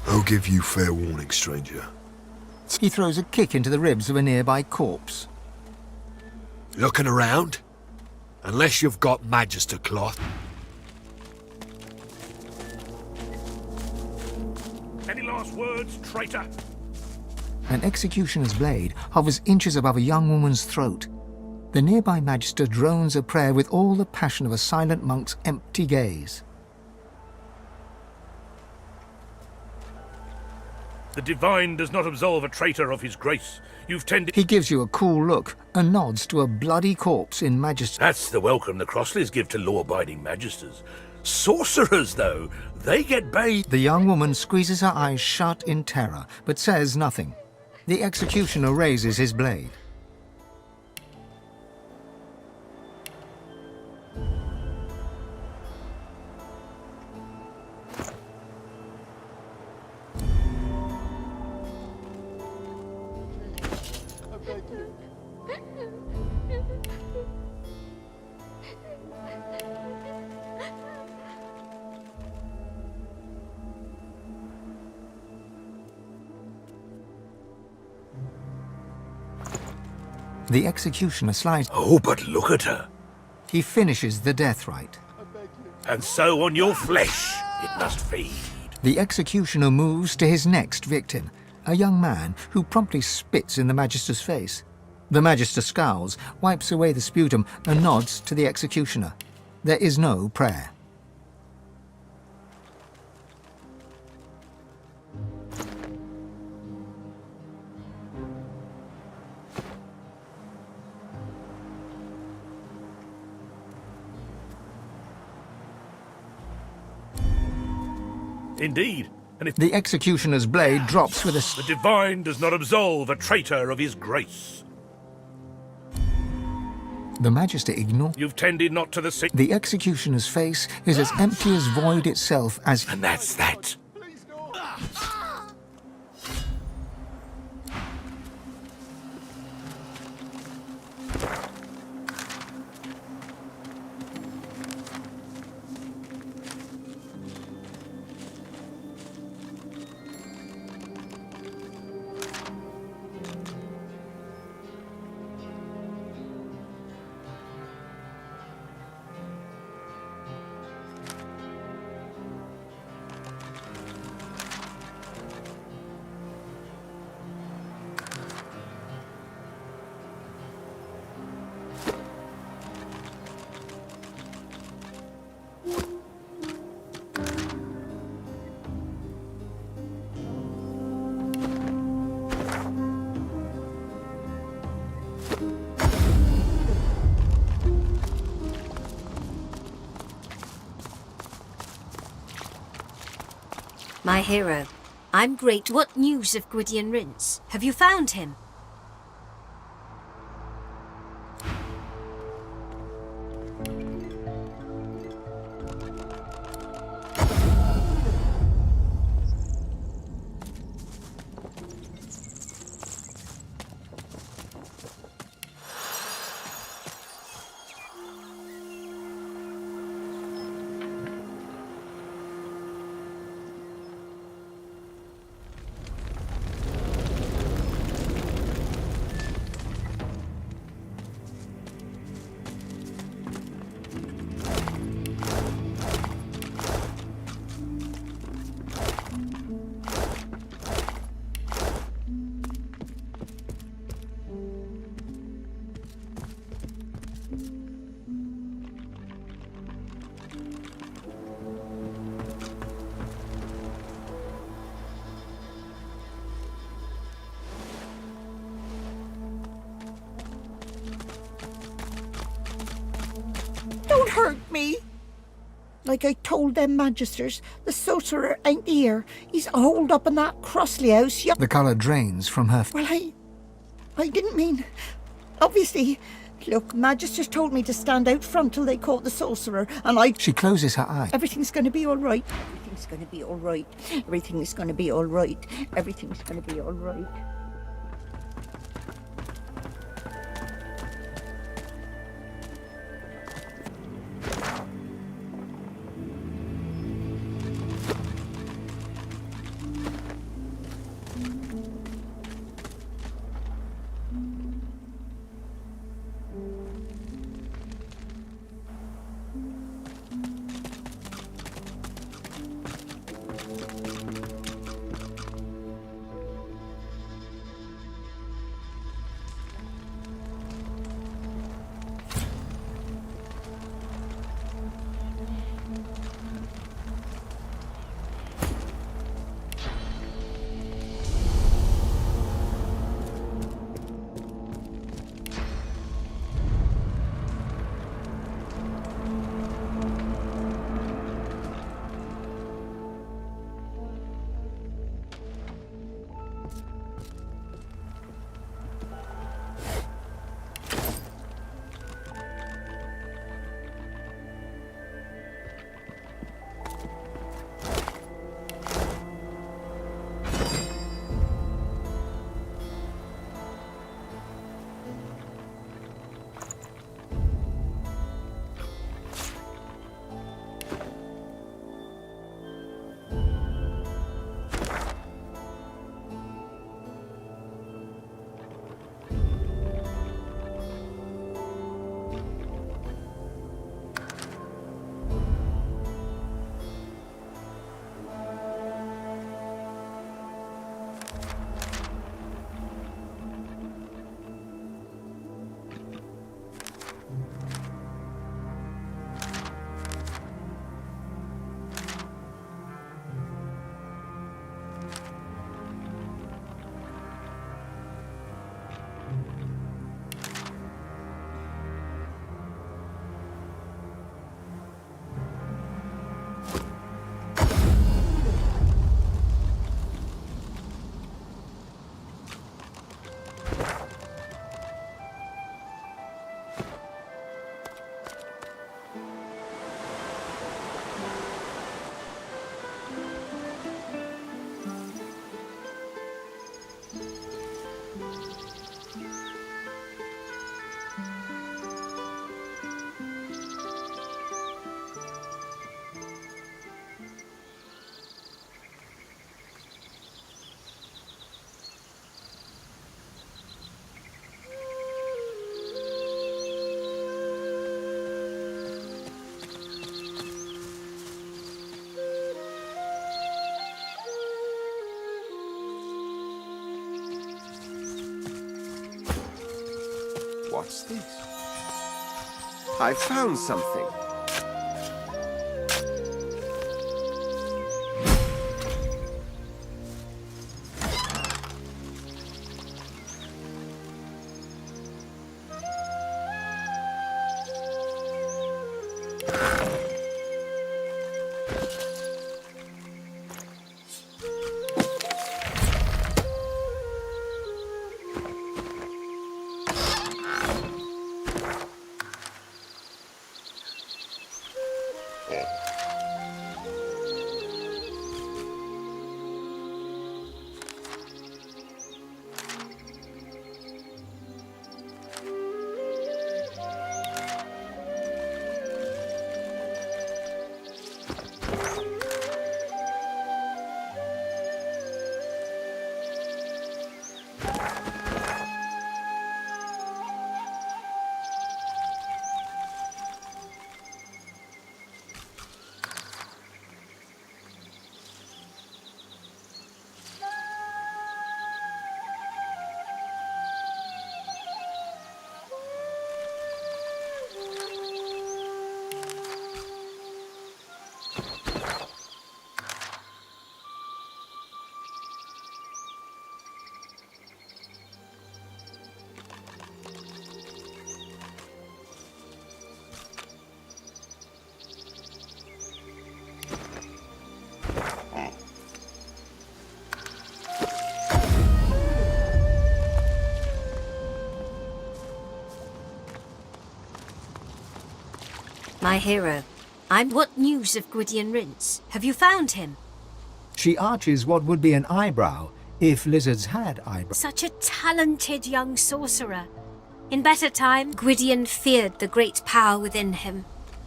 I'll give you fair warning, stranger.
He throws a kick into the ribs of a nearby corpse.
Looking around? Unless you've got Magister cloth.
Any last words, traitor?
An executioner's blade hovers inches above a young woman's throat. The nearby Magister drones a prayer with all the passion of a silent monk's empty gaze.
The Divine does not absolve a traitor of his grace. You've tended...
He gives you a cool look and nods to a bloody corpse in Magister.
That's the welcome the Crossleys give to law-abiding Magisters. Sorcerers, though, they get paid.
The young woman squeezes her eyes shut in terror, but says nothing. The executioner raises his blade. The executioner slides.
Oh, but look at her.
He finishes the death rite.
And so on your flesh it must feed.
The executioner moves to his next victim, a young man who promptly spits in the Magister's face. The Magister scowls, wipes away the sputum, and nods to the executioner. There is no prayer.
Indeed. And if
the executioner's blade drops with a...
The Divine does not absolve a traitor of his grace.
The Magister ignores...
You've tended not to the sick...
The executioner's face is as empty as void itself as...
And that's that.
My hero, I'm great. What news of Gwydion Rince? Have you found him?
Like I told them magisters, the sorcerer ain't here. He's holed up in that Crossley house.
The colour drains from her.
Well, I didn't mean... Obviously... Look, magisters told me to stand out front till they caught the sorcerer, and I...
She closes her eye.
Everything's going to be all right. Everything's going to be all right. Everything's going to be all right. Everything's going to be all right.
What's this? I found something.
My hero. What news of Gwydion Rince? Have you found him?
She arches what would be an eyebrow, if lizards had eyebrows.
Such a talented young sorcerer. In better time, Gwydion feared the great power within him.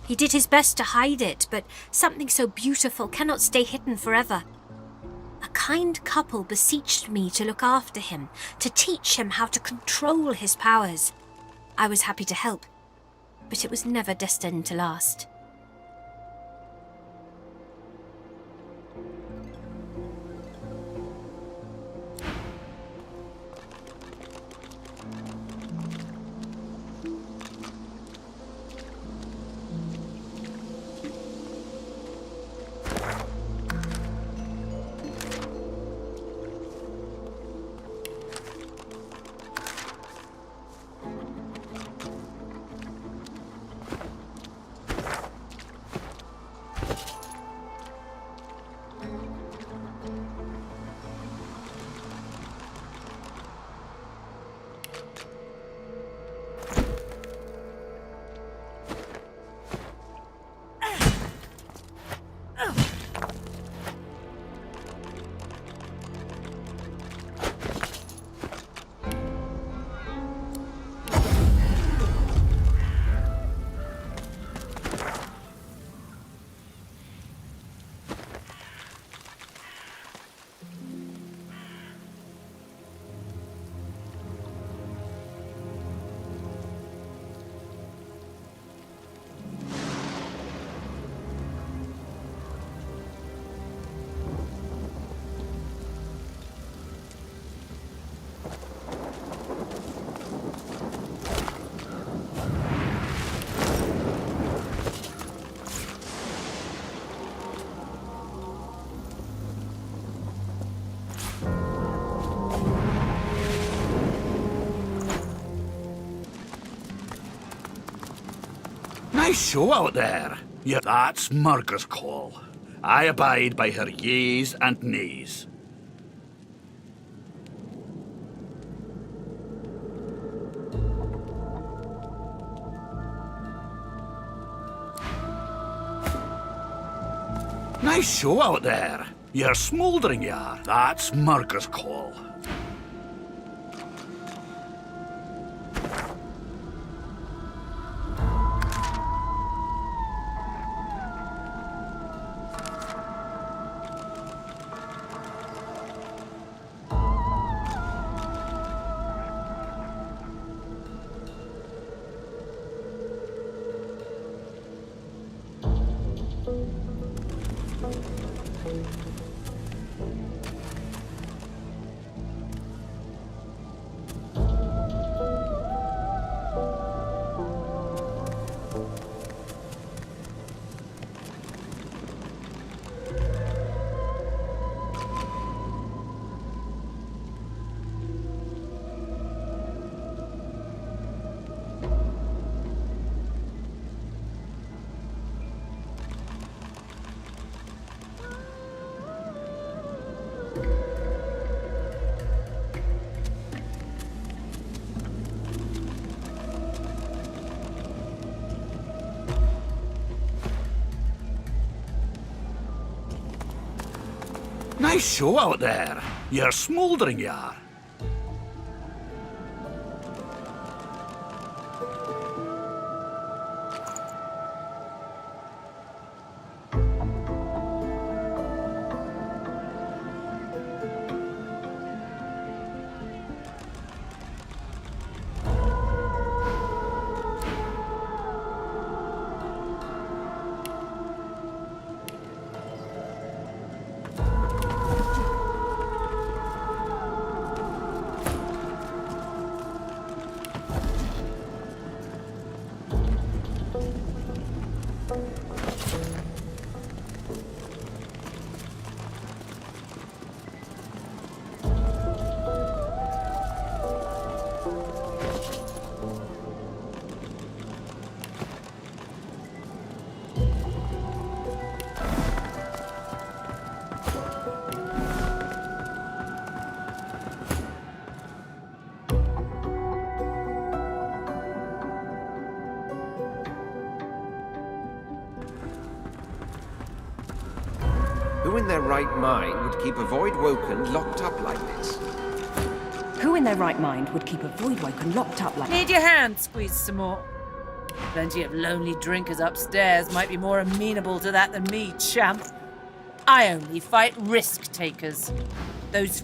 He did his best to hide it, but something so beautiful cannot stay hidden forever. A kind couple beseeched me to look after him, to teach him how to control his powers. I was happy to help, but it was never destined to last.
Nice show out there. Yeah, that's Murga's call. I abide by her yeas and nays. Nice show out there. You're smouldering, you are. That's Murga's call. Nice show out there. You're smouldering, you are.
Who in their right mind would keep a void woken locked up like this?
Who in their right mind would keep a void woken locked up like...
Need your hand squeezed some more? Plenty of lonely drinkers upstairs might be more amenable to that than me, champ. I only fight risk takers. Those...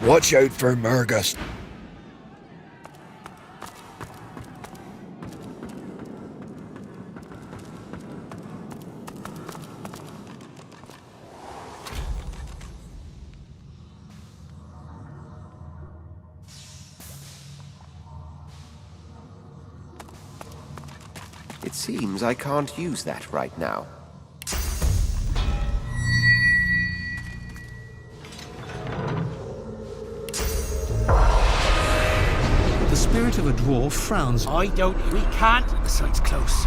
Watch out for Murgus.
It seems I can't use that right now.
The spirit of a dwarf frowns.
We can't. The site's close.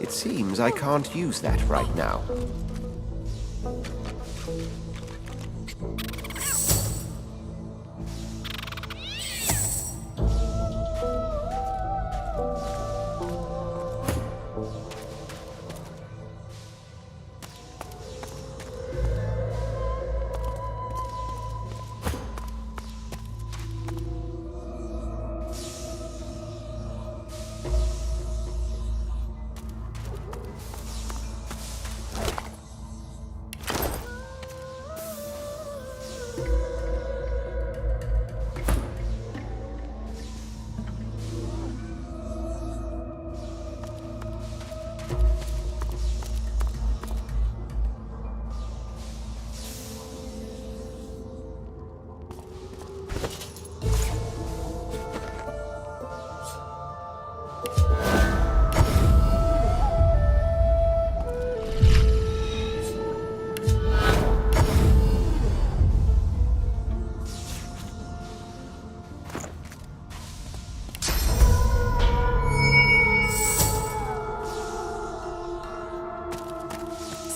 It seems I can't use that right now.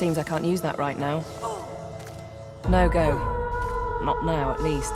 Seems I can't use that right now. No go. Not now, at least.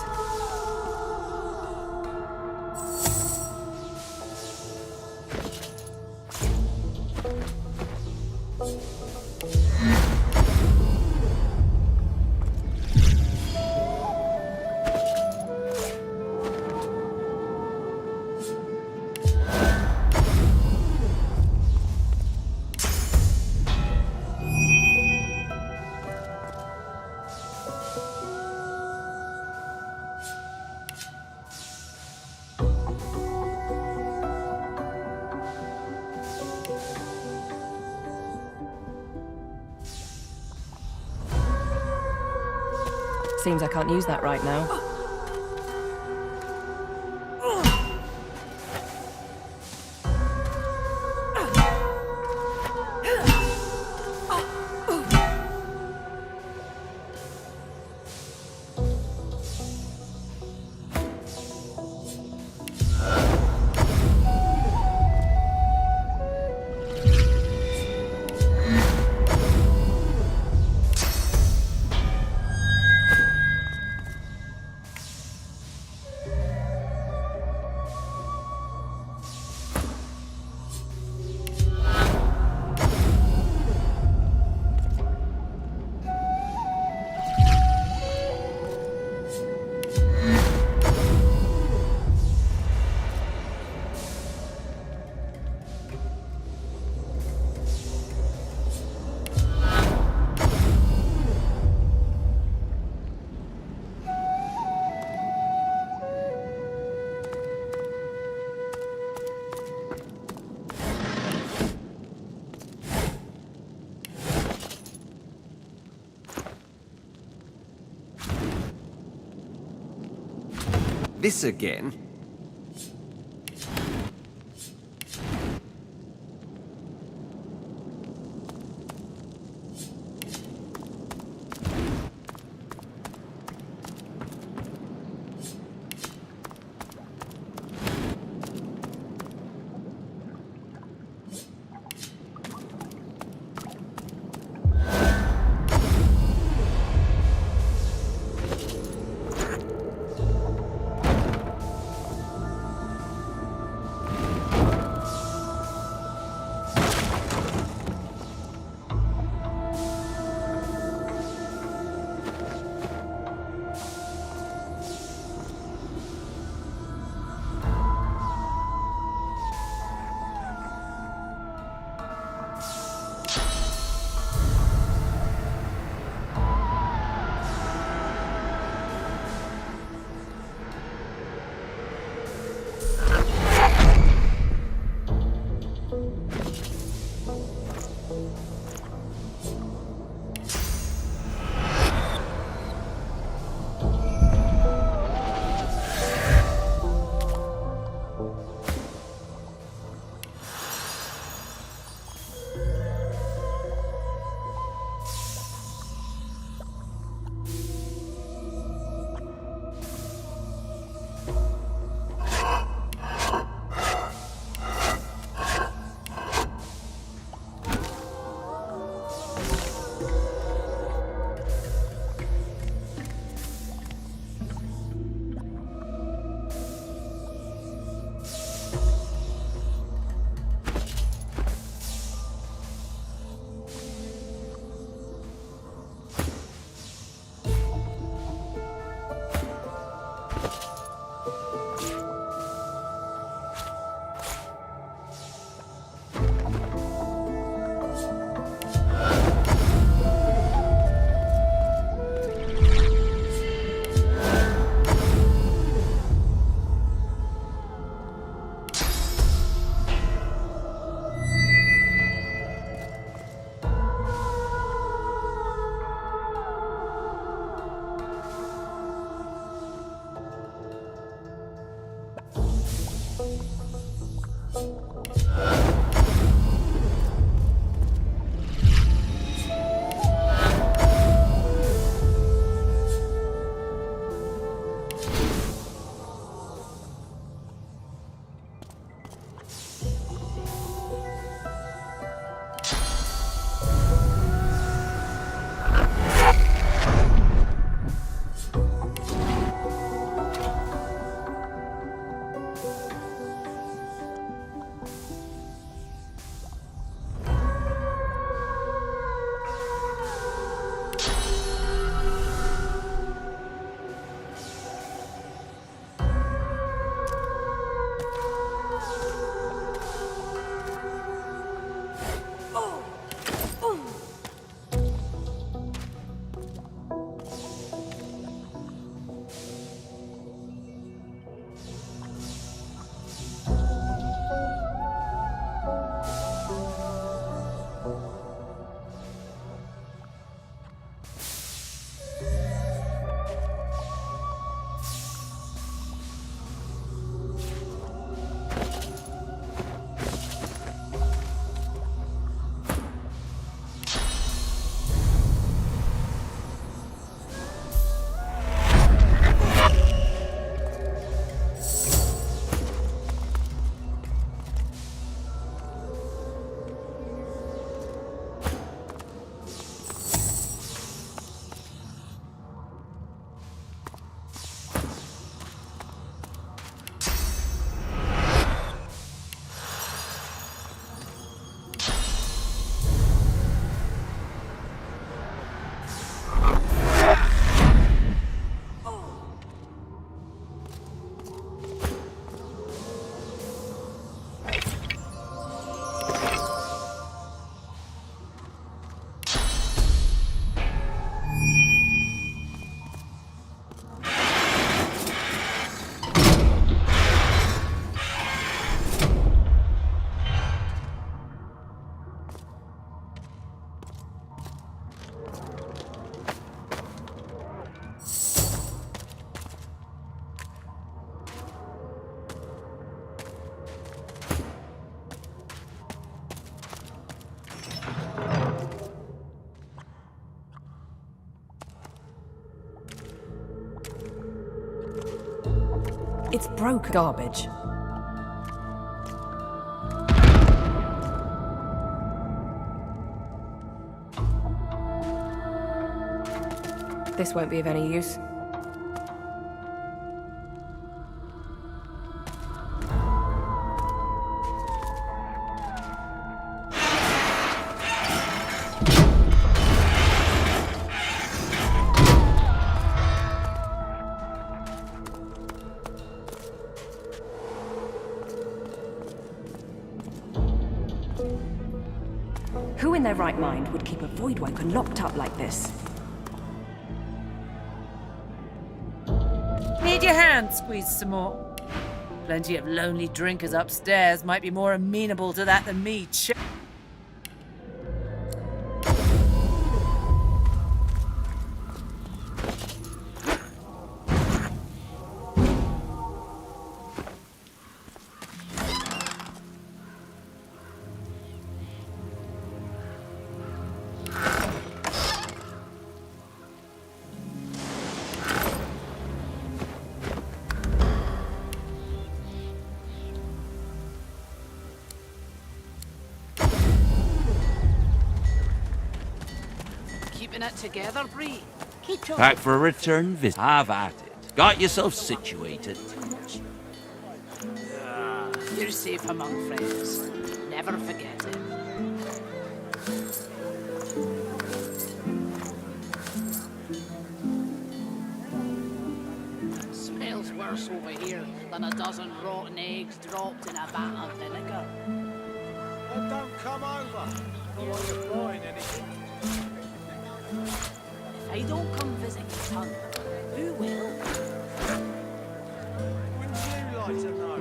Seems I can't use that right now.
This again?
It's broken. Garbage. This won't be of any use. Who in their right mind would keep a voidwoken locked up like this?
Need your hand squeezed some more? Plenty of lonely drinkers upstairs might be more amenable to that than me,
Keeping it together, Bree.
Keep talking.
Back for a return visit. Have at it. Got yourself situated.
You're safe among friends. Never forget it. Smells worse over here than a dozen rotten eggs dropped in a vat of vinegar.
Well, don't come over. Not while you're buying anything.
If I don't come visit your son, who will?
Wouldn't you like to know?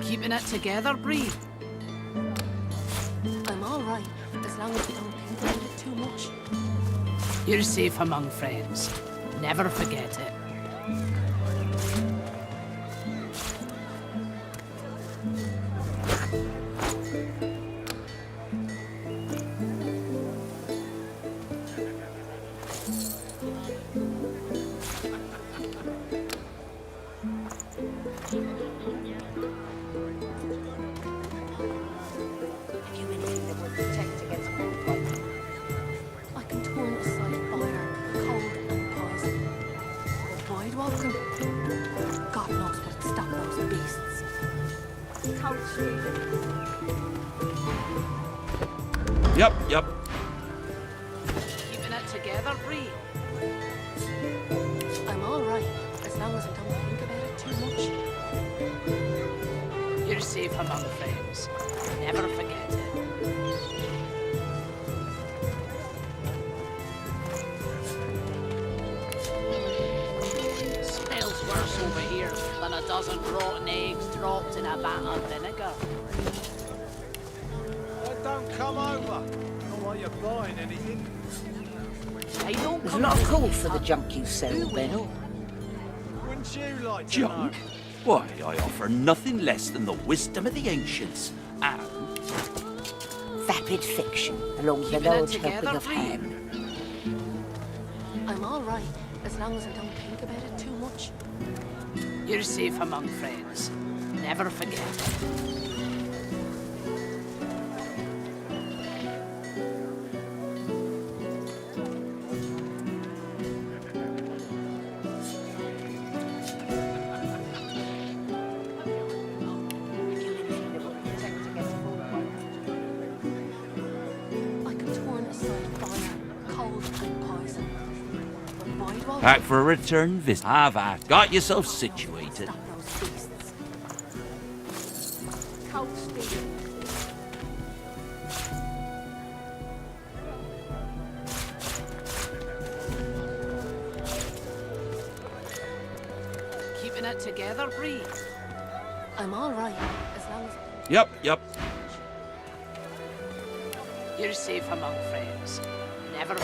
Keeping it together, Bree.
I'm all right, as long as you don't think about it too much.
You're safe among friends. Never forget it.
I can turn aside fire, cold and poison. Avoid welcome. God knows what'd stop those beasts.
Yep.
Keeping it together, Bree.
I'm all right, as long as I don't think about it too much.
You're safe among friends. Never forget it. Smells worse over here than a dozen rotten eggs dropped in a vat of vinegar.
Well, don't come over. Not while you're buying anything.
I don't
There's
come
not a
visit
call
your
for the
son.
junk you sell, Bill.
Wouldn't you like to know?
Junk? Why, I offer nothing less than the wisdom of the ancients. And
Vapid fiction, along with
Keeping
an
it
old
together,
helping of
Bree.
ham.
I'm all right, as long as I don't think about it too much.
You're safe among friends. Never forget it.
I can turn aside fire, cold and poison. Avoid welcome.
back for a return visit. Have at. Got yourself situated.
Stop those beasts. Cold steel.
Keeping it together, Bree.
I'm all right, as long as...
Yep.
You're safe among friends. Never.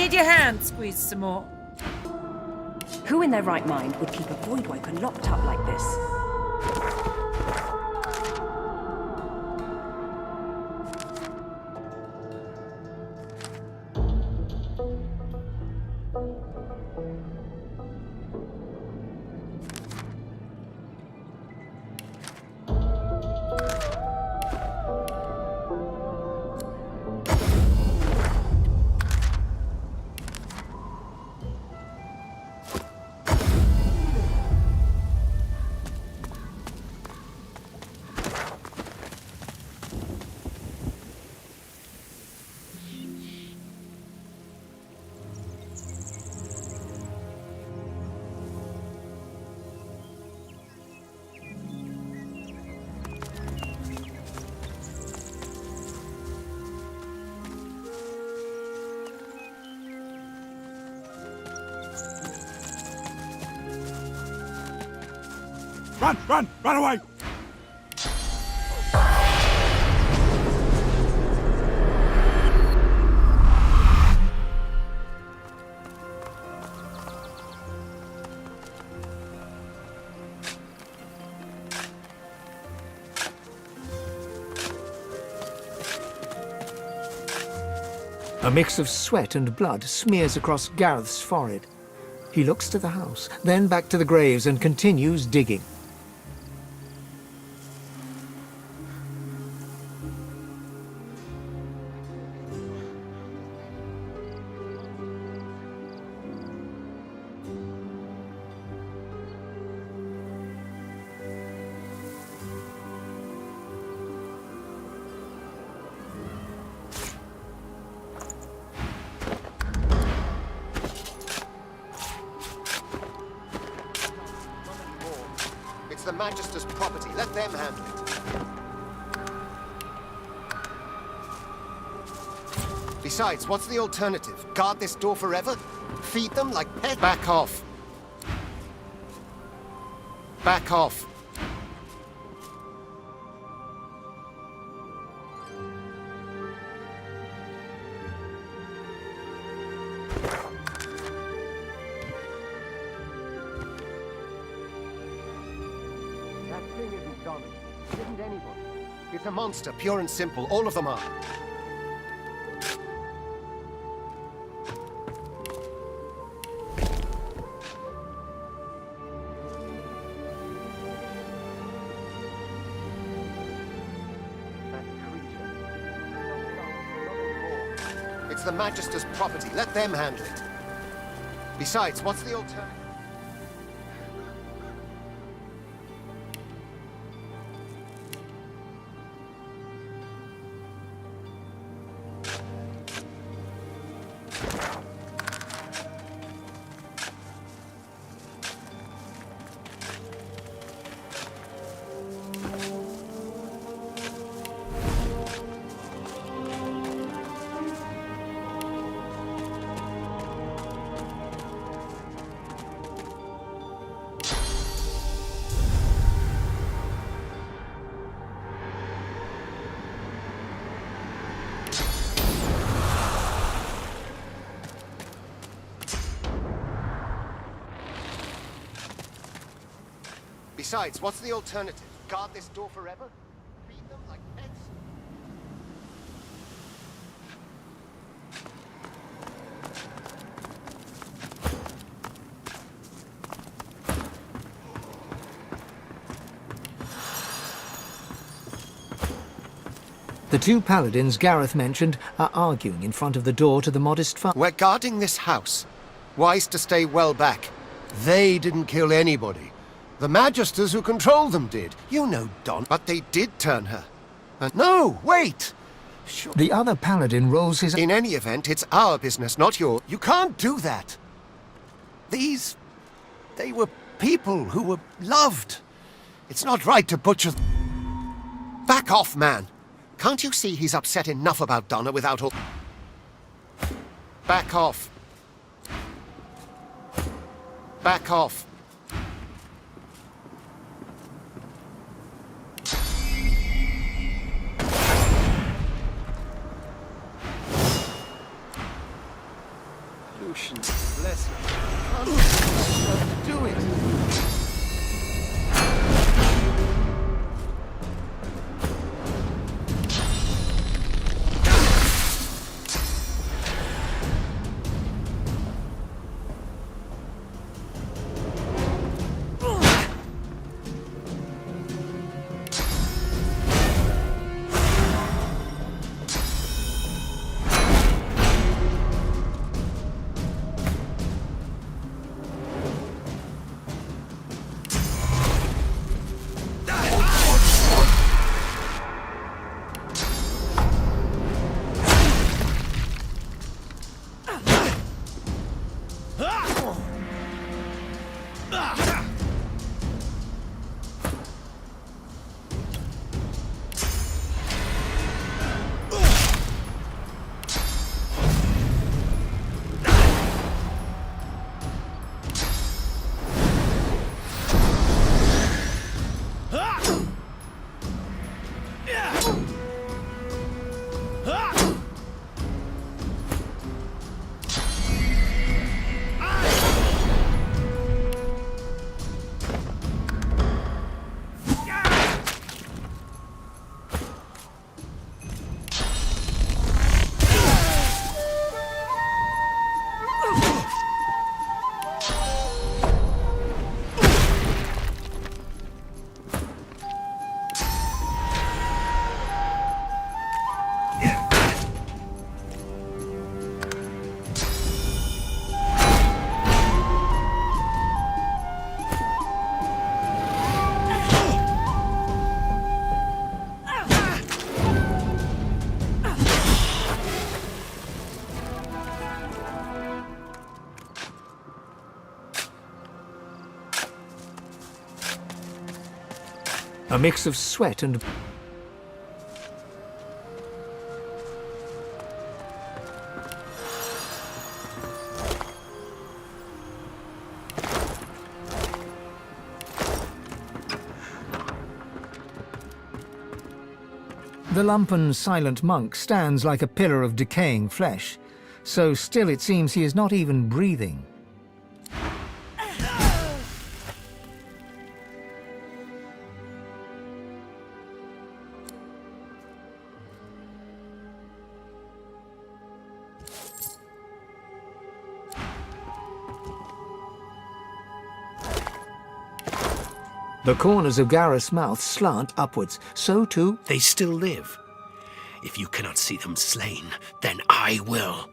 need your hand squeezed some more.
Who in their right mind would keep a voidwoken locked up like this?
Run away!
A mix of sweat and blood smears across Gareth's forehead. He looks to the house, then back to the graves and continues digging.
It's the Magister's property. Let them handle it. Besides, what's the alternative? Guard this door forever? Feed them like pets? Back off. Back off. That thing isn't Donald. It isn't anybody. It's a monster, pure and simple. All of them are. It's the Magister's property. Let them handle it. Besides, what's the alternative? Besides, what's the alternative? Guard this door forever? Feed them like pets?
The two paladins Gareth mentioned are arguing in front of the door to the modest farm.
We're guarding this house. Wise to stay well back. They didn't kill anybody. The Magisters who control them did. You know, Don. But they did turn her. No, wait! Sure.
The other paladin rolls his...
In any event, it's our business, not yours. You can't do that. These... they were people who were loved. It's not right to butcher... Back off, man. Can't you see he's upset enough about Donna without all... Back off. Back off.
Seriously, I can't do it.
A mix of sweat and... The lumpen silent monk stands like a pillar of decaying flesh. So still it seems he is not even breathing. The corners of Gareth's mouth slant upwards, so too...
They still live. If you cannot see them slain, then I will.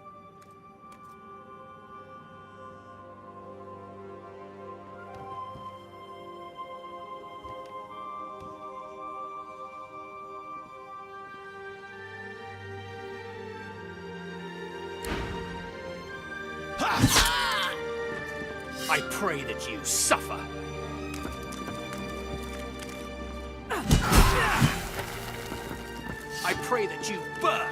I pray that you suffer. I pray that you burn.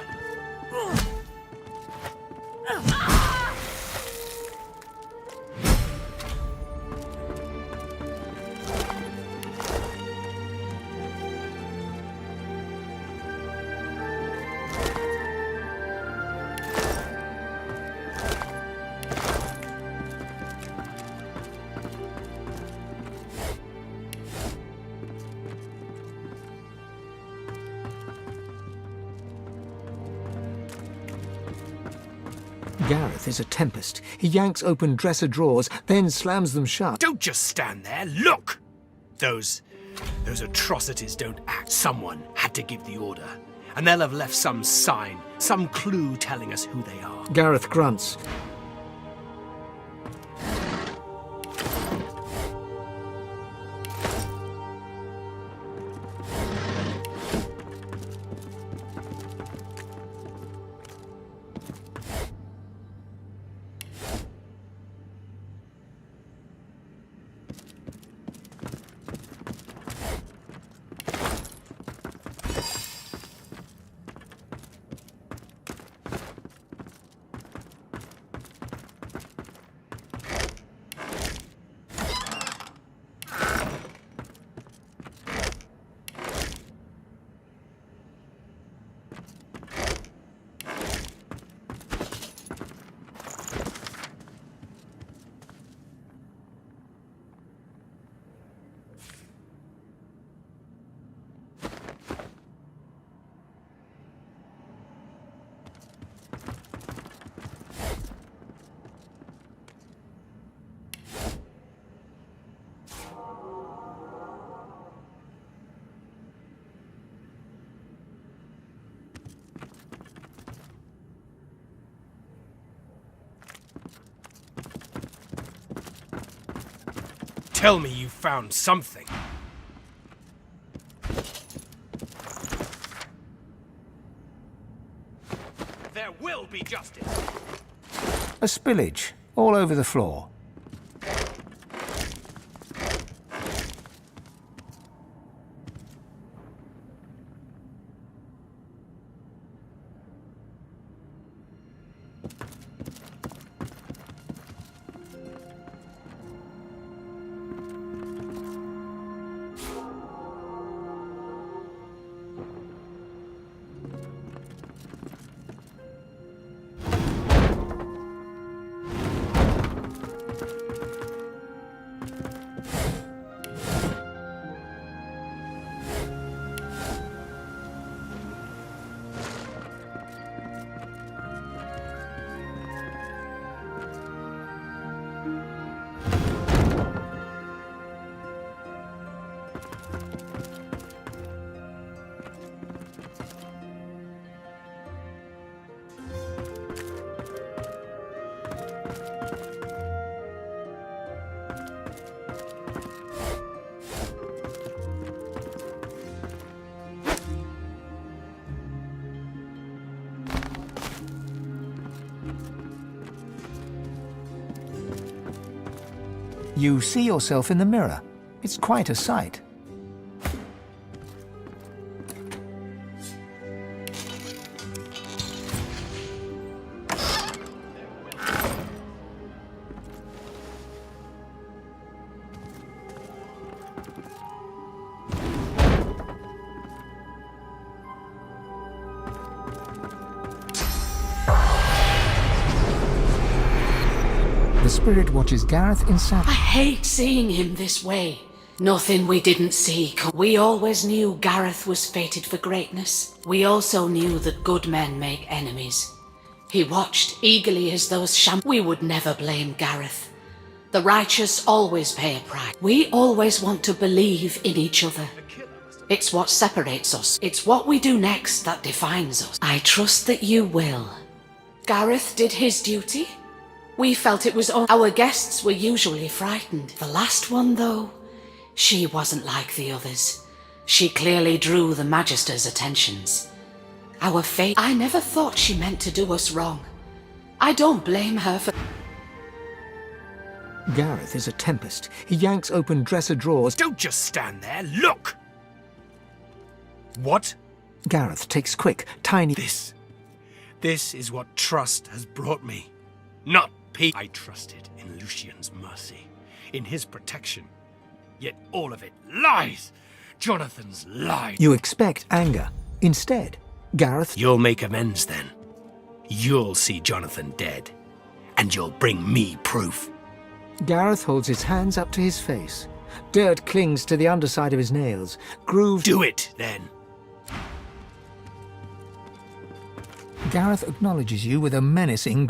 Gareth is a tempest. He yanks open dresser drawers, then slams them shut.
Don't just stand there, look! Those atrocities don't act. Someone had to give the order. And they'll have left some sign, some clue telling us who they are.
Gareth grunts.
Tell me you found something. There will be justice.
A spillage all over the floor. You see yourself in the mirror. It's quite a sight. The spirit watches Gareth in sadness.
I hate seeing him this way. Nothing we didn't see. We always knew Gareth was fated for greatness. We also knew that good men make enemies. He watched eagerly as those We would never blame Gareth. The righteous always pay a price. We always want to believe in each other. It's what separates us. It's what we do next that defines us. I trust that you will. Gareth did his duty. We felt it was our guests were usually frightened. The last one, though, she wasn't like the others. She clearly drew the Magister's attentions. Our fate. I never thought she meant to do us wrong. I don't blame her for...
Gareth is a tempest. He yanks open dresser drawers.
Don't just stand there, look! What?
Gareth takes quick, tiny...
This is what trust has brought me. Not peace. I trusted in Lucian's mercy, in his protection. Yet all of it lies! Jonathan's lies!
You expect anger. Instead, Gareth...
You'll make amends then. You'll see Jonathan dead. And you'll bring me proof.
Gareth holds his hands up to his face. Dirt clings to the underside of his nails. Groove...
Do it, then!
Gareth acknowledges you with a menacing...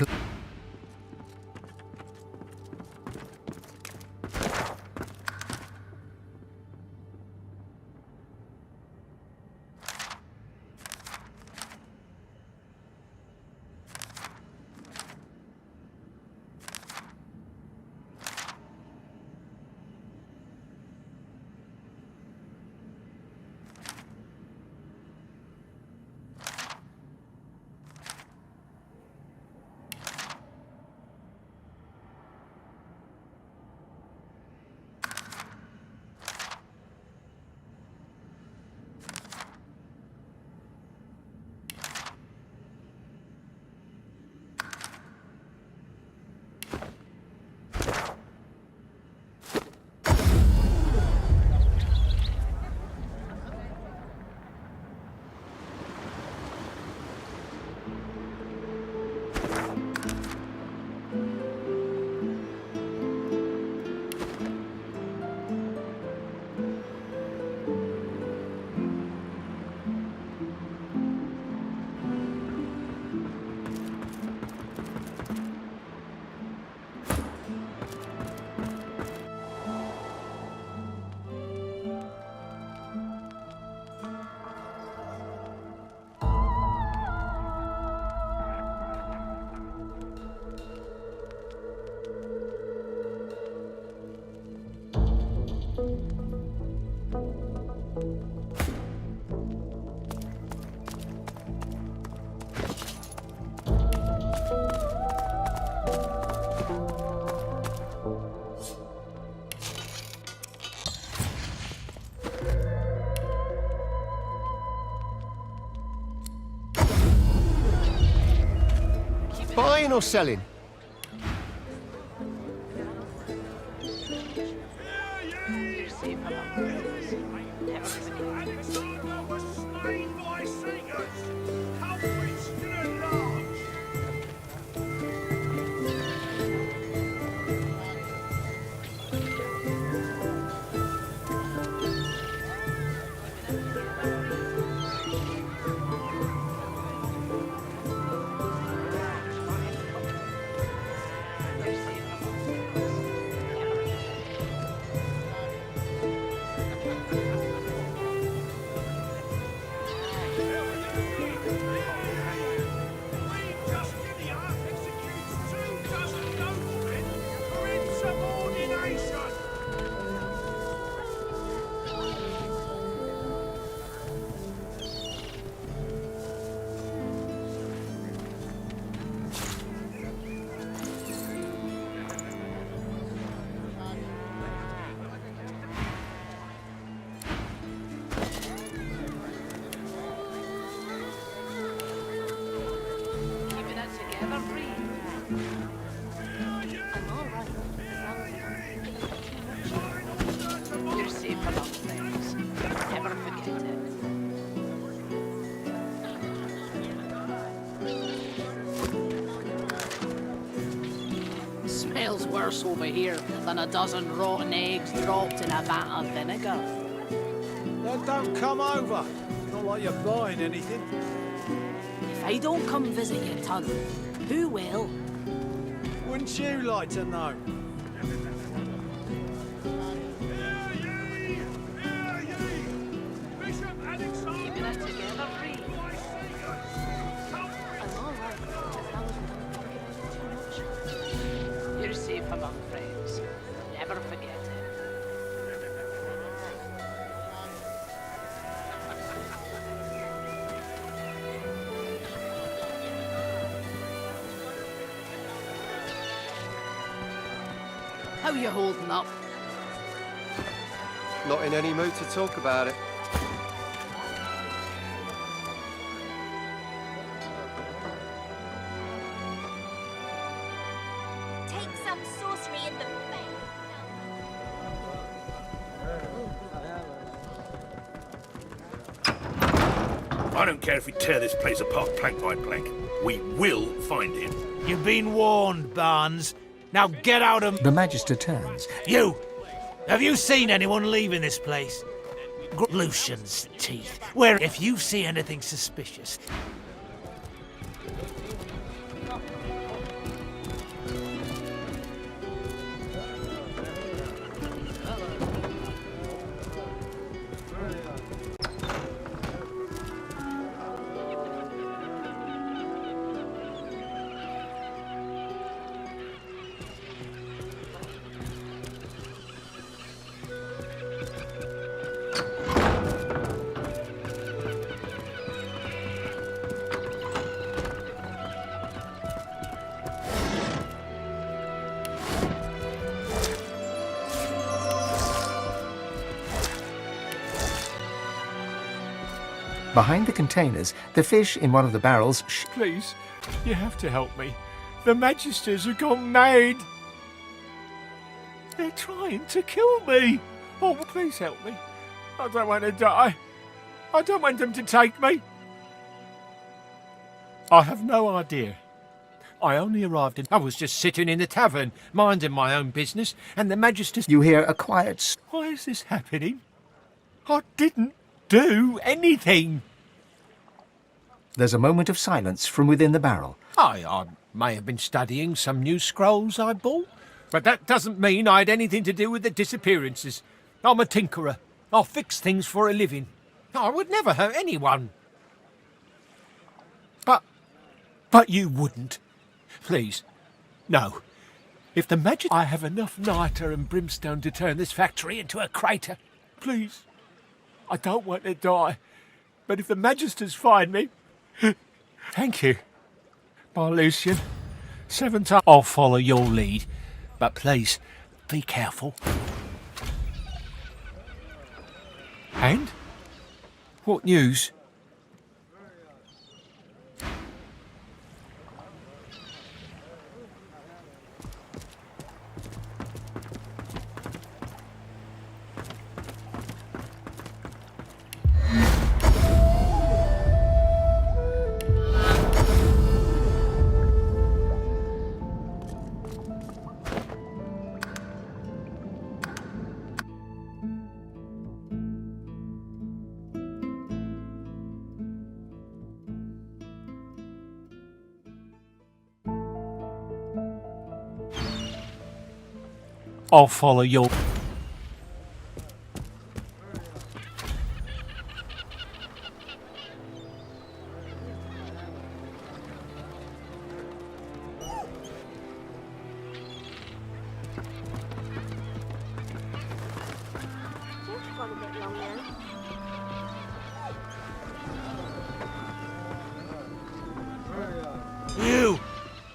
Buying or selling?
Smells worse over here than a dozen rotten eggs dropped in a vat of vinegar.
Then don't come over. Not like you're buying anything.
If I don't come visit your ton, who will?
Wouldn't you like to know?
You're safe among friends. Never forget it. How you holding up?
Not in any mood to talk about it.
Take some sorcery in the
I don't care if we tear this place apart plank by plank. We will find him.
You've been warned, Barnes. Now get out of...
The Magister turns.
You! Have you seen anyone leaving this place? Lucian's teeth. Where if you see anything suspicious...
Behind the containers, the fish in one of the barrels
Please, you have to help me. The Magisters have gone mad. They're trying to kill me. Oh, please help me. I don't want to die. I don't want them to take me. I have no idea. I only arrived I was just sitting in the tavern, minding my own business, and the Magisters...
You hear a quiet...
Why is this happening? I didn't do anything.
There's a moment of silence from within the barrel.
I may have been studying some new scrolls I bought, but that doesn't mean I had anything to do with the disappearances. I'm a tinkerer. I fix things for a living. I would never hurt anyone. But you wouldn't. Please, no. If the magic... I have enough niter and brimstone to turn this factory into a crater. Please. I don't want to die. But if the Magisters find me... Thank you. Bye, Lucian. 7 times... I'll follow your lead. But please, be careful. And? What news? I'll follow your...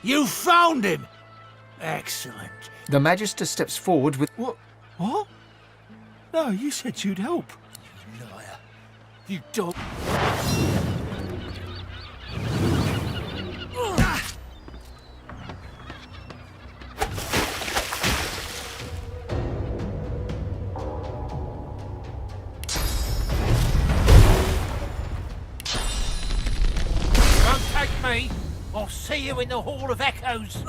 You found him! Excellent.
The Magister steps forward with...
What? What? No, you said you'd help. You liar. You dog.
Don't take me. I'll see you in the Hall of Echoes.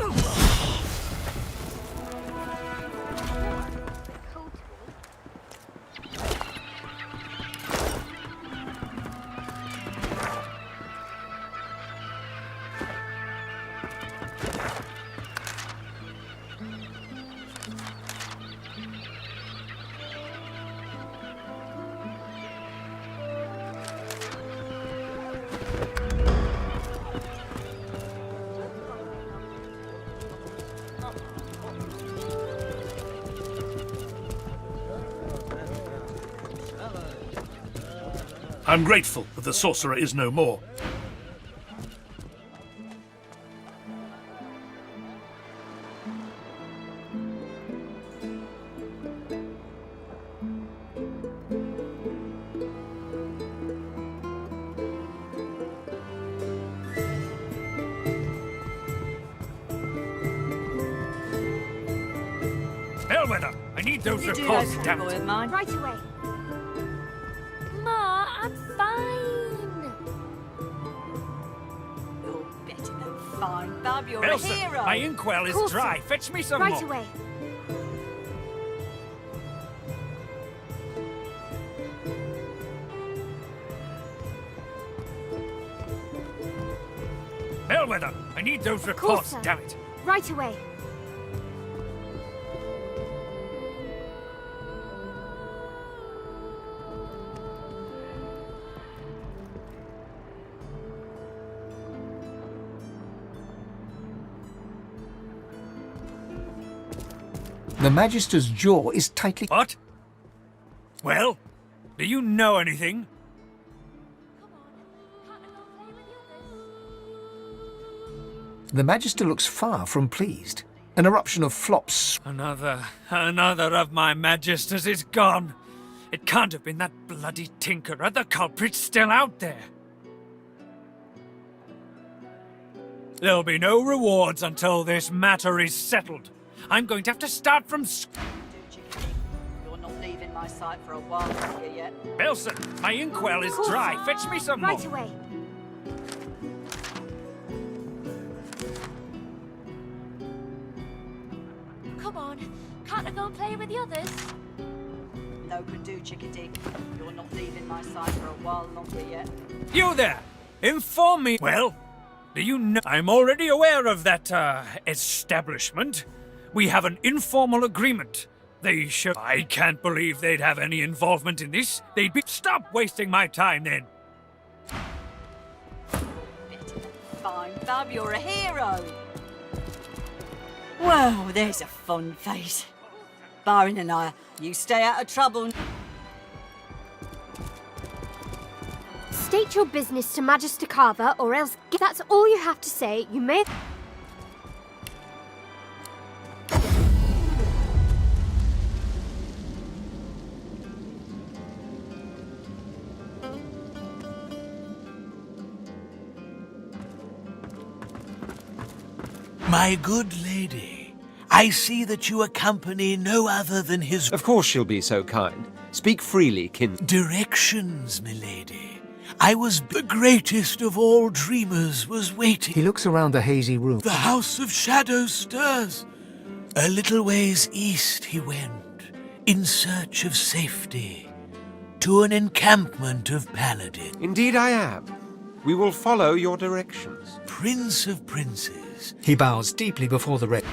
I'm grateful that the sorcerer is no more. Bellwether, I need those reports, damn it.
Right away. Ma, I'm fine.
You're better than fine, Bab. You're
Elsa,
a hero.
my inkwell is
Course,
dry.
sir.
Fetch me some
Right
more.
away.
Bellwether, I need those
Course,
reports,
sir.
damn it.
Right away.
The Magister's jaw is tightly...
What? Well, do you know anything?
The Magister looks far from pleased. An eruption of flops...
Another of my Magisters is gone. It can't have been that bloody tinkerer. The culprit's still out there. There'll be no rewards until this matter is settled. I'm going to have to start from...
You're not leaving my sight for a while, are you yet?
Belson, my inkwell is
Course,
dry.
sir.
Fetch me some
Right
more.
away. Come on. Can't I go and play with the others?
No could do, chickadee. You're not leaving my sight for a while longer yet.
You there! Inform me. Well, do you know... I'm already aware of that, establishment. We have an informal agreement. They should... I can't believe they'd have any involvement in this. They'd be... Stop wasting my time, then.
Fine, Bab, you're a hero. Well, there's a fun face. Byron and I, you stay out of trouble.
State your business to Magister Carver, or else that's all you have to say. You may...
My good lady, I see that you accompany no other than his...
Of course she'll be so kind. Speak freely, kin...
Directions, milady. I was... The greatest of all dreamers was waiting.
He looks around the hazy room.
The House of Shadows stirs. A little ways east he went, in search of safety, to an encampment of Paladin.
Indeed I am. We will follow your directions.
Prince of Princes.
He bows deeply before the red...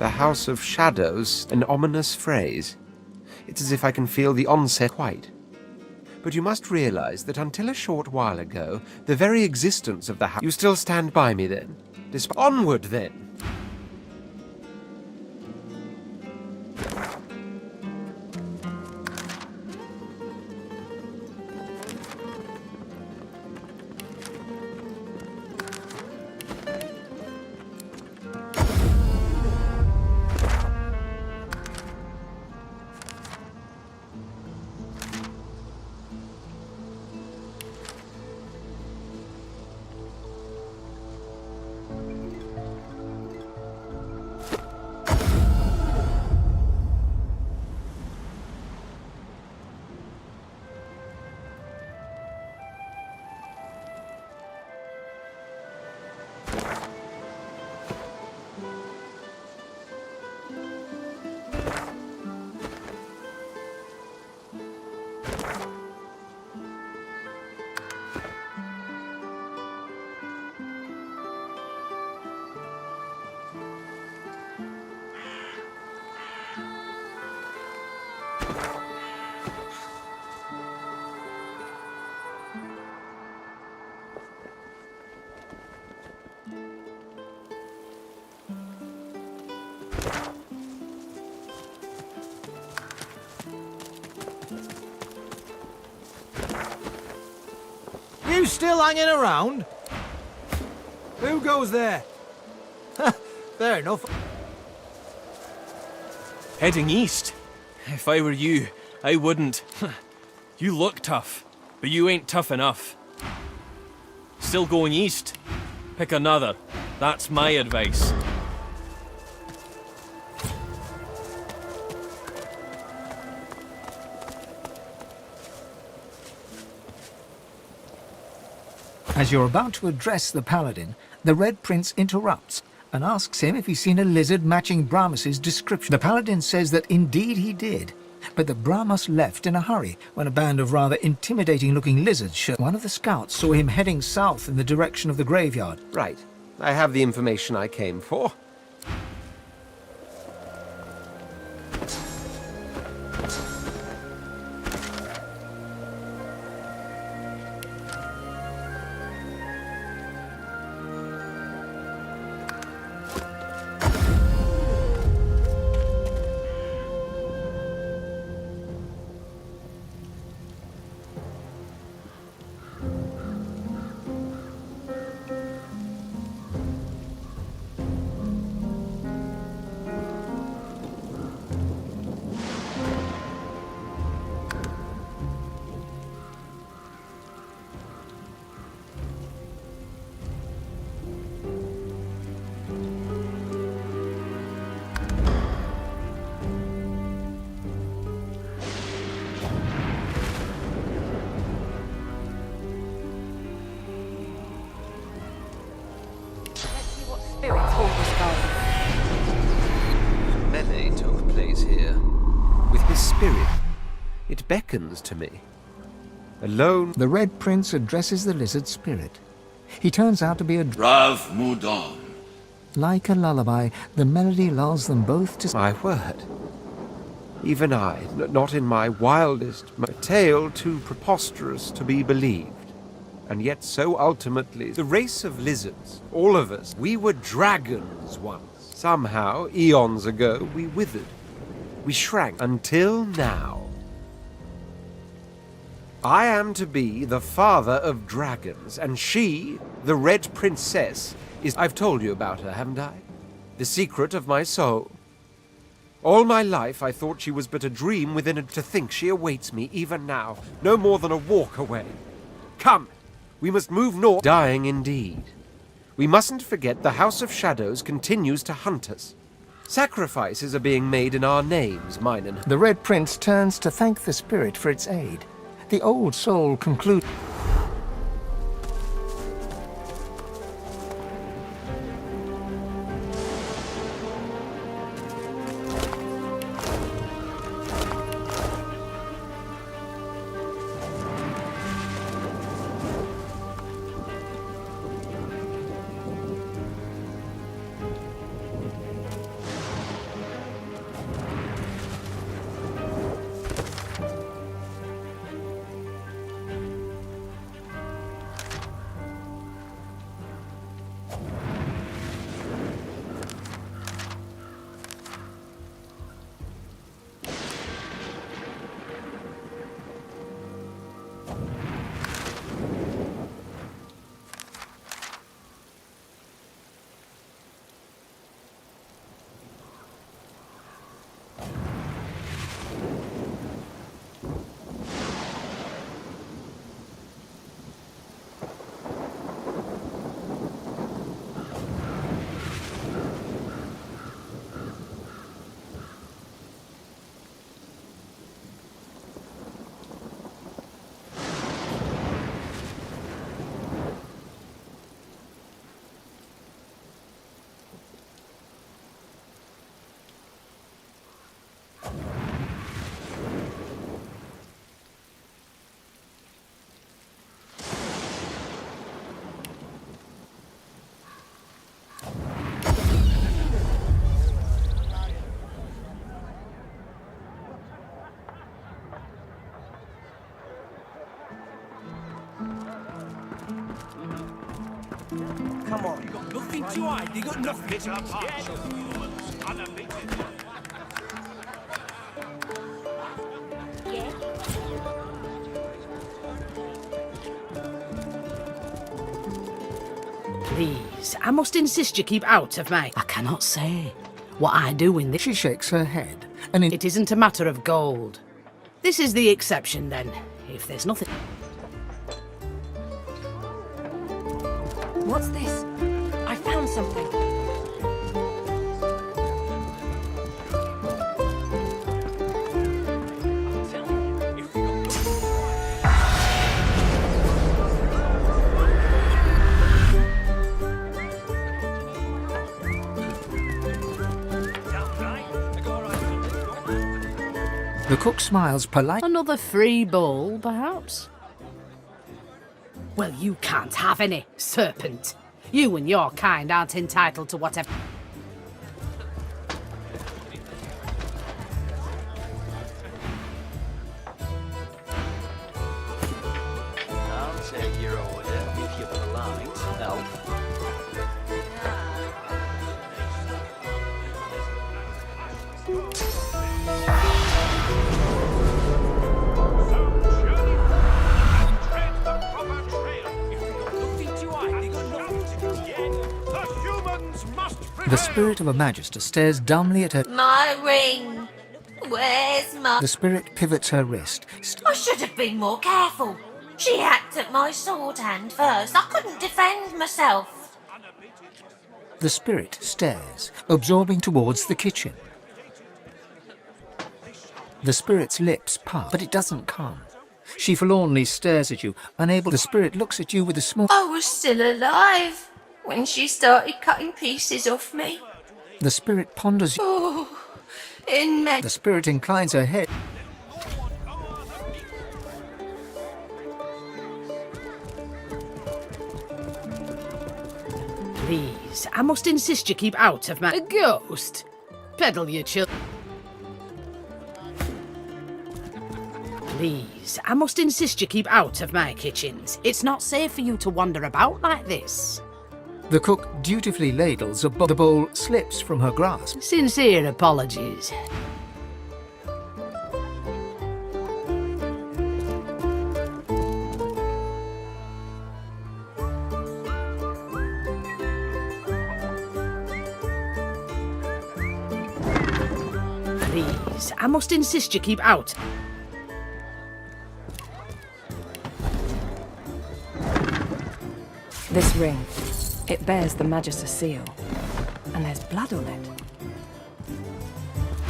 The House of Shadows, an ominous phrase. It's as if I can feel the onset quite. But you must realize that until a short while ago, the very existence of the house... You still stand by me then? Onward then!
You still hanging around? Who goes there? Fair enough.
Heading east. If I were you, I wouldn't. You look tough, but you ain't tough enough. Still going east? Pick another. That's my advice.
As you're about to address the Paladin, the Red Prince interrupts and asks him if he's seen a lizard matching Bramus's description. The Paladin says that indeed he did, but that Bramus left in a hurry when a band of rather intimidating-looking lizards showed. One of the scouts saw him heading south in the direction of the graveyard.
Right. I have the information I came for. Melee took place here. With his spirit, it beckons to me. Alone...
The Red Prince addresses the lizard spirit. He turns out to be a...
Rav Mudon.
Like a lullaby, the melody lulls them both to...
My word. Even I, not in my wildest... A tale too preposterous to be believed. And yet so ultimately... The race of lizards, all of us, we were dragons once. Somehow, eons ago, we withered. We shrank until now. I am to be the father of dragons, and she, the Red Princess, is... I've told you about her, haven't I? The secret of my soul. All my life I thought she was but a dream within a... To think she awaits me even now, no more than a walk away. Come, we must move north. Dying indeed. We mustn't forget the House of Shadows continues to hunt us. Sacrifices are being made in our names, mine and...
The Red Prince turns to thank the spirit for its aid. The old soul concludes...
think you are? They got nothing to
Please, I must insist you keep out of my... I cannot say what I do in this...
She shakes her head, and
It isn't a matter of gold. This is the exception, then, if there's nothing...
What's this? I found something.
The cook smiles politely.
Another free bowl, perhaps? Well, you can't have any, serpent. You and your kind aren't entitled to whatever...
I'll take your order if you're polite, elf.
The spirit of a magister stares dumbly at her.
My ring. Where's my...
The spirit pivots her wrist.
I should have been more careful. She hacked at my sword hand first. I couldn't defend myself.
The spirit stares, absorbing towards the kitchen. The spirit's lips part, but it doesn't come. She forlornly stares at you, unable. The spirit looks at you with a small...
I was still alive when she started cutting pieces off me.
The spirit ponders.
Oh, in me.
The spirit inclines her head.
Please, I must insist you keep out of my... A ghost? Peddle your chill... Please, I must insist you keep out of my kitchens. It's not safe for you to wander about like this.
The cook dutifully ladles a bowl. The bowl slips from her grasp.
Sincere apologies. Please, I must insist you keep out.
This ring, it bears the Magister seal, and there's blood on it.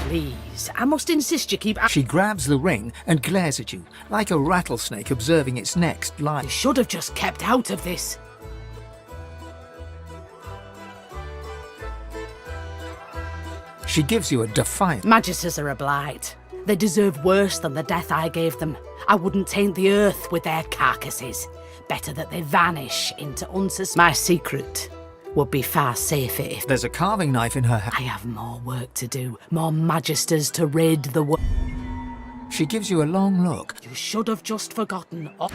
Please, I must insist you keep out.
She grabs the ring and glares at you, like a rattlesnake observing its next lie.
You should have just kept out of this.
She gives you a defiant...
Magisters are a blight. They deserve worse than the death I gave them. I wouldn't taint the earth with their carcasses. Better that they vanish into unsus... My secret would be far safer if...
There's a carving knife in her hand.
I have more work to do, more magisters to rid the world.
She gives you a long look.
You should have just forgotten all...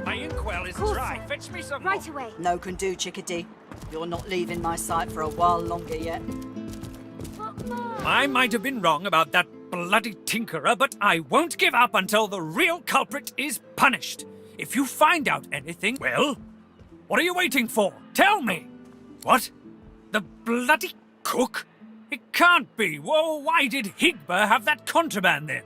My inkwell is dry. Fetch me some
right away.
No can do, Chickadee. You're not leaving my sight for a while longer yet.
I might have been wrong about that bloody tinkerer, but I won't give up until the real culprit is punished.
If you find out anything, well, what are you waiting for? Tell me! What? The bloody cook? It can't be. Whoa, why did Higba have that contraband then?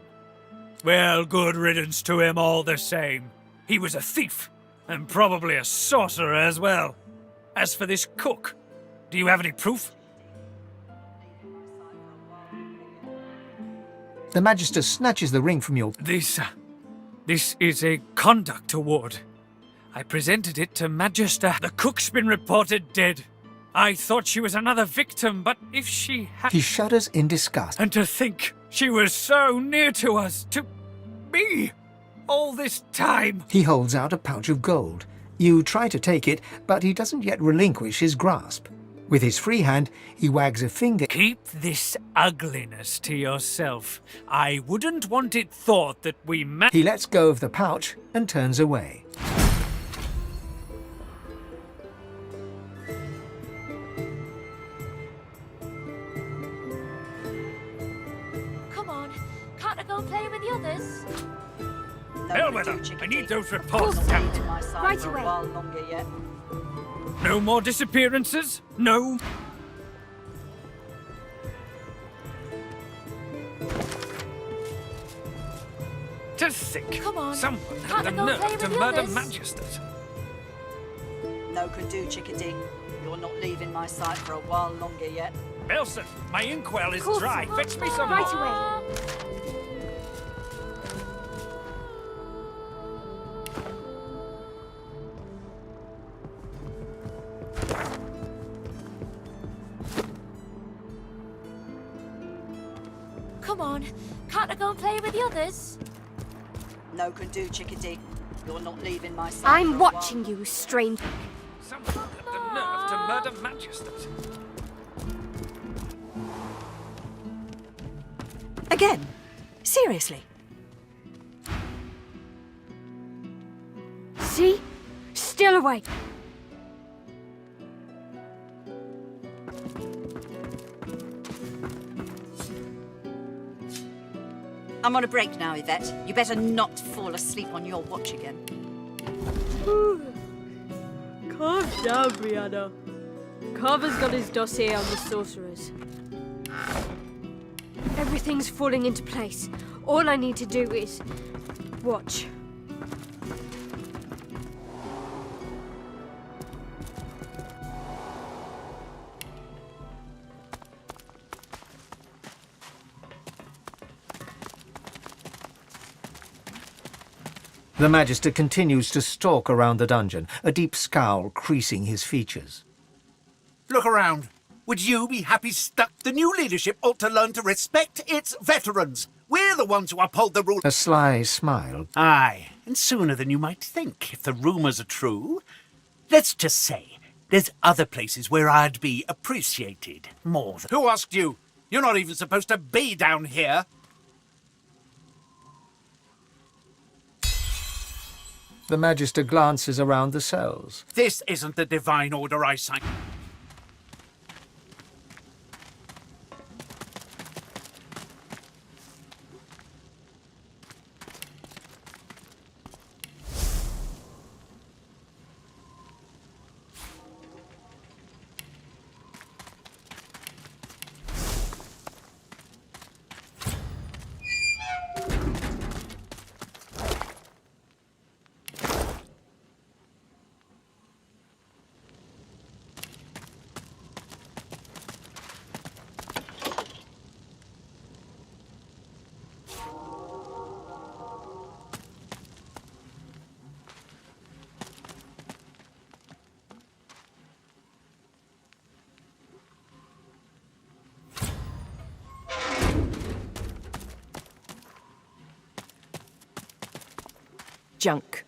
Well, good riddance to him all the same. He was a thief, and probably a sorcerer as well. As for this cook, do you have any proof?
The Magister snatches the ring from your...
This is a conduct award. I presented it to Magister. The cook's been reported dead. I thought she was another victim, but if she had...
He shudders in disgust.
And to think she was so near to us, to me, all this time.
He holds out a pouch of gold. You try to take it, but he doesn't yet relinquish his grasp. With his free hand, he wags a finger.
Keep this ugliness to yourself. I wouldn't want it thought that we
He lets go of the pouch and turns away.
Come on, can't I go and play with the others?
Bellwether, I need those reports stamped.
Right away.
No more disappearances? No. To think,
Come on.
someone
Can't
had the
I go
nerve
play
to
with the
murder
others?
Magisters.
No can do, Chickadee. You're not leaving my sight for a while longer yet.
Elson, my inkwell is
Course.
dry. Fetch me some
Right
more.
away. Come on, can't I go and play with the others?
No can do, Chickadee. You're not leaving my sight.
I'm watching you, stranger.
Someone had the nerve to murder Magisters.
Again? Seriously?
See? Still awake.
I'm on a break now, Yvette. You better not fall asleep on your watch again.
Calm down, Brianna. Carver's got his dossier on the sorcerers. Everything's falling into place. All I need to do is watch.
The Magister continues to stalk around the dungeon, a deep scowl creasing his features.
Look around. Would you be happy stuck? The new leadership ought to learn to respect its veterans. We're the ones who uphold the rule.
A sly smile.
Aye, and sooner than you might think, if the rumours are true. Let's just say, there's other places where I'd be appreciated more than... Who asked you? You're not even supposed to be down here.
The Magister glances around the cells.
This isn't the divine order I signed.
Junk.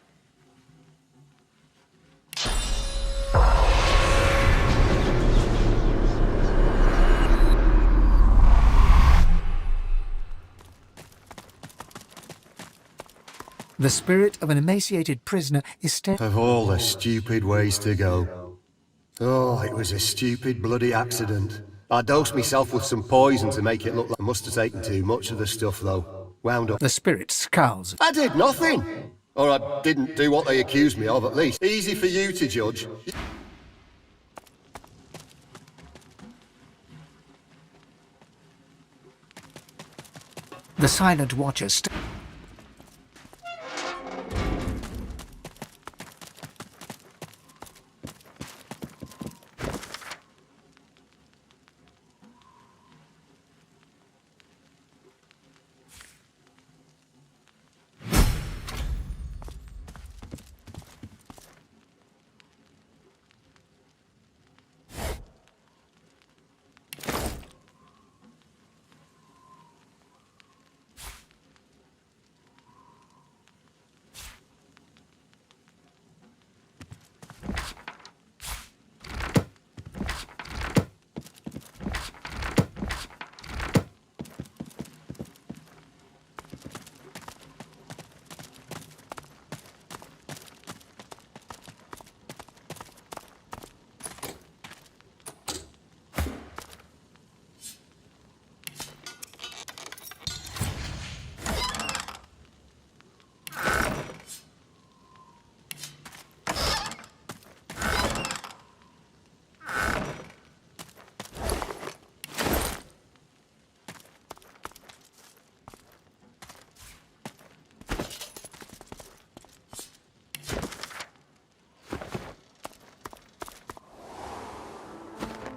The spirit of an emaciated prisoner is staring.
Of all the stupid ways to go. Oh, it was a stupid bloody accident. I dosed myself with some poison to make it look like I must have taken too much of the stuff, though. Wound up.
The spirit scowls.
I did nothing. Or I didn't do what they accused me of, at least. Easy for you to judge.
The silent watcher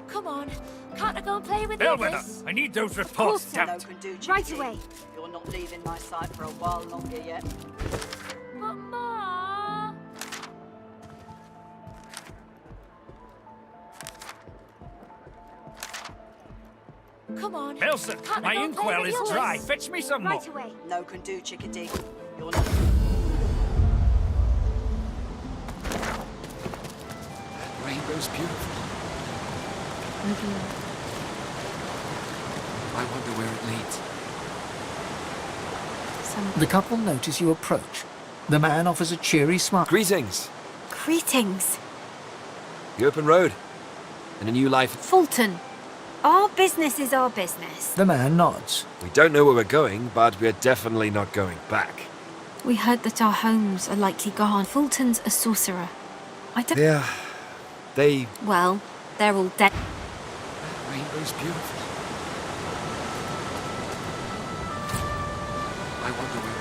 Come on. Can't I go and play with
Bellwether,
others?
I need those
Of
reports
course I
stamped.
Can do,
Right
Chickadee.
away.
You're not leaving my sight for a while longer yet.
But Ma... Come on.
Nelson,
Can't
my
I go and play
inkwell
with
is
others?
dry. Fetch me some more.
Right away.
No can do, Chickadee. You're not...
Rainbow's beautiful. I wonder where it leads.
The couple notice you approach. The man offers a cheery smile.
Greetings.
Greetings.
The open road. And a new life.
Fulton. Our business is our business.
The man nods.
We don't know where we're going, but we're definitely not going back.
We heard that our homes are likely gone. Fulton's a sorcerer. I don't...
Yeah. They...
Well, they're all dead.
Rainbow's beautiful. I wonder where...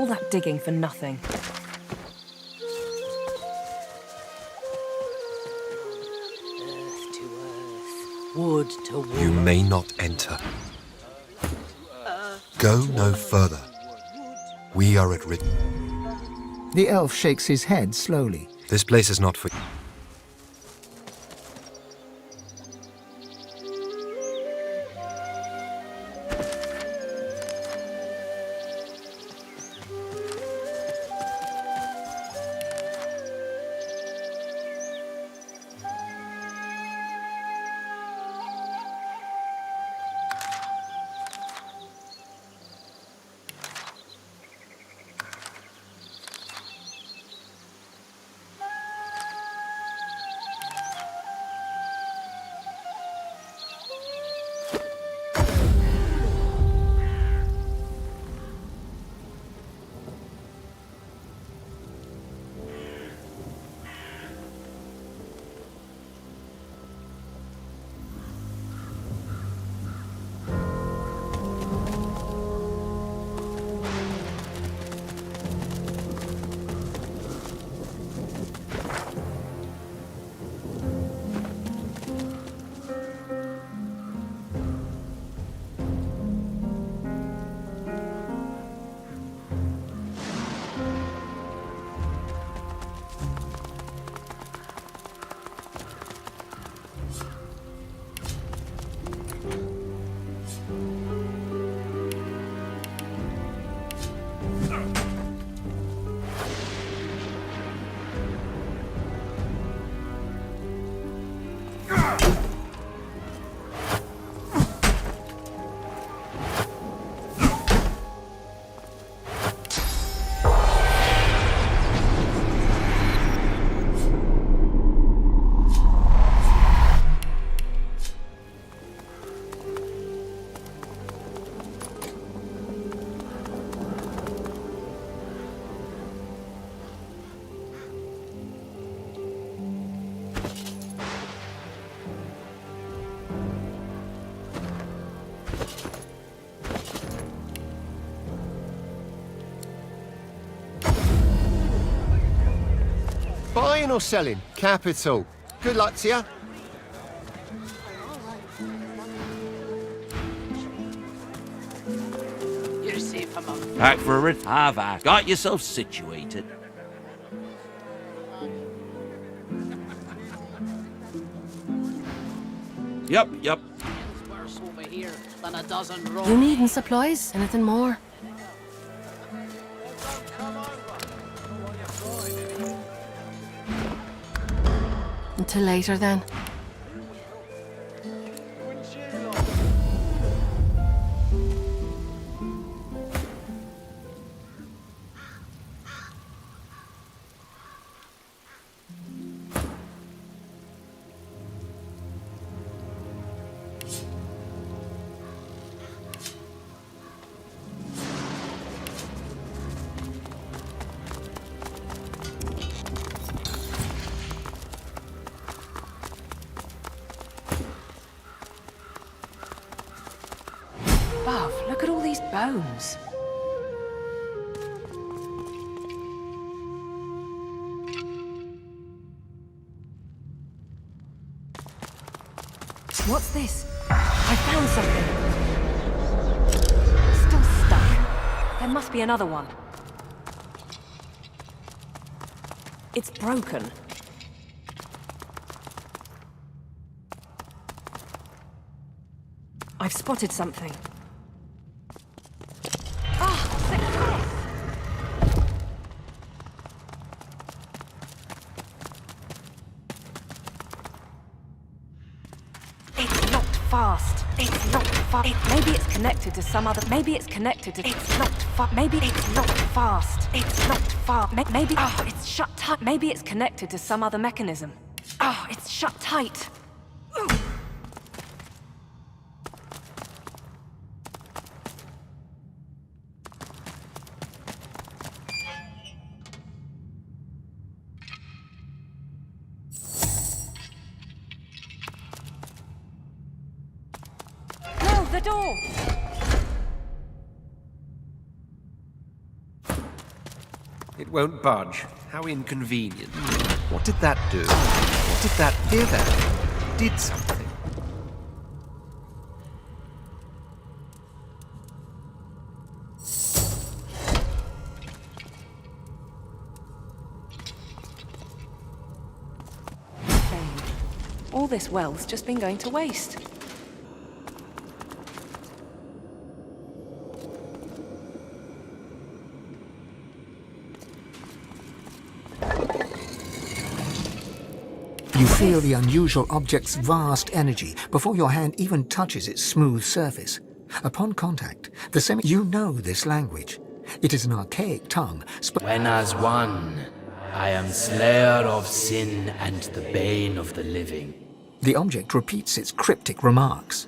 that digging for nothing.
Wood to wood.
You may not enter. Go no further. We are at risk.
The elf shakes his head slowly.
This place is not for you.
Buying or selling? Capital. Good luck to you.
You're safe among.
Back for a rip. Have I got yourself situated? Yep.
Worse over here than a dozen
You needing supplies? Anything more? Until later then.
Buff, look at all these bones. What's this? I found something. Still stuck. There must be another one. It's broken. I've spotted something. It's not fast. It's not fast. Maybe it's connected to some other. Maybe it's connected to. It's not fast. Maybe it's not fast. It's not fast. Maybe. Oh, it's shut tight. Maybe it's connected to some other mechanism. Oh, it's shut tight. The door!
It won't budge. How inconvenient. What did that do? What did that... Hear that? It did something.
All this wealth's just been going to waste.
You feel the unusual object's vast energy before your hand even touches its smooth surface. Upon contact, you know this language. It is an archaic tongue.
When as one, I am slayer of sin and the bane of the living.
The object repeats its cryptic remarks.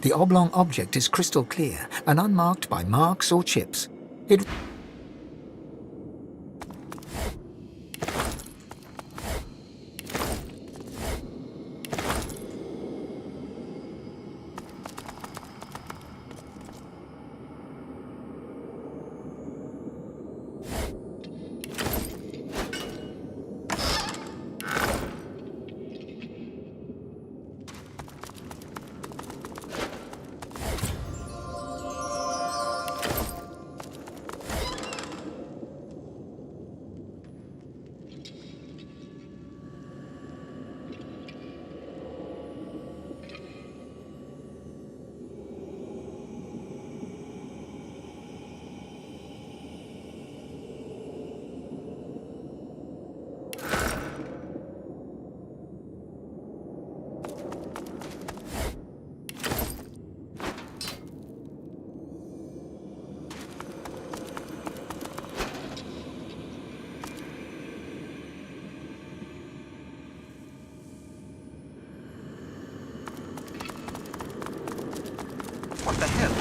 The oblong object is crystal clear and unmarked by marks or chips. It...
What the hell?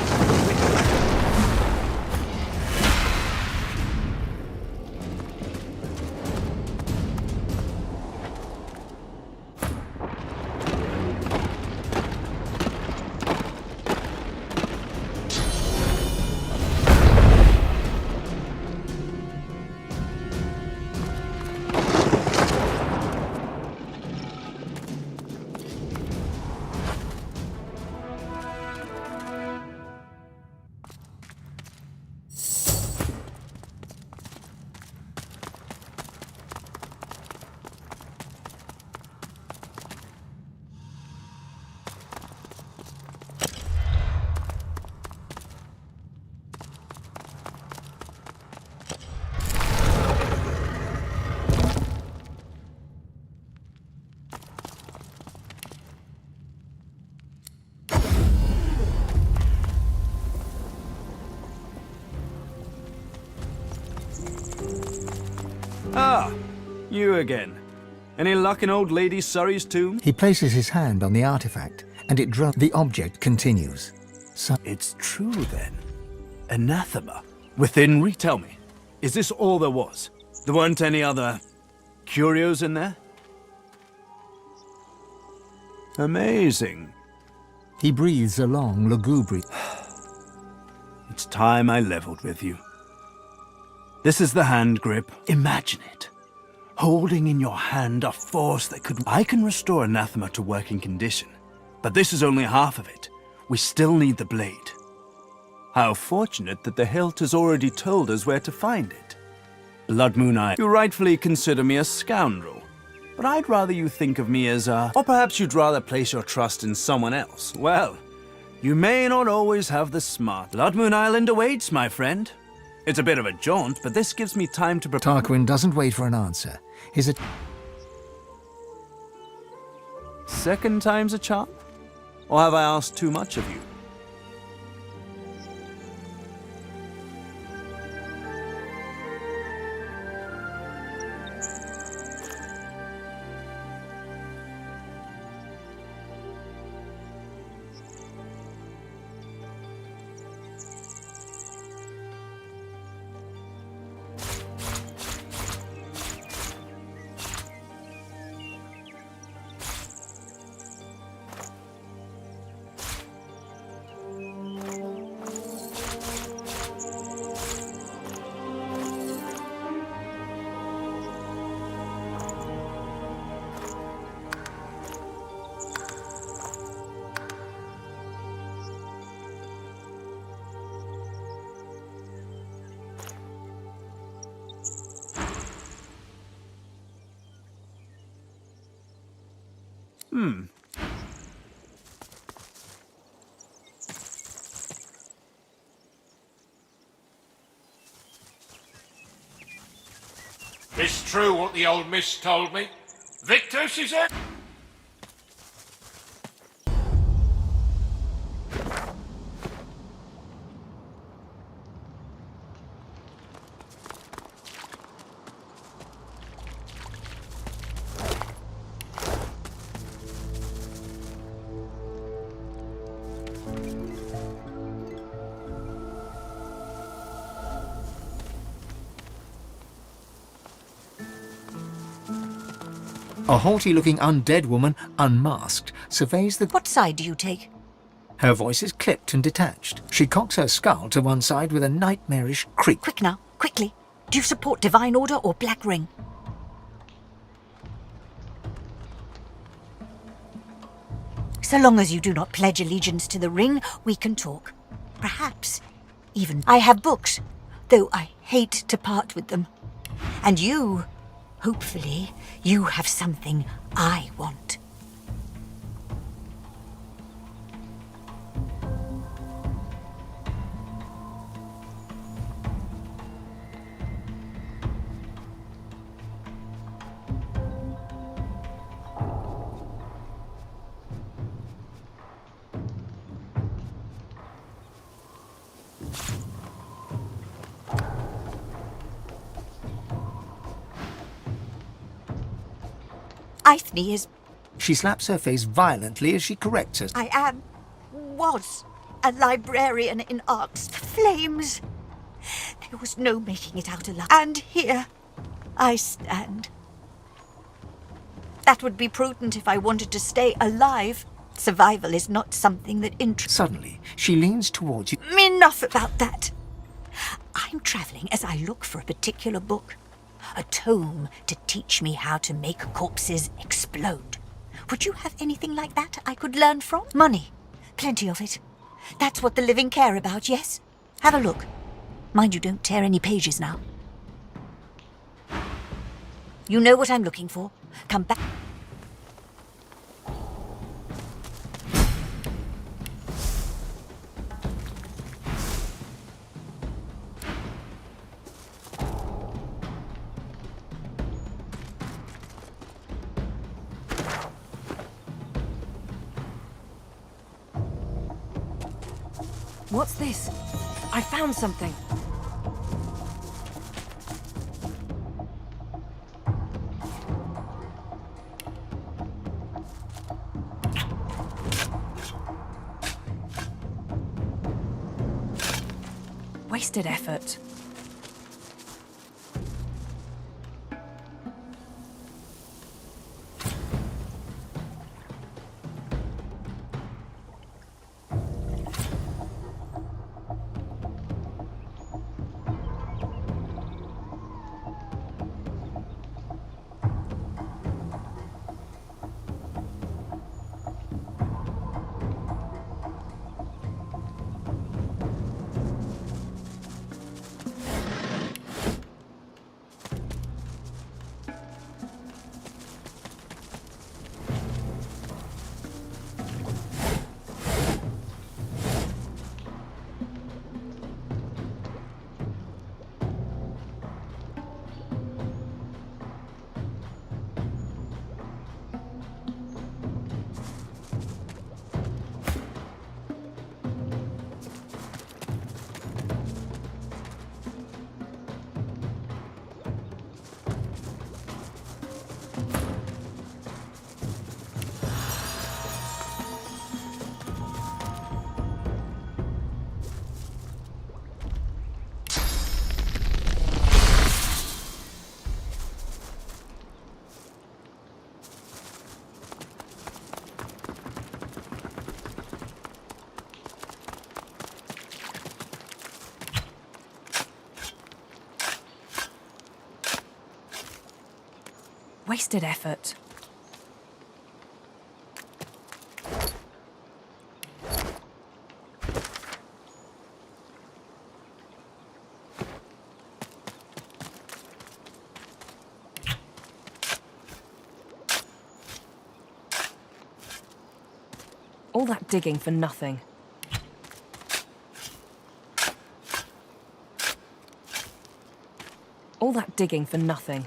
Ah, you again. Any luck in old Lady Surrey's tomb?
He places his hand on the artifact, and it drops. The object continues.
It's true, then. Anathema. Within reach. Tell me, is this all there was? There weren't any other curios in there? Amazing.
He breathes a long, lugubrious.
It's time I leveled with you. This is the hand grip. Imagine it. Holding in your hand a force that could... I can restore Anathema to working condition, but this is only half of it. We still need the blade. How fortunate that the hilt has already told us where to find it. Blood Moon Eye, you rightfully consider me a scoundrel, but I'd rather you think of me as a... Or perhaps you'd rather place your trust in someone else. Well, you may not always have the smart. Blood Moon Island awaits, my friend. It's a bit of a jaunt, but this gives me time to prepare.
Tarquin doesn't wait for an answer.
Second time's a charm? Or have I asked too much of you?
It's true what the old miss told me. Victor, she said?
A haughty-looking undead woman, unmasked, surveys the...
What side do you take?
Her voice is clipped and detached. She cocks her skull to one side with a nightmarish creak.
Quick now, quickly. Do you support Divine Order or Black Ring? So long as you do not pledge allegiance to the Ring, we can talk. Perhaps even I have books, though I hate to part with them. And you, hopefully, you have something I want. Eithne is...
She slaps her face violently as she corrects her.
was a librarian in Ark's Flames. There was no making it out alive. And here I stand. That would be prudent if I wanted to stay alive. Survival is not something that interests...
Suddenly, she leans towards you.
Enough about that. I'm travelling as I look for a particular book. A tome to teach me how to make corpses explode. Would you have anything like that I could learn from? Money. Plenty of it. That's what the living care about, yes? Have a look. Mind you don't tear any pages now. You know what I'm looking for. Come back.
What's this? I found something. Wasted effort. Wasted effort. All that digging for nothing. All that digging for nothing.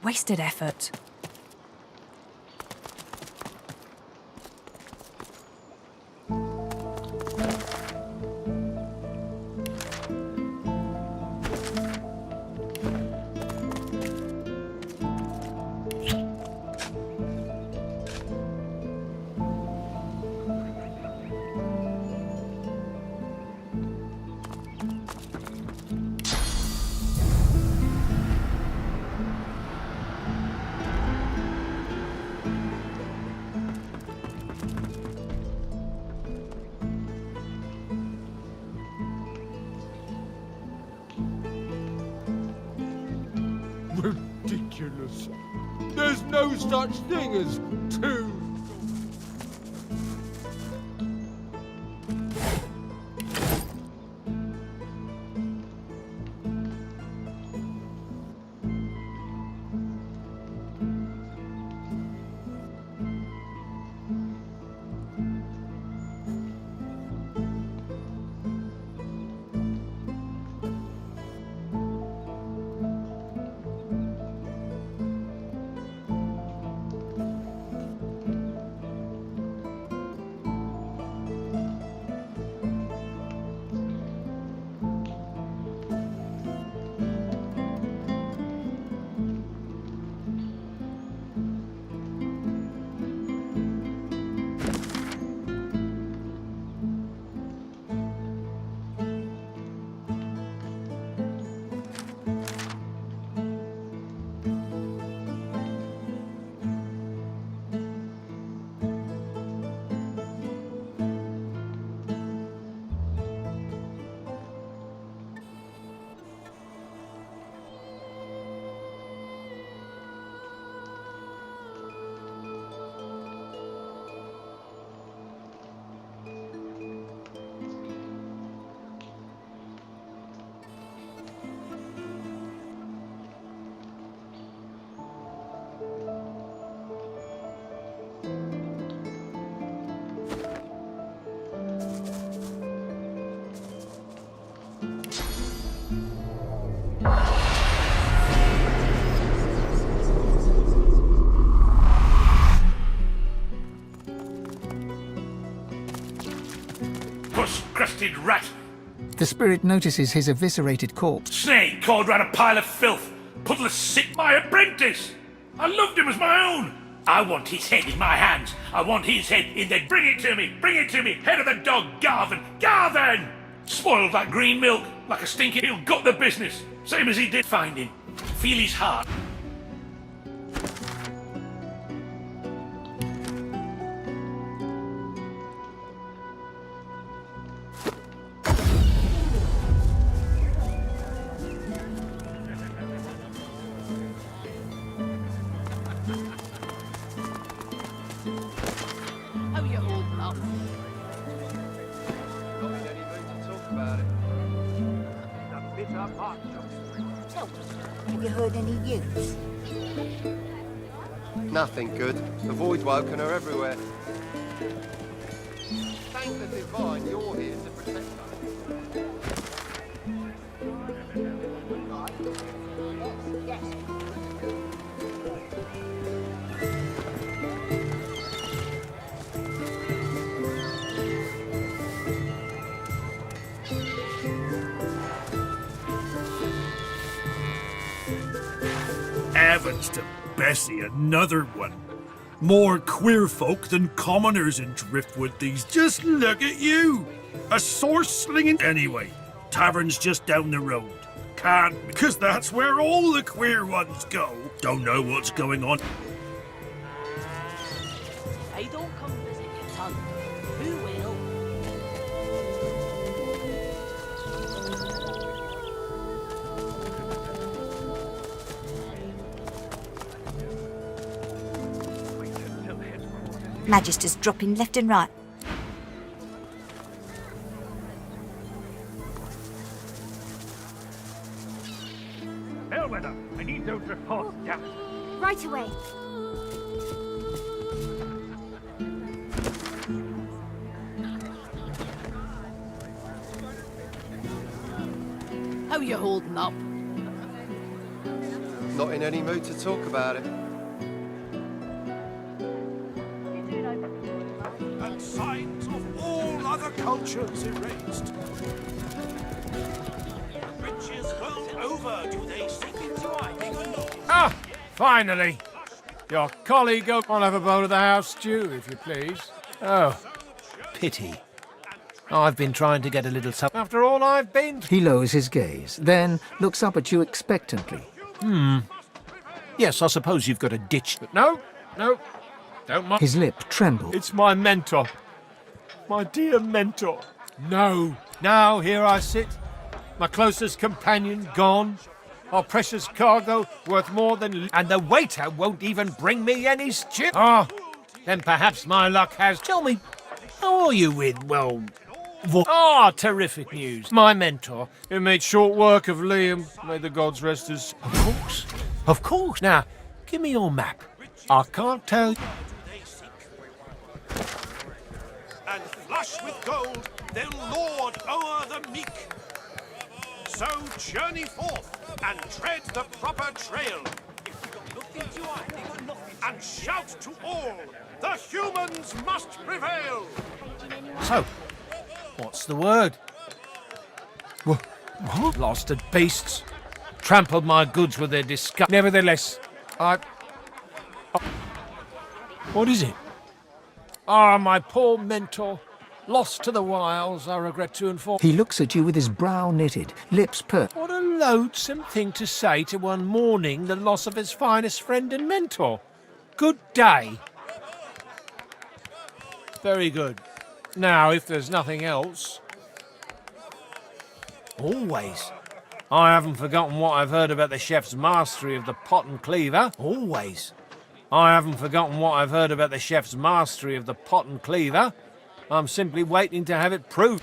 Wasted effort.
Ridiculous. There's no such thing as two.
Puss-crusted rat!
The spirit notices his eviscerated corpse.
Snake crawled round a pile of filth! Puddle of sick, my apprentice! I loved him as my own! I want his head in my hands! I want his head in the... Bring it to me! Bring it to me! Head of the dog, Garvin! Garvin! Spoiled like green milk, like a stinking... He'll got the business, same as he did find him. Feel his heart.
Have you heard any news?
Nothing good. The Voidwoken are everywhere. Thank the Divine you're here to protect us.
Heavens to Bessie, another one. More queer folk than commoners in Driftwood these. Just look at you! A sword-slinging... Anyway, tavern's just down the road. Can't, because that's where all the queer ones go. Don't know what's going on.
I don't come visit your son. Who will?
Magisters dropping left and right.
further. I need those reports down.
Right away.
How you holding up?
Not in any mood to talk about it.
And signs of all other cultures erased. Riches world over, do they seek into our
Ah, finally. Your colleague, I'll have a bowl of the house stew, if you please. Oh, pity. I've been trying to get a little supper. After all I've been through.
He lowers his gaze, then looks up at you expectantly.
Yes, I suppose you've got a ditch. But no, don't mind.
His lip trembled.
It's my mentor. My dear mentor. No. Now here I sit. My closest companion gone. Our precious cargo worth more than... And the waiter won't even bring me any stew. Ah, then perhaps my luck has... Tell me, how are you with, well... terrific news. My mentor, who made short work of Liam, may the gods rest his... Of course. Now, give me your map. I can't tell...
and flush with gold, they'll lord o'er the meek. So journey forth and tread the proper trail. And shout to all, the humans must prevail.
So, what's the word? What? Blasted beasts. Trampled my goods with their disgust. Nevertheless, What is it? Ah, my poor mentor. Lost to the wilds, I regret to inform.
He looks at you with his brow knitted, lips pursed.
What a loathsome thing to say to one mourning the loss of his finest friend and mentor. Good day. Very good. Now, if there's nothing else... Always. I haven't forgotten what I've heard about the chef's mastery of the pot and cleaver. Always. I haven't forgotten what I've heard about the chef's mastery of the pot and cleaver. I'm simply waiting to have it proved.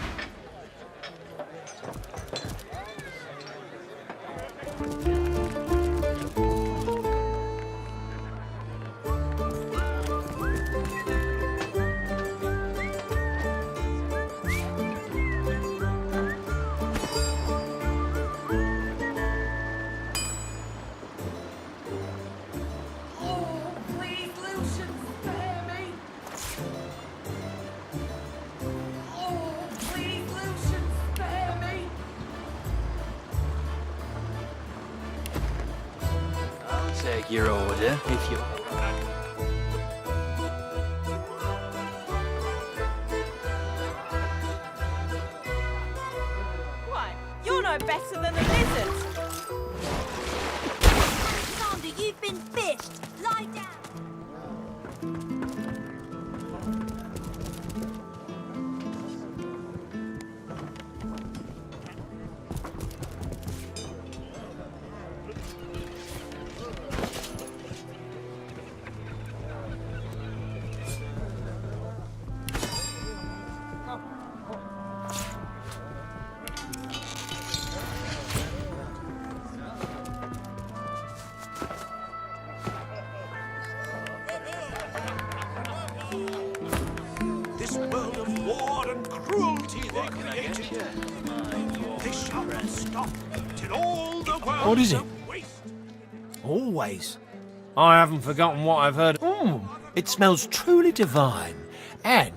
Take your order if you...
Why, you're no better than a lizard.
Sander, you've been fished. Lie down.
This world of war and cruelty they created. They shall not stop till all the world
What is it?
waste.
Always. I haven't forgotten what I've heard. It smells truly divine. And...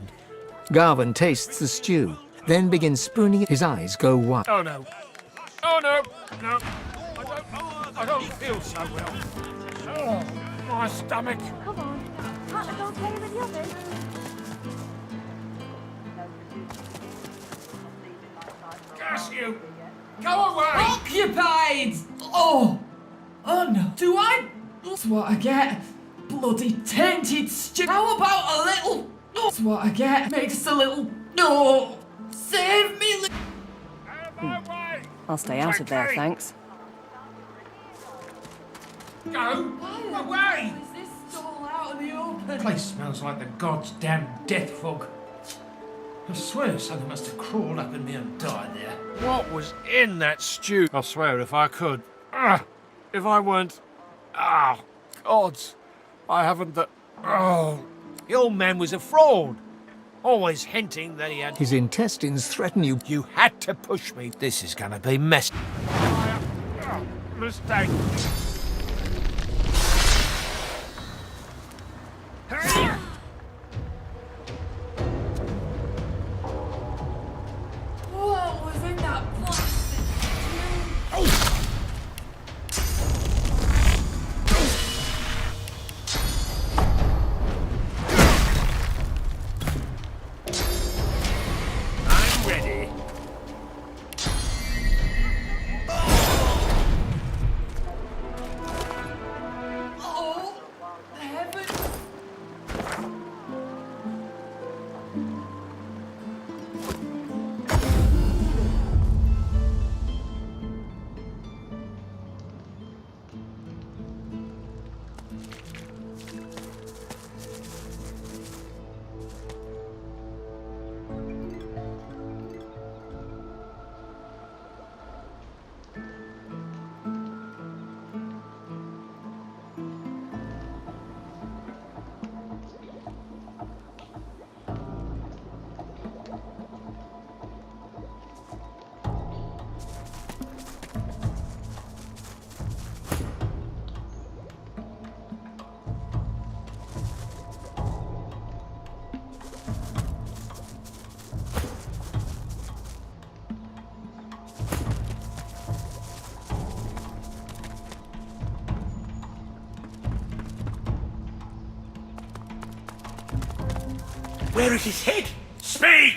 Garvin tastes the stew, then begins spooning it. His eyes go wide.
Oh no. Oh no. No. I don't feel so well. Oh, my stomach.
Come on. Can't I go play with the others?
Curse you. Go away.
Occupied! Oh no. Do I? That's what I get. Bloody tainted stew. How about a little? That's what I get. Make us a little... No! Save me!
I'll stay out of there, thanks.
Go away.
Is this stall out in the open?
The place smells like the god's damn death fog. I swear something must have crawled up in me and died there. What was in that stew? I swear if I could. If I weren't... Ah, gods. I haven't the... Oh, the old man was a fraud. Always hinting that he had...
His intestines threaten you.
You had to push me. This is gonna be messy. Mistake.
What was in that plastic?
I'm ready.
Oh, heavens.
Where is his head? Speak!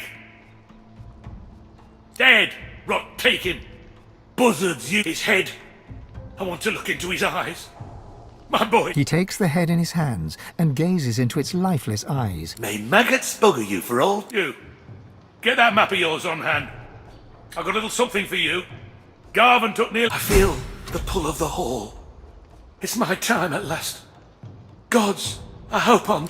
Dead. Rot, take him. Buzzards, you. His head. I want to look into his eyes. My boy.
He takes the head in his hands and gazes into its lifeless eyes.
May maggots bugger you for all. You. Get that map of yours on hand. I've got a little something for you. Garvin took near. I feel the pull of the hall. It's my time at last. Gods, I hope I'm...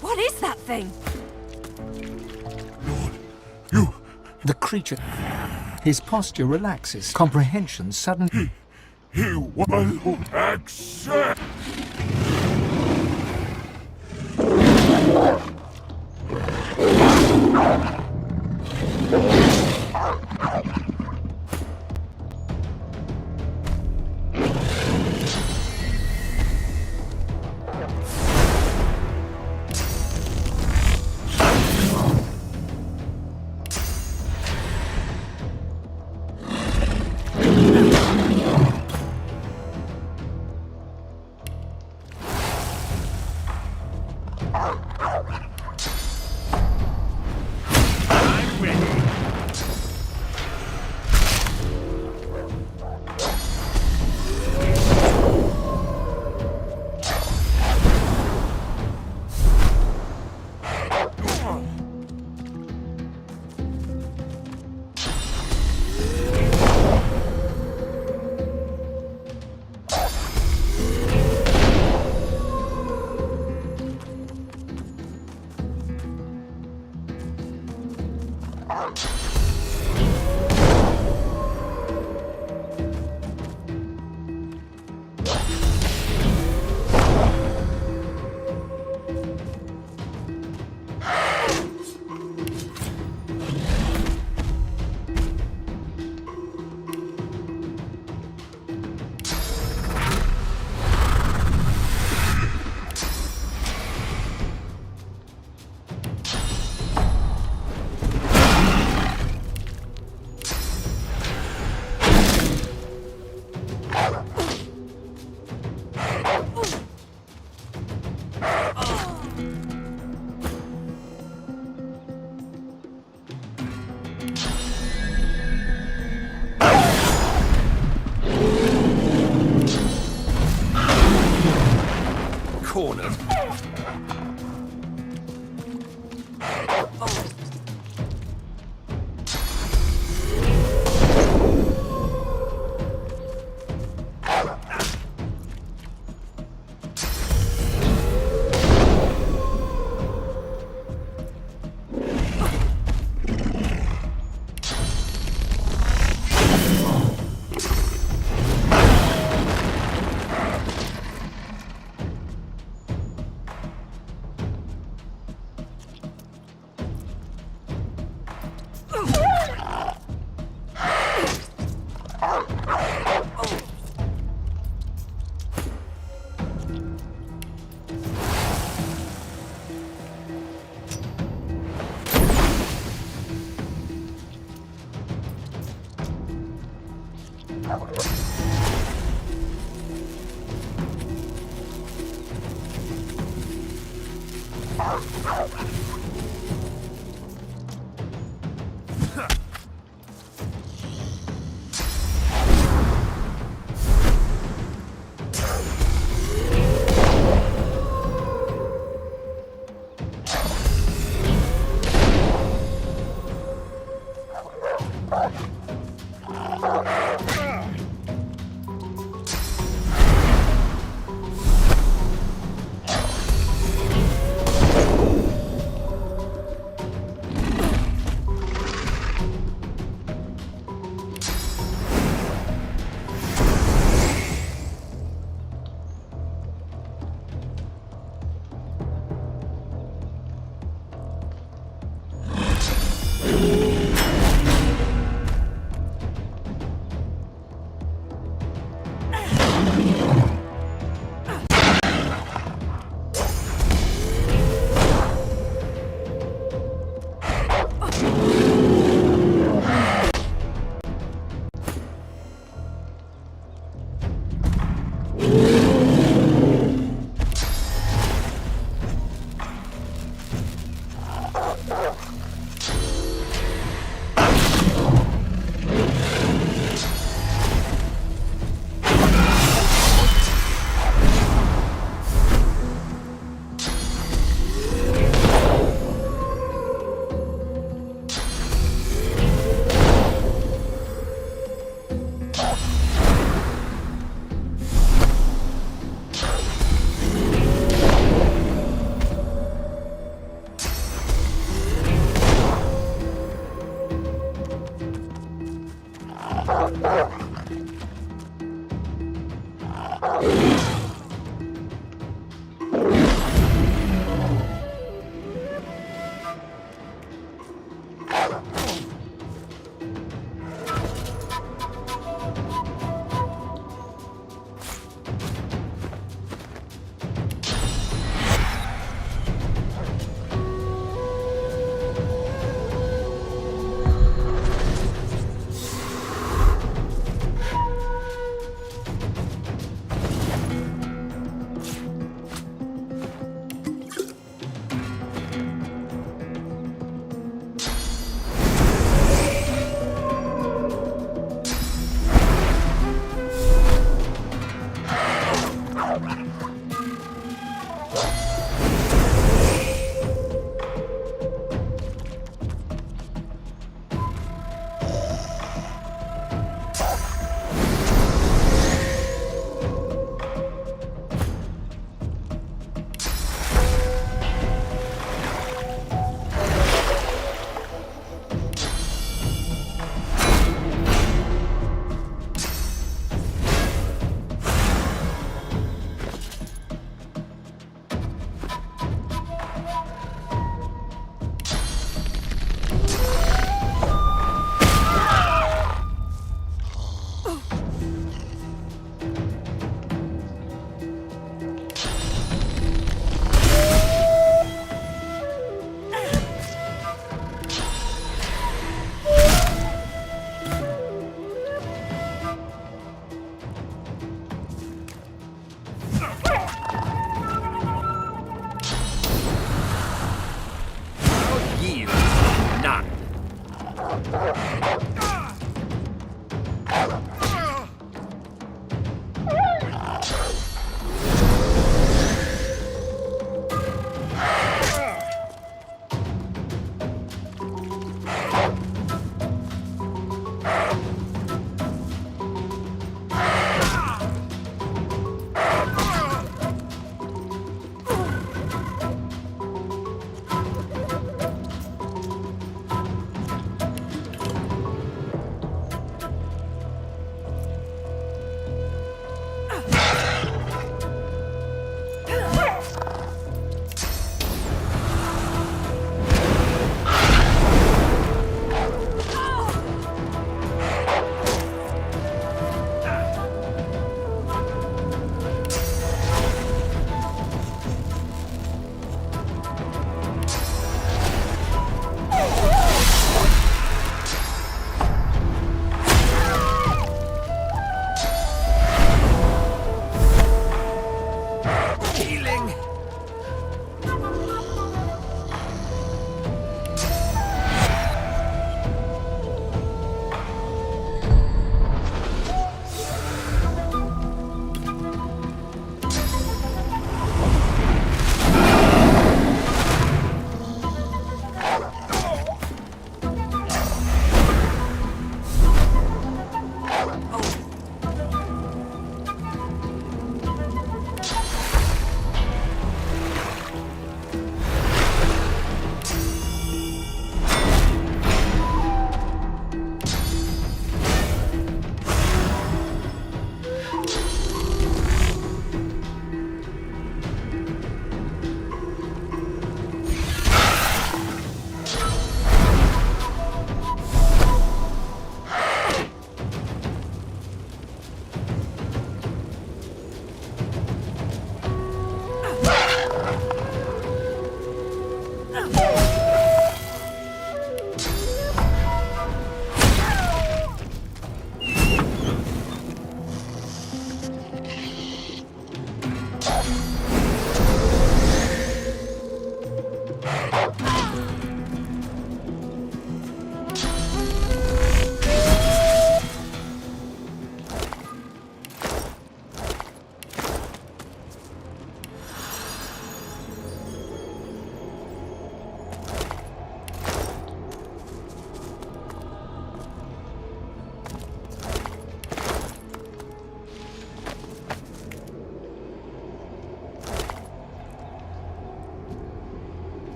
What is that thing?
The creature... His posture relaxes. Comprehension suddenly...
He will accept.
Cornered.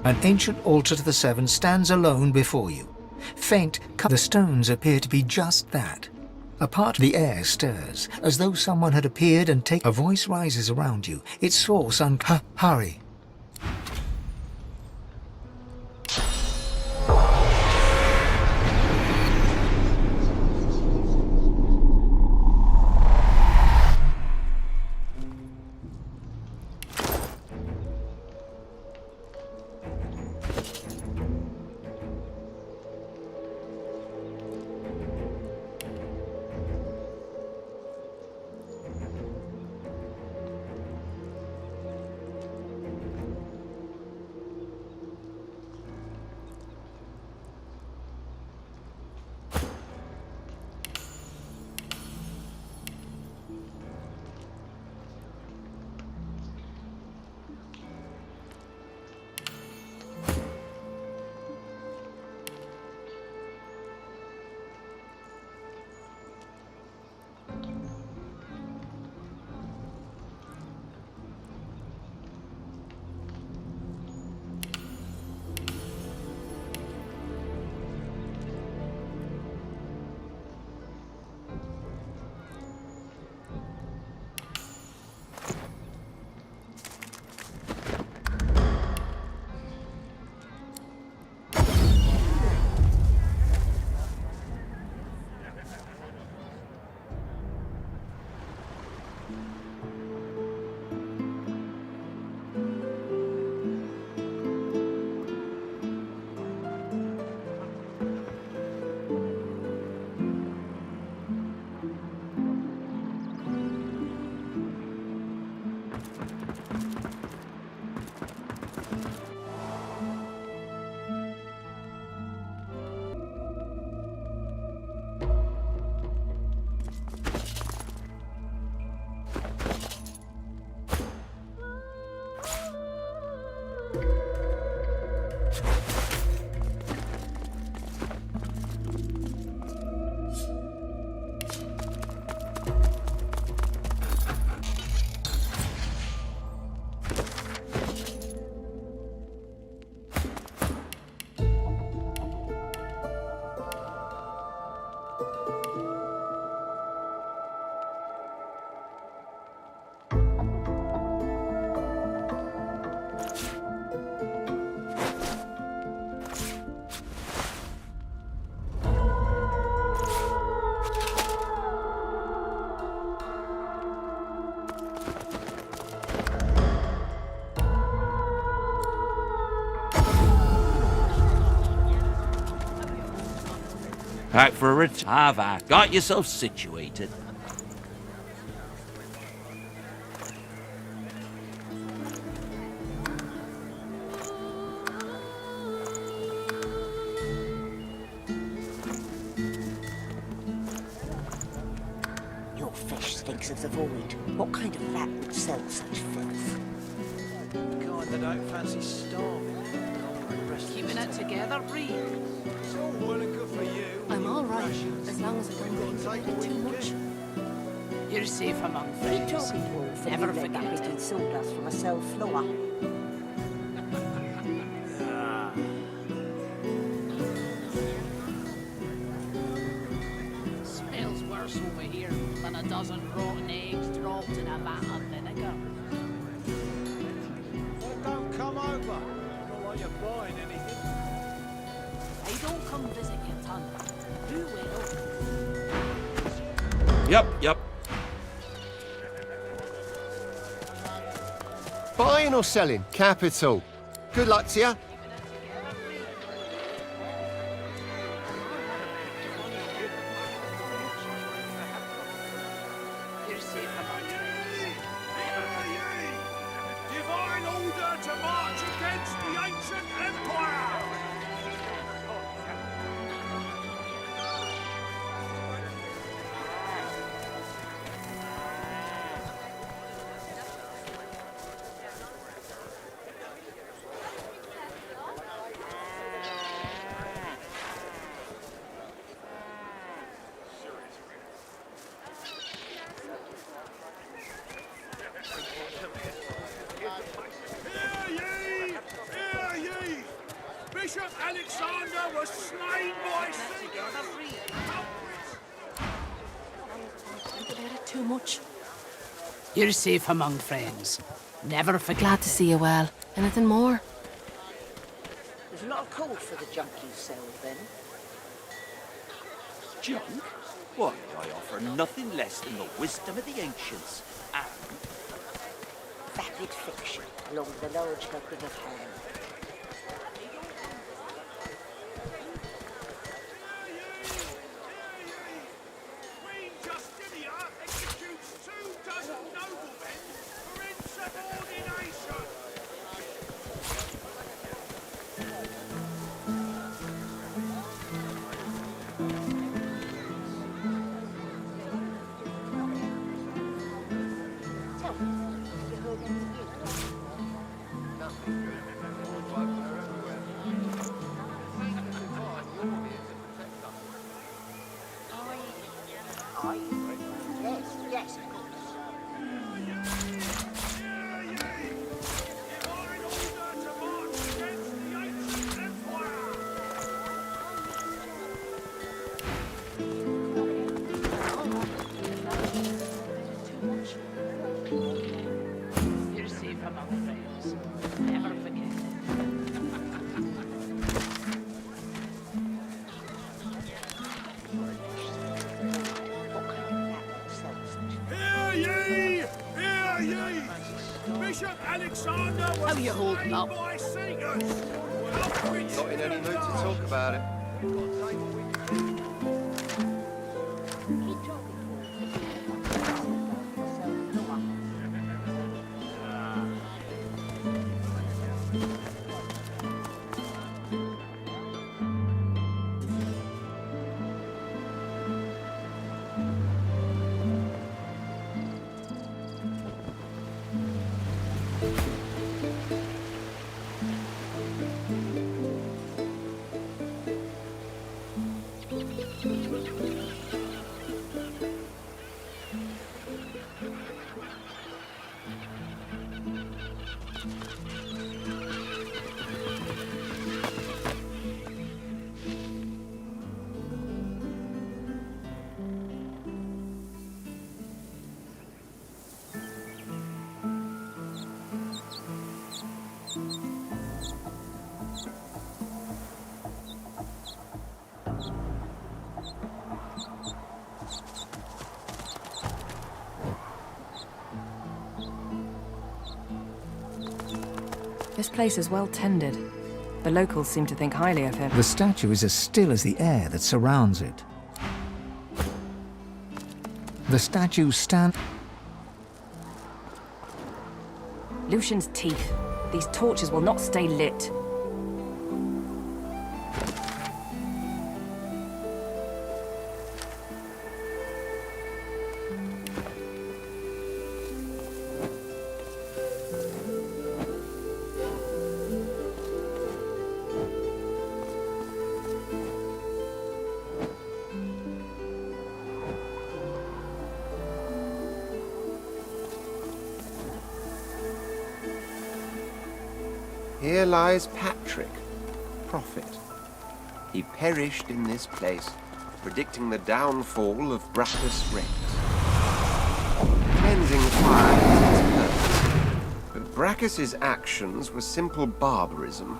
An ancient altar to the Seven stands alone before you. Faint, the stones appear to be just that. A part of the air stirs, as though someone had appeared and taken. A voice rises around you, its source hurry.
Back for a return. Have I got yourself situated?
Your fish stinks of the void. What kind of rat would sell such filth?
The kind that don't fancy starving.
Keeping it together, Bree.
It's all well and good for you.
I'm all right, as long as I don't get into it too much.
You're safe among
Keep
friends.
dropping wolf and
Never
you let that
forget
bit
it.
of sawdust from a cell floor.
Smells worse over here than a dozen rotten eggs dropped in a vat of vinegar. come visit your tongue. Who will?
Yep.
Buying or selling? Capital. Good luck to you.
Divine order to march against the ancient empire! Hear ye! Bishop Alexander was slain by seekers!
Think about it too much. You're safe among friends. Never forget. Glad to see you well. Anything more?
There's a lot of call for the junk you sell, then.
Junk? Why, I offer nothing less than the wisdom of the ancients. And
Vapid fiction along the large helping of hand.
Queen Justinia executes 24 noblemen for insubordination!
Tell me, have you heard anything new? Yes, of course.
You're safe among friends. Never forget.
Hear ye! Bishop Alexander was
How you holding
slain
up?
by seekers!
Not in any mood to talk about it.
This place is well tended. The locals seem to think highly of him.
The statue is as still as the air that surrounds it. The statue stands.
Lucian's teeth. These torches will not stay lit.
Here lies Patrick, prophet. He perished in this place, predicting the downfall of Brachus Rex. Cleansing fire was his purpose, but Brachus's actions were simple barbarism.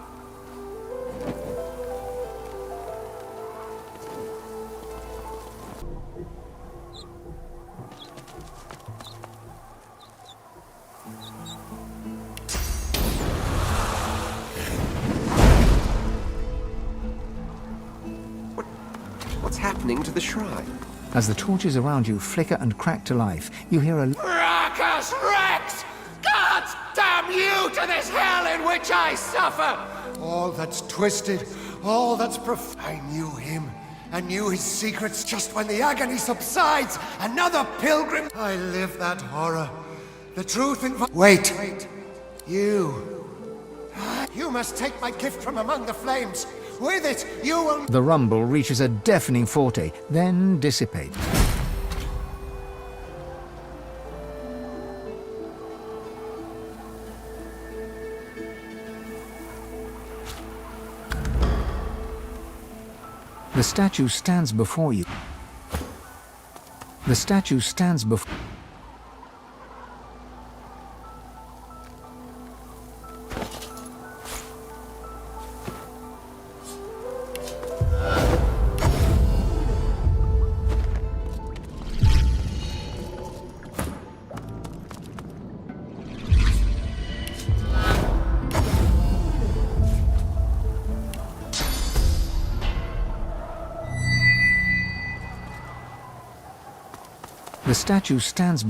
What's happening to the shrine?
As the torches around you flicker and crack to life, you hear a...
Brachus Rex! Gods damn you to this hell in which I suffer!
All that's twisted, all that's I knew him, and knew his secrets just when the agony subsides. Another pilgrim. I live that horror. The truth in... Wait. You. You must take my gift from among the flames. With it, you will...
The rumble reaches a deafening forte, then dissipates. The statue stands before you. The statue stands before... The statue stands...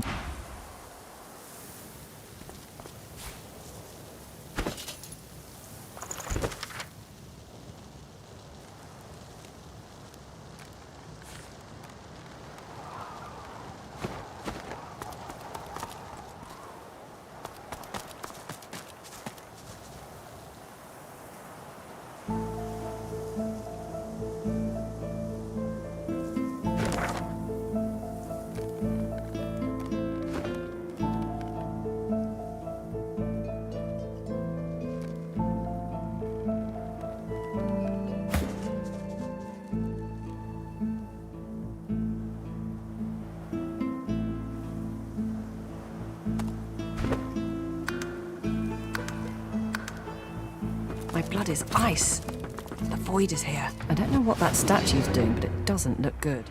My blood is ice. The void is here. I don't know what that statue's doing, but it doesn't look good.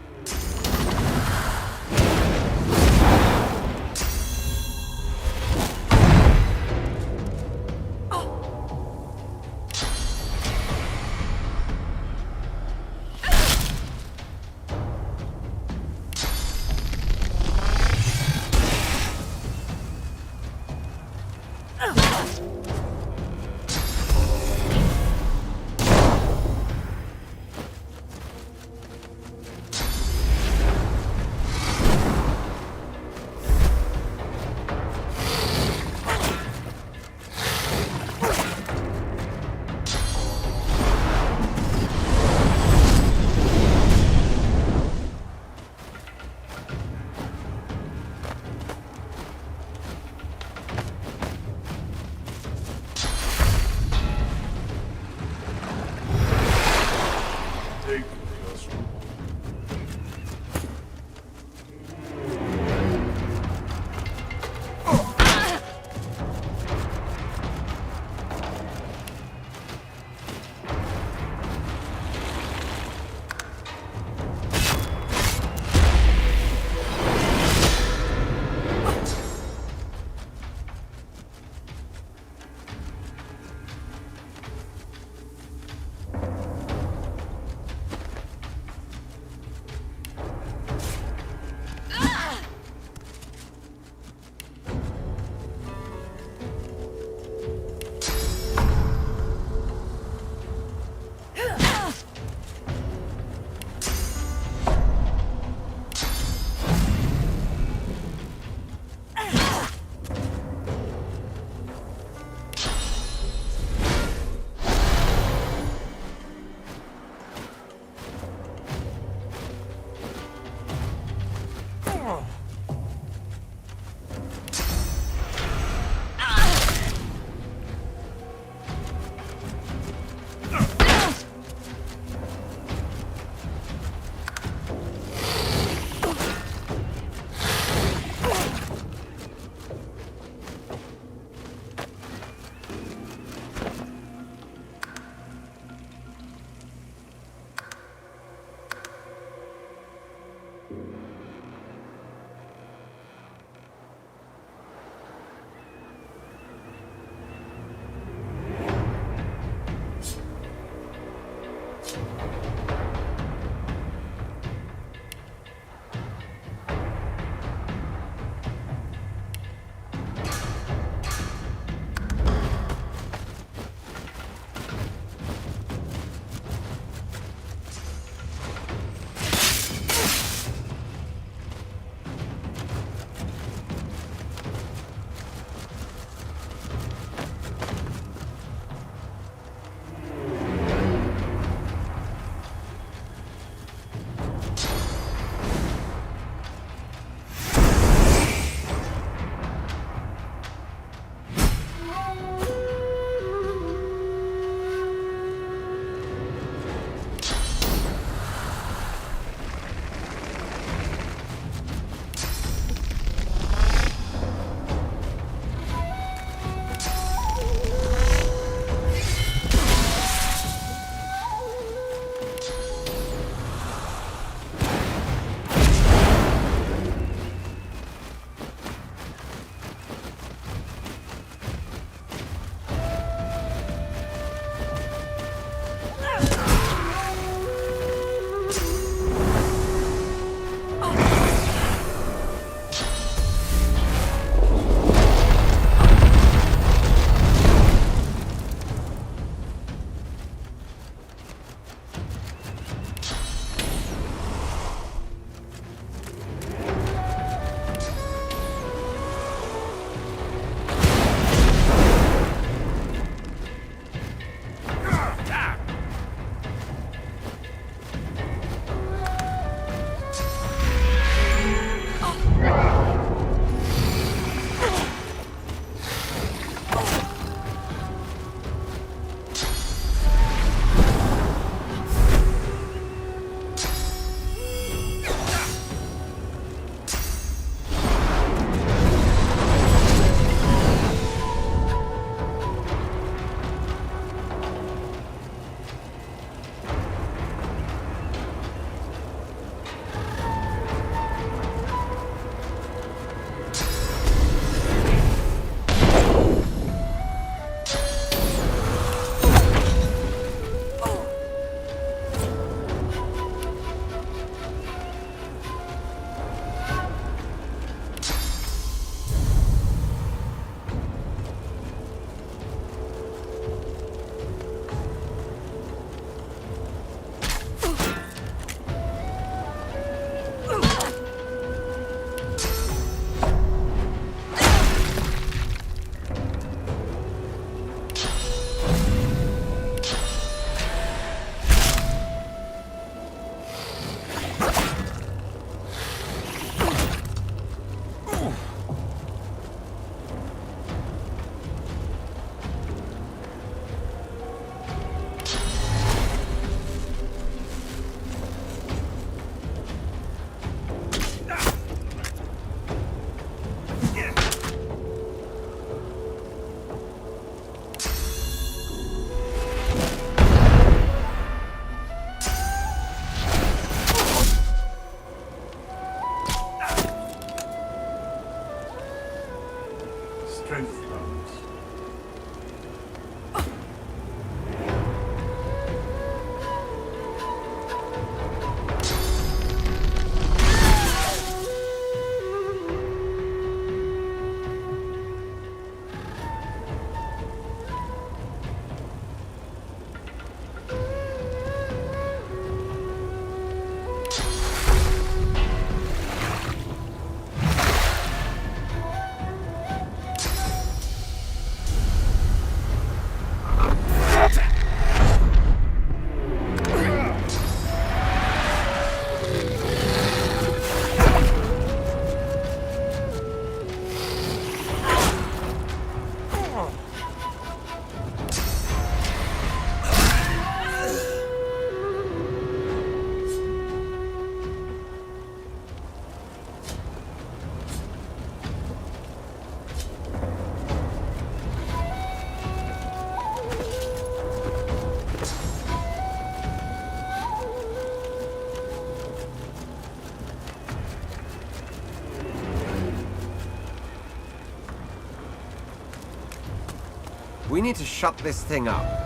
We need to shut this thing up.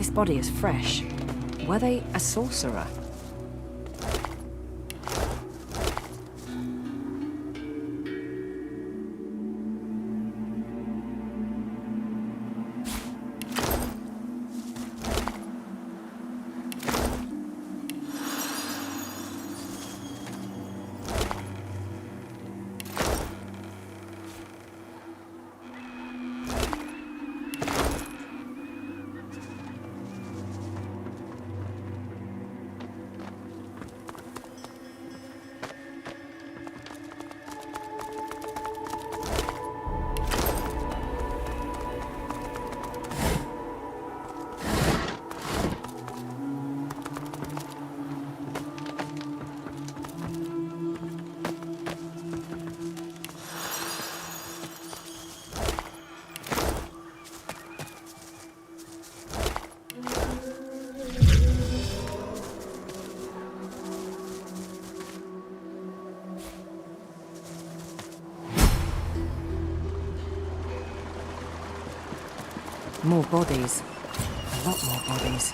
This body is fresh. Were they a sorcerer? More bodies. A lot more bodies.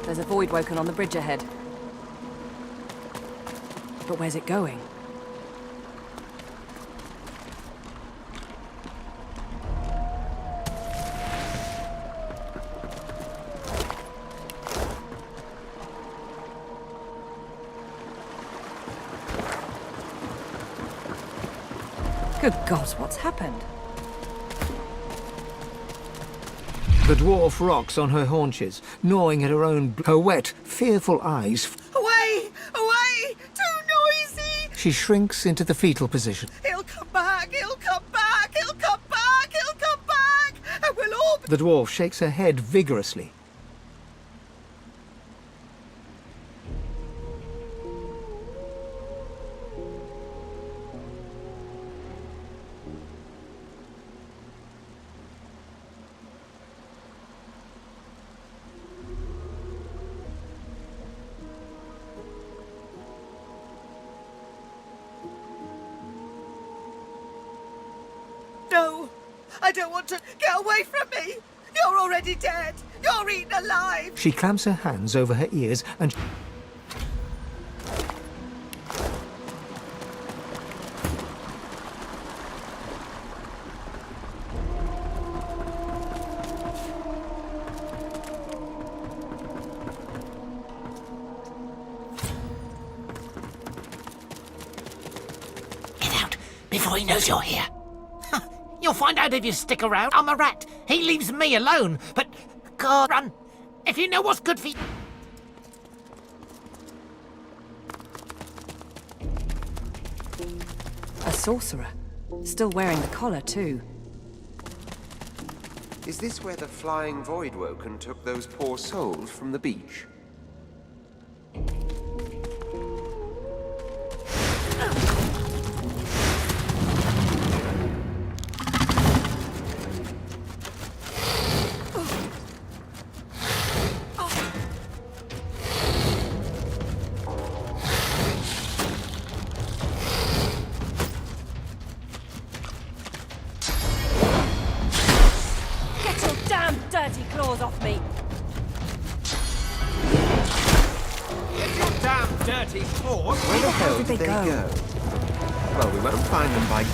There's a void woken on the bridge ahead. But where's it going? Good God, what's happened?
The dwarf rocks on her haunches, gnawing at her own... Her wet, fearful eyes...
Away! Away! Too noisy!
She shrinks into the fetal position.
He'll come back! He'll come back! He'll come back! He'll come back! And we'll all...
The dwarf shakes her head vigorously.
No! I don't want to... Get away from me! You're already dead! You're eaten alive!
She clamps her hands over her ears and...
Get out before he knows you're here. You'll find out if you stick around. I'm a rat. He leaves me alone. But, God, run. If you know what's good for you.
A sorcerer. Still wearing the collar, too.
Is this where the flying Voidwoken took those poor souls from the beach?
Dirty claws off me!
Get your damn dirty paws!
Where the hell did they go?
Well, we won't find them by...